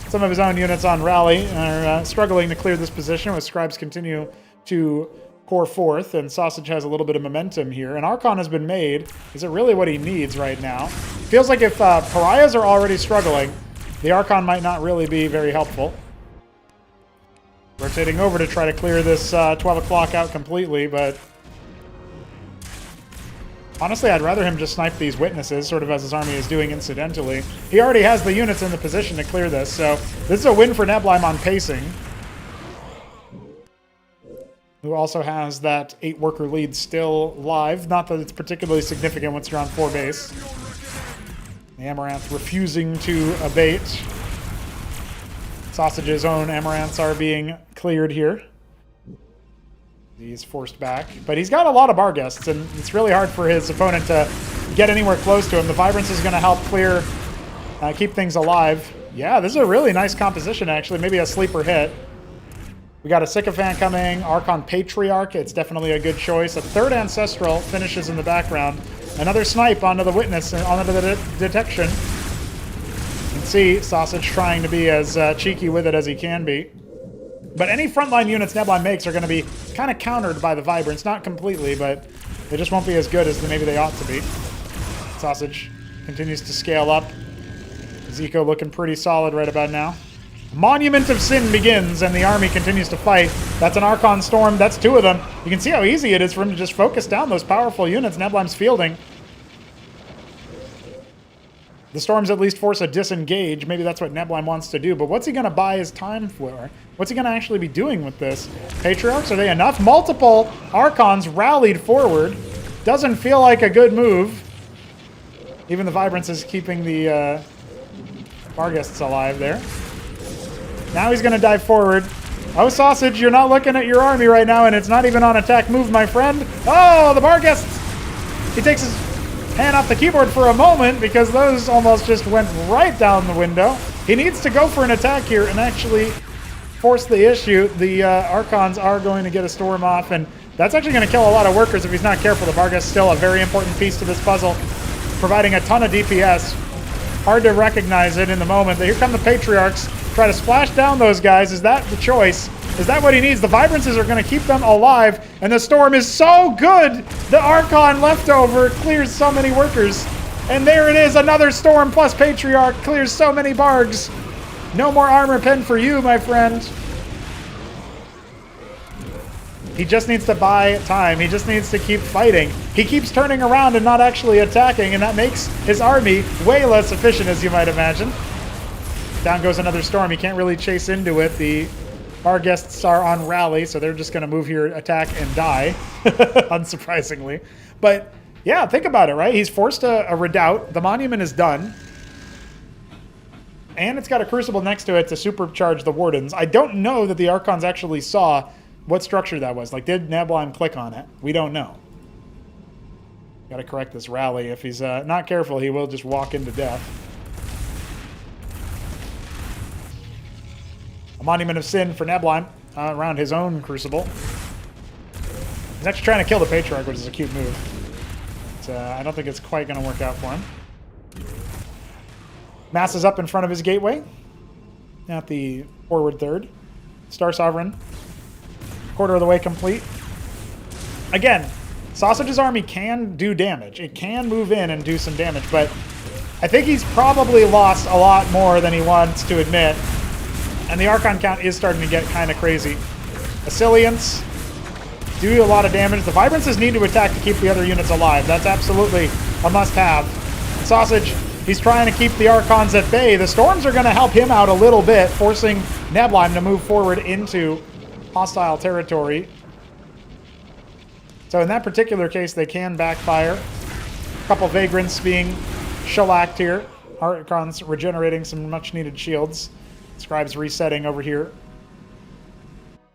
Some of his own units on rally are struggling to clear this position, with Scribes continue to core forth, and Sosij has a little bit of momentum here. An Archon has been made. Is it really what he needs right now? Feels like if Pariahs are already struggling, the Archon might not really be very helpful. Rotating over to try to clear this 12 o'clock out completely, but honestly, I'd rather him just snipe these Witnesses, sort of as his army is doing incidentally. He already has the units in the position to clear this, so this is a win for Neblime on pacing, who also has that 8-worker lead still live. Not that it's particularly significant once you're on 4 base. The Amaranth refusing to abate. Sosij's own Amaranths are being cleared here. He's forced back, but he's got a lot of bar guests, and it's really hard for his opponent to get anywhere close to him. The Vibrance is going to help clear, keep things alive. Yeah, this is a really nice composition, actually. Maybe a sleeper hit. We got a Sycophant coming, Archon Patriarch. It's definitely a good choice. A 3rd Ancestral finishes in the background. Another snipe onto the Witness, onto the detection. You can see Sosij trying to be as cheeky with it as he can be. But any frontline units Neblime makes are going to be kind of countered by the Vibrance. Not completely, but they just won't be as good as maybe they ought to be. Sosij continues to scale up. His Zico looking pretty solid right about now. Monument of Sin begins, and the army continues to fight. That's an Archon Storm. That's 2 of them. You can see how easy it is for him to just focus down those powerful units Neblime's fielding. The Storms at least force a disengage. Maybe that's what Neblime wants to do, but what's he going to buy his time for? What's he going to actually be doing with this? Patriarchs, are they enough? Multiple Archons rallied forward. Doesn't feel like a good move. Even the Vibrance is keeping the Varghests alive there. Now he's going to dive forward. Oh, Sosij, you're not looking at your army right now, and it's not even on attack move, my friend. Oh, the Varghests! He takes his hand off the keyboard for a moment because those almost just went right down the window. He needs to go for an attack here and actually force the issue. The Archons are going to get a storm off, and that's actually going to kill a lot of workers if he's not careful. The Vargas still a very important piece to this puzzle, providing a ton of DPS. Hard to recognize it in the moment. Here come the Patriarchs. Try to splash down those guys. Is that the choice? Is that what he needs? The Vibrances are going to keep them alive, and the Storm is so good! The Archon leftover clears so many workers. And there it is, another Storm plus Patriarch clears so many Bargs. No more armor pen for you, my friend. He just needs to buy time. He just needs to keep fighting. He keeps turning around and not actually attacking, and that makes his army way less efficient, as you might imagine. Down goes another Storm. He can't really chase into it. The Varghests are on rally, so they're just going to move here, attack, and die, unsurprisingly. But, yeah, think about it, right? He's forced a redoubt. The monument is done. And it's got a Crucible next to it to supercharge the Wardens. I don't know that the Archons actually saw what structure that was. Like, did Neblime click on it? We don't know. Got to correct this rally. If he's not careful, he will just walk into death. A Monument of Sin for Neblime around his own Crucible. He's actually trying to kill the Patriarch, which is a cute move. But, I don't think it's quite going to work out for him. Masses up in front of his gateway. At the forward third. Star Sovereign. Quarter of the way complete. Again, Sosij's army can do damage. It can move in and do some damage, but I think he's probably lost a lot more than he wants to admit. And the Archon count is starting to get kind of crazy. Asilians do a lot of damage. The Vibrances need to attack to keep the other units alive. That's absolutely a must-have. Sosij, he's trying to keep the Archons at bay. The Storms are going to help him out a little bit, forcing Neblime to move forward into hostile territory. So in that particular case, they can backfire. A couple Vagrants being shellacked here. Archons regenerating some much-needed shields. Scribes resetting over here.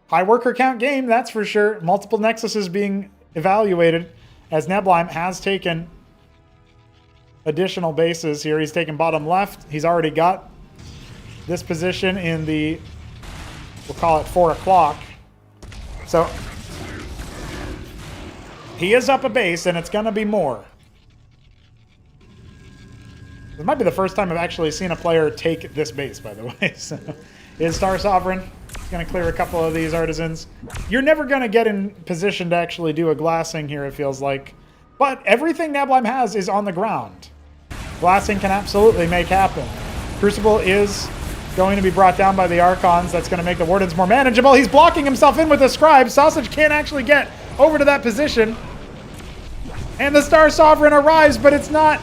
High worker count game, that's for sure. Multiple Nexuses being evaluated as Neblime has taken additional bases here. He's taken bottom left. He's already got this position in the, we'll call it 4 o'clock. So he is up a base, and it's going to be more. This might be the first time I've actually seen a player take this base, by the way. So, is Star Sovereign. He's going to clear a couple of these artisans. You're never going to get in position to actually do a glassing here, it feels like. But everything Neblime has is on the ground. Glassing can absolutely make happen. Crucible is going to be brought down by the Archons. That's going to make the Wardens more manageable. He's blocking himself in with the Scribe. Sosij can't actually get over to that position. And the Star Sovereign arrives, but it's not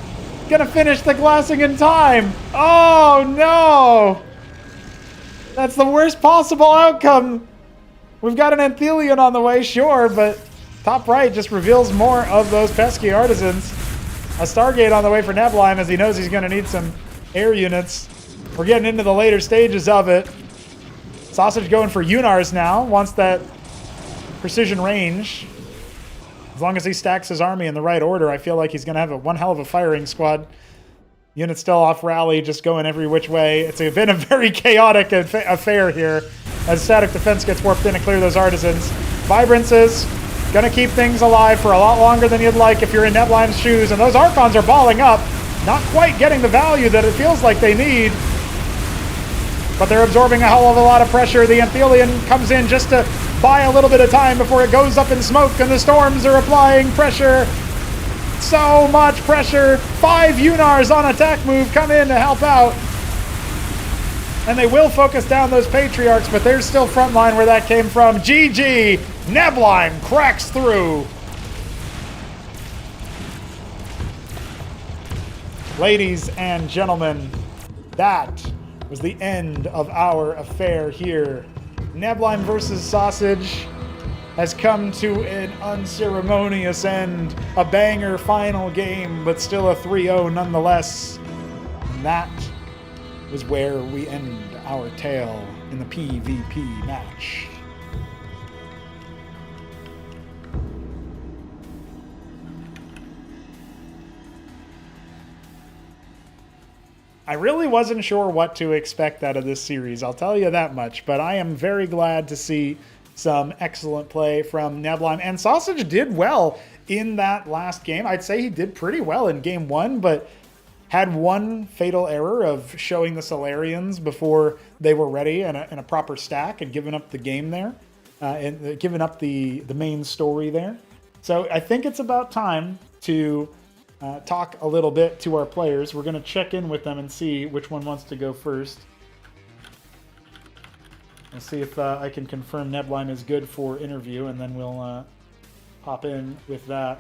gonna finish the glassing in time. Oh no! That's the worst possible outcome. We've got an Anthelion on the way, sure, but top right just reveals more of those pesky artisans. A Stargate on the way for Neblime as he knows he's gonna need some air units. We're getting into the later stages of it. Sosij going for Unars now, wants that precision range. As long as he stacks his army in the right order, I feel like he's going to have one hell of a firing squad. Units still off rally, just going every which way. It's been a very chaotic affair here as static defense gets warped in to clear those artisans. Vibrances going to keep things alive for a lot longer than you'd like if you're in Neblime's shoes. And those Archons are balling up, not quite getting the value that it feels like they need. But they're absorbing a hell of a lot of pressure. The Anthelion comes in just to buy a little bit of time before it goes up in smoke, and the Storms are applying pressure. So much pressure. 5 Unars on attack move come in to help out. And they will focus down those Patriarchs, but there's still frontline where that came from. GG! Neblime cracks through. Ladies and gentlemen, that was the end of our affair here. Neblime versus Sosij has come to an unceremonious end. A banger final game, but still a 3-0 nonetheless. And that was where we end our tale in the PvP match. I really wasn't sure what to expect out of this series, I'll tell you that much, but I am very glad to see some excellent play from Neblime. And Sosij did well in that last game. I'd say he did pretty well in game 1, but had one fatal error of showing the Solarians before they were ready in a proper stack and giving up the game there, and giving up the main story there. So I think it's about time to talk a little bit to our players. We're going to check in with them and see which one wants to go first. Let's see if I can confirm Neblime is good for interview, and then we'll hop in with that.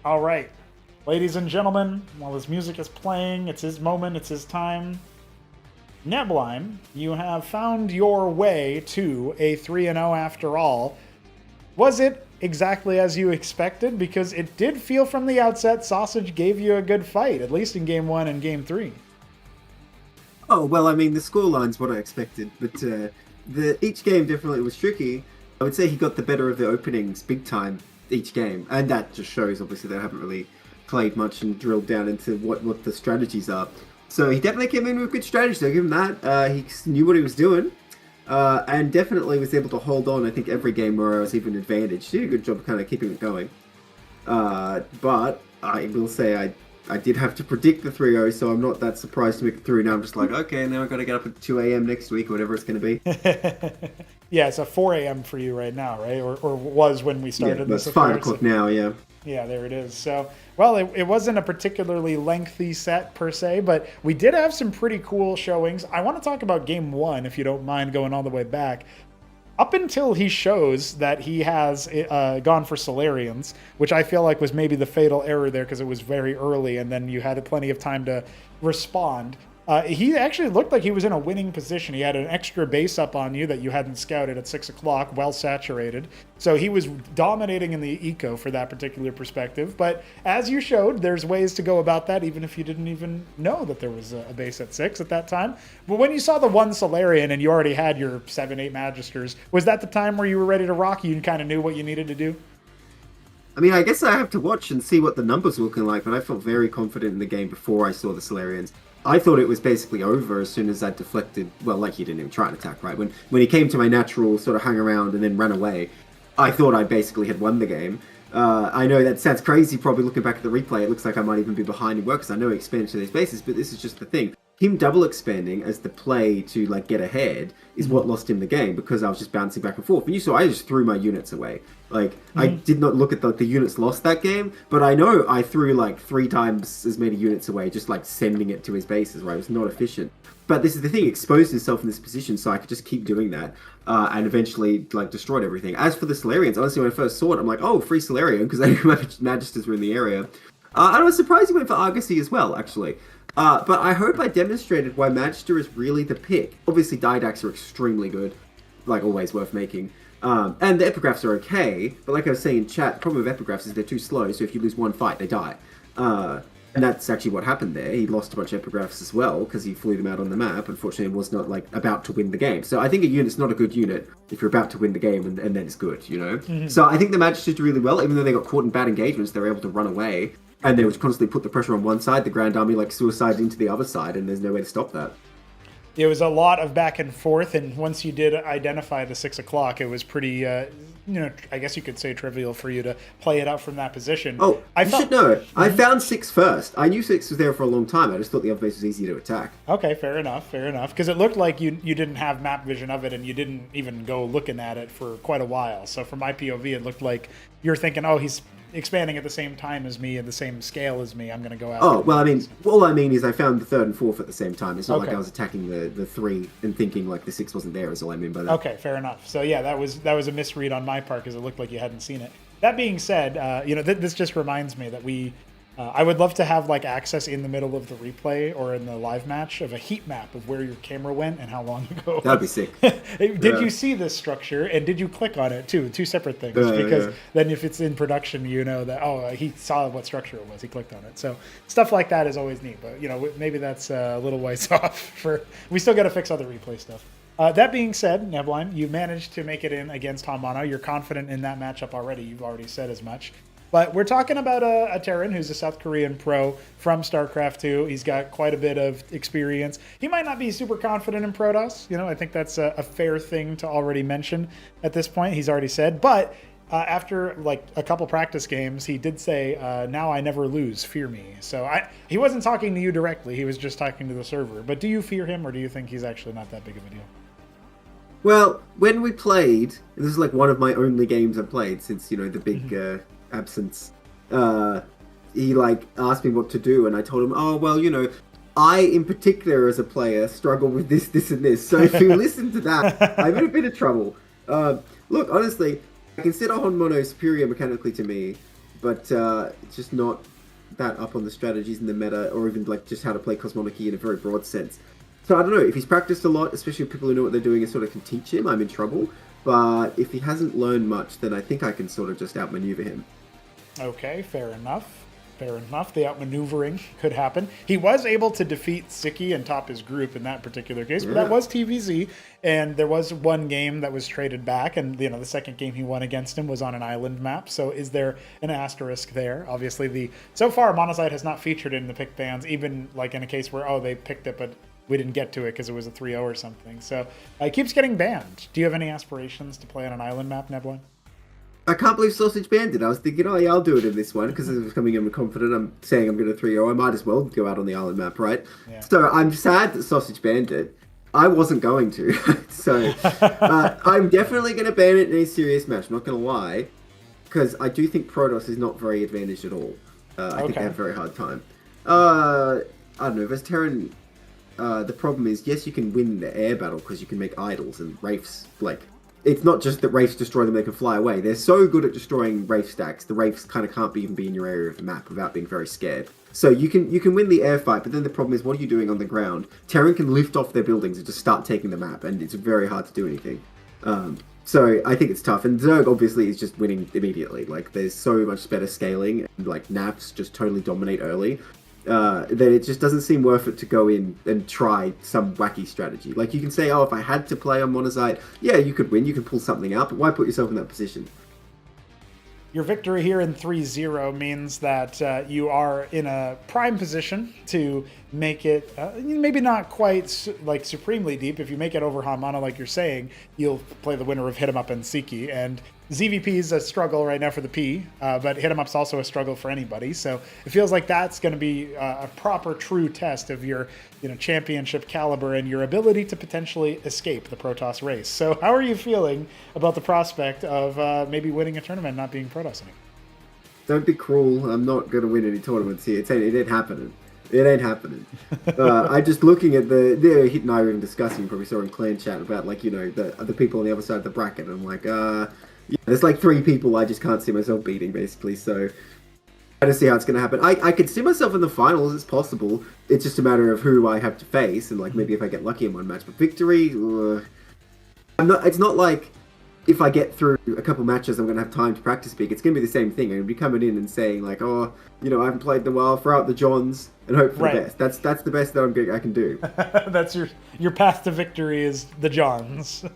All right. Ladies and gentlemen, while his music is playing, it's his moment, it's his time. Neblime, you have found your way to a 3-0 after all. Was it exactly as you expected? Because it did feel from the outset Sosij gave you a good fight, at least in game 1 and game 3. Oh, well, I mean, the scoreline's what I expected, but each game definitely was tricky. I would say he got the better of the openings big time each game, and that just shows, obviously, they haven't really played much and drilled down into what the strategies are. So he definitely came in with good strategy, I'll give him that. He knew what he was doing, and definitely was able to hold on, I think, every game where I was even advantaged. He did a good job kind of keeping it going. But I will say I did have to predict the 3-0, so I'm not that surprised to make it through. Now I'm just like, okay, now I've got to get up at 2 a.m. next week, or whatever it's going to be. Yeah, it's a 4 a.m. for you right now, right? Or was when we started this. It's 5 o'clock now, yeah. Yeah, there it is. So, well, it wasn't a particularly lengthy set per se, but we did have some pretty cool showings. I want to talk about game 1, if you don't mind going all the way back. Up until he shows that he has gone for Solarians, which I feel like was maybe the fatal error there because it was very early and then you had plenty of time to respond. He actually looked like he was in a winning position. He had an extra base up on you that you hadn't scouted at 6 o'clock, well saturated. So he was dominating in the eco for that particular perspective. But as you showed, there's ways to go about that, even if you didn't even know that there was a base at 6 at that time. But when you saw the one Solarian and you already had your 7, 8 Magisters, was that the time where you were ready to rock? You kind of knew what you needed to do? I mean, I guess I have to watch and see what the numbers were looking like, but I felt very confident in the game before I saw the Solarians. I thought it was basically over as soon as I deflected. Well, like he didn't even try and attack, right? When he came to my natural sort of hang around and then ran away, I thought I basically had won the game. I know that sounds crazy, probably looking back at the replay. It looks like I might even be behind in work because I know he expanded to these bases, but this is just the thing. Him double expanding as the play to like get ahead is what lost him the game because I was just bouncing back and forth. And you saw I just threw my units away. Like I did not look at the units lost that game, but I know I threw like 3 times as many units away, just like sending it to his bases, right? It was not efficient. But this is the thing, he exposed himself in this position so I could just keep doing that and eventually like destroyed everything. As for the Solarians, honestly, when I first saw it, I'm like, oh, free Solarian, because I knew my Magisters were in the area. And I was surprised he went for Argosy as well, actually. But I hope I demonstrated why Magister is really the pick. Obviously, Didacs are extremely good, like always worth making. And the epigraphs are okay, but like I was saying in chat, the problem with epigraphs is they're too slow, so if you lose one fight, they die. And that's actually what happened there. He lost a bunch of epigraphs as well, because he flew them out on the map. Unfortunately, was not like about to win the game. So I think a unit's not a good unit if you're about to win the game and then it's good, you know? So I think the Magisters did really well, even though they got caught in bad engagements, they were able to run away. And they would constantly put the pressure on one side, the Grand Army like suicide into the other side, and there's no way to stop that. It was a lot of back and forth, and once you did identify the 6 o'clock, it was pretty, I guess you could say trivial for you to play it out from that position. Oh, you should know. I found 6 first. I knew 6 was there for a long time. I just thought the other base was easy to attack. Okay, fair enough. Because it looked like you didn't have map vision of it, and you didn't even go looking at it for quite a while. So from my POV, it looked like you're thinking, oh, he's expanding at the same time as me and the same scale as me, I'm going to go out. Oh, well, I mean, all I mean is I found the 3rd and 4th at the same time. It's not like Okay. I was attacking the 3 and thinking like the 6 wasn't there is all I mean by that. Okay, fair enough. So yeah, that was a misread on my part because it looked like you hadn't seen it. That being said, this just reminds me that I would love to have like access in the middle of the replay or in the live match of a heat map of where your camera went and how long ago. It That'd be was. sick. Did Yeah. you see this structure and did you click on it too? Two separate things because yeah. then if it's in production, you know that he saw what structure it was. He clicked on it. So stuff like that is always neat. But maybe that's a little ways off. We still got to fix other replay stuff. That being said, Neblime, you managed to make it in against HonMonO. You're confident in that matchup already. You've already said as much. But we're talking about a Terran who's a South Korean pro from Starcraft 2. He's got quite a bit of experience. He might not be super confident in Protoss. I think that's a fair thing to already mention at this point. He's already said. But after like a couple practice games, he did say, now I never lose, fear me. So he wasn't talking to you directly. He was just talking to the server. But do you fear him or do you think he's actually not that big of a deal? Well, when we played, this is like one of my only games I've played since, the big absence. He like asked me what to do and I told him, oh, well, I in particular as a player struggle with this and this. So if you listen to that, I'm in a bit of trouble. Look, honestly, I consider HonMonO superior mechanically to me, but it's just not that up on the strategies in the meta or even like just how to play Cosmonarchy in a very broad sense. So I don't know, if he's practiced a lot, especially if people who know what they're doing and sort of can teach him, I'm in trouble. But if he hasn't learned much, then I think I can sort of just outmaneuver him. Okay, fair enough. The outmaneuvering could happen. He was able to defeat Sziky and top his group in that particular case, but that was TVZ, and there was one game that was traded back, and the second game he won against him was on an island map. So is there an asterisk there? Obviously, so far Monocyte has not featured in the pick bans, even like in a case where they picked it, but we didn't get to it because it was a 3-0 or something. So it keeps getting banned. Do you have any aspirations to play on an island map, Neblime? I can't believe Sosij banned it. I was thinking, oh yeah, I'll do it in this one because I was coming in confident. I'm saying I'm going to 3-0. I might as well go out on the island map, right? Yeah. So I'm sad that Sosij banned it. I wasn't going to. So I'm definitely going to ban it in a serious match. I'm not going to lie. Because I do think Protoss is not very advantaged at all. I think they have a very hard time. I don't know. As Terran, the problem is, yes, you can win the air battle because you can make idols and Wraiths, like... It's not just that Wraiths destroy them, they can fly away. They're so good at destroying Wraith stacks, the Wraiths kind of can't even be in your area of the map without being very scared. So you can win the air fight, but then the problem is, what are you doing on the ground? Terran can lift off their buildings and just start taking the map, and it's very hard to do anything. So I think it's tough, and Zerg obviously is just winning immediately. Like, there's so much better scaling, and like Navs just totally dominate early. That it just doesn't seem worth it to go in and try some wacky strategy. Like, you can say, oh, if I had to play on Monocyte, yeah, you could win, you could pull something out, but why put yourself in that position? Your victory here in 3-0 means that you are in a prime position to make it, maybe not quite supremely deep. If you make it over HonMonO, like you're saying, you'll play the winner of HitEmUp and Sziky. And ZVP is a struggle right now for the P, but HitEmUp's also a struggle for anybody. So it feels like that's going to be a proper, true test of your championship caliber and your ability to potentially escape the Protoss race. So how are you feeling about the prospect of maybe winning a tournament and not being Protoss anymore? Don't be cruel. I'm not going to win any tournaments here. It ain't happening. It ain't happening. I'm just looking at the Hit and I were even discussing, you probably saw in clan chat about the people on the other side of the bracket. And I'm like, there's like 3 people I just can't see myself beating, basically. So I don't see how it's going to happen. I could see myself in the finals. It's possible. It's just a matter of who I have to face, and like maybe if I get lucky in one match. But victory, it's not like if I get through a couple matches, I'm going to have time to practice speak. It's going to be the same thing. I'm going to be coming in and saying like, I haven't played in a while. Throw out the Johns and hope for the best. That's the best that I can do. That's your path to victory is the Johns.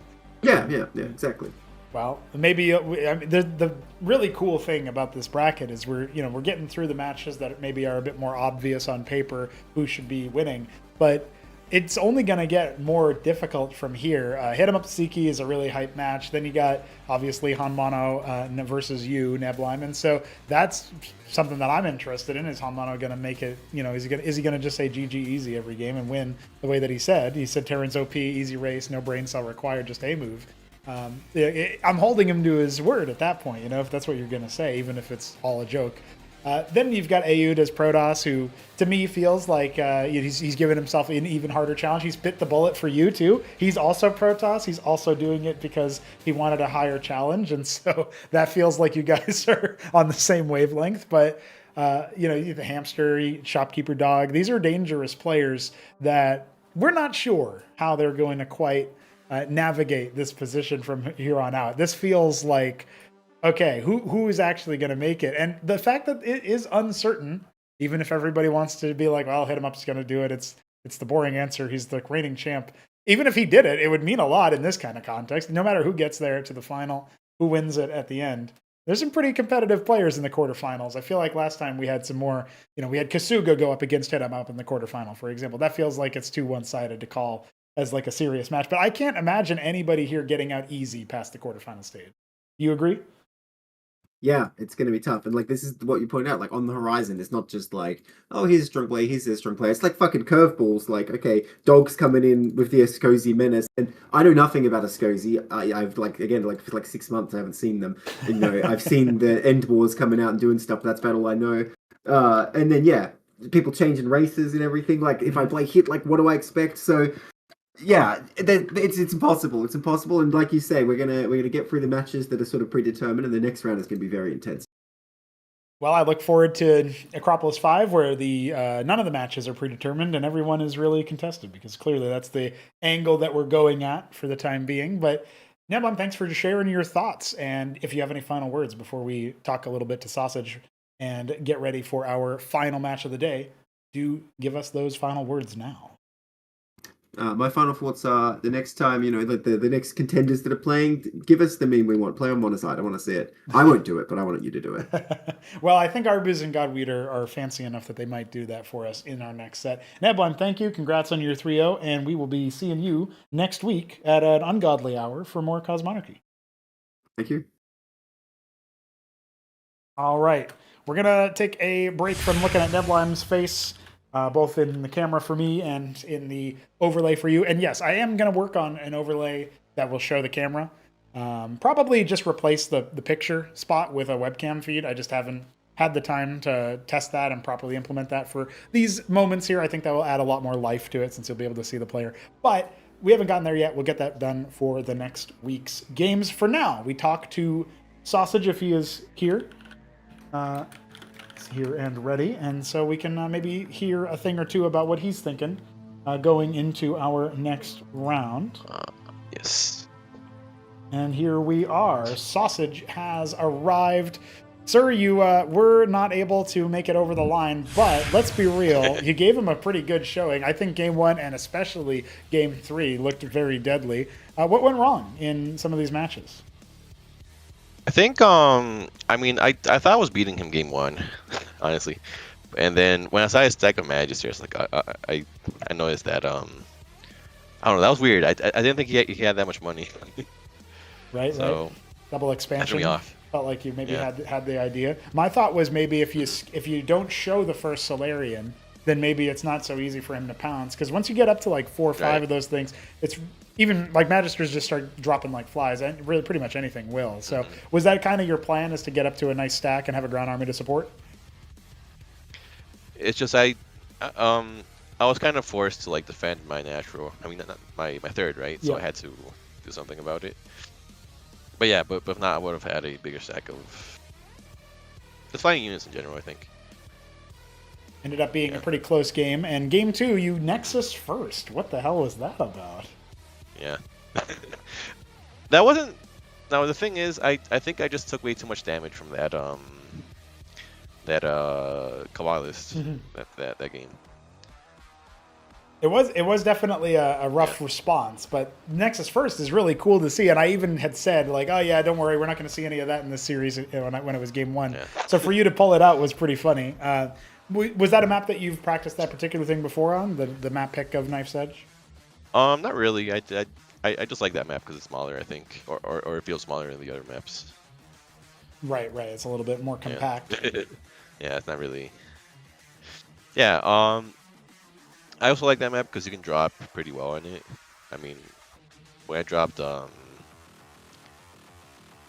Yeah, exactly. Well, maybe the really cool thing about this bracket is we're getting through the matches that maybe are a bit more obvious on paper who should be winning, but it's only going to get more difficult from here. HitEmUp Sziky is a really hype match. Then you got obviously HonMonO versus you, Neblime, and so that's something that I'm interested in. Is HonMonO going to make it? Is he going to just say GG easy every game and win the way that he said? He said Terran's OP, easy race, no brain cell required, just A move. I'm holding him to his word at that point, if that's what you're going to say, even if it's all a joke. Then you've got Ayud as Protoss, who to me feels like he's given himself an even harder challenge. He's bit the bullet for you too. He's also Protoss. He's also doing it because he wanted a higher challenge, and so that feels like you guys are on the same wavelength. But the Hamster, Shopkeeper Dog, these are dangerous players that we're not sure how they're going to quite navigate this position from here on out. This feels like, okay, who is actually going to make it? And the fact that it is uncertain, even if everybody wants to be like, well, HitEmUp's going to do it, it's the boring answer. He's the reigning champ. Even if he did it, it would mean a lot in this kind of context. No matter who gets there to the final, who wins it at the end. There's some pretty competitive players in the quarterfinals. I feel like last time we had some more, we had Kasuga go up against HitEmUp in the quarterfinal, for example. That feels like it's too one-sided to call as like a serious match. But I can't imagine anybody here getting out easy past the quarterfinal stage. You agree? Yeah, it's going to be tough. And like, this is what you point out, like on the horizon, it's not just like, oh, here's a strong player, here's a strong player. It's like fucking curveballs. Like, okay, Dog's coming in with the Sosij menace. And I know nothing about Sosij. I've for like 6 months, I haven't seen them. I've seen the End Wars coming out and doing stuff. That's about all I know. And then, yeah, people changing races and everything. Like, if I play Hit, like, what do I expect? So, yeah, it's impossible. It's impossible, and like you say, we're gonna get through the matches that are sort of predetermined, and the next round is gonna be very intense. Well, I look forward to Acropolis 5, where the none of the matches are predetermined and everyone is really contested, because clearly that's the angle that we're going at for the time being. But Neblime, thanks for sharing your thoughts, and if you have any final words before we talk a little bit to Sosij and get ready for our final match of the day, do give us those final words now. My final thoughts are, the next time, the next contenders that are playing, give us the meme we want. Play on monoside. I want to see it. I won't do it, but I want you to do it. Well, I think Arbuz and Godweed are fancy enough that they might do that for us in our next set. Neblime, thank you. Congrats on your 3-0, and we will be seeing you next week at an ungodly hour for more Cosmonarchy. Thank you. All right. We're going to take a break from looking at Neblime's face, both in the camera for me and in the overlay for you. And yes, I am going to work on an overlay that will show the camera. Probably just replace the picture spot with a webcam feed. I just haven't had the time to test that and properly implement that for these moments here. I think that will add a lot more life to it since you'll be able to see the player. But we haven't gotten there yet. We'll get that done for the next week's games. For now, we talk to Sosij if he is here. Here and ready, and so we can maybe hear a thing or two about what he's thinking going into our next round. Yes. And here we are. Sosij has arrived. Sir, you were not able to make it over the line, but let's be real, you gave him a pretty good showing. I think Game 1 and especially Game 3 looked very deadly. What went wrong in some of these matches? I think, I thought I was beating him Game 1, honestly. And then when I saw his stack of Magisters, like, I noticed that, I don't know, that was weird. I didn't think he had that much money. Right, so, right. Double expansion. Threw me off. Felt like you maybe had the idea. My thought was maybe if you don't show the first Solarian, then maybe it's not so easy for him to pounce. Because once you get up to like 4 or 5 of those things, it's even like Magisters just start dropping like flies, and really pretty much anything will. So was that kind of your plan, is to get up to a nice stack and have a ground army to support? It's just I was kind of forced to like defend my natural. I mean, not my third, right? So I had to do something about it. But yeah, but if not, I would have had a bigger stack of just fighting units in general, I think. Ended up being a pretty close game. And Game 2, you Nexus first. What the hell was that about? Yeah. That wasn't... Now, the thing is, I think I just took way too much damage from that, Cabalist, that game. It was definitely a rough response, but Nexus first is really cool to see. And I even had said, like, oh yeah, don't worry, we're not going to see any of that in this series when it was Game 1. Yeah. So for you to pull it out was pretty funny. Was that a map that you've practiced that particular thing before on, the map pick of Knife's Edge? Not really. I just like that map because it's smaller, I think, or it feels smaller than the other maps. Right. It's a little bit more compact. Yeah, it's not really. Yeah. I also like that map because you can drop pretty well on it. I mean, when I dropped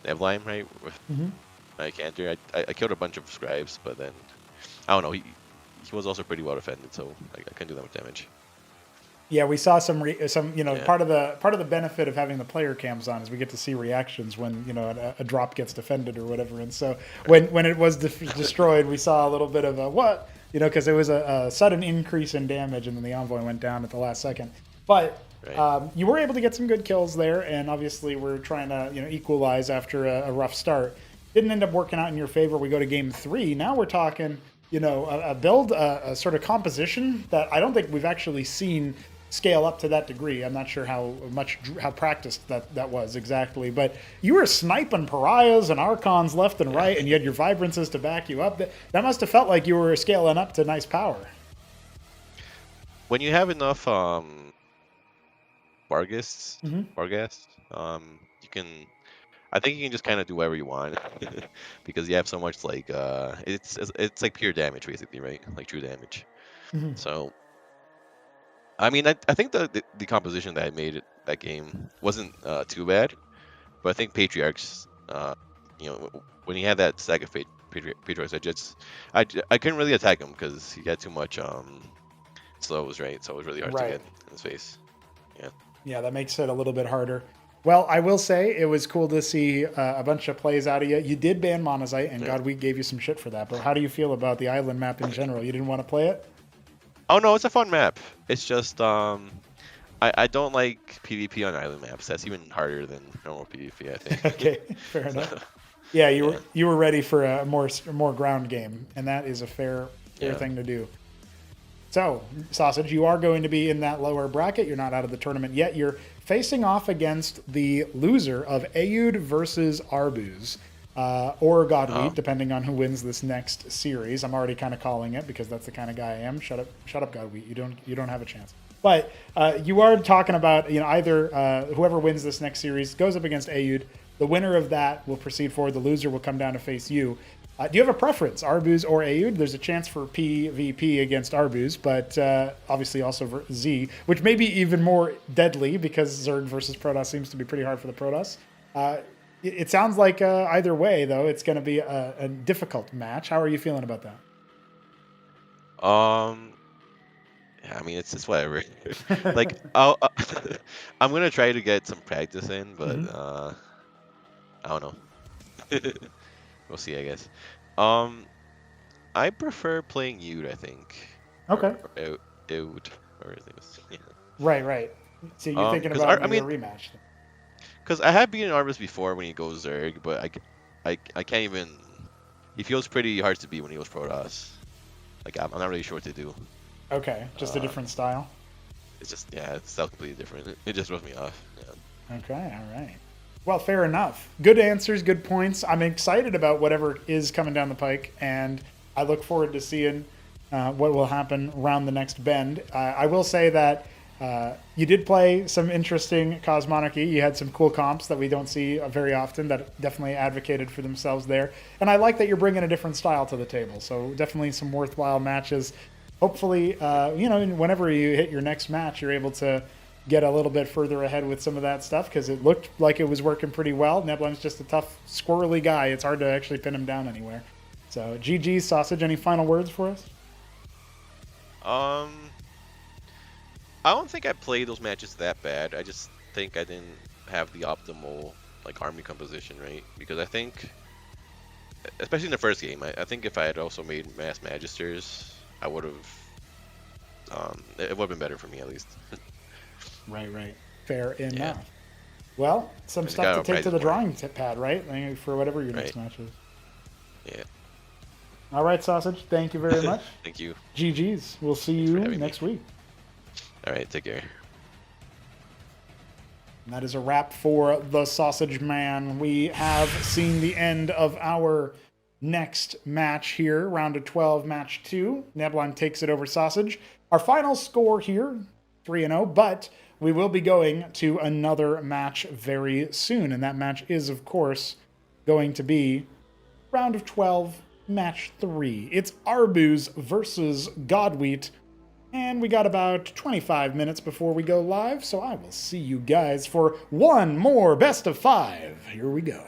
Neblime, right? With my canter. I killed a bunch of scribes, but then I don't know. He was also pretty well defended, so I couldn't do that much damage. Yeah, we saw some part of the benefit of having the player cams on is we get to see reactions when a drop gets defended or whatever. And so when it was destroyed, we saw a little bit of a what because it was a sudden increase in damage, and then the envoy went down at the last second. But you were able to get some good kills there, and obviously we're trying to equalize after a rough start. Didn't end up working out in your favor. We go to game 3. Now we're talking a build, a sort of composition that I don't think we've actually seen scale up to that degree. I'm not sure how practiced that was exactly, but you were sniping pariahs and archons left and right, and you had your vibrances to back you up. That must have felt like you were scaling up to nice power. When you have enough Barghasts, you can. I think you can just kind of do whatever you want because you have so much like it's like pure damage basically, right? Like true damage. So, I mean, I think the composition that I made that game wasn't too bad, but I think Patriarchs, when he had that stack of Patriarchs, I couldn't really attack him because he had too much slows, right? So it was really hard to get in his face. Yeah, that makes it a little bit harder. Well, I will say it was cool to see a bunch of plays out of you. You did ban Monazite, and God, we gave you some shit for that. But how do you feel about the island map in general? You didn't want to play it? Oh no, it's a fun map. It's just I don't like PvP on island maps. That's even harder than normal PvP, I think. Okay, fair enough. Yeah, you were ready for a more ground game, and that is a fair thing to do. So, Sosij, you are going to be in that lower bracket. You're not out of the tournament yet. You're facing off against the loser of Ayud versus Arbuz, or Godwheat, depending on who wins this next series. I'm already kind of calling it because that's the kind of guy I am. Shut up, Godwheat. You don't have a chance. But you are talking about either whoever wins this next series goes up against Ayud. The winner of that will proceed forward. The loser will come down to face you. Do you have a preference, Arbuz or Ayud? There's a chance for PvP against Arbuz, but obviously also for Z, which may be even more deadly because Zerg versus Protoss seems to be pretty hard for the Protoss. It sounds like either way, though, it's going to be a difficult match. How are you feeling about that? Yeah, I mean, it's whatever. Like, I'm gonna try to get some practice in, but I don't know. We'll see, I guess. I prefer playing Yud, I think. Okay. Or Eud, or his name is. Yeah. Right. So you're thinking about a rematch. Because I have beaten Arbus before when he goes Zerg, but I can't even. He feels pretty hard to beat when he goes Protoss. Like I'm not really sure what to do. Okay, just a different style. It's just it's completely different. It just throws me off. Yeah. Okay, all right. Well, fair enough. Good answers, good points. I'm excited about whatever is coming down the pike, and I look forward to seeing what will happen around the next bend. I will say that you did play some interesting Cosmonarchy. You had some cool comps that we don't see very often that definitely advocated for themselves there. And I like that you're bringing a different style to the table. So definitely some worthwhile matches. Hopefully, whenever you hit your next match, you're able to get a little bit further ahead with some of that stuff because it looked like it was working pretty well. Neblime's just a tough, squirrely guy. It's hard to actually pin him down anywhere. So, GG, Sosij, any final words for us? I don't think I played those matches that bad. I just think I didn't have the optimal army composition, right? Because I think, especially in the first game, I think if I had also made Mass Magisters, I would have. It would have been better for me at least. Right. Fair enough. Yeah. Well, some stuff to take to the drawing pad, right? I mean, for whatever your next match is. Yeah. All right, Sosij. Thank you very much. Thank you. GG's. We'll see you next week. All right. Take care. And that is a wrap for the Sosij Man. We have seen the end of our next match here, round of 12, match 2. Neblime takes it over Sosij. Our final score here, 3-0, but we will be going to another match very soon, and that match is, of course, going to be round of 12, match 3. It's Arbuz versus Godwheat, and we got about 25 minutes before we go live, so I will see you guys for one more best of 5. Here we go.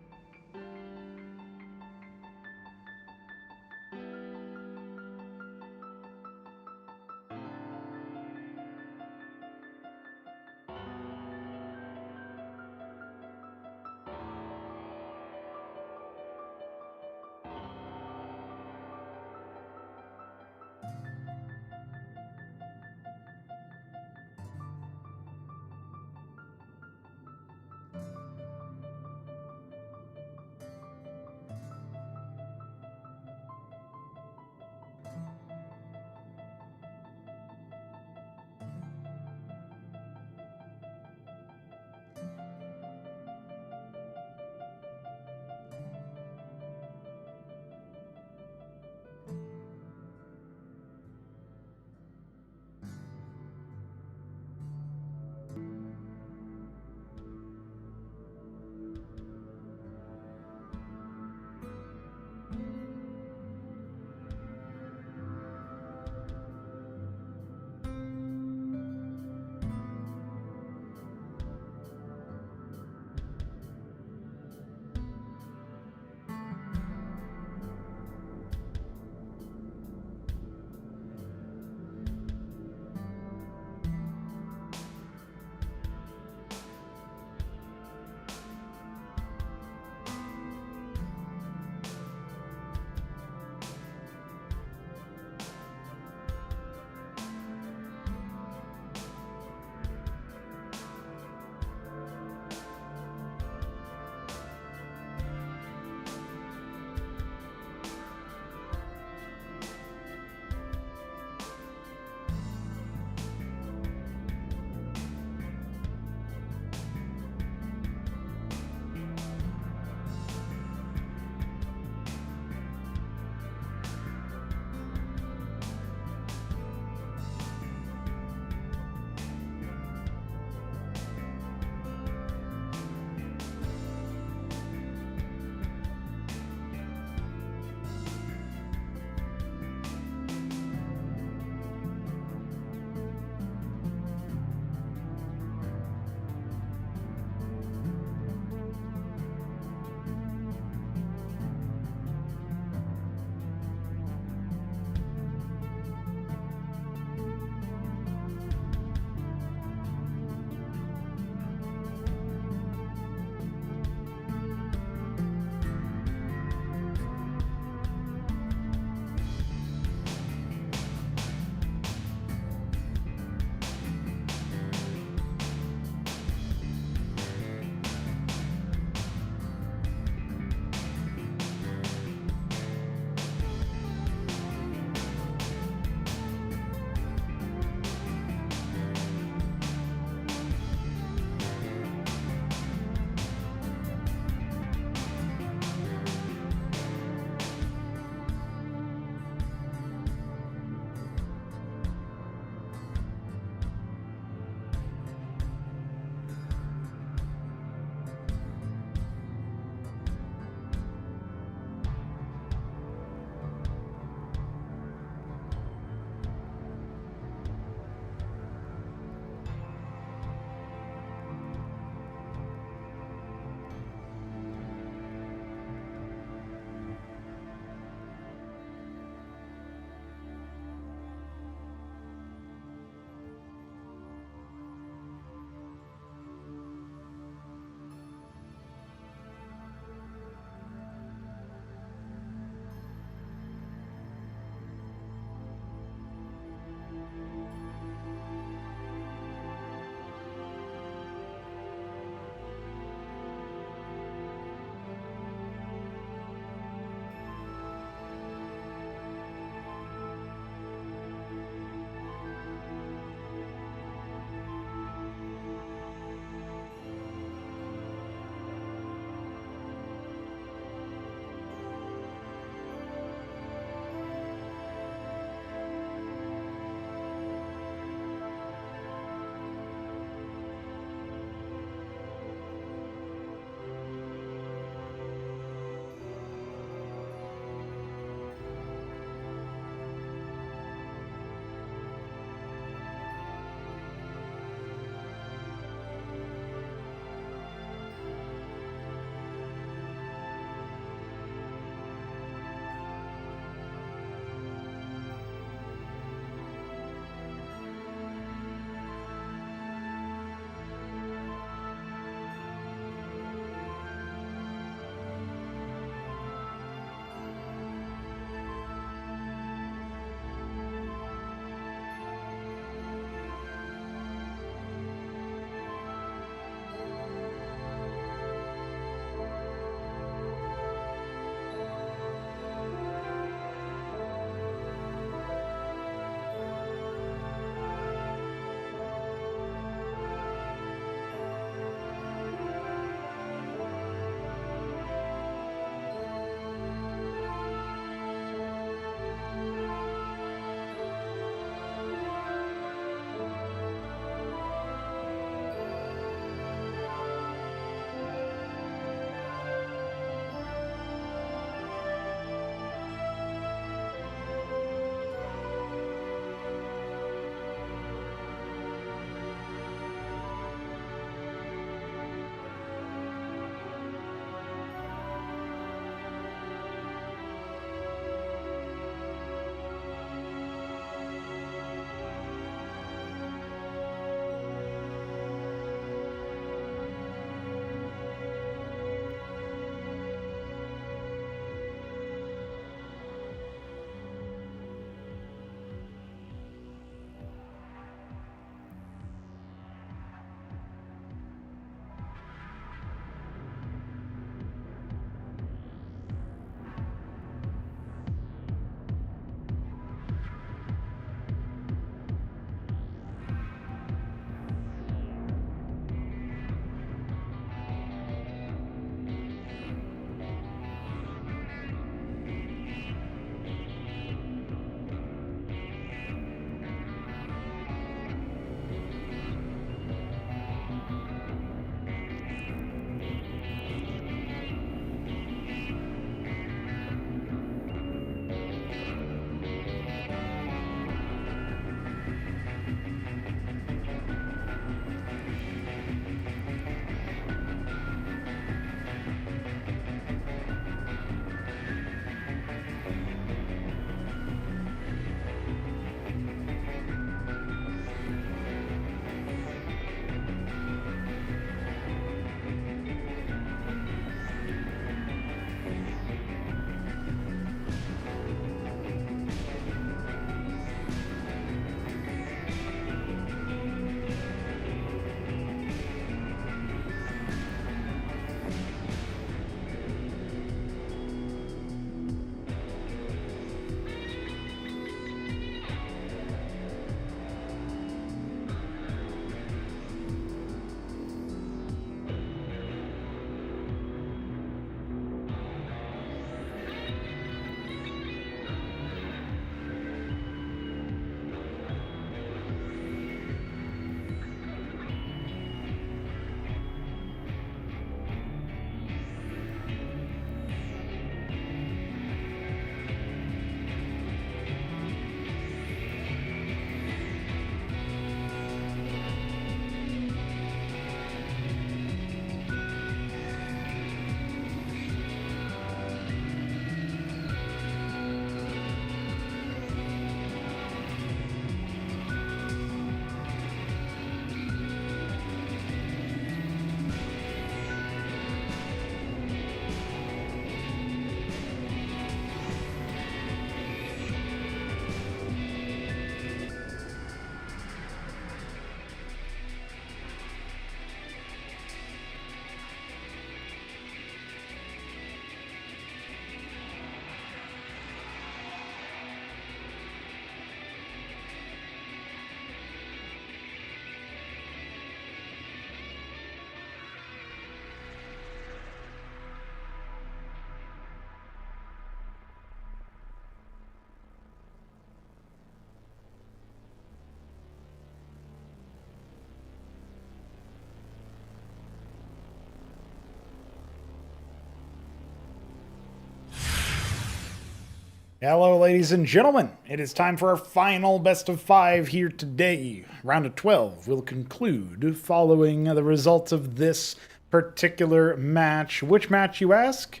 Hello, ladies and gentlemen. It is time for our final best of 5 here today. Round of 12 will conclude following the results of this particular match. Which match, you ask?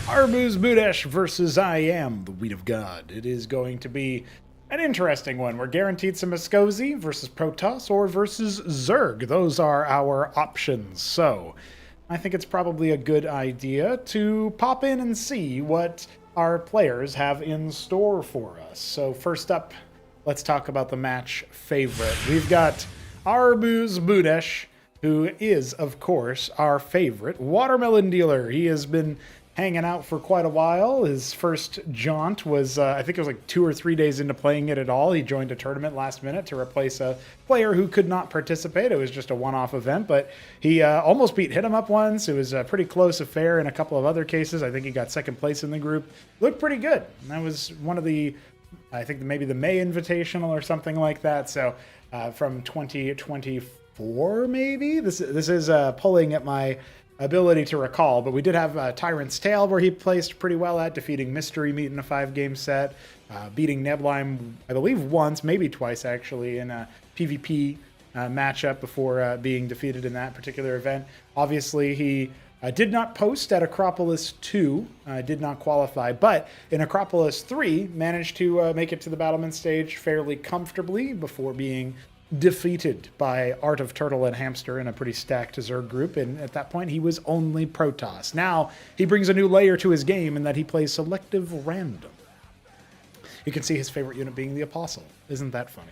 ArbuzBudesh versus IAMtheWHEATofGOD. It is going to be an interesting one. We're guaranteed some Sosij versus Protoss or versus Zerg. Those are our options. So I think it's probably a good idea to pop in and see what our players have in store for us. So first up, let's talk about the match favorite. We've got ArbuzBudesh, who is, of course, our favorite watermelon dealer. He has been hanging out for quite a while. His first jaunt was, I think it was like 2 or 3 days into playing it at all. He joined a tournament last minute to replace a player who could not participate. It was just a one-off event, but he almost beat HitEmUp once. It was a pretty close affair in a couple of other cases. I think he got second place in the group. Looked pretty good. And that was one of the, I think maybe the May Invitational or something like that. So from 2024, maybe? This is pulling at my ability to recall, but we did have Tyrant's Tale where he placed pretty well at, defeating Mystery Meat in a 5-game set, beating Neblime, I believe once, maybe twice actually, in a PvP matchup before being defeated in that particular event. Obviously, he did not post at Acropolis 2, did not qualify, but in Acropolis 3 managed to make it to the Battlement stage fairly comfortably before being defeated by Art of Turtle and Hamster in a pretty stacked Zerg group, and at that point he was only Protoss. Now he brings a new layer to his game in that he plays selective random. You can see his favorite unit being the Apostle. Isn't that funny?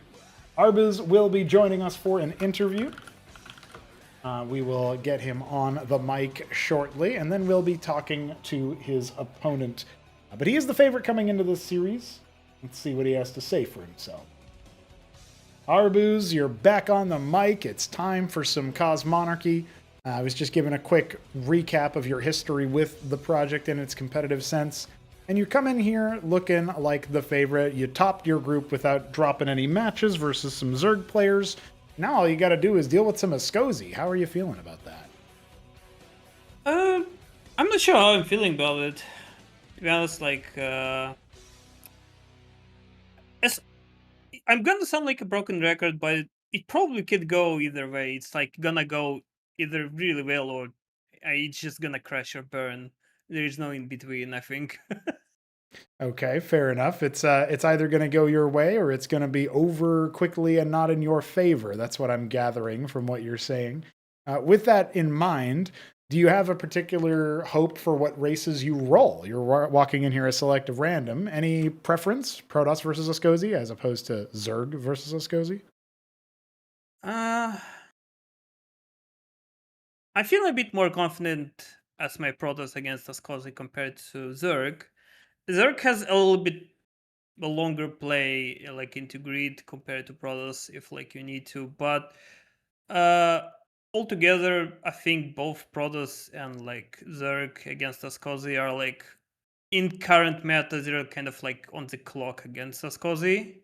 Arbuz will be joining us for an interview. We will get him on the mic shortly, and then we'll be talking to his opponent. But he is the favorite coming into this series. Let's see what he has to say for himself. Arbuz, you're back on the mic. It's time for some Cosmonarchy. I was just giving a quick recap of your history with the project in its competitive sense. And you come in here looking like the favorite. You topped your group without dropping any matches versus some Zerg players. Now all you got to do is deal with some Sosij. How are you feeling about that? I'm not sure how I'm feeling about it. To be honest, I'm gonna sound like a broken record, but it probably could go either way. It's like gonna go either really well or it's just gonna crash or burn. There is no in between, I think. Okay, fair enough. It's either going to go your way or it's going to be over quickly and not in your favor. That's what I'm gathering from what you're saying. With that in mind, do you have a particular hope for what races you roll? You're walking in here as selective random. Any preference? Protoss versus Sosij as opposed to Zerg versus Sosij? I feel a bit more confident as my Protoss against Sosij compared to Zerg. Zerg has a little bit a longer play into grid compared to Protoss if you need to, but altogether I think both Protoss and Zerg against Sosij are in current meta they're kind of on the clock against Sosij.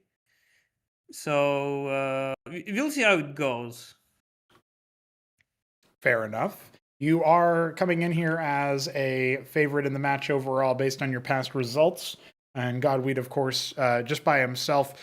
So we'll see how it goes. Fair enough. You are coming in here as a favorite in the match overall based on your past results. And Godweed, of course, just by himself,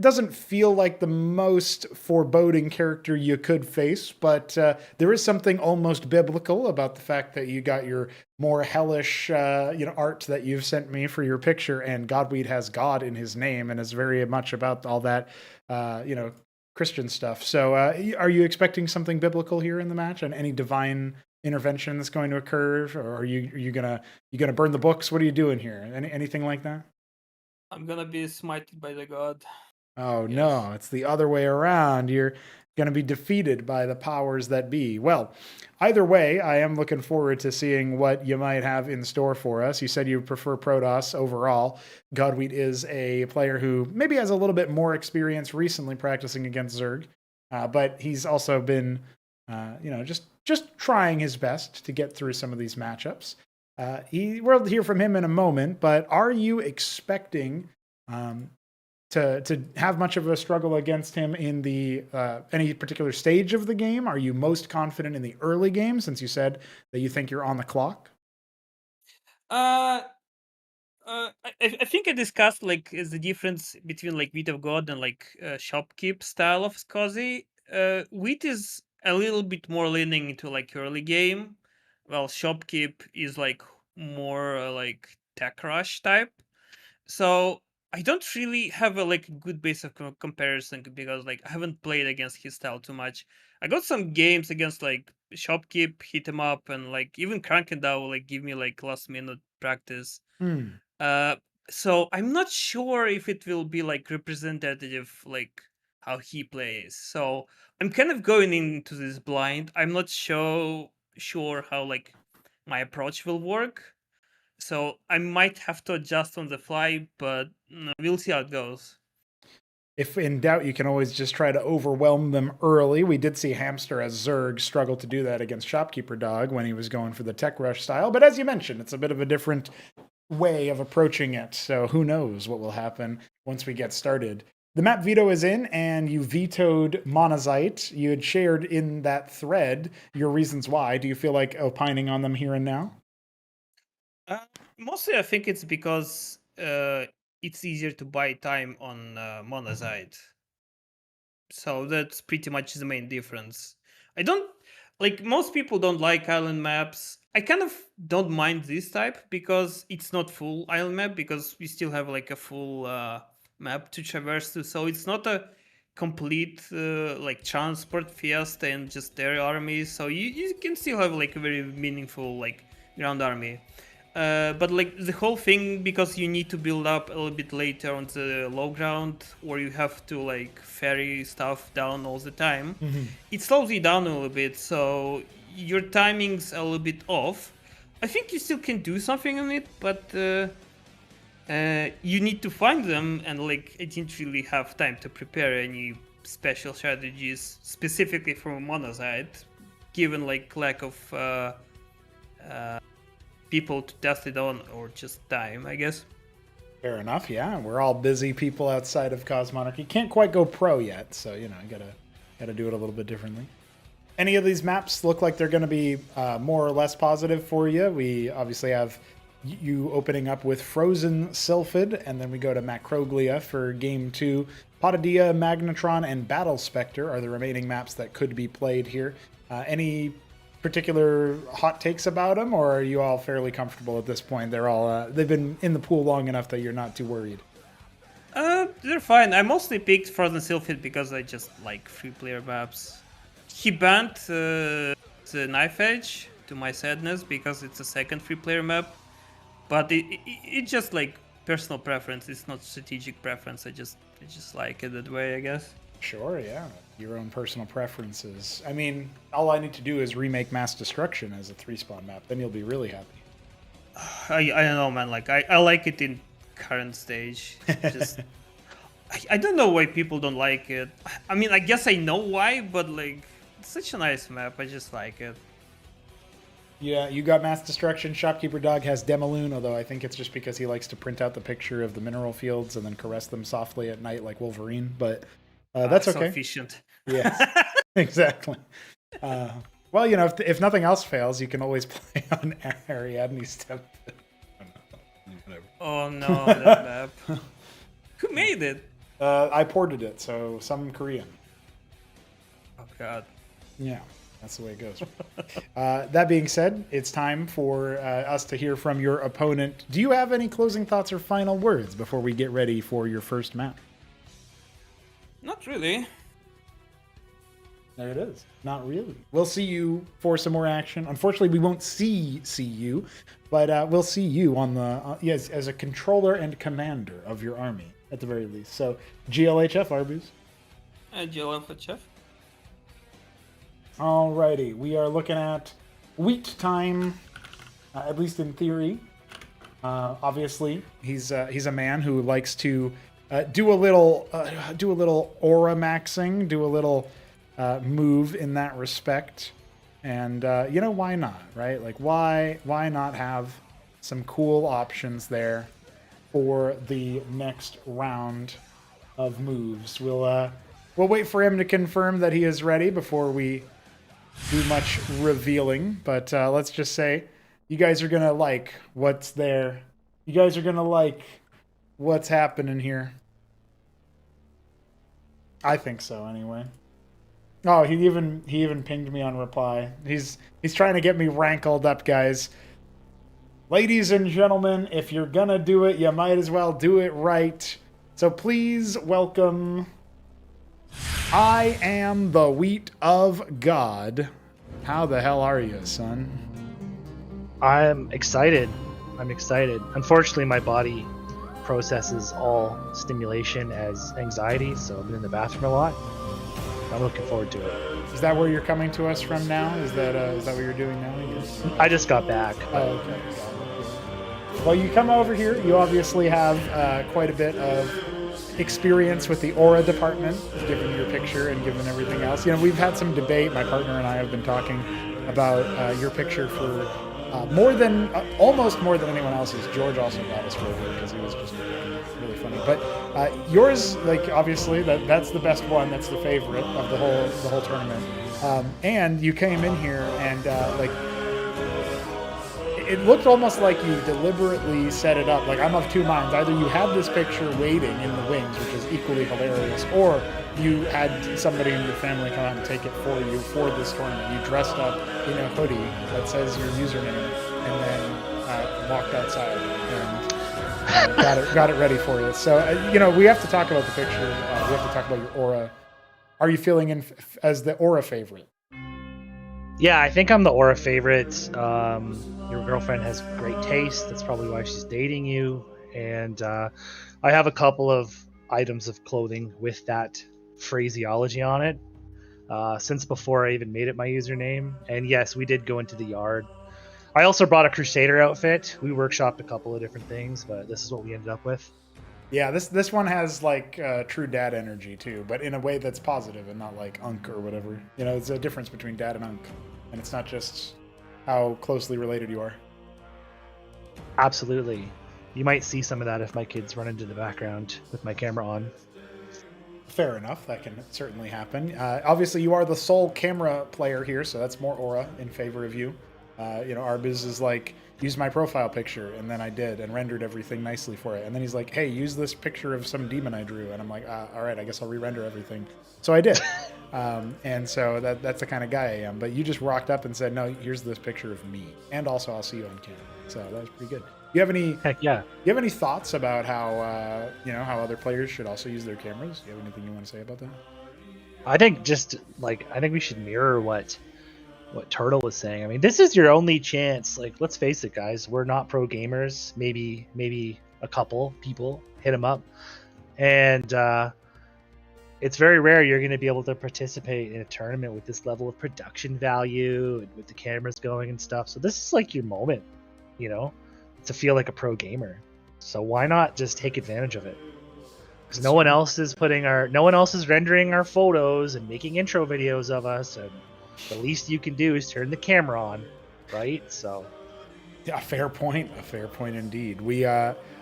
doesn't feel like the most foreboding character you could face, but there is something almost biblical about the fact that you got your more hellish art that you've sent me for your picture, and Godweed has God in his name and is very much about all that, Christian stuff. So are you expecting something biblical here in the match and any divine intervention that's going to occur, or are you gonna burn the books? What are you doing here? Anything like that? I'm gonna be smited by the god. Oh, Yes. no, it's the other way around. You're going to be defeated by the powers that be. Well, either way, I am looking forward to seeing what you might have in store for us. You said you prefer Protoss overall. Godweed is a player who maybe has a little bit more experience recently practicing against Zerg, but he's also been, just trying his best to get through some of these matchups. We'll hear from him in a moment, but are you expecting to have much of a struggle against him in the any particular stage of the game? Are you most confident in the early game, since you said that you think you're on the clock? I think I discussed like is the difference between like Wheat of God and like shopkeep style of Scozy. Wheat is a little bit more leaning into like early game, while shopkeep is like more like tech rush type. So I don't really have a like good base of comparison because like I haven't played against his style too much. I got some games against like shopkeep, HitEmUp, and like even Krankendao like give me like last minute practice. Hmm. Uh, so I'm not sure if it will be like representative, like how he plays. So I'm kind of going into this blind. I'm not sure how like my approach will work. So I might have to adjust on the fly, but we'll see how it goes. If in doubt, you can always just try to overwhelm them early. We did see Hamster as Zerg struggle to do that against Shopkeeper Dog when he was going for the tech rush style. But as you mentioned, it's a bit of a different way of approaching it. So who knows what will happen once we get started. The map veto is in, and you vetoed Monazite. You had shared in that thread your reasons why. Do you feel like opining on them here and now? Mostly, I think it's because it's easier to buy time on Monazite. So that's pretty much the main difference. I don't like most people don't like island maps. I kind of don't mind this type because it's not full island map because we still have like a full map to traverse to. So it's not a complete like transport fiesta and just their armies. So you can still have like a very meaningful like ground army. But like the whole thing, because you need to build up a little bit later on the low ground, or you have to like ferry stuff down all the time, it slows you down a little bit. So your timing's a little bit off. I think you still can do something on it, but you need to find them, and like I didn't really have time to prepare any special strategies specifically for Monazite, given like lack of people to test it on, or just time, I guess. Fair enough, yeah. We're all busy people outside of Cosmonarchy. Can't quite go pro yet, so you know, gotta do it a little bit differently. Any of these maps look like they're going to be more or less positive for you? We obviously have you opening up with Frozen Sylphid, and then we go to Macroglia for Game 2. Potadia, Magnetron, and Battle Spectre are the remaining maps that could be played here. Any particular hot takes about them, or are you all fairly comfortable at this point? They're all they've been in the pool long enough that you're not too worried. They're fine. I mostly picked Frozen Sylphid because I just like free-player maps. He banned the Knife Edge, to my sadness, because it's a second free-player map. But it's just like personal preference. It's not strategic preference. I just like it that way, I guess. Sure, yeah. Your own personal preferences. I mean, all I need to do is remake Mass Destruction as a 3-spawn map. Then you'll be really happy. I don't know, man. Like I like it in current stage. Just I don't know why people don't like it. I mean, I guess I know why, but like it's such a nice map. I just like it. Yeah, you got Mass Destruction. Shopkeeper Dog has Demaloon, although I think it's just because he likes to print out the picture of the mineral fields and then caress them softly at night like Wolverine. But that's okay. So efficient. Yes, exactly. Well, you know, if nothing else fails, you can always play on Ariadne Step. Oh no, that map. Who made it? I ported it, so some Korean. Oh god. Yeah, that's the way it goes. That being said, it's time for us to hear from your opponent. Do you have any closing thoughts or final words before we get ready for your first map? Not really. There it is. Not really. We'll see you for some more action. Unfortunately, we won't see you, but we'll see you on the yes as a controller and commander of your army at the very least. So, GLHF, Arbuz. GLHF. Alrighty, we are looking at wheat time, at least in theory. Obviously, he's a man who likes to do a little aura maxing, do a little move in that respect, and you know, why not, right? Like why not have some cool options there for the next round of moves? We'll wait for him to confirm that he is ready before we do much revealing, but let's just say you guys are gonna like what's there You guys are gonna like what's happening here. I think so, anyway. Oh, he even pinged me on reply. He's trying to get me rankled up, guys. Ladies and gentlemen, if you're gonna do it, you might as well do it right. So please welcome IAMtheWHEATofGOD. How the hell are you, son? I'm excited. Unfortunately, my body processes all stimulation as anxiety, so I've been in the bathroom a lot. I'm looking forward to it. Is that where you're coming to us from now? Is that what you're doing now? I guess? I just got back. Oh, okay. Well, you come over here. You obviously have quite a bit of experience with the aura department, given your picture and given everything else. You know, we've had some debate. My partner and I have been talking about your picture for almost more than anyone else's. George also got us for it because he was just really funny. But yours, like, obviously that's the best one. That's the favorite of the whole tournament. And you came in here and like. It looked almost like you deliberately set it up. Like, I'm of two minds. Either you had this picture waiting in the wings, which is equally hilarious, or you had somebody in your family come out and take it for you for this tournament. You dressed up in a hoodie that says your username and then walked outside and got it ready for you. So, you know, we have to talk about the picture. We have to talk about your aura. Are you feeling as the aura favorite? Yeah, I think I'm the aura favorite. Your girlfriend has great taste. That's probably why she's dating you. And I have a couple of items of clothing with that phraseology on it since before I even made it my username. And yes, we did go into the yard. I also brought a Crusader outfit. We workshopped a couple of different things, but this is what we ended up with. Yeah, this one has like true dad energy too, but in a way that's positive and not like unk or whatever. You know, it's a difference between dad and unk, and it's not just how closely related you are. Absolutely. You might see some of that if my kids run into the background with my camera on. Fair enough, that can certainly happen. Obviously, you are the sole camera player here, so that's more aura in favor of you. You know, Arbuz is like, use my profile picture, and then I did, and rendered everything nicely for it. And then he's like, hey, use this picture of some demon I drew. And I'm like, all right, I guess I'll re-render everything. So I did. And so that's the kind of guy I am. But you just rocked up and said, no, here's this picture of me. And also, I'll see you on camera. So that was pretty good. You have any? Heck yeah. You have any thoughts about how how other players should also use their cameras? Do you have anything you want to say about that? I think we should mirror what Turtle was saying. I mean, this is your only chance. Like, let's face it, guys. We're not pro gamers. Maybe a couple people hit them up, and it's very rare you're going to be able to participate in a tournament with this level of production value and with the cameras going and stuff. So this is like your moment, you know, to feel like a pro gamer. So why not just take advantage of it? Because no one else is rendering our photos and making intro videos of us, and the least you can do is turn the camera on, right? So, yeah, a fair point indeed. We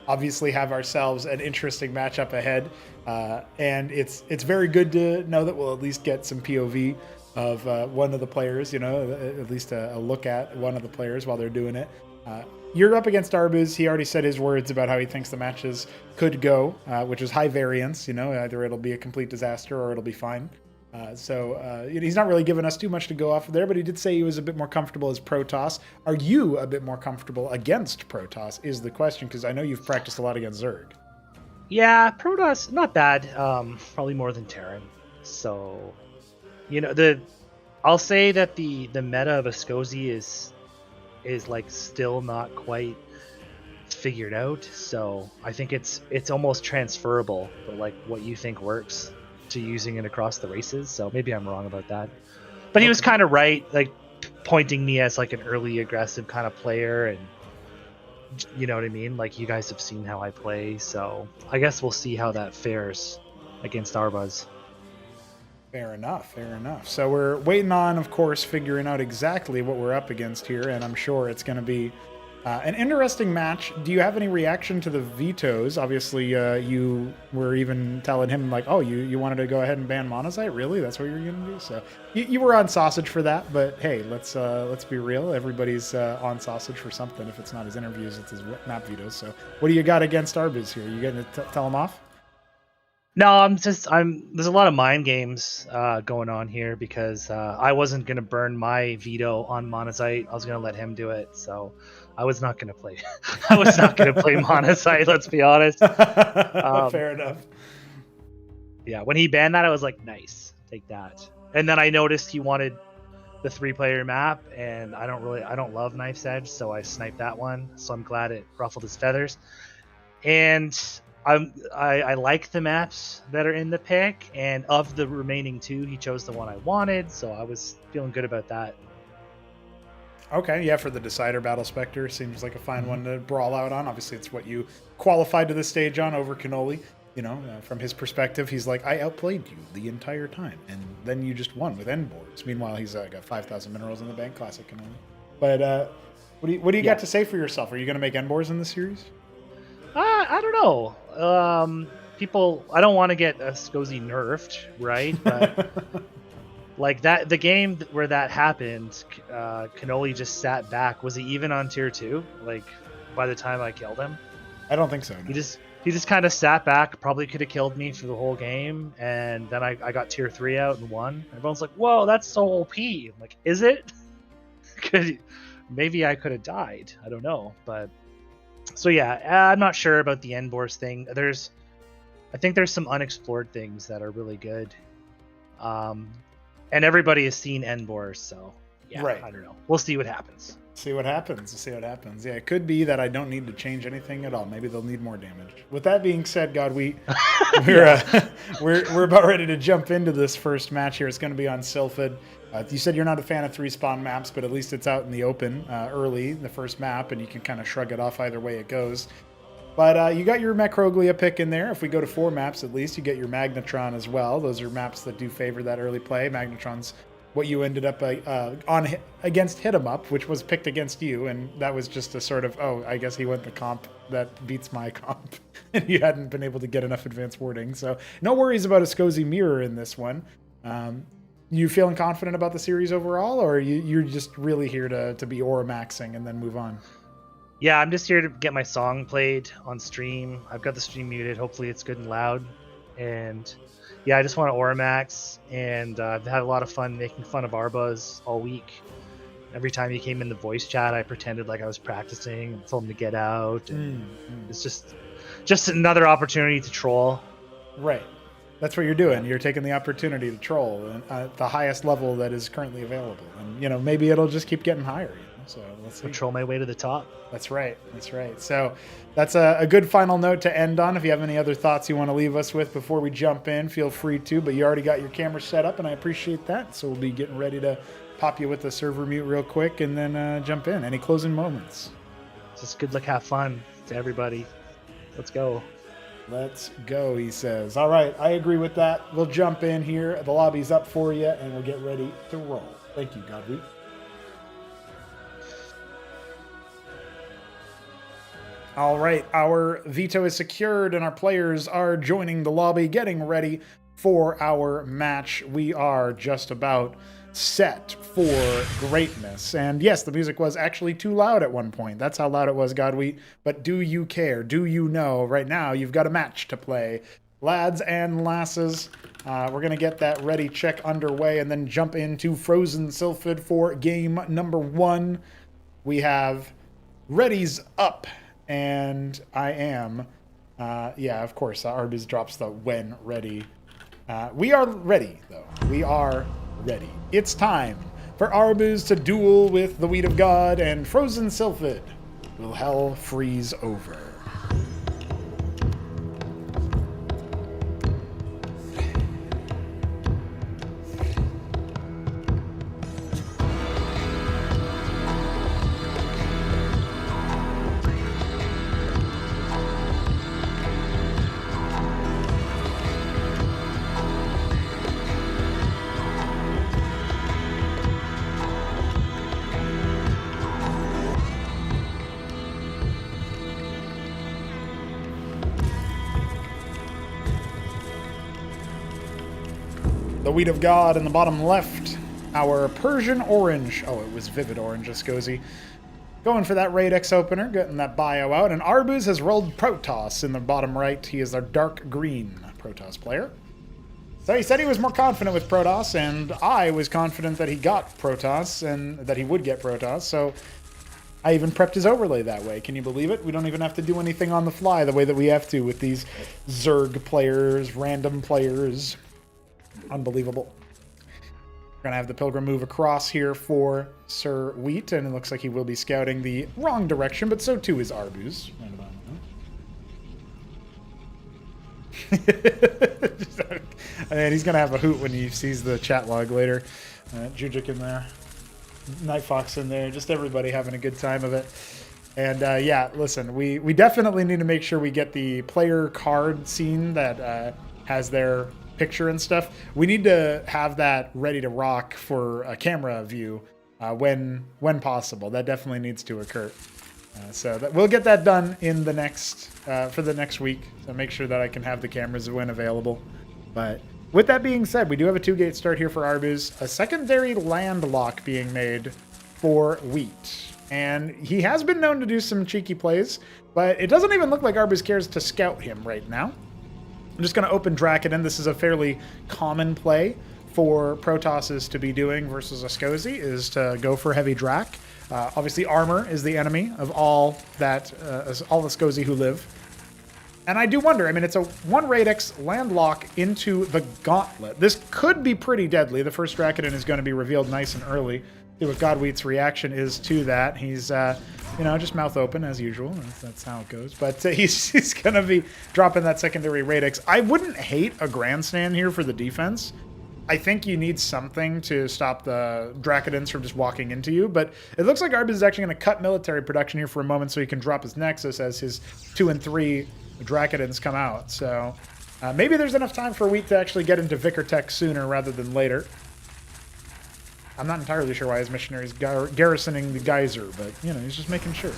obviously have ourselves an interesting matchup ahead, and it's very good to know that we'll at least get some POV of one of the players. You know, at least a look at one of the players while they're doing it. You're up against Arbuz. He already said his words about how he thinks the matches could go, which is high variance. You know, either it'll be a complete disaster or it'll be fine. So he's not really giving us too much to go off of there, but he did say he was a bit more comfortable as Protoss. Are you a bit more comfortable against Protoss is the question, because I know you've practiced a lot against Zerg. Yeah, Protoss, not bad. Probably more than Terran. So, you know, I'll say that the meta of Sosij is like still not quite figured out. So I think it's almost transferable, but like what you think works to using it across the races. So maybe I'm wrong about that, but he was kind of right, like pointing me as like an early aggressive kind of player, and you know what I mean, like you guys have seen how I play, so I guess we'll see how that fares against Arbuz. Fair enough. So we're waiting on, of course, figuring out exactly what we're up against here, and I'm sure it's going to be An interesting match. Do you have any reaction to the vetoes? Obviously, you were even telling him like, "Oh, you wanted to go ahead and ban Monozite? Really? That's what you're going to do?" So you were on Sosij for that. But hey, let's be real. Everybody's on Sosij for something. If it's not his interviews, it's his map vetoes. So what do you got against Arbuz here? You going to tell him off? No, there's a lot of mind games going on here because I wasn't going to burn my veto on Monozite. I was going to let him do it. So I was not going to play. I was not going to play Monozite. Let's be honest. Fair enough. Yeah, when he banned that, I was like, nice, take that. And then I noticed he wanted the 3-player map, and I don't love Knife's Edge, so I sniped that one. So I'm glad it ruffled his feathers. And I like the maps that are in the pick, and of the remaining 2, he chose the one I wanted, so I was feeling good about that. Okay, yeah, for the Decider Battle Spectre, seems like a fine one to brawl out on. Obviously, it's what you qualified to the stage on over Cannoli. You know, from his perspective, he's like, I outplayed you the entire time, and then you just won with Endboards. Meanwhile, he's got 5,000 minerals in the bank, classic Cannoli. But what do you got to say for yourself? Are you going to make Endboards in this series? I don't know. People, I don't want to get Sosij nerfed, right? But like that, the game where that happened, Cannoli just sat back. Was he even on tier 2? Like by the time I killed him? I don't think so. No. He just kind of sat back. Probably could have killed me for the whole game, and then I got tier 3 out and won. Everyone's like, "Whoa, that's so OP!" I'm like, "Is it?" Maybe I could have died. I don't know, but. So yeah, I'm not sure about the Endboars thing. I think there's some unexplored things that are really good, and everybody has seen Endboars, so yeah, right. I don't know. We'll see what happens. See what happens. Yeah, it could be that I don't need to change anything at all. Maybe they'll need more damage. With that being said, God, we're about ready to jump into this first match here. It's going to be on Sylphid. You said you're not a fan of 3-spawn maps, but at least it's out in the open early, the first map, and you can kind of shrug it off either way it goes. But you got your Macroglia pick in there. If we go to 4 maps, at least you get your Magnetron as well. Those are maps that do favor that early play. Magnetron's what you ended up on against HitEmUp, which was picked against you, and that was just a sort of, oh, I guess he went the comp that beats my comp, and you hadn't been able to get enough advanced warding. So no worries about a Sosij mirror in this one. You feeling confident about the series overall, or you're just really here to be aura maxing and then move on? Yeah, I'm just here to get my song played on stream. I've got the stream muted. Hopefully it's good and loud. And yeah, I just want to aura max, and I've had a lot of fun making fun of Arbuz all week. Every time he came in the voice chat, I pretended like I was practicing and told him to get out. And it's just another opportunity to troll. Right. That's what you're doing. You're taking the opportunity to troll at the highest level that is currently available. And, maybe it'll just keep getting higher. So let's see. Troll my way to the top. That's right. So that's a good final note to end on. If you have any other thoughts you want to leave us with before we jump in, feel free to. But you already got your camera set up, and I appreciate that. So we'll be getting ready to pop you with the server mute real quick and then jump in. Any closing moments? Just good luck, have fun to everybody. Let's go. Let's go, he says. All right, I agree with that. We'll jump in here. The lobby's up for you, and we'll get ready to roll. Thank you, Godwit. All right, our veto is secured, and our players are joining the lobby, getting ready for our match. We are just about set for greatness. And yes, the music was actually too loud at one point. That's how loud it was, Godwit. But do you care? Do you know? Right now, you've got a match to play. Lads and lasses, we're going to get that ready check underway and then jump into Frozen Sylphid for game number 1. We have readies up, and I am. Yeah, of course, Arbuz drops the when ready. We are ready, though. We are ready. It's time for Arbuz to duel with the Wheat of God and Frozen Sylphid. Will hell freeze over? the Wheat of God in the bottom left. Our Persian Orange. Oh, it was Vivid Orange, Sosij. Going for that Raid X opener, getting that bio out. And Arbuz has rolled Protoss in the bottom right. He is our dark green Protoss player. So he said he was more confident with Protoss, and I was confident that he got Protoss and that he would get Protoss. So I even prepped his overlay that way. Can you believe it? We don't even have to do anything on the fly the way that we have to with these Zerg players, random players. Unbelievable. We're going to have the Pilgrim move across here for Sir Wheat, and it looks like he will be scouting the wrong direction, but so too is Arbuz. Right about now. And he's going to have a hoot when he sees the chat log later. Jujic in there. Night Fox in there. Just everybody having a good time of it. And yeah, listen, we definitely need to make sure we get the player card scene that has their picture and stuff. We need to have that ready to rock for a camera view when possible. That definitely needs to occur. So that we'll get that done in the next for the next week. So make sure that I can have the cameras when available. But with that being said, we do have a 2-gate start here for Arbuz. A secondary land lock being made for Wheat. And he has been known to do some cheeky plays, but it doesn't even look like Arbuz cares to scout him right now. I'm just going to open Dracodon. This is a fairly common play for Protosses to be doing versus a Sosij, is to go for heavy Drac. Obviously, armor is the enemy of all the Sosij who live. And I do wonder, I mean, it's a 1 Radix land lock into the Gauntlet. This could be pretty deadly. The first Dracodon is going to be revealed nice and early. See what Godwheat's reaction is to that. He's, you know, just mouth open as usual. That's how it goes. But he's going to be dropping that secondary Radix. I wouldn't hate a Grandstand here for the defense. I think you need something to stop the Dracodons from just walking into you. But it looks like Arbuz is actually going to cut military production here for a moment so he can drop his Nexus as his 2 and 3 Dracodons come out. So maybe there's enough time for Wheat to actually get into Vicar Tech sooner rather than later. I'm not entirely sure why his missionary's garrisoning the Geyser, but, you know, he's just making sure.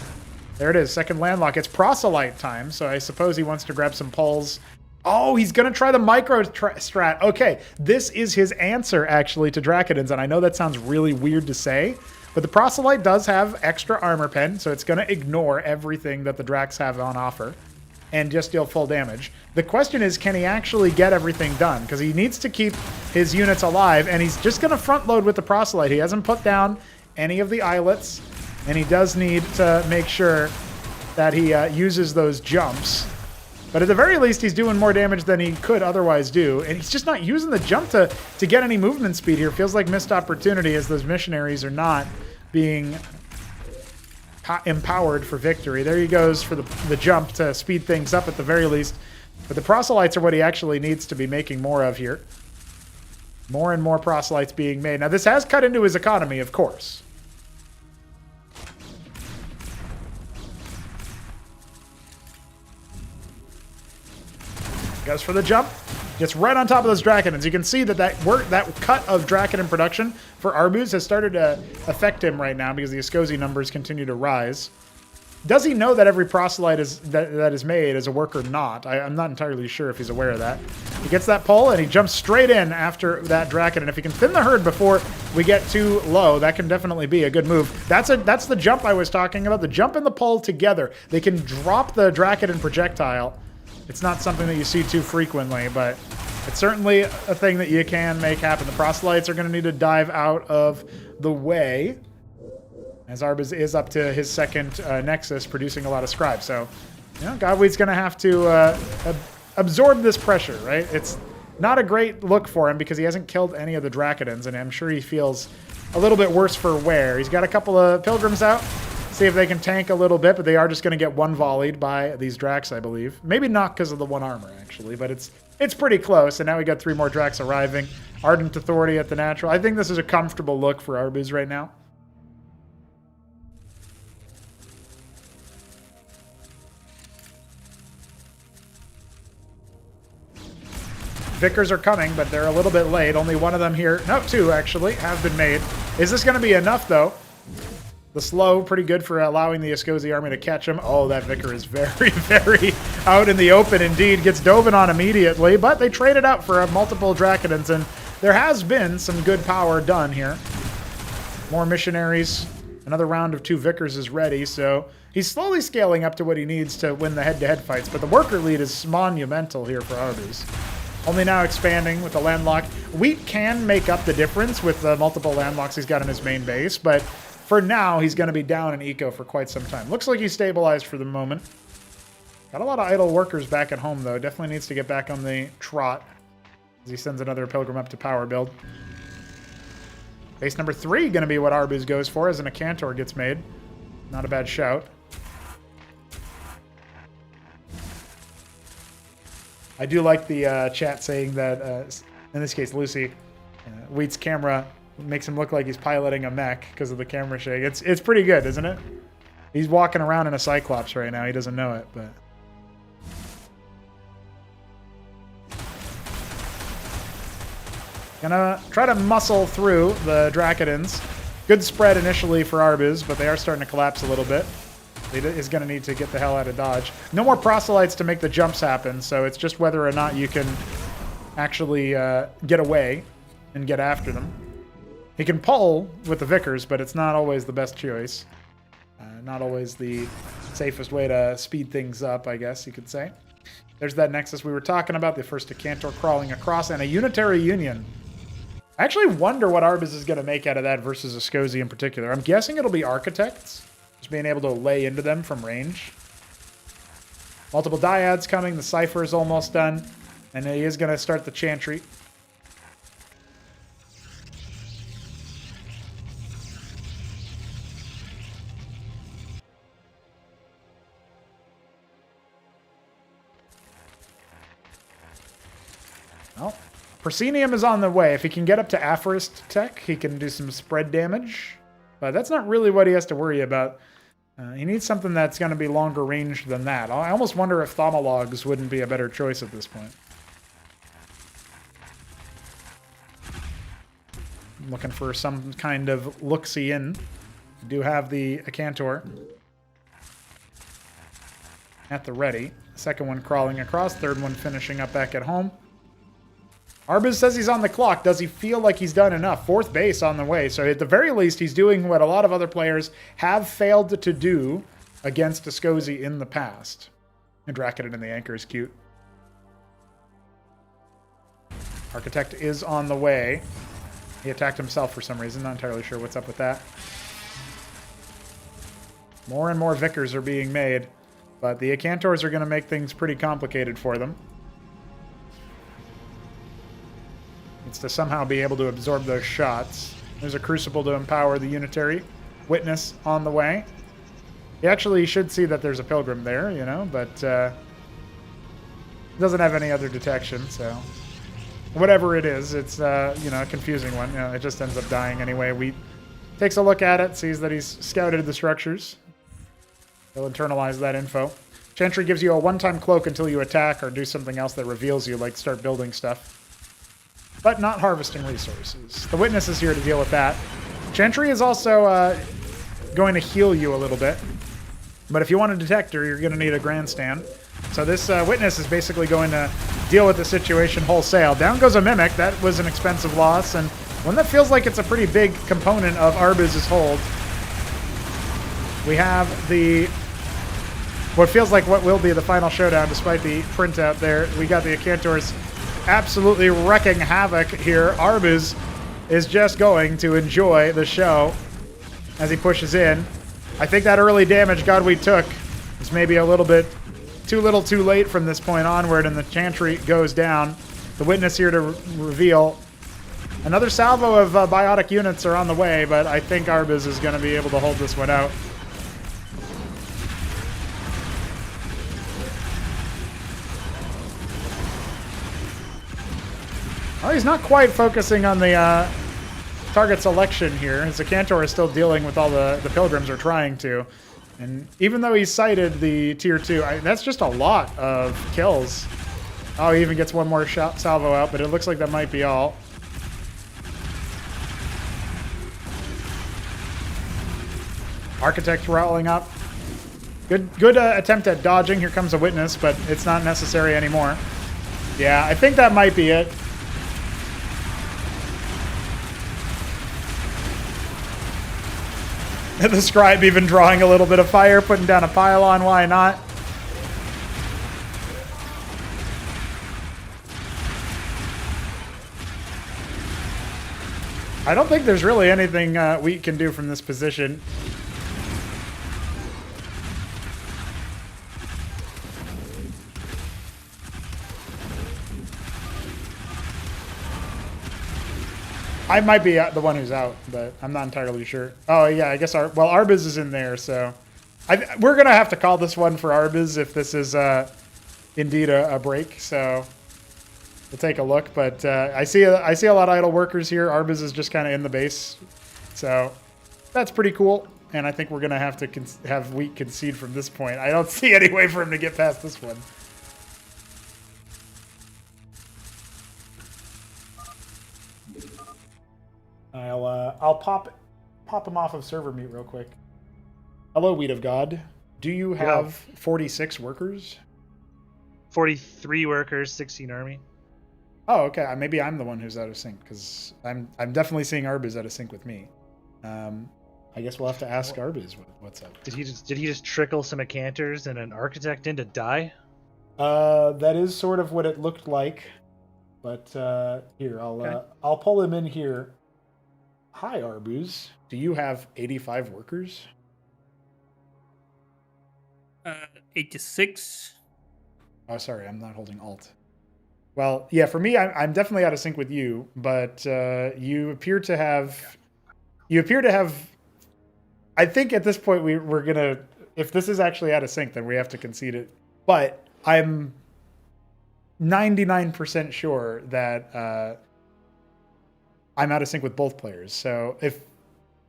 There it is, second landlock. It's Proselyte time, so I suppose he wants to grab some pulls. Oh, he's going to try the micro strat. Okay, this is his answer, actually, to Dracodons, and I know that sounds really weird to say, but the Proselyte does have extra armor pen, so it's going to ignore everything that the Dracs have on offer and just deal full damage. The question is, can he actually get everything done? Because he needs to keep his units alive, and he's just going to front load with the Proselyte. He hasn't put down any of the islets, and he does need to make sure that he uses those jumps. But at the very least, he's doing more damage than he could otherwise do, and he's just not using the jump to get any movement speed here. Feels like missed opportunity as those missionaries are not being empowered for victory. There he goes for the jump to speed things up at the very least. But the Proselytes are what he actually needs to be making more of here. More and more Proselytes being made. Now this has cut into his economy, of course. Goes for the jump. Gets right on top of those Dracodons. You can see that that cut of Dracodon production for Arbuz has started to affect him right now because the Sosij numbers continue to rise. Does he know that every Proselyte that is made is a work or not? I'm not entirely sure if he's aware of that. He gets that pull, and he jumps straight in after that Dracodon. If he can thin the herd before we get too low, that can definitely be a good move. That's the jump I was talking about. The jump and the pull together. They can drop the Dracodon projectile. It's not something that you see too frequently, but it's certainly a thing that you can make happen. The Proselytes are going to need to dive out of the way, as Arbuz is up to his second Nexus, producing a lot of scribes. So, you know, Godwheat's going to have to absorb this pressure, right? It's not a great look for him because he hasn't killed any of the Dracodons, and I'm sure he feels a little bit worse for wear. He's got a couple of Pilgrims out. See if they can tank a little bit, but they are just going to get one volleyed by these Dracs, I believe. Maybe not because of the 1 armor, actually, but it's pretty close. And now we got 3 more Dracs arriving. Ardent Authority at the natural. I think this is a comfortable look for Arbuz right now. Vicars are coming, but they're a little bit late. Only one of them here. No, 2, actually, have been made. Is this going to be enough, though? The slow, pretty good for allowing the Sosij army to catch him. Oh, that Vicar is very, very out in the open indeed. Gets Doven on immediately, but they trade it out for multiple Dracodons, and there has been some good power done here. More missionaries. Another round of 2 Vicars is ready, so he's slowly scaling up to what he needs to win the head-to-head fights, but the worker lead is monumental here for Arbuz. Only now expanding with the landlock. Wheat can make up the difference with the multiple landlocks he's got in his main base, but for now, he's going to be down in eco for quite some time. Looks like he's stabilized for the moment. Got a lot of idle workers back at home, though. Definitely needs to get back on the trot as he sends another Pilgrim up to power build. Base number 3 going to be what Arbuz goes for as an Acantor gets made. Not a bad shout. I do like the chat saying that, in this case, Lucy, Wheat's camera makes him look like he's piloting a mech because of the camera shake. It's pretty good, isn't it? He's walking around in a Cyclops right now. He doesn't know it, but... Gonna try to muscle through the Drakidans. Good spread initially for Arbuz, but they are starting to collapse a little bit. He is going to need to get the hell out of dodge. No more proselytes to make the jumps happen, so it's just whether or not you can actually get away and get after them. He can pull with the Vicars, but it's not always the best choice. Not always the safest way to speed things up, I guess you could say. There's that Nexus we were talking about, the first Acantor crawling across, and a Unitary Union. I actually wonder what Arbuz is going to make out of that versus a Sosij in particular. I'm guessing it'll be Architects, just being able to lay into them from range. Multiple Dyads coming, the Cypher is almost done, and he is going to start the Chantry. Well, Proscenium is on the way. If he can get up to Aphorist tech, he can do some spread damage. But that's not really what he has to worry about. He needs something that's going to be longer range than that. I almost wonder if Thomologs wouldn't be a better choice at this point. I'm looking for some kind of look-see in. We do have the Acantor at the ready. Second one crawling across, third one finishing up back at home. Arbuz says he's on the clock. Does he feel like he's done enough? 4th base on the way. So at the very least, he's doing what a lot of other players have failed to do against a Sosij in the past. And Drakidin in the anchor is cute. Architect is on the way. He attacked himself for some reason. Not entirely sure what's up with that. More and more Vicars are being made. But the Acantors are going to make things pretty complicated for them. It's to somehow be able to absorb those shots. There's a Crucible to empower the Unitary. Witness on the way. He actually should see that there's a Pilgrim there, you know, but doesn't have any other detection, so... Whatever it is, it's, you know, a confusing one. You know, it just ends up dying anyway. Wheat takes a look at it, sees that he's scouted the structures. He'll internalize that info. Chantry gives you a one-time cloak until you attack or do something else that reveals you, like start building stuff. But not harvesting resources. The Witness is here to deal with that. Chantry is also going to heal you a little bit. But if you want a Detector, you're going to need a Grandstand. So this Witness is basically going to deal with the situation wholesale. Down goes a Mimic. That was an expensive loss, and one that feels like it's a pretty big component of Arbuz's hold. We have the... what feels like what will be the final showdown, despite the printout there. We got the Acantors absolutely wrecking havoc here. Arbuz is just going to enjoy the show as he pushes in. I think that early damage Godweed took is maybe a little bit too little too late from this point onward, and the Chantry goes down. The Witness here to reveal. Another salvo of biotic units are on the way, but I think Arbuz is going to be able to hold this one out. Oh, he's not quite focusing on the target selection here. His Acantor is still dealing with all the Pilgrims, or trying to. And even though he sighted the tier 2, that's just a lot of kills. Oh, he even gets one more shot salvo out, but it looks like that might be all. Architect rolling up. Good attempt at dodging. Here comes a Witness, but it's not necessary anymore. Yeah, I think that might be it. The scribe even drawing a little bit of fire, putting down a pylon, why not? I don't think there's really anything we can do from this position. I might be the one who's out, but I'm not entirely sure. Oh, yeah, I guess Arbuz is in there, so... we're going to have to call this one for Arbuz if this is indeed a break, so... We'll take a look, but I see a lot of idle workers here. Arbuz is just kind of in the base, so that's pretty cool. And I think we're going to have to have Wheat concede from this point. I don't see any way for him to get past this one. I'll pop him off of server mute real quick. Hello, Wheat of God. Do you have 46 workers? 43 workers, 16 army. Oh, okay. Maybe I'm the one who's out of sync because I'm definitely seeing Arbuz out of sync with me. I guess we'll have to ask Arbuz what's up. Did he just trickle some Acantors and an Architect in to die? That is sort of what it looked like. But here, I'll pull him in here. Hi, Arbuz. Do you have 85 workers? 86. Oh, sorry, I'm not holding Alt. Well, yeah, for me, I'm definitely out of sync with you, but you appear to have. I think at this point we're gonna. If this is actually out of sync, then we have to concede it. But I'm 99% sure that I'm out of sync with both players. So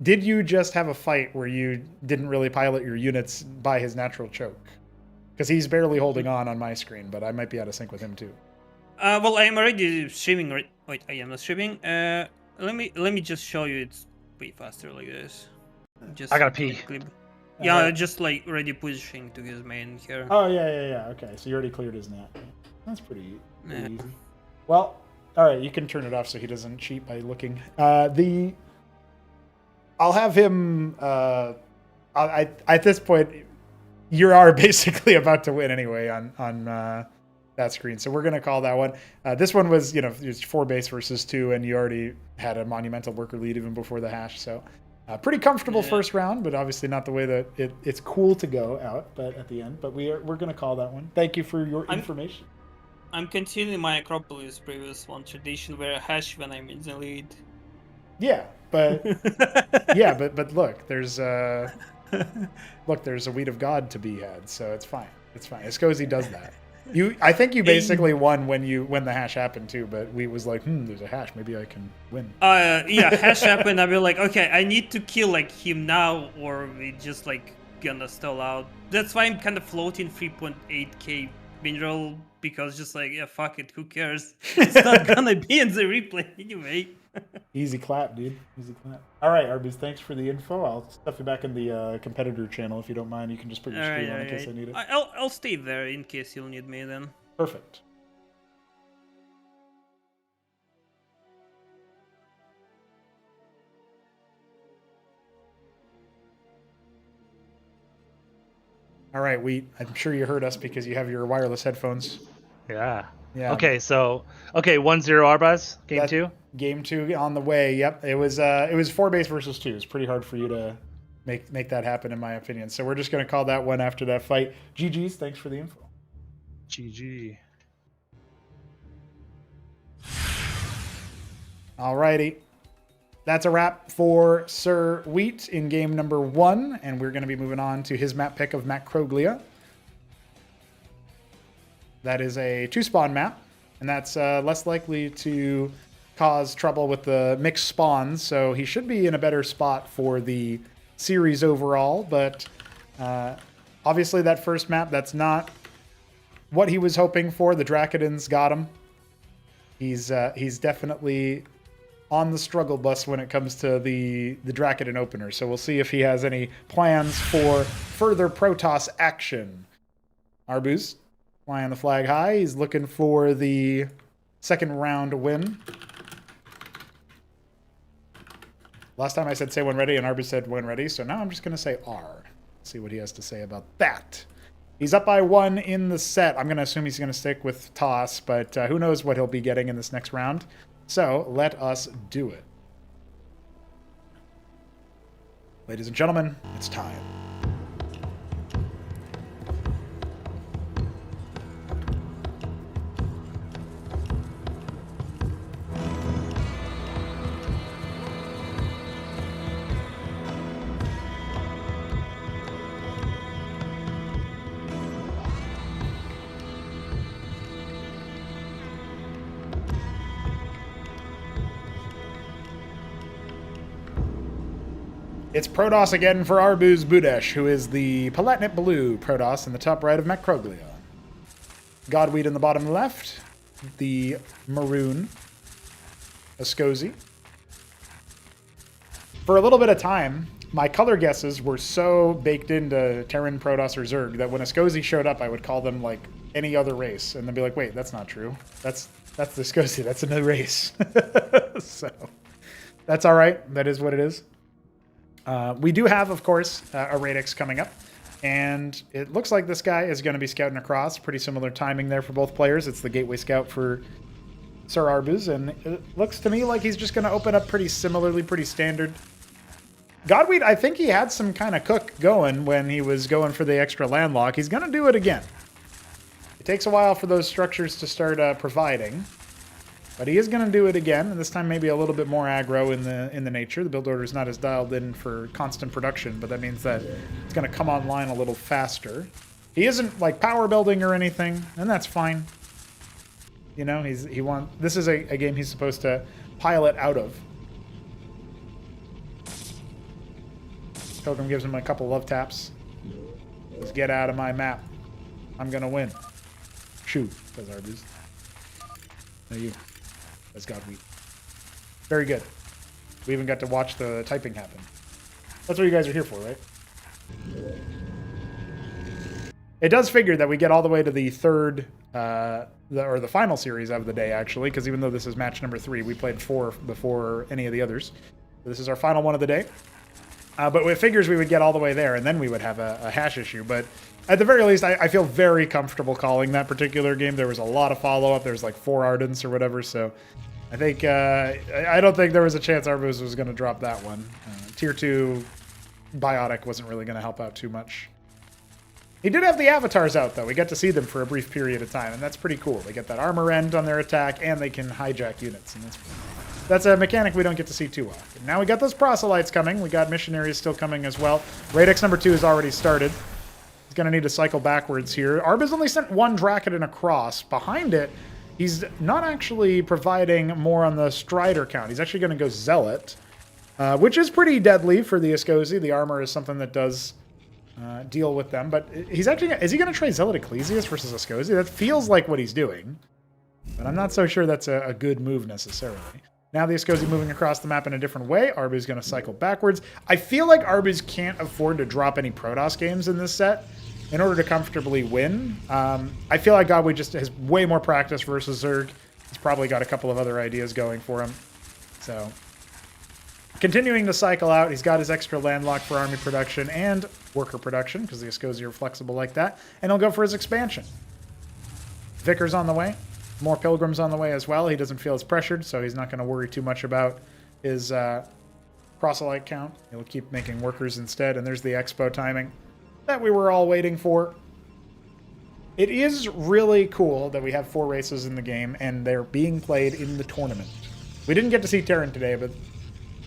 did you just have a fight where you didn't really pilot your units by his natural choke? Because he's barely holding on my screen, but I might be out of sync with him too. Well, I am already streaming. Wait, I am not streaming. Let me just show you. It's way faster like this. I gotta pee. Yeah, just like already pushing to his main here. Oh yeah. Okay, so you already cleared his net. That's pretty easy. Well, all right, you can turn it off so he doesn't cheat by looking. I'll have him. At this point, you are basically about to win anyway on that screen, so we're gonna call that one. This one was, it was 4 base versus 2, and you already had a monumental worker lead even before the hash. So, pretty comfortable first round, but obviously not the way that it's cool to go out. But at the end, we're gonna call that one. Thank you for your information. I'm continuing my Acropolis previous one tradition where I hash when I'm in the lead. Yeah, but but look, there's a Wheat of God to be had, so it's fine. It's fine. Sosij does that. I think you basically won when the hash happened too, but we was like, there's a hash, maybe I can win. Yeah, hash happened. I'll be like, okay, I need to kill like him now, or we just like gonna stall out. That's why I'm kind of floating 3.8k mineral, because just like, yeah, fuck it, who cares? It's not gonna be in the replay anyway. Easy clap, dude. Easy clap. All right, Arbuz, thanks for the info. I'll stuff you back in the competitor channel if you don't mind. You can just put your screen on in case I need it. I'll stay there in case you'll need me then. Perfect. All right, Wheat. I'm sure you heard us because you have your wireless headphones. Yeah. Yeah. Okay, 1-0 Arbuz, game 2. Game 2 on the way. Yep. It was 4 base versus 2. It's pretty hard for you to make that happen, in my opinion. So we're just gonna call that one after that fight. GG's. Thanks for the info. GG. Alrighty. That's a wrap for Sir Wheat in game number 1, and we're going to be moving on to his map pick of Macroglia. That is a 2-spawn map, and that's less likely to cause trouble with the mixed spawns, so he should be in a better spot for the series overall, but obviously that first map, that's not what he was hoping for. The Drakidans got him. He's definitely on the struggle bus when it comes to the Drakidan opener. So we'll see if he has any plans for further Protoss action. Arbuz, flying the flag high. He's looking for the second round win. Last time I said say when ready, and Arbuz said when ready, so now I'm just going to say R. See what he has to say about that. He's up by 1 in the set. I'm going to assume he's going to stick with toss, but who knows what he'll be getting in this next round. So let us do it. Ladies and gentlemen, it's time. It's Protoss again for ArbuzBudesh, who is the Palatnit Blue Protoss in the top right of Macroglia. Godweed in the bottom left, the Maroon Sosij. For a little bit of time, my color guesses were so baked into Terran, Protoss, or Zerg that when a Sosij showed up, I would call them like any other race, and then be like, wait, that's not true. That's the Sosij, that's another race. So, that's alright, that is what it is. We do have, of course, a Radix coming up, and it looks like this guy is going to be scouting across. Pretty similar timing there for both players. It's the Gateway Scout for Sir Arbuz, and it looks to me like he's just going to open up pretty similarly, pretty standard. Godweed, I think he had some kind of cook going when he was going for the extra landlock. He's going to do it again. It takes a while for those structures to start providing. But he is going to do it again, and this time maybe a little bit more aggro in the nature. The build order is not as dialed in for constant production, but that means that it's going to come online a little faster. He isn't like power building or anything, and that's fine. You know, this is a game he's supposed to pilot out of. Pilgrim gives him a couple love taps. Just get out of my map. I'm going to win. Shoot, says Arbuz. No, you. As Godweed. Very good. We even got to watch the typing happen. That's what you guys are here for, right? It does figure that we get all the way to the third, or the final series of the day, actually, because even though this is match number 3, we played 4 before any of the others. So this is our final one of the day. But it figures we would get all the way there, and then we would have a hash issue. But at the very least, I feel very comfortable calling that particular game. There was a lot of follow-up. There was like 4 Ardents or whatever, so I think I don't think there was a chance Arbuz was going to drop that one. Tier 2 Biotic wasn't really going to help out too much. He did have the avatars out, though. We got to see them for a brief period of time, and that's pretty cool. They get that armor end on their attack, and they can hijack units, and that's a mechanic we don't get to see too often. Now we got those proselytes coming. We got missionaries still coming as well. Radix number 2 has already started. He's going to need to cycle backwards here. Arbuz only sent 1 Dracodon across. Behind it, he's not actually providing more on the Strider count. He's actually going to go Zealot, which is pretty deadly for the Sosij. The armor is something that does deal with them. But he's actually, is he going to try Zealot Ecclesiast versus a Sosij? That feels like what he's doing. But I'm not so sure that's a good move necessarily. Now the Sosij moving across the map in a different way. Arbuz is going to cycle backwards. I feel like Arbuz can't afford to drop any Protoss games in this set in order to comfortably win. I feel like Godweed just has way more practice versus Zerg. He's probably got a couple of other ideas going for him. So, continuing to cycle out. He's got his extra landlock for army production and worker production, because the Sosij are flexible like that. And he'll go for his expansion. Vickers on the way. More Pilgrims on the way as well. He doesn't feel as pressured, so he's not going to worry too much about his proselyte count. He'll keep making workers instead. And there's the Expo timing that we were all waiting for. It is really cool that we have 4 races in the game, and they're being played in the tournament. We didn't get to see Terran today, but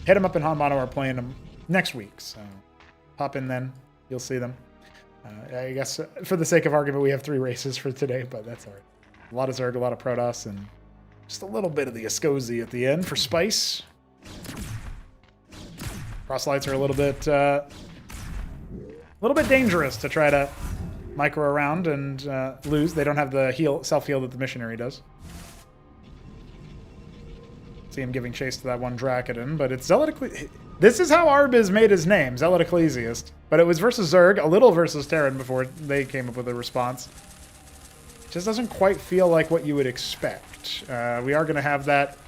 HitEmUp and HonMonO are playing them next week, so hop in then. You'll see them. I guess for the sake of argument, we have 3 races for today, but that's all right. A lot of Zerg, a lot of Protoss, and just a little bit of the Sosij at the end for spice. Proselytes are a little bit dangerous to try to micro around and lose. They don't have the self-heal that the missionary does. See him giving chase to that 1 Dracodon, but it's Zealot Ecclesiast. This is how Arbuz made his name, Zealot Ecclesiast. But it was versus Zerg, a little versus Terran before they came up with a response. Just doesn't quite feel like what you would expect. We are going to have that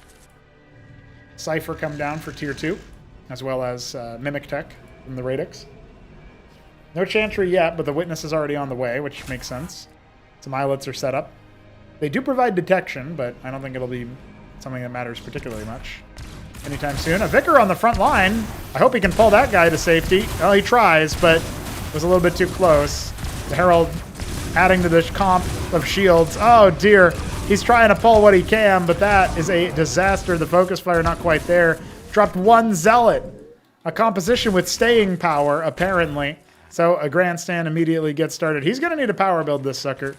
Cypher come down for Tier 2. as well as Mimic Tech from the Radix. No Chantry yet, but the Witness is already on the way, which makes sense. Some Islets are set up. They do provide detection, but I don't think it'll be something that matters particularly much anytime soon. A Vicar on the front line. I hope he can pull that guy to safety. Well, he tries, but was a little bit too close. The Herald adding to the comp of shields. Oh, dear. He's trying to pull what he can, but that is a disaster. The Focus Fire not quite there. Dropped one Zealot. A composition with staying power, apparently. So a Grandstand immediately gets started. He's going to need a power build, this sucker.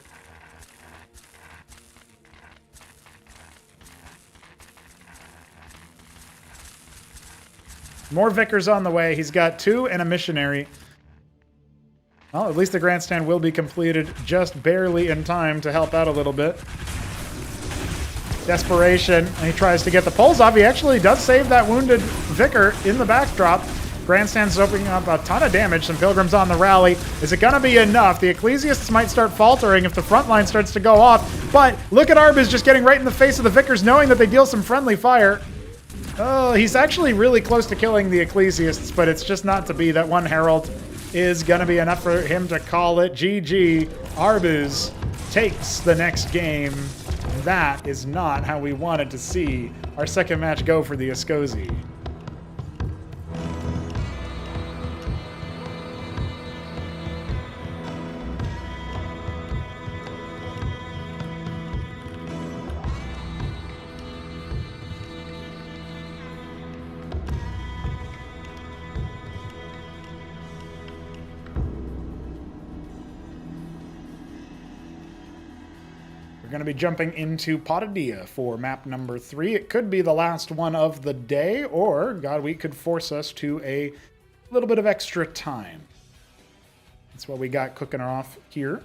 More Vicars on the way. He's got 2 and a Missionary. Well, at least the Grandstand will be completed just barely in time to help out a little bit. Desperation, and he tries to get the pulls off. He actually does save that wounded Vicar in the backdrop. Grandstand's opening up a ton of damage. Some Pilgrims on the rally. Is it going to be enough? The Ecclesiasts might start faltering if the front line starts to go off. But look at Arbuz just getting right in the face of the Vicars, knowing that they deal some friendly fire. Oh, he's actually really close to killing the Ecclesiasts, but it's just not to be. That one Herald is going to be enough for him to call it GG. Arbuz takes the next game. That is not how we wanted to see our second match go for the Sosij. We're going to be jumping into Patadia for map number 3. It could be the last one of the day, or God Week could force us to a little bit of extra time. That's what we got cooking off here.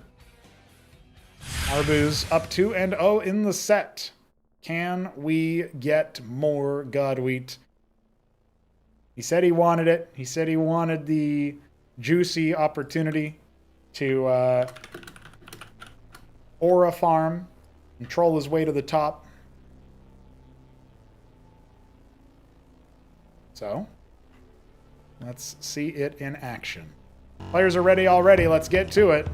Arbuz up 2-0 in the set. Can we get more God Wheat? He said he wanted it. He said he wanted the juicy opportunity to aura farm and troll his way to the top. So, let's see it in action. Players are ready already. Let's get to it.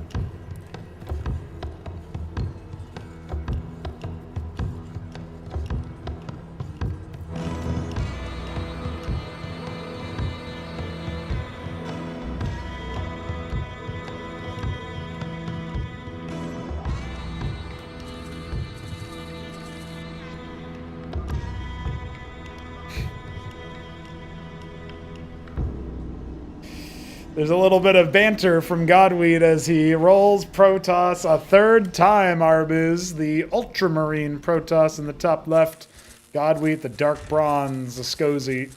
There's a little bit of banter from Godweed as he rolls Protoss a third time, Arbuz. The Ultramarine Protoss in the top left. Godweed, the Dark Bronze, the Sosij.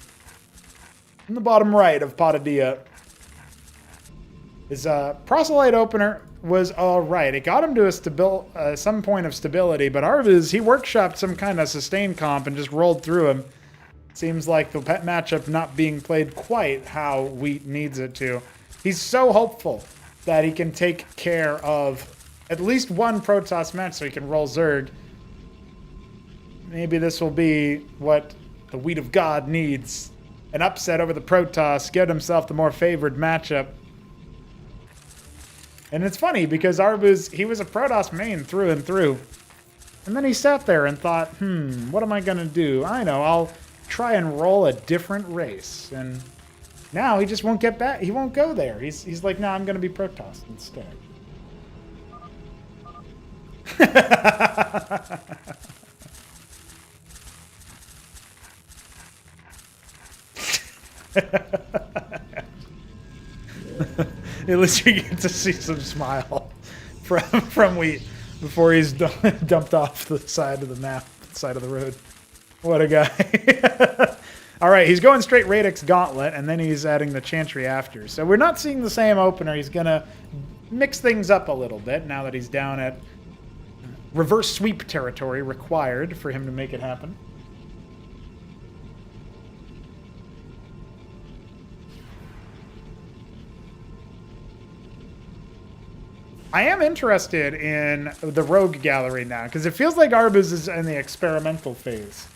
In the bottom right of Patadia. His Proselyte opener was alright. It got him to some point of stability, but Arbuz, he workshopped some kind of sustain comp and just rolled through him. Seems like the pet matchup not being played quite how Wheat needs it to. He's so hopeful that he can take care of at least one Protoss match so he can roll Zerg. Maybe this will be what the Wheat of God needs. An upset over the Protoss, get himself the more favored matchup. And it's funny because Arbuz, he was a Protoss main through and through. And then he sat there and thought, what am I going to do? I know, I'll try and roll a different race. And now he just won't get back. He won't go there. He's like, no, I'm going to be Protoss instead. At least you get to see some smile from Wheat before he's dumped off the side of the map, side of the road. What a guy. All right, he's going straight Radix Gauntlet, and then he's adding the Chantry after. So we're not seeing the same opener. He's going to mix things up a little bit now that he's down at reverse sweep territory required for him to make it happen. I am interested in the Rogue Gallery now, because it feels like Arbuz is in the experimental phase.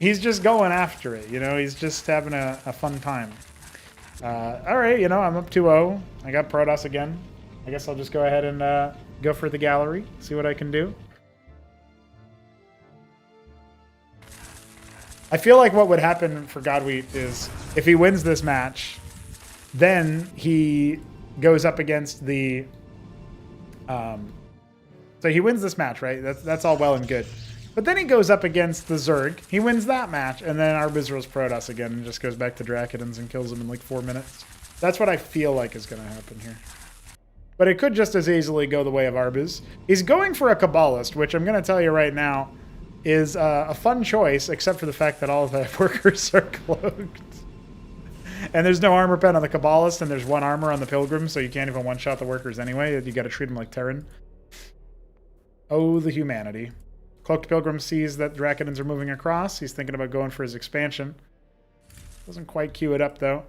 He's just going after it, you know? He's just having a fun time. All right, you know, I'm up 2-0. I got Protoss again. I guess I'll just go ahead and go for the gallery, see what I can do. I feel like what would happen for Godwheat is if he wins this match, then he goes up against the... so he wins this match, right? That's all well and good. But then he goes up against the Zerg. He wins that match, and then Arbuz rolls Protoss again and just goes back to Drakidans and kills him in like 4 minutes. That's what I feel like is going to happen here. But it could just as easily go the way of Arbuz. He's going for a Kabbalist, which I'm going to tell you right now is a fun choice, except for the fact that all of the workers are cloaked. And there's no armor pen on the Kabbalist, and there's 1 armor on the Pilgrim, so you can't even one-shot the workers anyway. You got to treat them like Terran. Oh, the humanity. Cloaked Pilgrim sees that Drakidans are moving across. He's thinking about going for his expansion. Doesn't quite queue it up, though.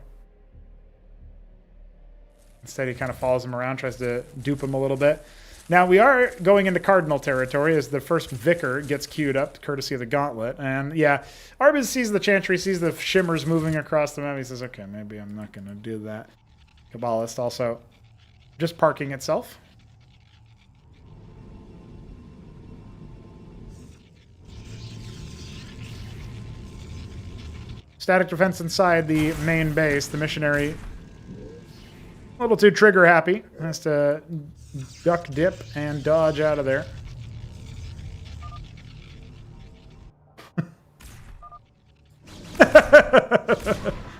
Instead, he kind of follows him around, tries to dupe him a little bit. Now, we are going into Cardinal territory as the first Vicar gets queued up, courtesy of the Gauntlet. And, yeah, Arbuz sees the Chantry, sees the Shimmers moving across the map. He says, okay, maybe I'm not going to do that. Kabbalist also just parking itself. Static defense inside the main base. The missionary, a little too trigger happy. Has to duck, dip, and dodge out of there.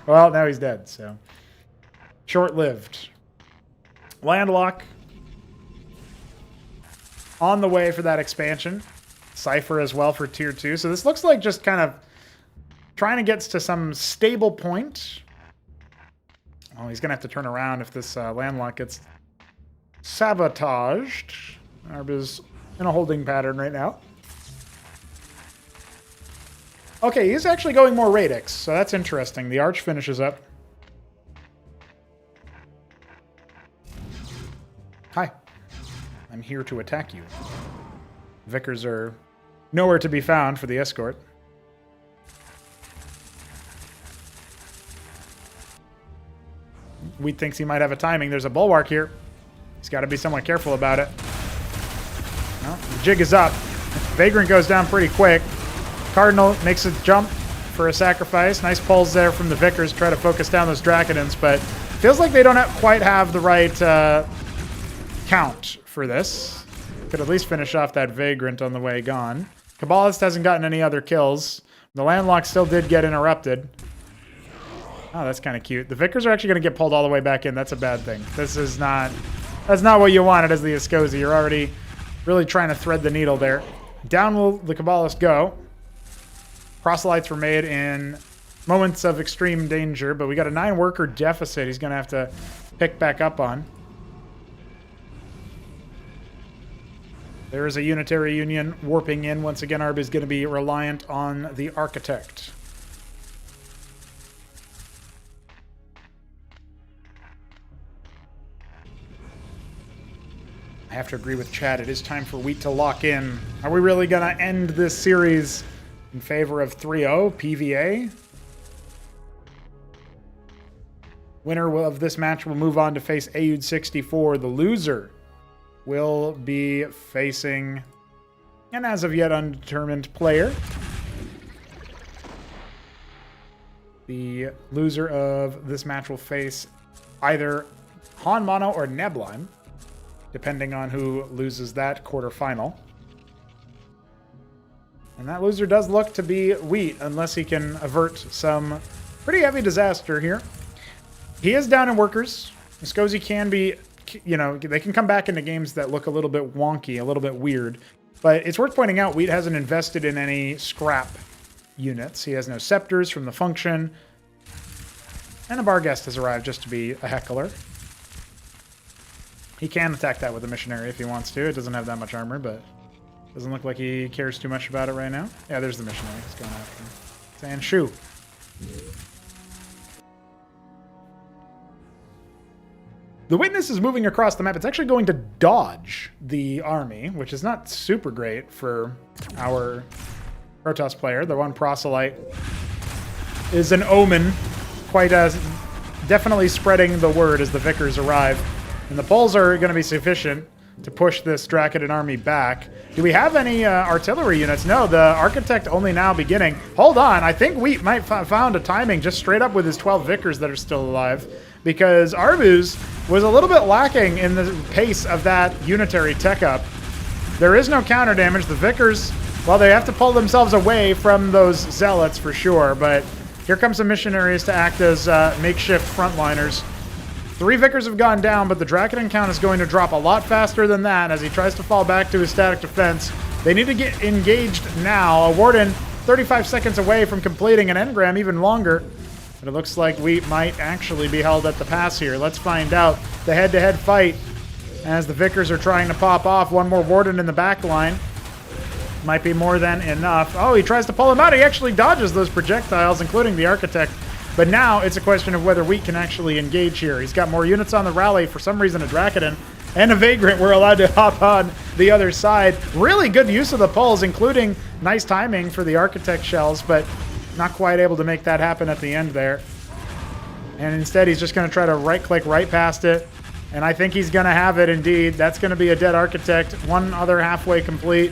Well, now he's dead, so. Short-lived. Landlock. On the way for that expansion. Cypher as well for tier 2. So this looks like just kind of trying to get to some stable point. Oh, he's going to have to turn around if this landlock gets sabotaged. Arbuz in a holding pattern right now. Okay, he's actually going more Radix, so that's interesting. The Arch finishes up. Hi. I'm here to attack you. Vicars are nowhere to be found for the escort. Wheat thinks he might have a timing. There's a bulwark here. He's got to be somewhat careful about it. Well, the jig is up. Vagrant goes down pretty quick. Cardinal makes a jump for a sacrifice. Nice pulls there from the Vicars. Try to focus down those Drakidans, but feels like they don't quite have the right count for this. Could at least finish off that Vagrant on the way gone. Kabbalist hasn't gotten any other kills. The landlock still did get interrupted. Oh, that's kind of cute. The Vicars are actually going to get pulled all the way back in. That's a bad thing. This is not... That's not what you wanted as the Escosi. You're already really trying to thread the needle there. Down will the Kabbalist go. Proselytes were made in moments of extreme danger, but we got a 9-worker deficit he's going to have to pick back up on. There is a unitary union warping in. Once again, Arb is going to be reliant on the Architect. I have to agree with Chad. It is time for Wheat to lock in. Are we really going to end this series in favor of 3-0 PVA? Winner of this match will move on to face AUD64. The loser will be facing an as of yet undetermined player. The loser of this match will face either HonMonO or Neblime, depending on who loses that quarterfinal. And that loser does look to be Wheat, unless he can avert some pretty heavy disaster here. He is down in workers. Escosi can be, you know, they can come back into games that look a little bit wonky, a little bit weird. But it's worth pointing out, Wheat hasn't invested in any scrap units. He has no scepters from the function. And a Barghest has arrived just to be a heckler. He can attack that with a missionary if he wants to. It doesn't have that much armor, but doesn't look like he cares too much about it right now. Yeah, there's the missionary. He's going after him. Saying shoo. The witness is moving across the map. It's actually going to dodge the army, which is not super great for our Protoss player. The one proselyte is an omen, quite definitely spreading the word as the Vicars arrive. And the pulls are going to be sufficient to push this Dracoden army back. Do we have any artillery units? No, the Architect only now beginning. Hold on, I think Wheat might found a timing just straight up with his 12 Vicars that are still alive, because Arbuz was a little bit lacking in the pace of that unitary tech up. There is no counter damage. The Vicars, well, they have to pull themselves away from those Zealots for sure, but here comes some missionaries to act as makeshift frontliners. 3 Vicars have gone down, but the Dracoden count is going to drop a lot faster than that as he tries to fall back to his static defense. They need to get engaged now. A Warden 35 seconds away from completing an engram, even longer. But it looks like Wheat might actually be held at the pass here. Let's find out. The head-to-head fight as the Vicars are trying to pop off. One more Warden in the back line. Might be more than enough. Oh, he tries to pull him out. He actually dodges those projectiles, including the Architect. But now it's a question of whether Wheat can actually engage here. He's got more units on the rally. For some reason, a Dracoden and a Vagrant were allowed to hop on the other side. Really good use of the pulls, including nice timing for the Architect shells, but not quite able to make that happen at the end there. And instead, he's just going to try to right-click right past it. And I think he's going to have it indeed. That's going to be a dead Architect. One other halfway complete.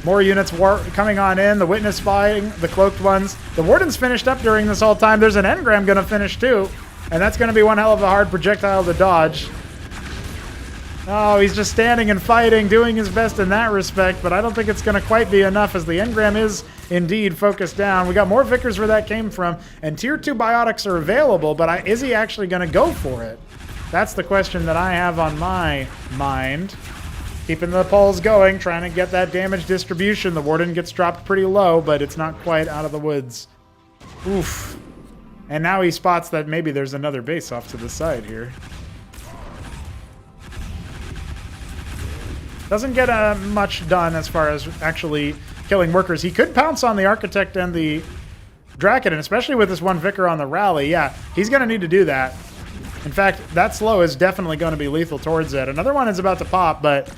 More units coming on in. The Witness fighting, the Cloaked ones. The Warden's finished up during this whole time. There's an engram going to finish too. And that's going to be one hell of a hard projectile to dodge. Oh, he's just standing and fighting, doing his best in that respect, but I don't think it's going to quite be enough as the engram is indeed focused down. We got more Vicars where that came from, and Tier 2 biotics are available, but is he actually going to go for it? That's the question that I have on my mind. Keeping the pulls going, trying to get that damage distribution. The Warden gets dropped pretty low, but it's not quite out of the woods. Oof. And now he spots that maybe there's another base off to the side here. Doesn't get much done as far as actually killing workers. He could pounce on the Architect and the Dracoden, especially with this one Vicar on the rally. Yeah, he's going to need to do that. In fact, that slow is definitely going to be lethal towards it. Another one is about to pop, but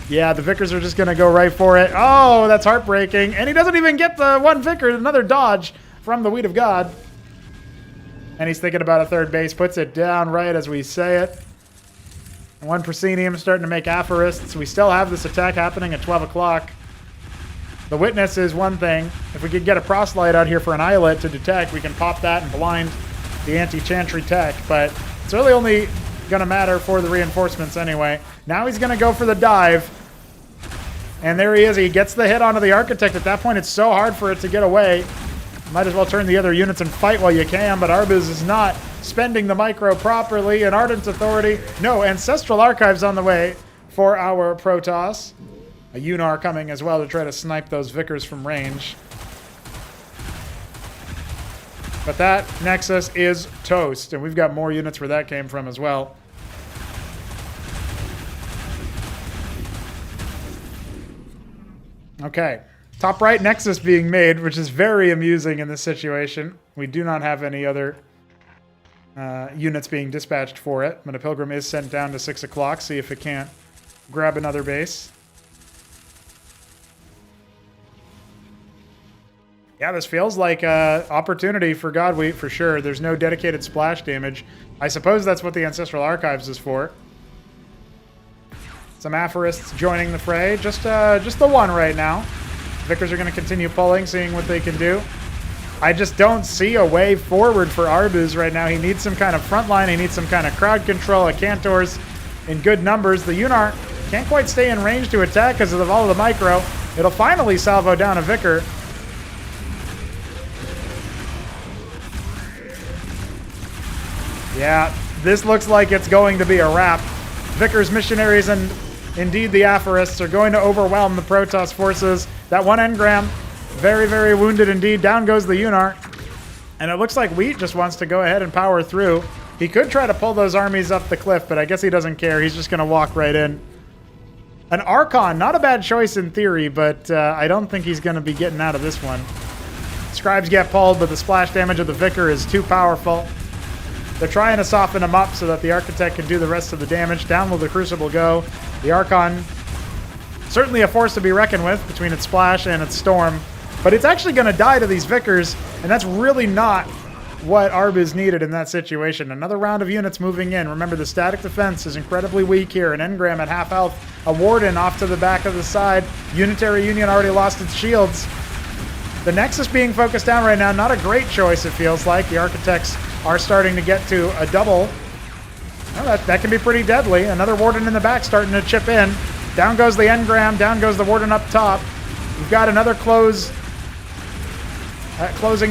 yeah, the Vicars are just going to go right for it. Oh, that's heartbreaking. And he doesn't even get the one Vicar. Another dodge from the Wheat of God. And he's thinking about a third base. Puts it down right as we say it. And one Proscenium starting to make aphorists. We still have this attack happening at 12 o'clock. The Witness is one thing. If we could get a Proselyte out here for an Islet to detect, we can pop that and blind the anti-chantry tech. But it's really only going to matter for the reinforcements anyway. Now he's going to go for the dive. And there he is. He gets the hit onto the Architect. At that point, it's so hard for it to get away. Might as well turn the other units and fight while you can, but Arbuz is not spending the micro properly. An Ardent Authority. No, Ancestral Archives on the way for our Protoss. A Unar coming as well to try to snipe those Vicars from range. But that Nexus is toast, and we've got more units where that came from as well. Okay, top right Nexus being made, which is very amusing in this situation. We do not have any other units being dispatched for it, but a Pilgrim is sent down to 6 o'clock, see if it can't grab another base. Yeah, this feels like an opportunity for Godwheat for sure. There's no dedicated splash damage. I suppose that's what the Ancestral Archives is for. Some Aphorists joining the fray. Just the one right now. Vicars are going to continue pulling, seeing what they can do. I just don't see a way forward for Arbuz right now. He needs some kind of front line. He needs some kind of crowd control. Cantor's in good numbers. The Unar can't quite stay in range to attack because of all of the micro. It'll finally salvo down a Vicar. Yeah, this looks like it's going to be a wrap. Vicars, Missionaries, and indeed the Aphorists are going to overwhelm the Protoss forces. That one engram, very, very wounded indeed. Down goes the Unar. And it looks like Wheat just wants to go ahead and power through. He could try to pull those armies up the cliff, but I guess he doesn't care. He's just going to walk right in. An Archon, not a bad choice in theory, but I don't think he's going to be getting out of this one. Scribes get pulled, but the splash damage of the Vicar is too powerful. They're trying to soften him up so that the Architect can do the rest of the damage. Down will the Crucible go. The Archon, certainly a force to be reckoned with between its splash and its storm. But it's actually going to die to these Vickers, and that's really not what Arbuz needed in that situation. Another round of units moving in. Remember, the static defense is incredibly weak here. An Engram at half health. A Warden off to the back of the side. Unitary Union already lost its shields. The Nexus being focused down right now. Not a great choice, it feels like. The Architects are starting to get to a double. Well, that can be pretty deadly. Another Warden in the back starting to chip in. Down goes the Engram. Down goes the Warden up top. We've got another closing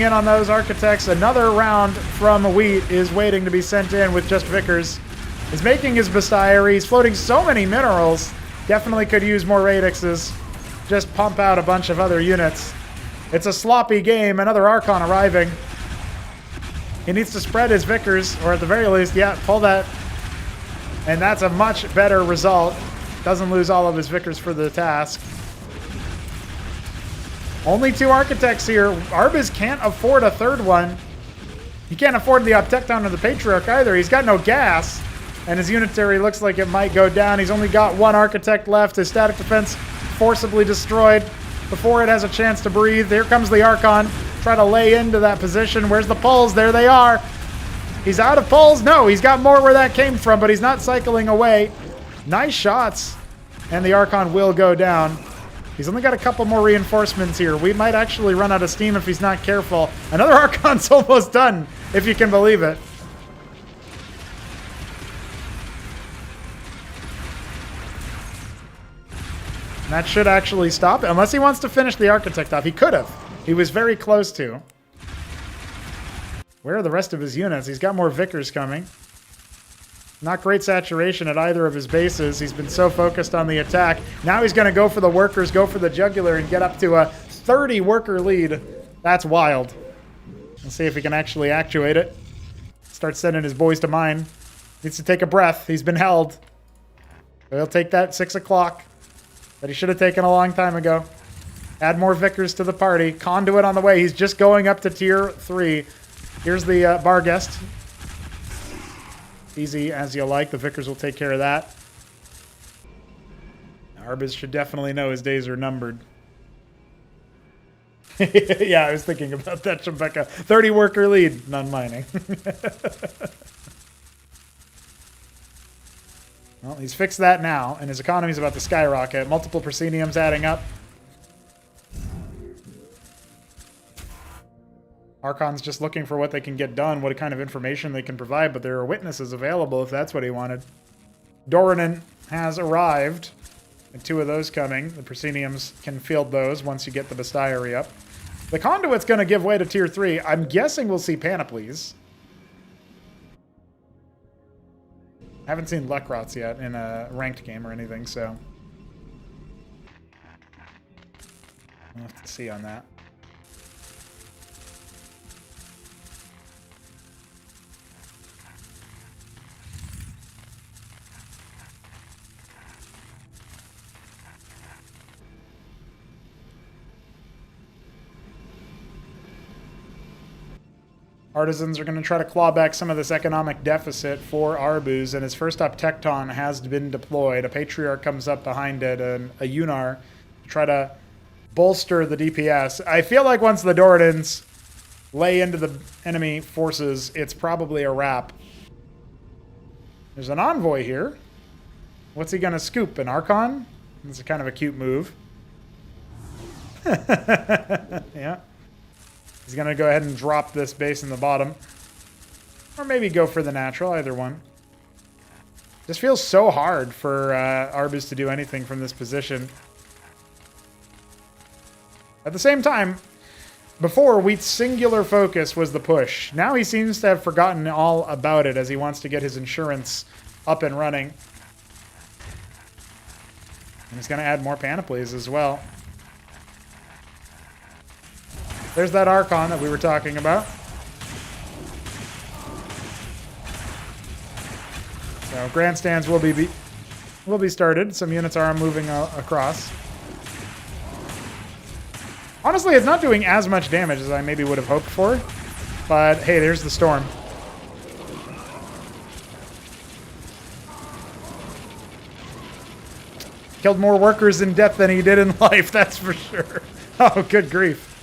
in on those Architects. Another round from Wheat is waiting to be sent in with just Vickers. He's making his Bestiary. He's floating so many minerals. Definitely could use more Radixes. Just pump out a bunch of other units. It's a sloppy game. Another Archon arriving. He needs to spread his Vickers, or at the very least, yeah, pull that. And that's a much better result. Doesn't lose all of his Vickers for the task. Only 2 Architects here. Arbuz can't afford a third one. He can't afford the Optecton or the Patriarch either. He's got no gas, and his Unitary looks like it might go down. He's only got 1 Architect left. His static defense forcibly destroyed before it has a chance to breathe. Here comes the Archon. Try to lay into that position. Where's the pulls? There they are. He's out of pulls. No, he's got more where that came from, but he's not cycling away. Nice shots, and the Archon will go down. He's only got a couple more reinforcements here. We might actually run out of steam if he's not careful. Another Archon's almost done, if you can believe it. And that should actually stop it, unless he wants to finish the Architect off. He could have. He was very close to. Where are the rest of his units? He's got more Vickers coming. Not great saturation at either of his bases. He's been so focused on the attack. Now he's going to go for the workers, go for the jugular, and get up to a 30 worker lead. That's wild. Let's see if he can actually actuate it. Start sending his boys to mine. Needs to take a breath. He's been held. He'll take that 6 o'clock that he should have taken a long time ago. Add more Vickers to the party. Conduit on the way. He's just going up to tier 3. Here's the bar guest. Easy as you like. The Vickers will take care of that. Arbuz should definitely know his days are numbered. Yeah, I was thinking about that, Rebecca. 30 worker lead, non-mining. Well, he's fixed that now, and his economy's about to skyrocket. Multiple prosceniums adding up. Archon's just looking for what they can get done, what kind of information they can provide, but there are witnesses available if that's what he wanted. Doronin has arrived, and 2 of those coming. The prosceniums can field those once you get the Bestiary up. The Conduit's going to give way to tier 3. I'm guessing we'll see Panoplies. I haven't seen Lekrots yet in a ranked game or anything, so we'll have to see on that. Artisans are going to try to claw back some of this economic deficit for Arbuz, and his first up Tecton has been deployed. A Patriarch comes up behind it, and a Unar to try to bolster the DPS. I feel like once the Doradins lay into the enemy forces, it's probably a wrap. There's an Envoy here. What's he going to scoop? An Archon? It's kind of a cute move. Yeah. He's going to go ahead and drop this base in the bottom. Or maybe go for the natural, either one. This feels so hard for Arbuz to do anything from this position. At the same time, before, Wheat's singular focus was the push. Now he seems to have forgotten all about it as he wants to get his insurance up and running. And he's going to add more Panoplies as well. There's that Archon that we were talking about. So grandstands will be started. Some units are moving across. Honestly, it's not doing as much damage as I maybe would have hoped for. But hey, there's the storm. Killed more workers in death than he did in life, that's for sure. Oh, good grief.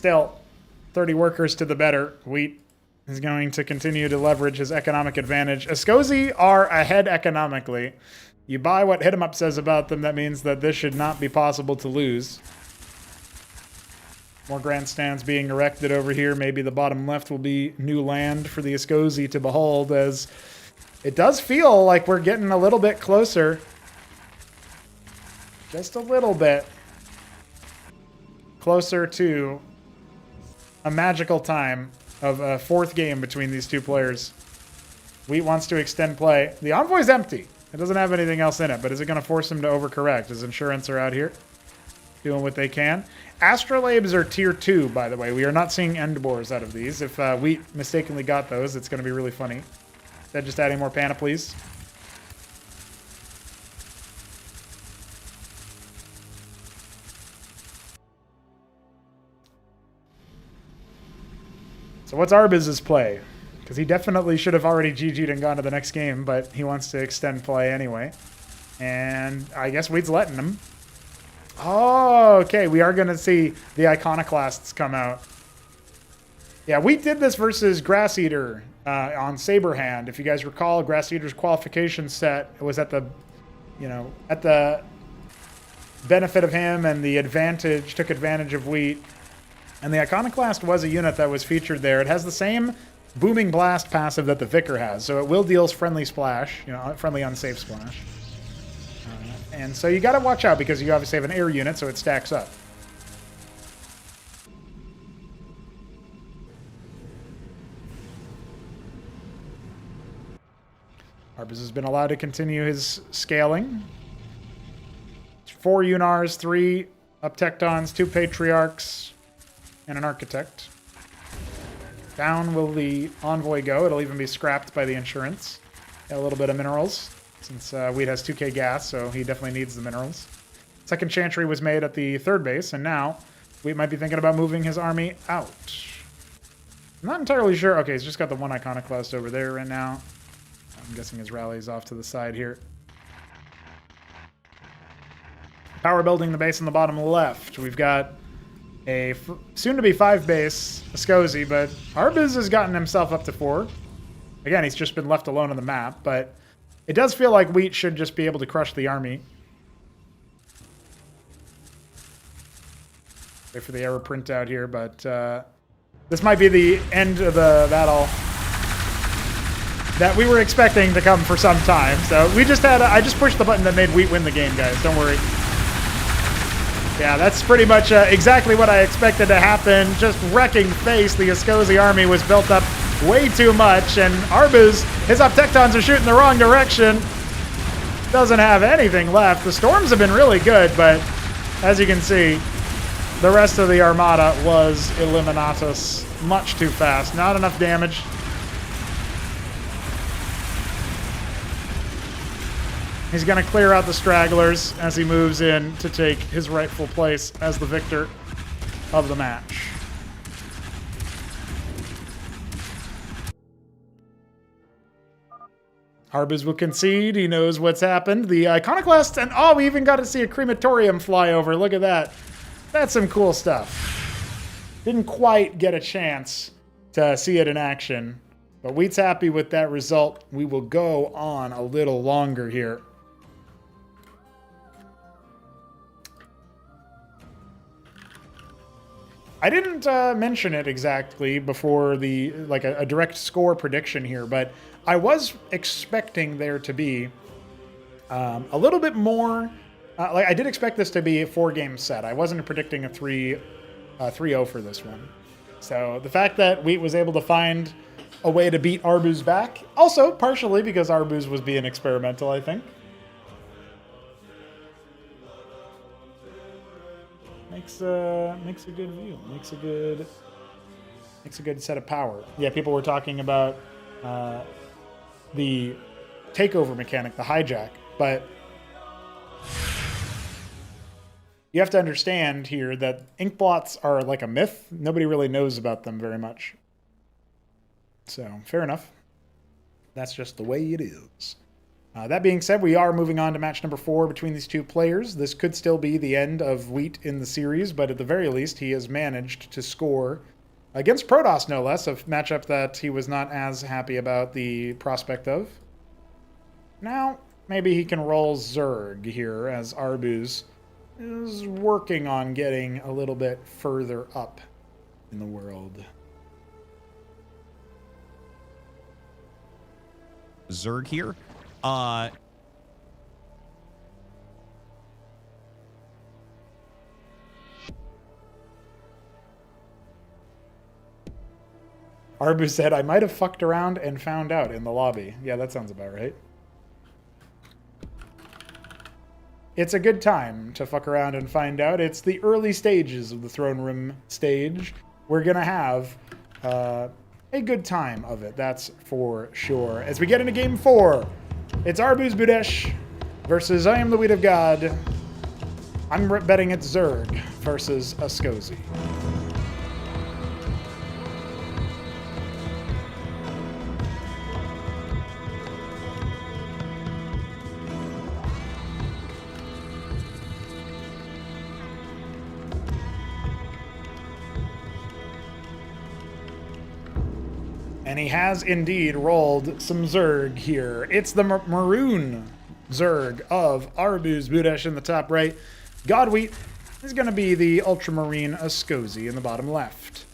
Still, 30 workers to the better. Wheat is going to continue to leverage his economic advantage. Sosij are ahead economically. You buy what HitEmUp says about them, that means that this should not be possible to lose. More grandstands being erected over here. Maybe the bottom left will be new land for the Sosij to behold, as it does feel like we're getting a little bit closer. Just a little bit closer to a magical time of a fourth game between these two players. Wheat wants to extend play. The Envoy's empty. It doesn't have anything else in it, but is it going to force him to overcorrect? His insurance are out here doing what they can. Astrolabes are tier 2, by the way. We are not seeing Endboars out of these. If Wheat mistakenly got those, it's going to be really funny. Instead, just adding more panoplies. So what's Arbuz's play? Because he definitely should have already GG'd and gone to the next game, but he wants to extend play anyway. And I guess Wheat's letting him. Oh, okay. We are going to see the Iconoclasts come out. Yeah, Wheat did this versus Grass Eater on Saberhand. If you guys recall, Grass Eater's qualification set was at the, at the benefit of him, and the advantage took advantage of Wheat. And the Iconoclast was a unit that was featured there. It has the same Booming Blast passive that the Vicar has, so it will deal friendly splash, friendly unsafe splash. And so you got to watch out because you obviously have an air unit, so it stacks up. Arbuz has been allowed to continue his scaling. 4 Unars, 3 Uptectons, 2 Patriarchs, and an Architect. Down will the Envoy go. It'll even be scrapped by the insurance. Got a little bit of minerals, since Wheat has 2k gas, so he definitely needs the minerals. Second Chantry was made at the 3rd base, and now Wheat might be thinking about moving his army out. I'm not entirely sure. Okay, he's just got the 1 Iconoclast over there right now. I'm guessing his rally is off to the side here. Power building the base in the bottom left. We've got a soon-to-be 5 base Sosij, but Arbuz has gotten himself up to 4. Again, he's just been left alone on the map, but it does feel like Wheat should just be able to crush the army. Wait for the error printout here, but this might be the end of the battle that we were expecting to come for some time. So we just had I just pushed the button that made Wheat win the game, guys. Don't worry. Yeah, that's pretty much exactly what I expected to happen. Just wrecking face. The Sosij army was built up way too much, and Arbuz, his Uptectons are shooting the wrong direction. Doesn't have anything left. The storms have been really good, but as you can see, the rest of the Armada was eliminatus much too fast. Not enough damage. He's going to clear out the stragglers as he moves in to take his rightful place as the victor of the match. Arbuz will concede. He knows what's happened. The Iconoclast, and oh, we even got to see a crematorium fly over. Look at that. That's some cool stuff. Didn't quite get a chance to see it in action, but Wheat's happy with that result. We will go on a little longer here. I didn't mention it exactly before the a direct score prediction here, but I was expecting there to be a little bit more. I did expect this to be a 4-game set. I wasn't predicting a 3-0 for this one. So the fact that Wheat was able to find a way to beat Arbuz back, also partially because Arbuz was being experimental, I think. Makes a good view. Makes a good set of power. Yeah, people were talking about the takeover mechanic, the hijack, but you have to understand here that ink blots are like a myth. Nobody really knows about them very much. So, fair enough. That's just the way it is. That being said, we are moving on to match number 4 between these two players. This could still be the end of Wheat in the series, but at the very least, he has managed to score against Protoss, no less, a matchup that he was not as happy about the prospect of. Now, maybe he can roll Zerg here, as Arbuz is working on getting a little bit further up in the world. Zerg here. Arbuz said, I might have fucked around and found out in the lobby. Yeah, that sounds about right. It's a good time to fuck around and find out. It's the early stages of the Throneroom Stage. We're going to have a good time of it, that's for sure. As we get into Game 4, it's ArbuzBudesh versus IAMtheWHEATofGOD. I'm betting it's Zerg versus a Sosij. And he has indeed rolled some Zerg here. It's the maroon Zerg of ArbuzBudesh in the top right. Godwheat is going to be the ultramarine Sosij in the bottom left.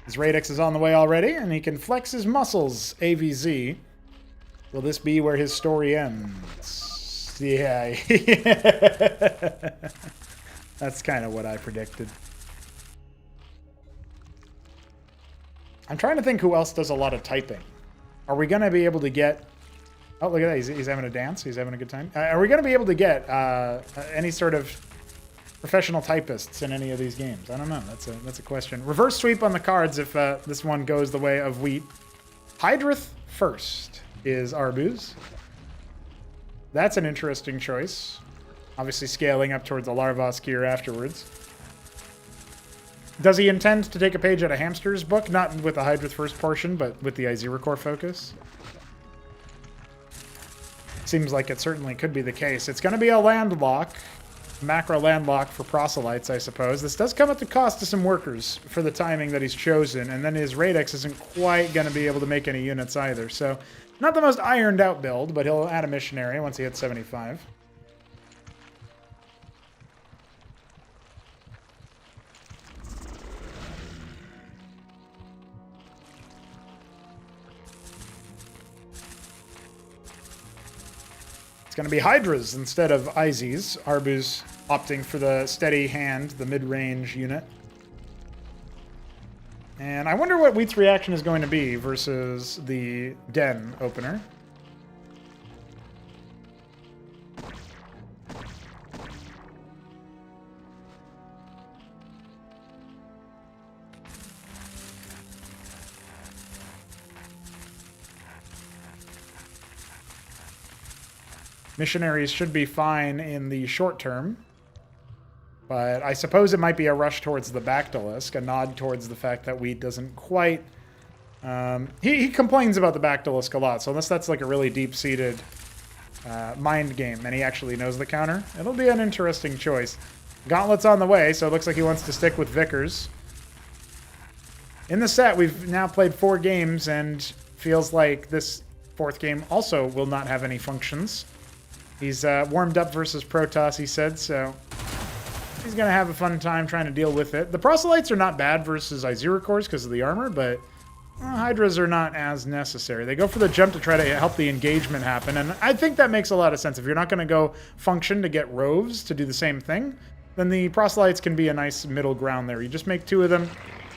His Radix is on the way already, and he can flex his muscles, AVZ. Will this be where his story ends? Yeah. That's kind of what I predicted. I'm trying to think who else does a lot of typing. Are we going to be able to get... Oh, look at that. He's having a dance. He's having a good time. Are we going to be able to get any sort of professional typists in any of these games? I don't know. That's a question. Reverse sweep on the cards if this one goes the way of Wheat. Hydrith first is Arbuz. That's an interesting choice. Obviously scaling up towards a Larvosk here afterwards. Does he intend to take a page out of Hamster's book? Not with the Hydrith first portion, but with the Iziracore focus? Seems like it certainly could be the case. It's going to be a landlock. Macro landlock for proselytes, I suppose. This does come at the cost to some workers for the timing that he's chosen, and then his Radix isn't quite going to be able to make any units either. So, not the most ironed out build, but he'll add a missionary once he hits 75. It's going to be Hydras instead of Izes. Arbuz opting for the steady hand, the mid-range unit. And I wonder what Wheat's reaction is going to be versus the Den opener. Missionaries should be fine in the short term, but I suppose it might be a rush towards the Bactalisk, a nod towards the fact that Wheat doesn't quite... He complains about the Bactalisk a lot, so unless that's like a really deep-seated mind game and he actually knows the counter, it'll be an interesting choice. Gauntlet's on the way, so it looks like he wants to stick with Vickers. In the set, we've now played 4 games, and feels like this 4th game also will not have any functions. He's warmed up versus Protoss, he said, so he's going to have a fun time trying to deal with it. The Proselytes are not bad versus Iziracores because of the armor, but Hydras are not as necessary. They go for the jump to try to help the engagement happen, and I think that makes a lot of sense. If you're not going to go function to get roves to do the same thing, then the Proselytes can be a nice middle ground there. You just make 2 of them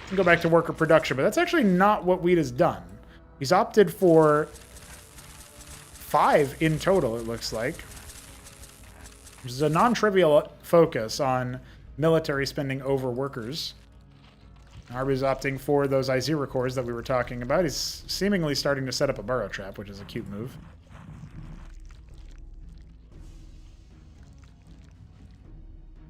and go back to worker production, but that's actually not what Wheat has done. He's opted for 5 in total, it looks like. Which is a non-trivial focus on military spending over workers. Arbuz opting for those Iziracores that we were talking about. He's seemingly starting to set up a burrow trap, which is a cute move.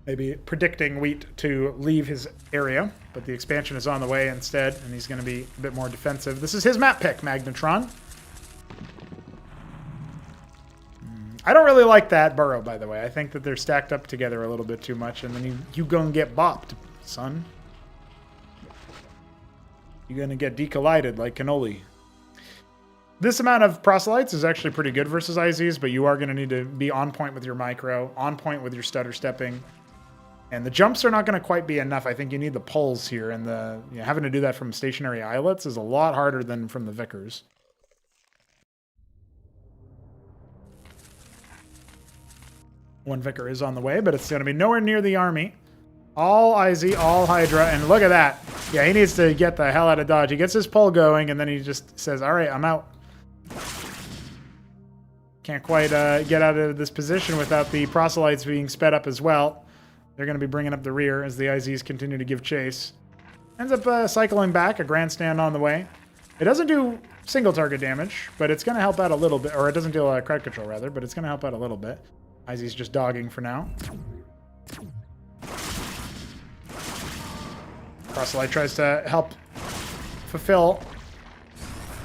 Maybe predicting Wheat to leave his area, but the expansion is on the way instead, and he's going to be a bit more defensive. This is his map pick, Magnetron. I don't really like that burrow, by the way. I think that they're stacked up together a little bit too much, and then you gonna get bopped, son. You're gonna get decollided like cannoli. This amount of proselytes is actually pretty good versus IZs, but you are gonna need to be on point with your micro, on point with your stutter stepping. And the jumps are not going to quite be enough. I think you need the pulls here, and having to do that from stationary islets is a lot harder than from the Vickers. One Vicar is on the way, but it's going to be nowhere near the army. All IZ, all Hydra, and look at that. Yeah, he needs to get the hell out of Dodge. He gets his pull going, and then he just says, all right, I'm out. Can't quite get out of this position without the proselytes being sped up as well. They're going to be bringing up the rear as the IZs continue to give chase. Ends up cycling back, a grandstand on the way. It doesn't do single target damage, but it's going to help out a little bit. Or it doesn't deal crowd control, rather, but it's going to help out a little bit. IZ's just dogging for now. Proselyte tries to help fulfill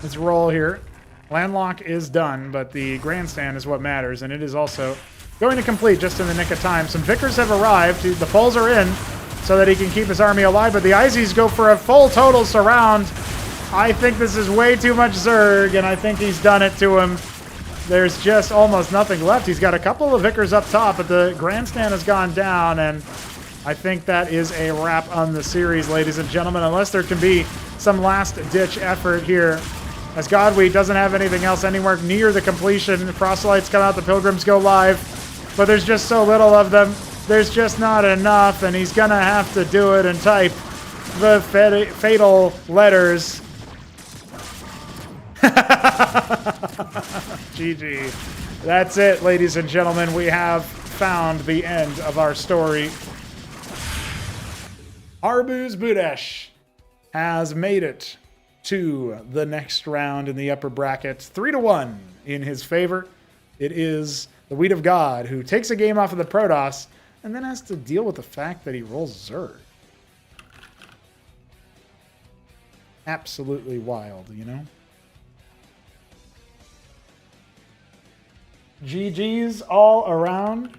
his role here. Landlock is done, but the grandstand is what matters, and it is also going to complete just in the nick of time. Some Vickers have arrived. The poles are in so that he can keep his army alive, but the IZs go for a full total surround. I think this is way too much Zerg, and I think he's done it to him. There's just almost nothing left. He's got a couple of Vickers up top, but the grandstand has gone down, and I think that is a wrap on the series, ladies and gentlemen, unless there can be some last-ditch effort here. As Godweed doesn't have anything else anywhere near the completion. The proselytes come out, the pilgrims go live. But there's just so little of them. There's just not enough, and he's going to have to do it and type the fatal letters. GG. That's it, ladies and gentlemen. We have found the end of our story. ArbuzBudesh has made it to the next round in the upper bracket. 3-1 in his favor. It is the Wheat of God, who takes a game off of the Protoss and then has to deal with the fact that he rolls Zerg. Absolutely wild, you know? GG's all around.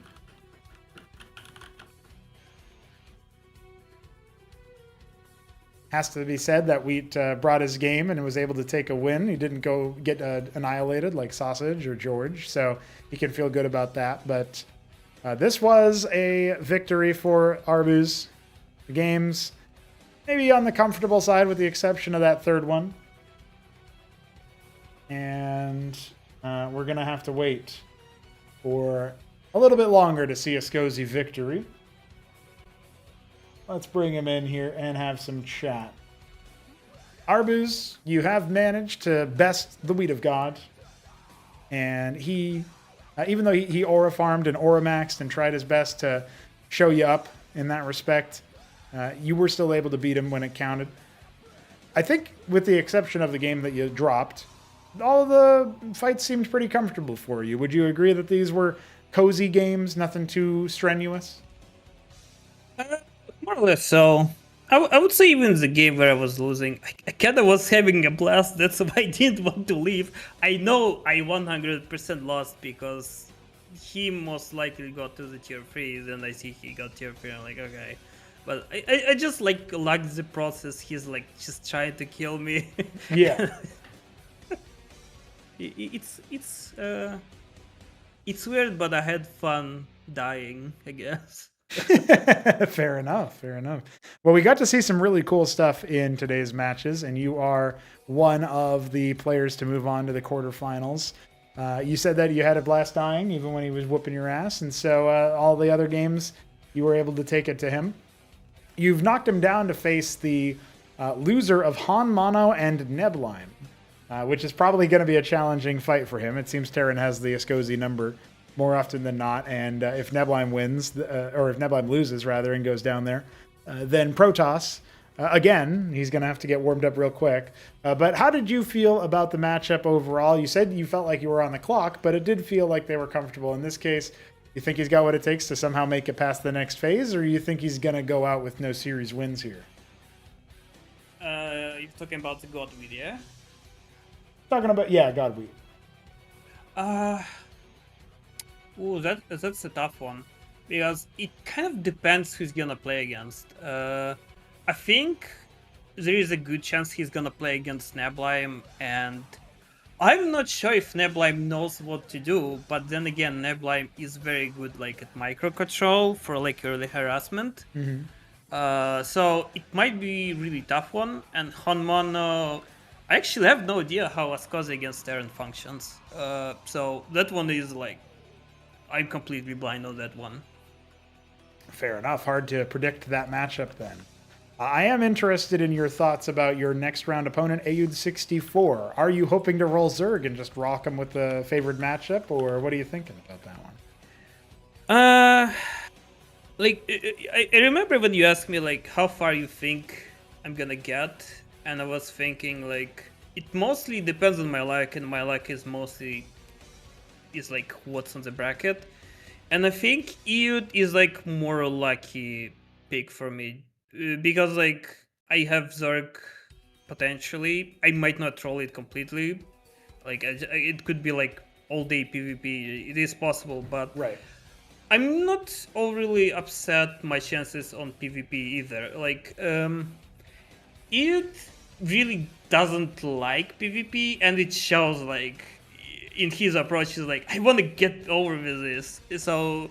Has to be said that Wheat brought his game and was able to take a win. He didn't go get annihilated like Sosij or George, so he can feel good about that. But this was a victory for Arbuz. The game's maybe on the comfortable side with the exception of that third one. And we're going to have to wait for a little bit longer to see a Sosij victory. Let's bring him in here and have some chat. Arbuz, you have managed to best the Wheat of God. And he, even though he aura farmed and aura maxed and tried his best to show you up in that respect, you were still able to beat him when it counted. I think with the exception of the game that you dropped, all of the fights seemed pretty comfortable for you. Would you agree that these were cozy games, nothing too strenuous? More or less so. I would say even the game where I was losing, I kind of was having a blast. That's why I didn't want to leave. I know I 100% lost because he most likely got to the tier 3, then I see he got tier 3. I'm like, okay. But I just like the process. He's like just trying to kill me. Yeah. It's weird, but I had fun dying, I guess. Fair enough, fair enough. Well, we got to see some really cool stuff in today's matches, and you are one of the players to move on to the quarterfinals. You said that you had a blast dying, even when he was whooping your ass, and so all the other games, you were able to take it to him. You've knocked him down to face the loser of HonMonO and Neblime, which is probably going to be a challenging fight for him. It seems Terran has the Sosij number more often than not, and if Neblime wins, or if Neblime loses rather, and goes down there, then Protoss, again, he's going to have to get warmed up real quick. But how did you feel about the matchup overall? You said you felt like you were on the clock, but it did feel like they were comfortable. In this case, you think he's got what it takes to somehow make it past the next phase, or you think he's going to go out with no series wins here? You're talking about the Godweed, yeah? Talking about, yeah, Godweed. Ooh, that's a tough one, because it kind of depends who's gonna play against. I think there is a good chance he's gonna play against Neblime, and I'm not sure if Neblime knows what to do. But then again, Neblime is very good like at micro control for like early harassment. So it might be really tough one. And HonMonO, I actually have no idea how Sosij against Terran functions. So that one is like, I'm completely blind on that one. Fair enough. Hard to predict that matchup then. I am interested in your thoughts about your next round opponent, AUD64. Are you hoping to roll Zerg and just rock him with the favored matchup, or what are you thinking about that one? Like I remember when you asked me like how far you think I'm gonna get, and I was thinking like it mostly depends on my luck, and my luck is mostly like what's on the bracket, and I think Eud is like more lucky pick for me because like I have Zerg potentially. I might not troll it completely, like it could be like all day PvP. It is possible, but Right. I'm not overly upset my chances on PvP either. Like, it really doesn't like PvP, and it shows like in his approach. He's like, I want to get over with this. So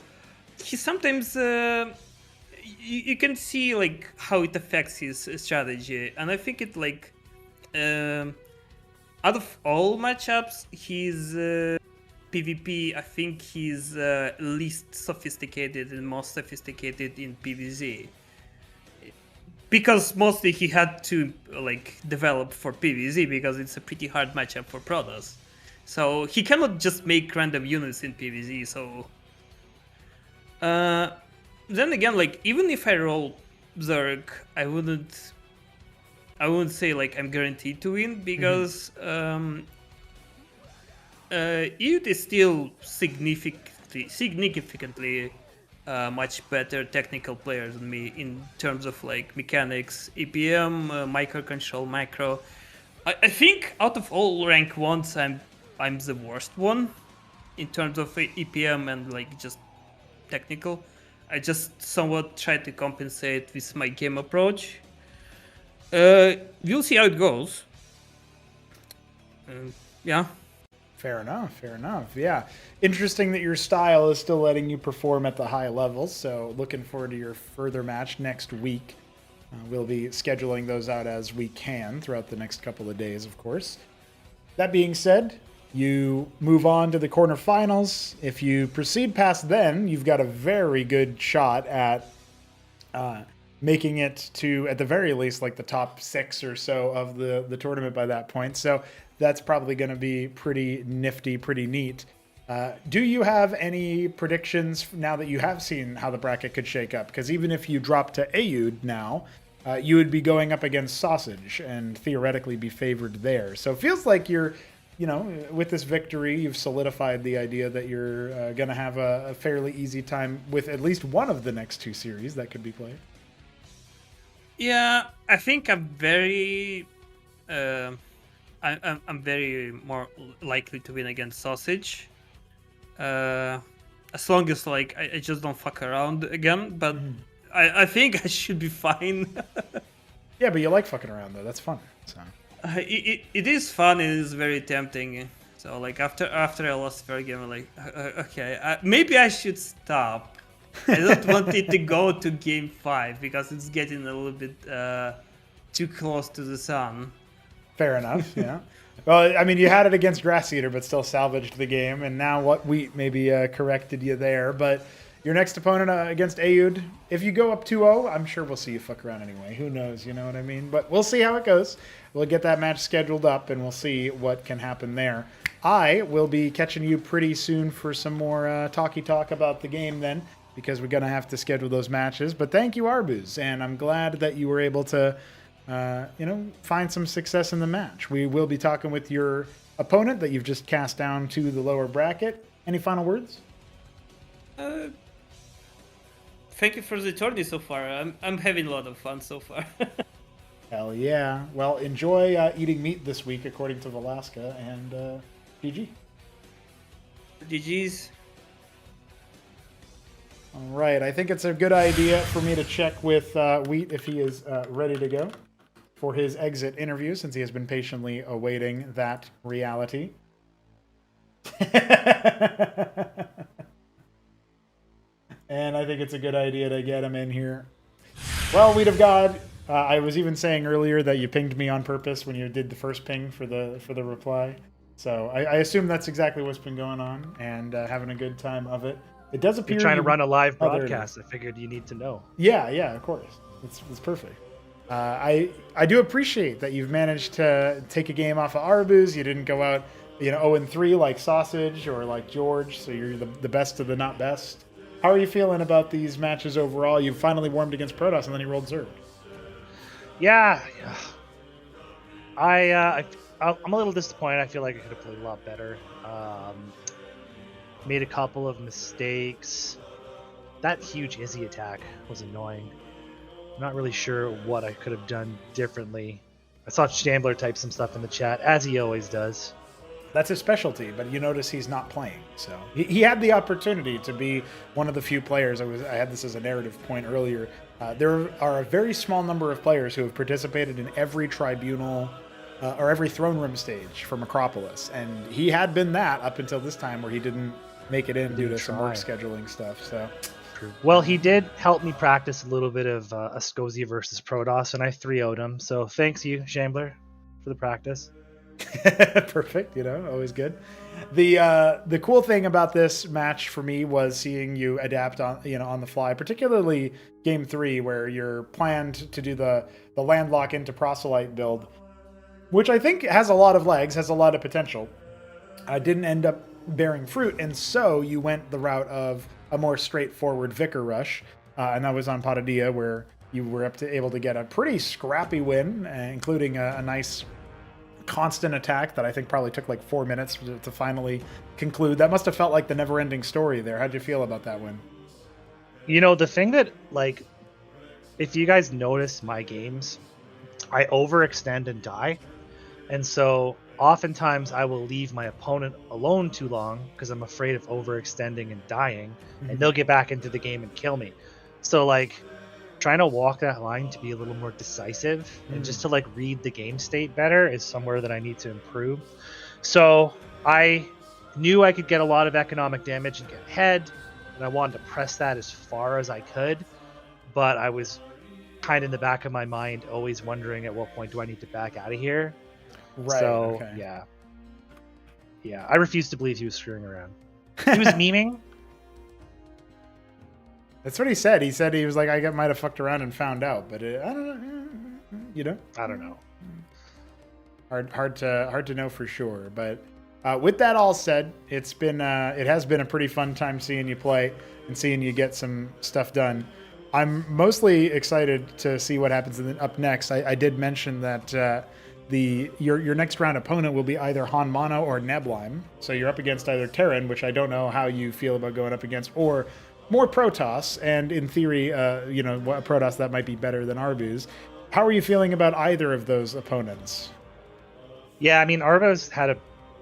he sometimes you can see like how it affects his strategy, and I think it like out of all matchups, he's PvP, I think he's least sophisticated and most sophisticated in PvZ. Because mostly he had to like develop for PvZ because it's a pretty hard matchup for Protoss. So he cannot just make random units in PvZ, so... then again, like, even if I roll Zerg, I wouldn't say like I'm guaranteed to win because Eud is still significantly much better technical player than me in terms of like mechanics, EPM, micro control, macro. I think out of all rank 1s, I'm the worst one in terms of EPM and like just technical. I just somewhat try to compensate with my game approach. We'll see how it goes. Yeah. Fair enough, fair enough. Yeah. Interesting that your style is still letting you perform at the high levels, so looking forward to your further match next week. We'll be scheduling those out as we can throughout the next couple of days, of course. That being said, you move on to the quarterfinals. If you proceed past then, you've got a very good shot at making it to, at the very least, like the top 6 or so of the tournament by that point. So that's probably going to be pretty nifty, pretty neat. Do you have any predictions now that you have seen how the bracket could shake up? Because even if you drop to Aud now, you would be going up against Sosij and theoretically be favored there. So it feels like you're, you know, with this victory, you've solidified the idea that you're going to have a fairly easy time with at least one of the next 2 series that could be played. Yeah, I think I'm very... I'm very more likely to win against Sosij. As long as like I just don't fuck around again, but I think I should be fine. Yeah, but you like fucking around though. That's fun. So it is fun. It is very tempting. So like after I lost the game, I'm like, okay, maybe I should stop. I don't want it to go to game 5 because it's getting a little bit too close to the sun. Fair enough, yeah. Well, I mean, you had it against Grass Eater, but still salvaged the game, and now what wheat maybe corrected you there. But your next opponent against Aud, if you go up 2-0, I'm sure we'll see you fuck around anyway. Who knows, you know what I mean? But we'll see how it goes. We'll get that match scheduled up, and we'll see what can happen there. I will be catching you pretty soon for some more talky talk about the game then, because we're going to have to schedule those matches. But thank you, Arbuz, and I'm glad that you were able to... find some success in the match. We will be talking with your opponent that you've just cast down to the lower bracket. Any final words? Thank you for the tourney so far. I'm having a lot of fun so far. Hell yeah. Well, enjoy eating meat this week, according to Velasca, and GG. GG's. All right, I think it's a good idea for me to check with Wheat if he is ready to go for his exit interview, since he has been patiently awaiting that reality. And I think it's a good idea to get him in here. Well, Wheat of God, I was even saying earlier that you pinged me on purpose when you did the first ping for the reply. So I assume that's exactly what's been going on, and having a good time of it. It does appear You're trying to run a live Oh, there it broadcast. I figured you need to know. Yeah, of course. It's perfect. I do appreciate that you've managed to take a game off of Arbuz. You didn't go out, 0-3 like Sosij or like George, so you're the best of the not best. How are you feeling about these matches overall? You finally warmed against Protoss, and then you rolled Zerg. Yeah. I'm a little disappointed. I feel like I could have played a lot better. Made a couple of mistakes. That huge Izzy attack was annoying. I'm not really sure what I could have done differently. I saw Shambler type some stuff in the chat, as he always does. That's his specialty, but you notice he's not playing. So he had the opportunity to be one of the few players. I had this as a narrative point earlier. There are a very small number of players who have participated in every tribunal or every throne room stage from Acropolis, and he had been that up until this time, where he didn't make it in due to some work scheduling stuff. So. Well, he did help me practice a little bit of Sosij versus Protoss, and I 3-0'd him. So thanks you, Shambler, for the practice. Perfect, always good. The cool thing about this match for me was seeing you adapt on the fly, particularly game 3, where you're planned to do the landlock into proselyte build, which I think has a lot of legs, has a lot of potential. Didn't end up bearing fruit, and so you went the route of a more straightforward Vicar rush, and that was on Patadia, where you were able to get a pretty scrappy win, including a nice constant attack that I think probably took like 4 minutes to finally conclude. That must have felt like the never-ending story there. How'd you feel about that win? The thing that, if you guys notice my games, I overextend and die. And so oftentimes I will leave my opponent alone too long because I'm afraid of overextending and dying, and they'll get back into the game and kill me. So trying to walk that line to be a little more decisive and just to read the game state better is somewhere that I need to improve. So I knew I could get a lot of economic damage and get ahead, and I wanted to press that as far as I could, but I was kind of in the back of my mind always wondering at what point do I need to back out of here. Right. So okay. yeah, I refuse to believe he was screwing around. He was memeing. That's what he said. He said he was like, I might have fucked around and found out, but I don't know. I don't know. Hard to know for sure. But with that all said, it has been a pretty fun time seeing you play and seeing you get some stuff done. I'm mostly excited to see what happens up next. I did mention that your next round opponent will be either HonMonO or Neblime. So you're up against either Terran, which I don't know how you feel about going up against, or more Protoss, and in theory, Protoss that might be better than Arbuz. How are you feeling about either of those opponents? Yeah, I mean, Arbuz had a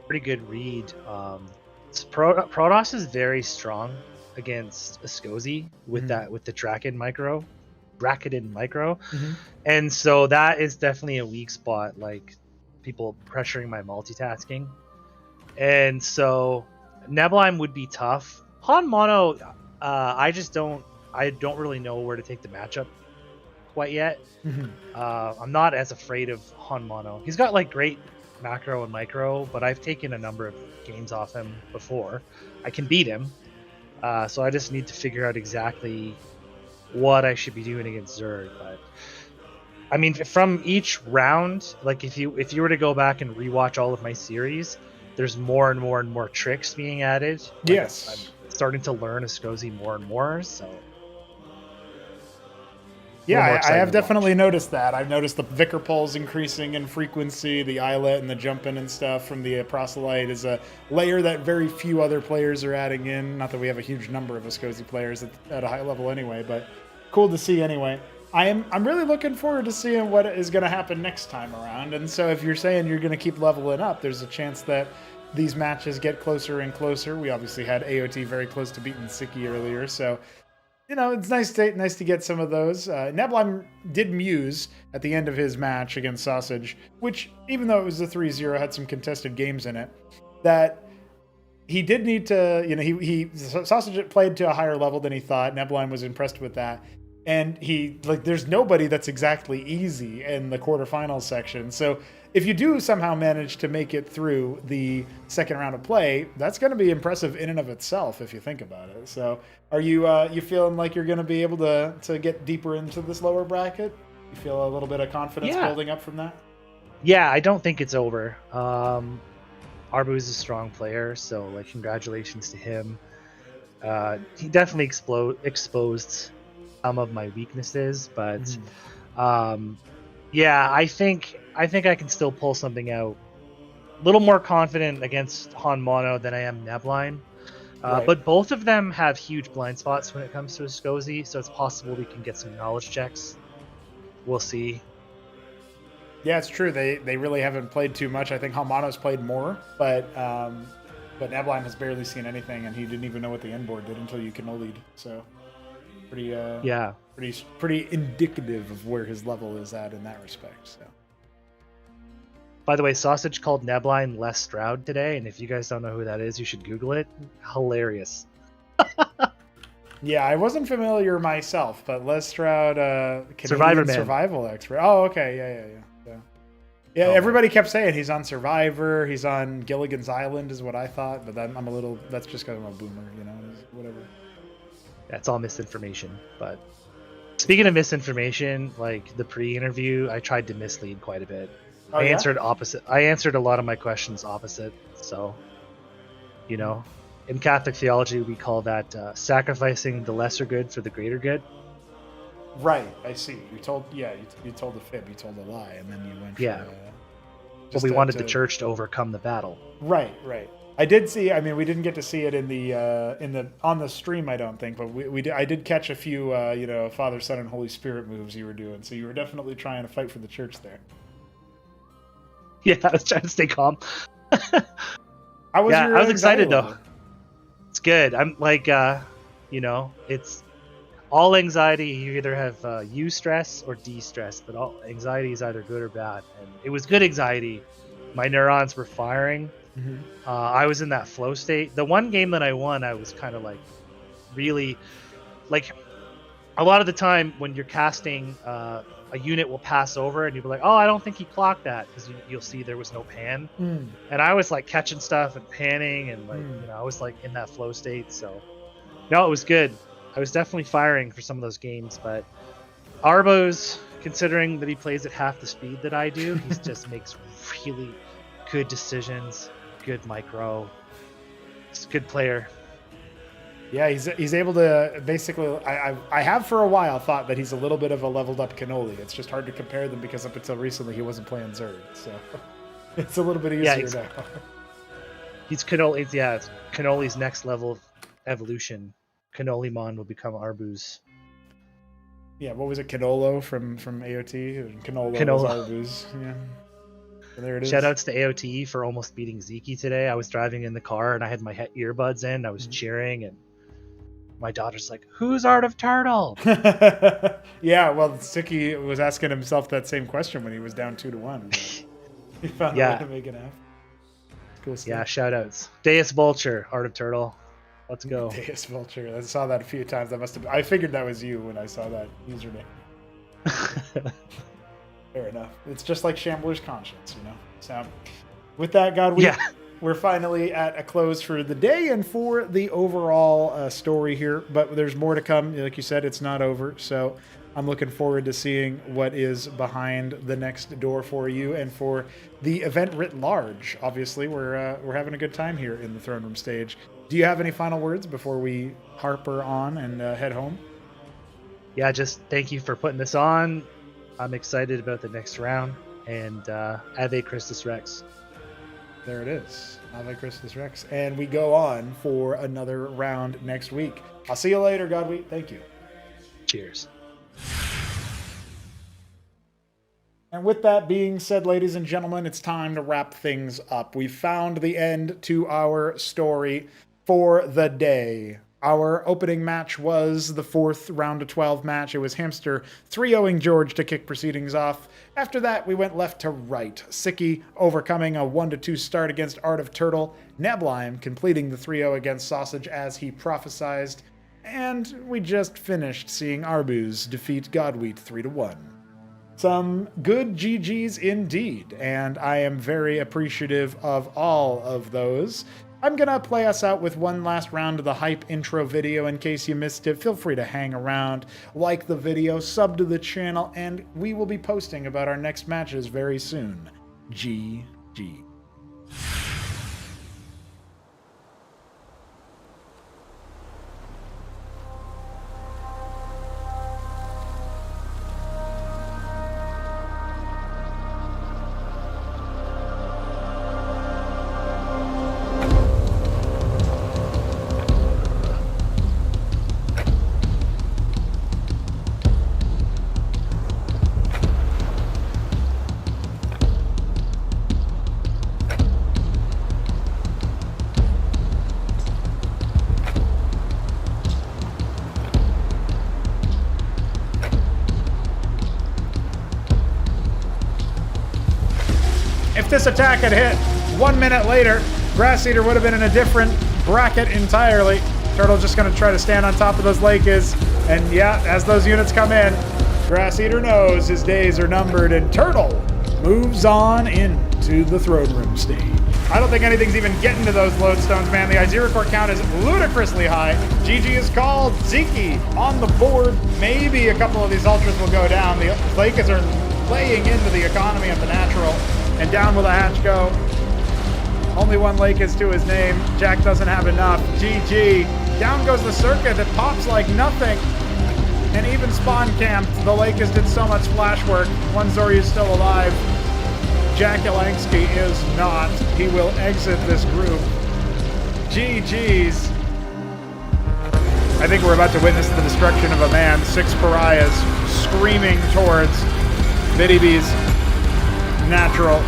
pretty good read. Protoss is very strong against Sosij with the bracketed micro, and so that is definitely a weak spot. People pressuring my multitasking, and so Neblime would be tough. HonMonO, I don't really know where to take the matchup quite yet. I'm not as afraid of HonMonO. He's got great macro and micro, but I've taken a number of games off him before. I can beat him, so I just need to figure out exactly what I should be doing against Zerg. But I mean, from each round, if you were to go back and rewatch all of my series, there's more and more and more tricks being added. Yes. I'm starting to learn Sosij more and more, so yeah, I have definitely noticed that. I've noticed the Vicar pulls increasing in frequency, the eyelet and the jumping and stuff from the proselyte is a layer that very few other players are adding in. Not that we have a huge number of Sosij players at a high level anyway, but cool to see anyway. I'm really looking forward to seeing what is going to happen next time around. And so if you're saying you're going to keep leveling up, there's a chance that these matches get closer and closer. We obviously had AOT very close to beating Sziky earlier, so it's nice to get some of those. Neblime did muse at the end of his match against Sosij, which, even though it was a 3-0, had some contested games in it, that he did need to, Sosij played to a higher level than he thought. Neblime was impressed with that. And there's nobody that's exactly easy in the quarterfinals section. So if you do somehow manage to make it through the second round of play, that's going to be impressive in and of itself if you think about it. So are you feeling like you're going to be able to get deeper into this lower bracket? You feel a little bit of confidence building up from that? Yeah, I don't think it's over. Arbuz is a strong player, so congratulations to him. He definitely exposed some of my weaknesses, but yeah, I think I can still pull something out. A little more confident against HonMonO than I am Neblime. Right. But both of them have huge blind spots when it comes to Sosij, so it's possible we can get some knowledge checks. We'll see. Yeah, it's true. They really haven't played too much. I think HonMonO's played more, but Neblime has barely seen anything, and he didn't even know what the end board did until you cannolied. So pretty indicative of where his level is at in that respect. So. By the way, Sosij called Neblime Les Stroud today, and if you guys don't know who that is, you should Google it. Hilarious. Yeah, I wasn't familiar myself, but Les Stroud, Survivor Man. Survival expert. Oh, okay, yeah. Everybody kept saying he's on Survivor, he's on Gilligan's Island, is what I thought, but that's just because I'm a boomer, whatever. That's all misinformation. But speaking of misinformation, the pre-interview, I tried to mislead quite a bit. Oh, I answered opposite. I answered a lot of my questions opposite. So, in Catholic theology, we call that sacrificing the lesser good for the greater good. Right, I see. You told a fib, you told a lie, and then you went. Yeah. But we wanted the church to overcome the battle. Right. I did see. I mean, we didn't get to see it in the on the stream, I don't think, but I did catch a few, Father, Son, and Holy Spirit moves you were doing. So you were definitely trying to fight for the church there. Yeah, I was trying to stay calm. I was excited though. It's good. I'm it's all anxiety. You either have eustress or de-stress, but all anxiety is either good or bad. And it was good anxiety. My neurons were firing. Mm-hmm. I was in that flow state. The one game that I won, I was kind of really a lot of the time when you're casting, a unit will pass over and you'll be like, oh, I don't think he clocked that, because you'll see there was no pan. And I was catching stuff and panning and I was in that flow state. So no, it was good. I was definitely firing for some of those games, but Arbuz, considering that he plays at half the speed that I do, he just makes really good decisions, good micro. He's a good player. Yeah, he's able to basically. I have for a while thought that he's a little bit of a leveled up cannoli. It's just hard to compare them because up until recently he wasn't playing Zerg, so it's a little bit easier now. He's cannoli. Yeah, it's cannoli's next level of evolution. Cannolimon will become Arbuz. Yeah, what was it? Canolo from AOT. Canolo. Arbuz. Yeah. And there it is. Shoutouts to AOT for almost beating Sziky today. I was driving in the car and I had my earbuds in. I was cheering, and my daughter's like, "Who's Art of Turtle?" Yeah, well, Sziky was asking himself that same question when he was down 2-1. He found a way to make it happen. Cool stuff. Yeah, shoutouts. Deus Vulture, Art of Turtle. Let's go. Deus Vulture. I saw that a few times. I figured that was you when I saw that username. Fair enough. It's just like Shambler's Conscience, So, with that, God, we're finally at a close for the day and for the overall story here. But there's more to come. Like you said, it's not over. So I'm looking forward to seeing what is behind the next door for you and for the event writ large. Obviously, we're having a good time here in the Throneroom Stage. Do you have any final words before we harper on and head home? Yeah, just thank you for putting this on. I'm excited about the next round, and Ave Christus Rex. There it is. Ave Christus Rex. And we go on for another round next week. I'll see you later, Godwheat. Thank you. Cheers. And with that being said, ladies and gentlemen, it's time to wrap things up. We've found the end to our story for the day. Our opening match was the 4th round of 12 match. It was Hamster 3-0ing George to kick proceedings off. After that, we went left to right. Sziky overcoming a 1-2 start against Art of Turtle. Neblime completing the 3-0 against Sosij as he prophesized. And we just finished seeing Arbuz defeat Godwheat 3-1. Some good GGs indeed, and I am very appreciative of all of those. I'm gonna play us out with one last round of the hype intro video in case you missed it. Feel free to hang around, like the video, sub to the channel, and we will be posting about our next matches very soon. GG. If this attack had hit 1 minute later, Grass Eater would have been in a different bracket entirely. Turtle's just going to try to stand on top of those Lakers. And yeah, as those units come in, Grass Eater knows his days are numbered, and Turtle moves on into the Throneroom Stage. I don't think anything's even getting to those lodestones, man. The I0 core count is ludicrously high. GG is called. Sziky on the board. Maybe a couple of these ultras will go down. The Lakers are laying into the economy of the natural. And down will the hatch go. Only one lake is to his name. Jack doesn't have enough. GG. Down goes the circuit that pops like nothing. And even spawn camped, the Lakers did so much splash work. One Zoryu is still alive. Jack Yelansky is not. He will exit this group. GG's. I think we're about to witness the destruction of a man. 6 pariahs screaming towards Biddybee's natural.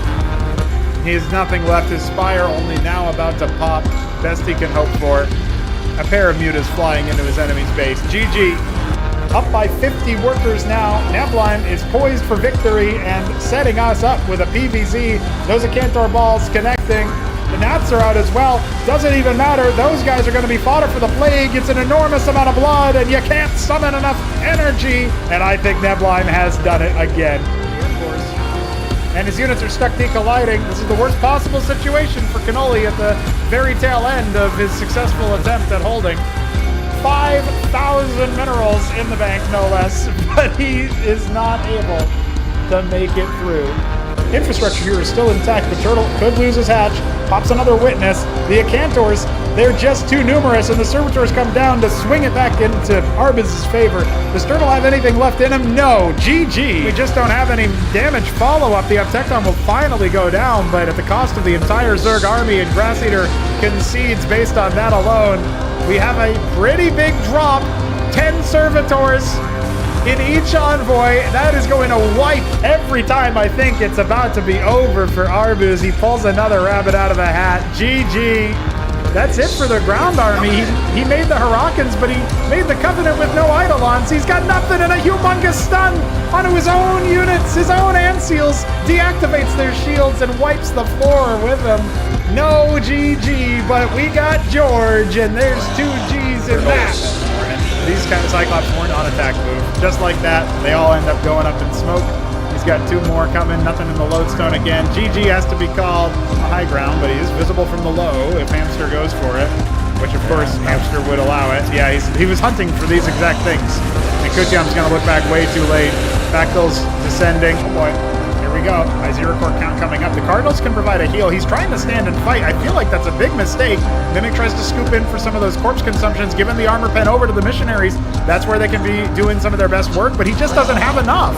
He has nothing left. His Spire only now about to pop. Best he can hope for. A pair of mutas flying into his enemy's base. GG. Up by 50 workers now. Neblime is poised for victory and setting us up with a PVZ. Those Acantor balls connecting. The Nats are out as well. Doesn't even matter. Those guys are going to be fodder for the Plague. It's an enormous amount of blood, and you can't summon enough energy. And I think Neblime has done it again. And his units are stuck decolliding. This is the worst possible situation for Cannoli at the very tail end of his successful attempt at holding. 5,000 minerals in the bank, no less, but he is not able to make it through. Infrastructure here is still intact, but Turtle could lose his hatch. Pops another witness. The Acantors, they're just too numerous, and the Servitors come down to swing it back into Arbuz's favor. Does Turtle have anything left in him? No. GG. We just don't have any damage follow-up. The Uptecton will finally go down, but at the cost of the entire Zerg army, and Grass Eater concedes based on that alone. We have a pretty big drop. 10 Servitors in each envoy. That is going to wipe every time I think it's about to be over for Arbuz. He pulls another rabbit out of the hat. GG. That's it for the ground army. He made the Hurricanes, but he made the Covenant with no Eidolons. He's got nothing and a humongous stun onto his own units. His own Anseals deactivates their shields and wipes the floor with them. No GG, but we got George, and there's 2 G's in that. These kind of Cyclops weren't on attack move. Just like that, they all end up going up in smoke. He's got 2 more coming, nothing in the lodestone again. GG has to be called on the high ground, but he is visible from the low if Hamster goes for it, which of course Hamster would allow it. Yeah, he was hunting for these exact things. And Kutyam's going to look back way too late. Bactils descending. Oh boy. Here we go. I0 core count coming up. The Cardinals can provide a heal. He's trying to stand and fight. I feel like that's a big mistake. Mimic tries to scoop in for some of those corpse consumptions, giving the armor pen over to the missionaries. That's where they can be doing some of their best work, but he just doesn't have enough.